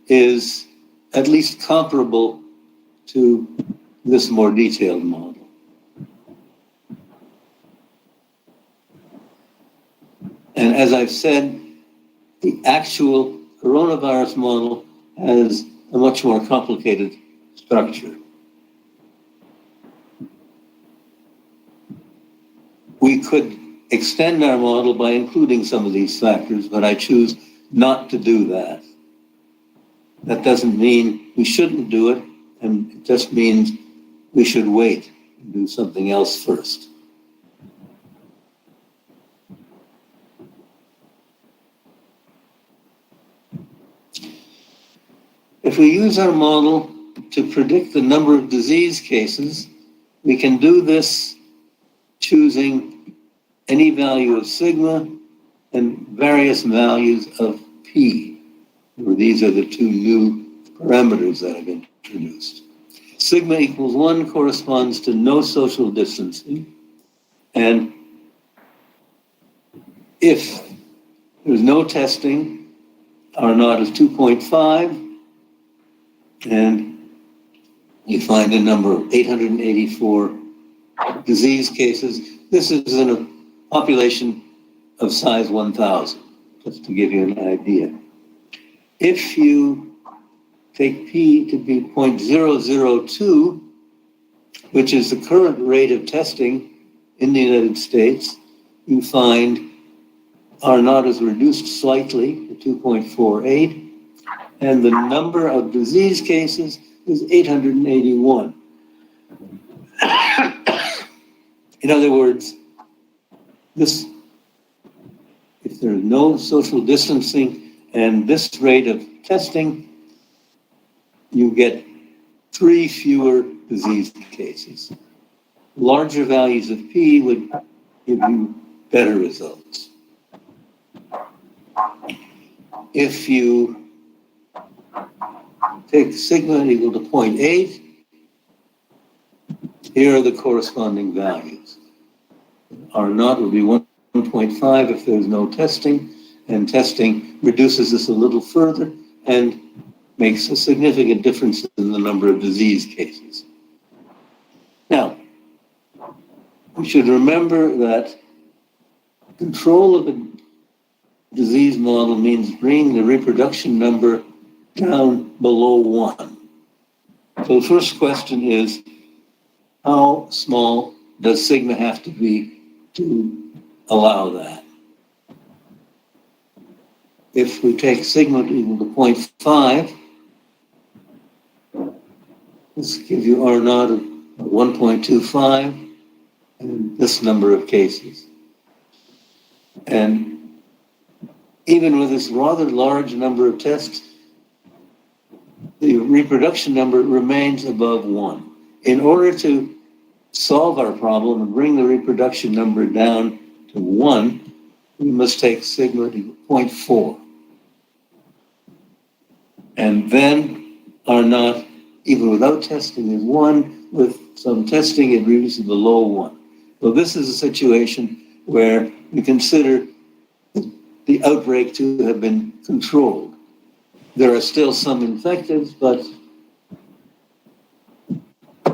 is at least comparable to this more detailed model. And as I've said, the actual coronavirus model has a much more complicated structure. We could extend our model by including some of these factors, but I choose not to do that. That doesn't mean we shouldn't do it, and it just means we should wait and do something else first. If we use our model to predict the number of disease cases, we can do this choosing any value of sigma and various values of p. These are the two new parameters that I've introduced. Sigma equals 1 corresponds to no social distancing. And if there's no testing, R naught is 2.5. And you find a number of 884 disease cases. This is in a population of size 1,000, just to give you an idea. If you take p to be 0.002, which is the current rate of testing in the United States, you find R naught is reduced slightly to 2.48, and the number of disease cases is 881. In other words, if there is no social distancing and this rate of testing, you get 3 fewer disease cases. Larger values of p would give you better results. If you take sigma equal to 0.8, here are the corresponding values. R naught would be 1.5 if there's no testing, and testing reduces this a little further and makes a significant difference in the number of disease cases. Now, we should remember that control of the disease model means bringing the reproduction number down below 1. So the first question is, how small does sigma have to be to allow that? If we take sigma equal to 0.5, This gives you R naught of 1.25 and this number of cases. And even with this rather large number of tests, the reproduction number remains above 1. In order to solve our problem and bring the reproduction number down to 1, we must take sigma to 0.4. And then R naught, even without testing, is 1. With some testing, it reaches below 1. So this is a situation where we consider the outbreak to have been controlled. There are still some infected, but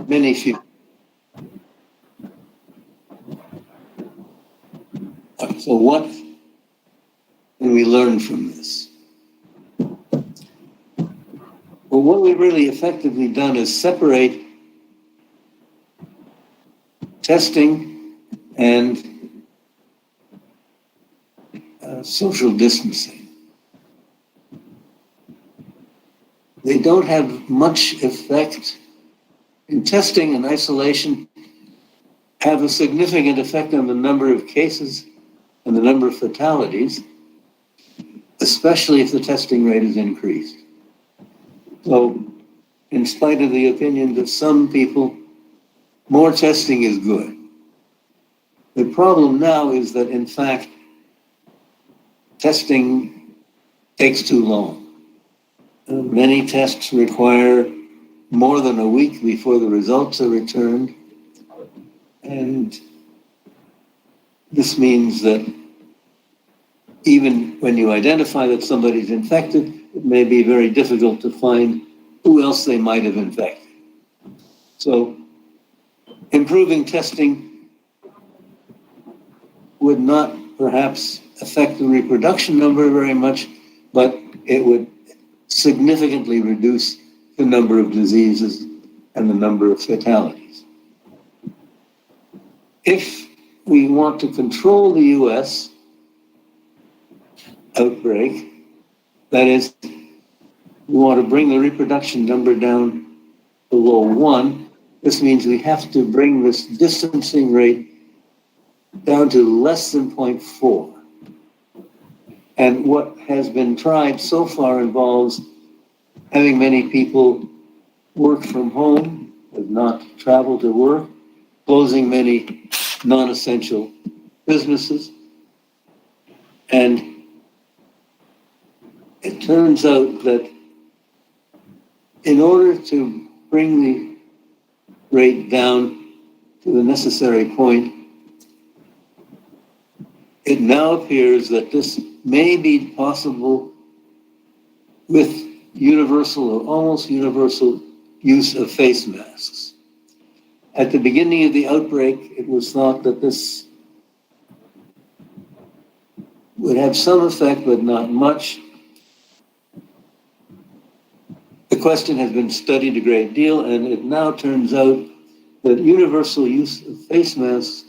many few. So what can we learn from this? Well, what we've really effectively done is separate testing and social distancing. They don't have much effect. In testing and isolation have a significant effect on the number of cases and the number of fatalities, especially if the testing rate is increased. So, in spite of the opinions of some people, more testing is good. The problem now is that, in fact, testing takes too long. Many tests require more than a week before the results are returned. And this means that even when you identify that somebody's infected, it may be very difficult to find who else they might have infected. So improving testing would not perhaps affect the reproduction number very much, but it would significantly reduce the number of diseases and the number of fatalities. If we want to control the US outbreak, that is, we want to bring the reproduction number down below 1, this means we have to bring this distancing rate down to less than 0.4. And what has been tried so far involves having many people work from home, and not travel to work, closing many non-essential businesses. And it turns out that in order to bring the rate down to the necessary point, it now appears that this may be possible with universal or almost universal use of face masks. At the beginning of the outbreak, it was thought that this would have some effect, but not much. The question has been studied a great deal, and it now turns out that universal use of face masks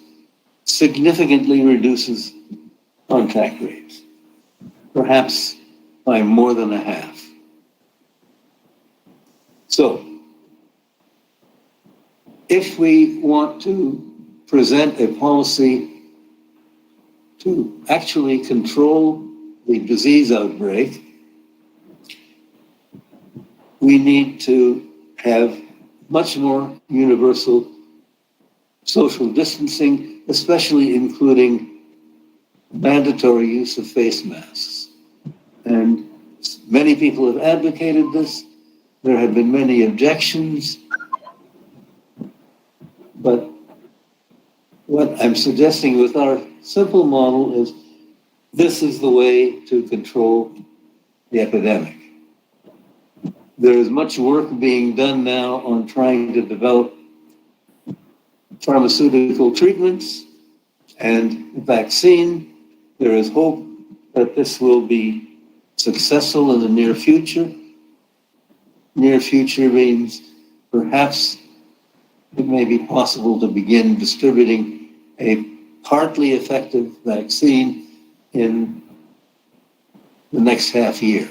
significantly reduces contact rates, perhaps by more than a half. So, if we want to present a policy to actually control the disease outbreak, we need to have much more universal social distancing, especially including mandatory use of face masks. And many people have advocated this. There have been many objections. But what I'm suggesting with our simple model is this is the way to control the epidemic. There is much work being done now on trying to develop pharmaceutical treatments and vaccine. There is hope that this will be successful in the near future. Near future means perhaps it may be possible to begin distributing a partly effective vaccine in the next half year.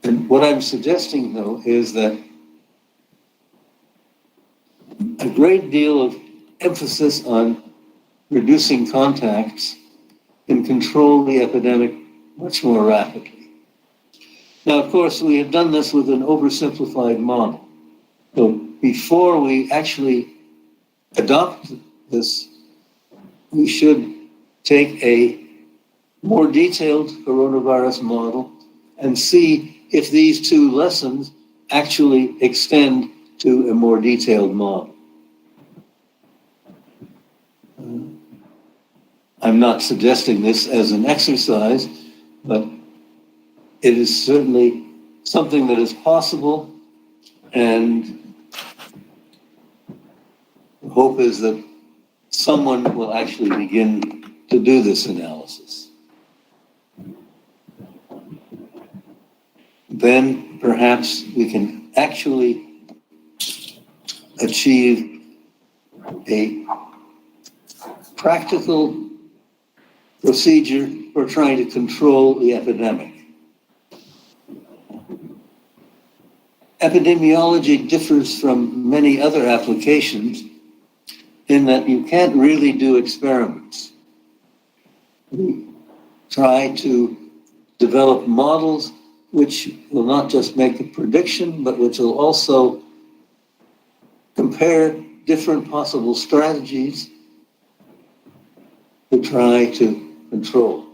And what I'm suggesting, though, is that a great deal of emphasis on reducing contacts can control the epidemic much more rapidly. Now, of course, we have done this with an oversimplified model. So before we actually adopt this, we should take a more detailed coronavirus model and see if these two lessons actually extend to a more detailed model. I'm not suggesting this as an exercise, but it is certainly something that is possible, and the hope is that someone will actually begin to do this analysis. Then perhaps we can actually achieve a practical procedure for trying to control the epidemic. Epidemiology differs from many other applications in that you can't really do experiments. We try to develop models which will not just make a prediction, but which will also compare different possible strategies to try to control.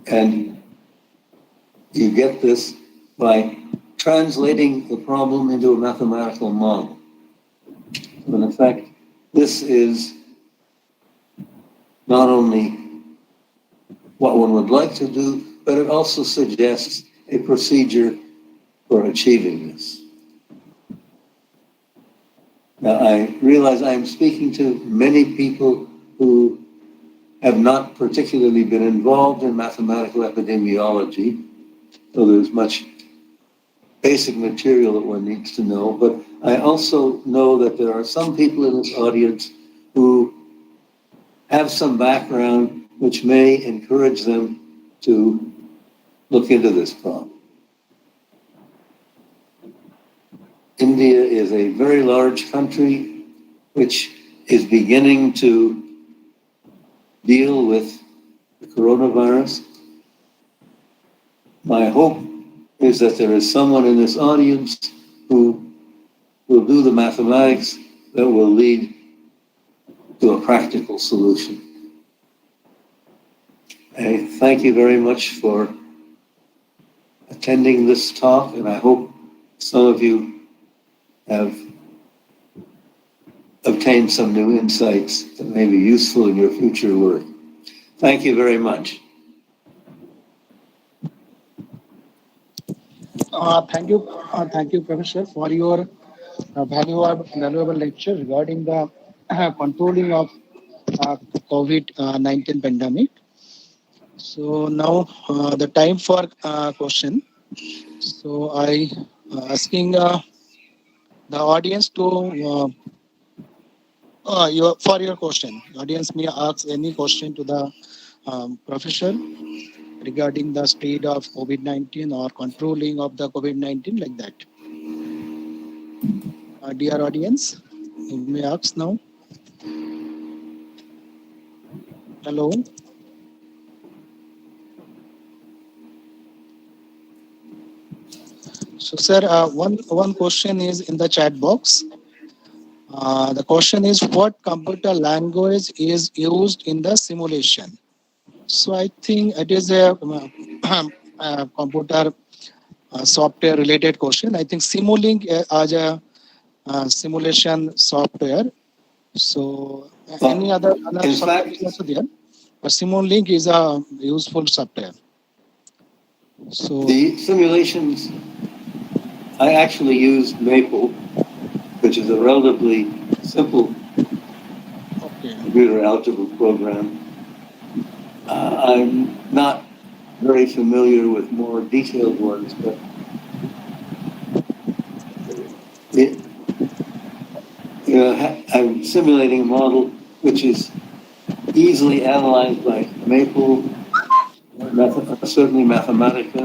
And you get this by translating the problem into a mathematical model. So in effect, this is not only what one would like to do, but it also suggests a procedure for achieving this. Now, I realize I'm speaking to many people who have not particularly been involved in mathematical epidemiology, so there's much basic material that one needs to know, but I also know that there are some people in this audience who have some background which may encourage them to look into this problem. India is a very large country which is beginning to deal with the coronavirus. My hope is that there is someone in this audience who will do the mathematics that will lead to a practical solution. I thank you very much for attending this talk, and I hope some of you have obtained some new insights that may be useful in your future work. Thank you very much. Thank you, Professor, for your valuable lecture regarding the controlling of COVID-19 pandemic. So now the time for question. So I asking the audience to for your question. The audience may ask any question to the professor regarding the state of COVID-19 or controlling of the COVID-19, like that. Dear audience, you may ask now. Hello. So, sir, one question is in the chat box. The question is, what computer language is used in the simulation? So I think it is a computer software related question. I think Simulink as a simulation software. So any other software is also there, but Simulink is a useful software. So the simulations, I actually used Maple, which is a relatively simple computer algebra program. I'm not very familiar with more detailed ones, but I'm simulating a model which is easily analyzed by Maple, certainly Mathematica,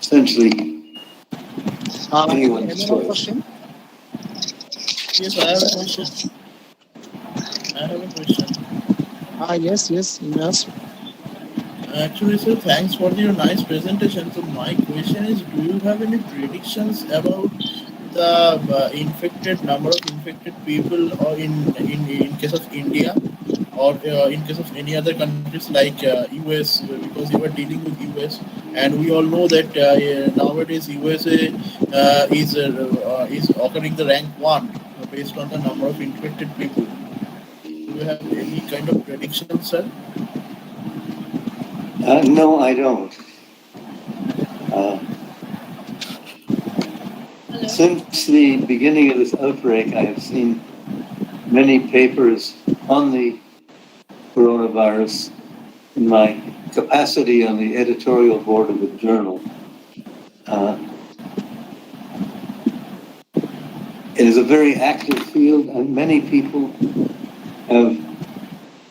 essentially anyone's Any more choice. question? Yes, I have a question. Yes, you may ask. Actually, sir, thanks for your nice presentation. So my question is, do you have any predictions about the infected number of infected people, or in case of India, or in case of any other countries like US, because you are dealing with US, and we all know that nowadays USA is occurring the rank 1 based on the number of infected people. Do you have any kind of prediction, sir? No, I don't. Since the beginning of this outbreak, I have seen many papers on the coronavirus in my capacity on the editorial board of the journal. It is a very active field, and many people have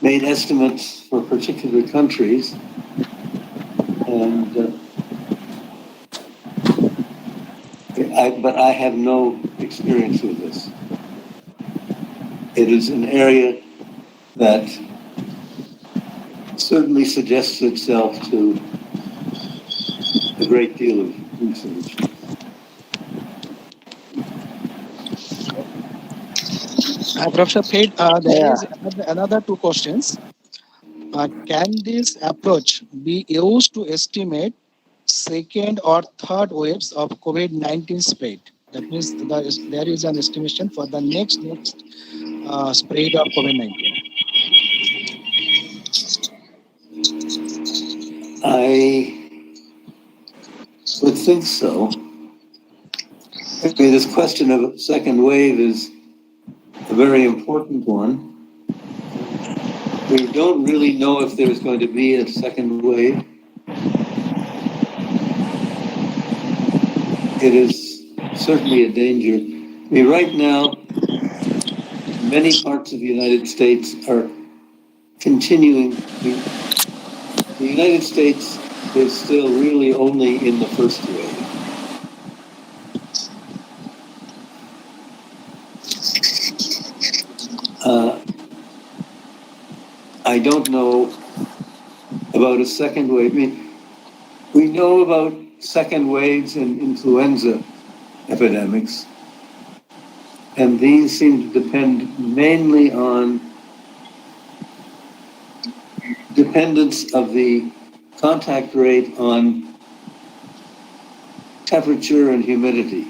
made estimates for particular countries, and but I have no experience with this. It is an area that certainly suggests itself to a great deal of research. Professor Pate, there is another two questions. Can this approach be used to estimate second or third waves of COVID-19 spread? That means there is an estimation for the next spread of COVID-19. I would think so. Okay, this question of second wave is a very important one. We don't really know if there's going to be a second wave. It is certainly a danger. I mean, right now, many parts of the United States are continuing. The United States is still really only in the first wave. I don't know about a second wave. I mean, we know about second waves in influenza epidemics, and these seem to depend mainly on dependence of the contact rate on temperature and humidity.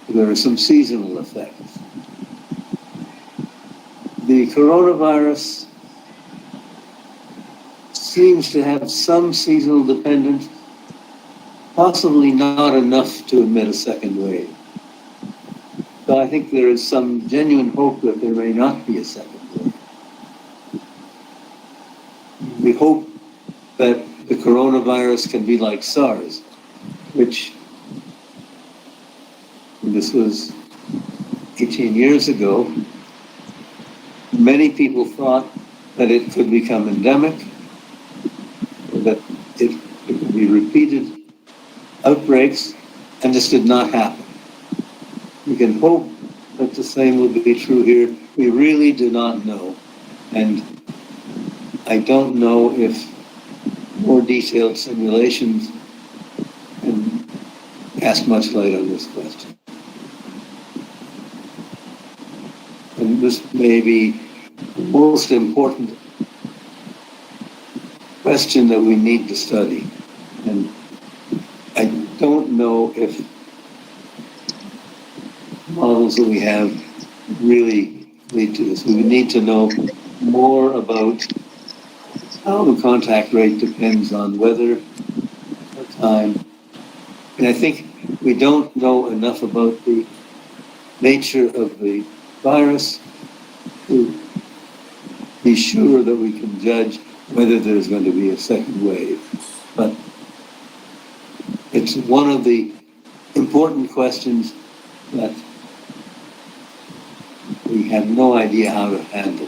There are some seasonal effects. The coronavirus seems to have some seasonal dependence, possibly not enough to emit a second wave. So I think there is some genuine hope that there may not be a second wave. We hope that the coronavirus can be like SARS, which this was 18 years ago. Many people thought that it could become endemic, that it could be repeated outbreaks, and this did not happen. We can hope that the same will be true here. We really do not know. And I don't know if more detailed simulations can cast much light on this question. And this may be the most important question that we need to study. And I don't know if models that we have really lead to this. We need to know more about how the contact rate depends on weather or time. And I think we don't know enough about the nature of the virus to be sure that we can judge whether there's going to be a second wave. But it's one of the important questions that we have no idea how to handle.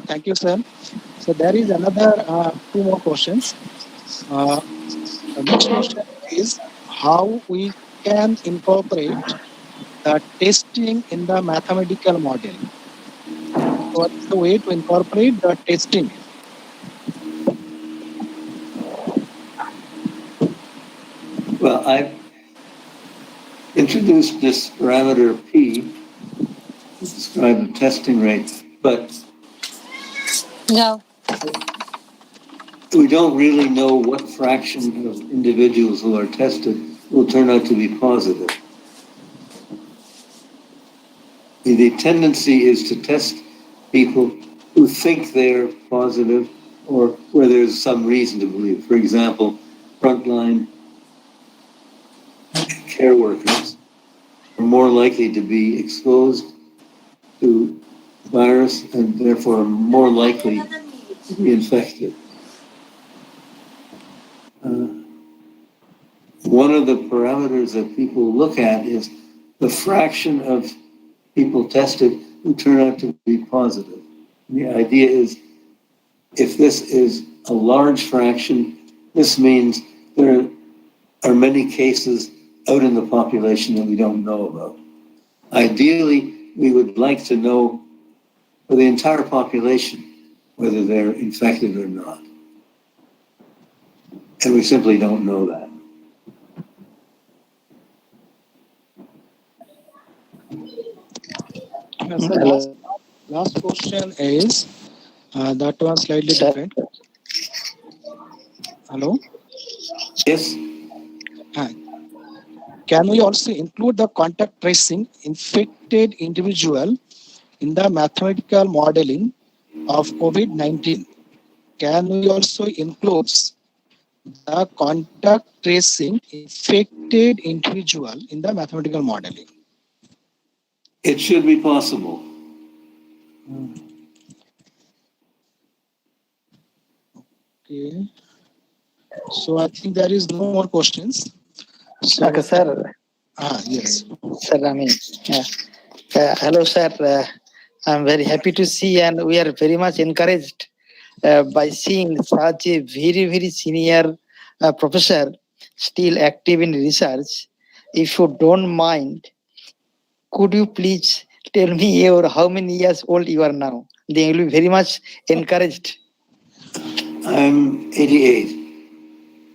Thank you, sir. So there is another two more questions. The next question is how we can incorporate the testing in the mathematical model. What is the way to incorporate the testing? Well, I've introduced this parameter P to describe the testing rate, but we don't really know what fraction of individuals who are tested will turn out to be positive. The tendency is to test people who think they're positive or where there's some reason to believe. For example, frontline care workers are more likely to be exposed to virus and therefore more likely to be infected. One of the parameters that people look at is the fraction of people tested who turn out to be positive. The idea is if this is a large fraction, this means there are many cases out in the population that we don't know about. Ideally, we would like to know for the entire population whether they're infected or not. And we simply don't know that. So last question is that one slightly different. Hello? Yes. Can we also include the contact tracing infected individual in the mathematical modeling of COVID-19? Can we also include the contact tracing infected individual in the mathematical modeling? It should be possible. Okay. So I think there is no more questions. So, Okay, sir. Yes. Sir, hello, sir. I'm very happy to see, and we are very much encouraged by seeing such a very, very senior professor still active in research. If you don't mind, could you please tell me how many years old you are now? They will be very much encouraged. I'm 88.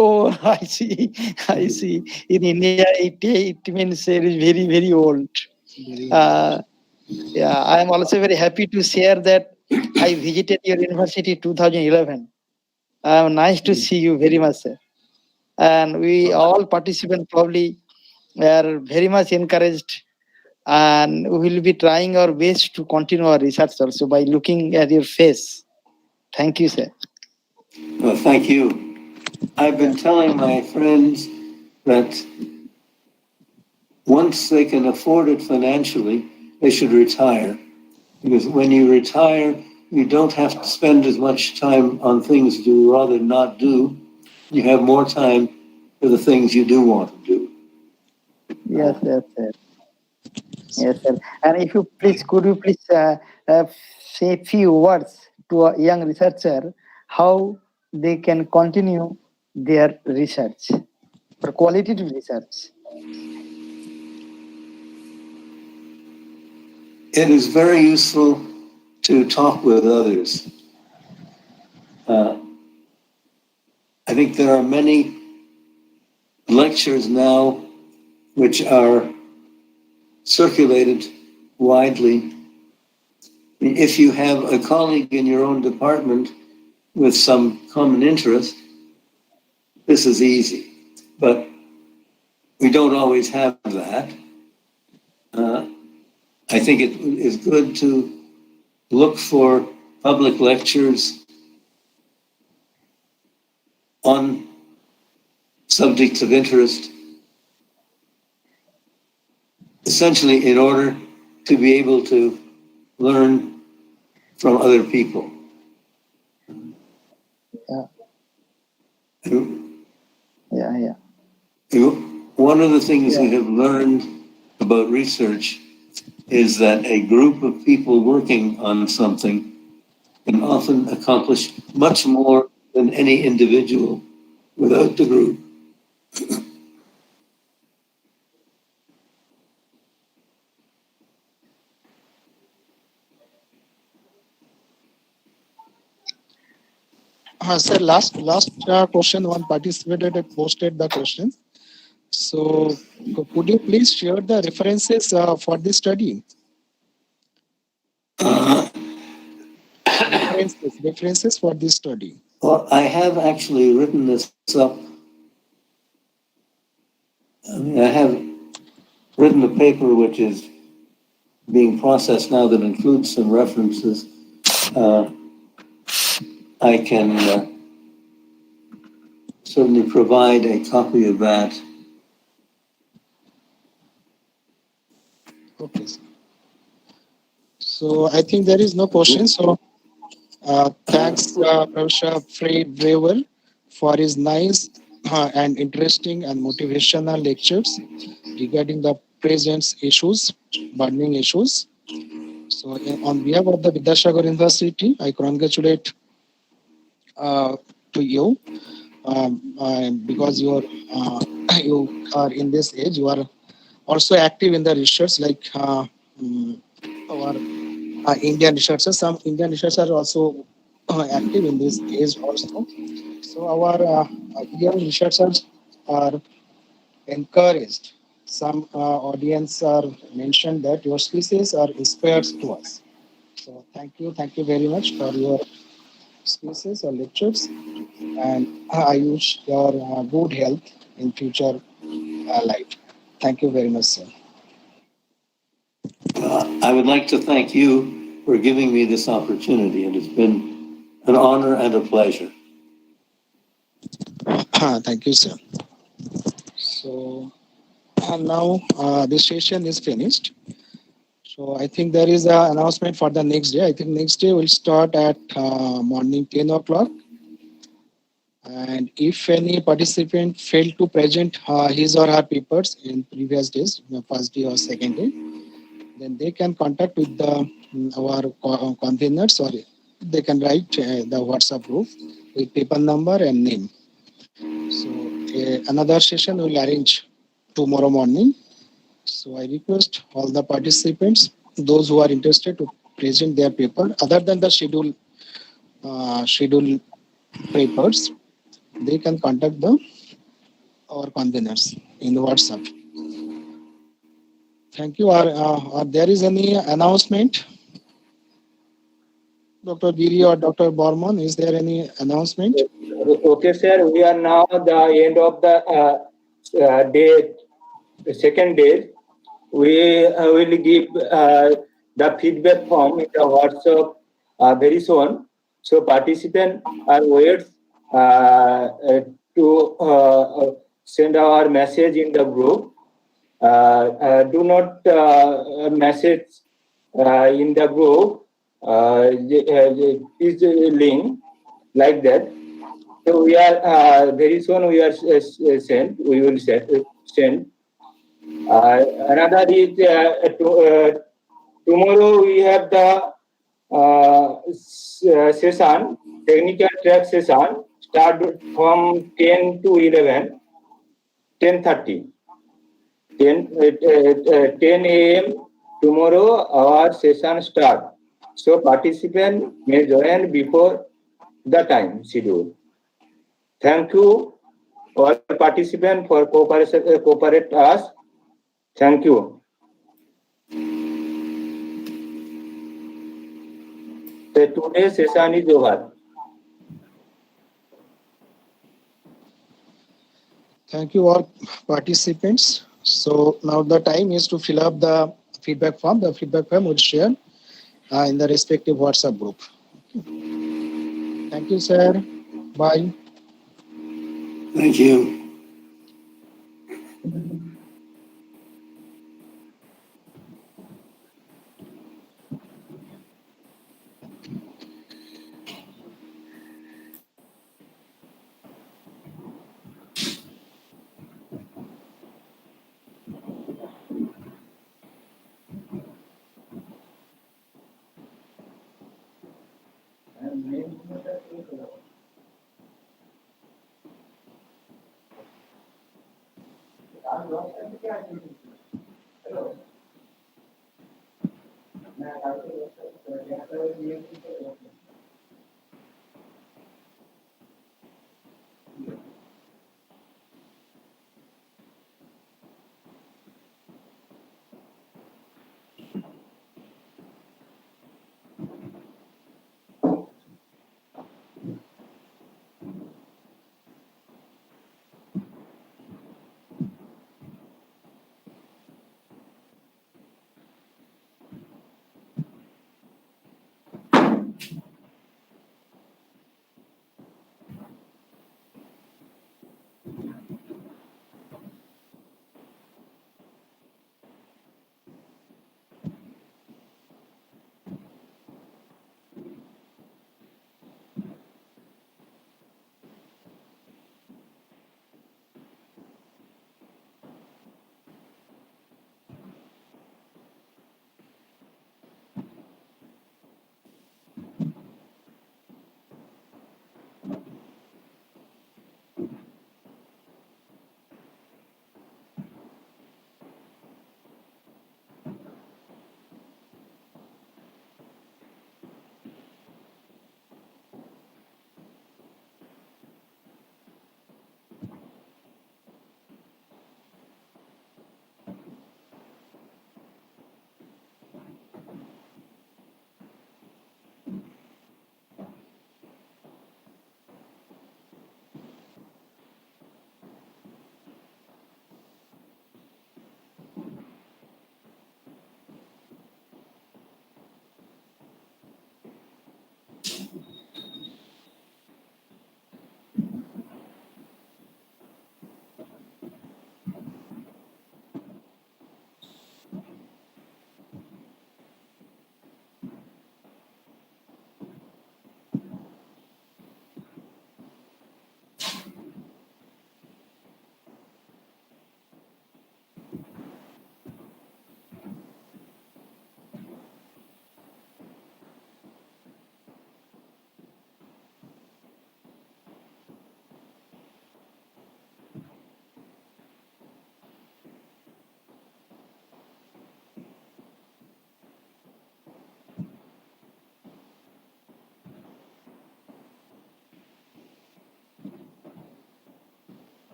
Oh, I see. I see. In India, 88 means it is very, very old. Yeah, I am also very happy to share that I visited your university 2011. Nice to see you very much, sir. And we all participants probably are very much encouraged, and we will be trying our best to continue our research also by looking at your face. Thank you, sir. Well, thank you. I've been telling my friends that once they can afford it financially, they should retire. Because when you retire, you don't have to spend as much time on things you rather not do. You have more time for the things you do want to do. Yes, yes, sir. Yes, sir. And if you please, could you please say a few words to a young researcher how they can continue their research or qualitative research? It is very useful to talk with others. I think there are many lectures now which are circulated widely. If you have a colleague in your own department with some common interest, this is easy. But we don't always have that. I think it is good to look for public lectures on subjects of interest, essentially in order to be able to learn from other people. Yeah. Yeah. One of the things we have learned about research is that a group of people working on something can often accomplish much more than any individual without the group. Sir, last question. One participator had posted the question. So, could you please share the references for this study? References for this study. Well, I have actually written this up. I have written a paper which is being processed now that includes some references. I can certainly provide a copy of that. Okay. So I think there is no question. So thanks, Professor Fred Brewer, for his nice and interesting and motivational lectures regarding the present issues, burning issues. So on behalf of the Vidyasagar University, I congratulate to you because you are in this age. You are also active in the research, like our Indian researchers. Some Indian researchers are also active in this age also. So our young researchers are encouraged. Some audience are mentioned that your species are inspires to us. So thank you very much for your speeches or lectures, and I wish your good health in future life. Thank you very much, sir. I would like to thank you for giving me this opportunity, and it's been an honor and a pleasure. Thank you, sir. So now this session is finished. So I think there is an announcement for the next day. I think next day will start at morning 10 o'clock. And if any participant failed to present his or her papers in previous days, first day or second day, then they can contact with our conveners, or they can write the WhatsApp group with paper number and name. So another session will arrange tomorrow morning. So I request all the participants, those who are interested, to present their paper other than the scheduled papers. They can contact our conveners in WhatsApp. Thank you. Are there is any announcement? Dr. Giri or Dr. Borman, is there any announcement? Okay, sir. We are now at the end of the day, second day. We will give the feedback form in the WhatsApp very soon. So participants are wait to send our message in the group. Do not message in the group is link like that. So we are very soon we are send. We will send. Another is tomorrow we have the session, technical track session, start from 10 to 11, 10:30. 10 a.m. tomorrow our session start. So participant may join before the time schedule. Thank you all participants for cooperate us. Thank you. The today's session is over. Thank you all participants. So now the time is to fill up the feedback form. The feedback form will share in the respective WhatsApp group. Thank you, sir. Bye. Thank you.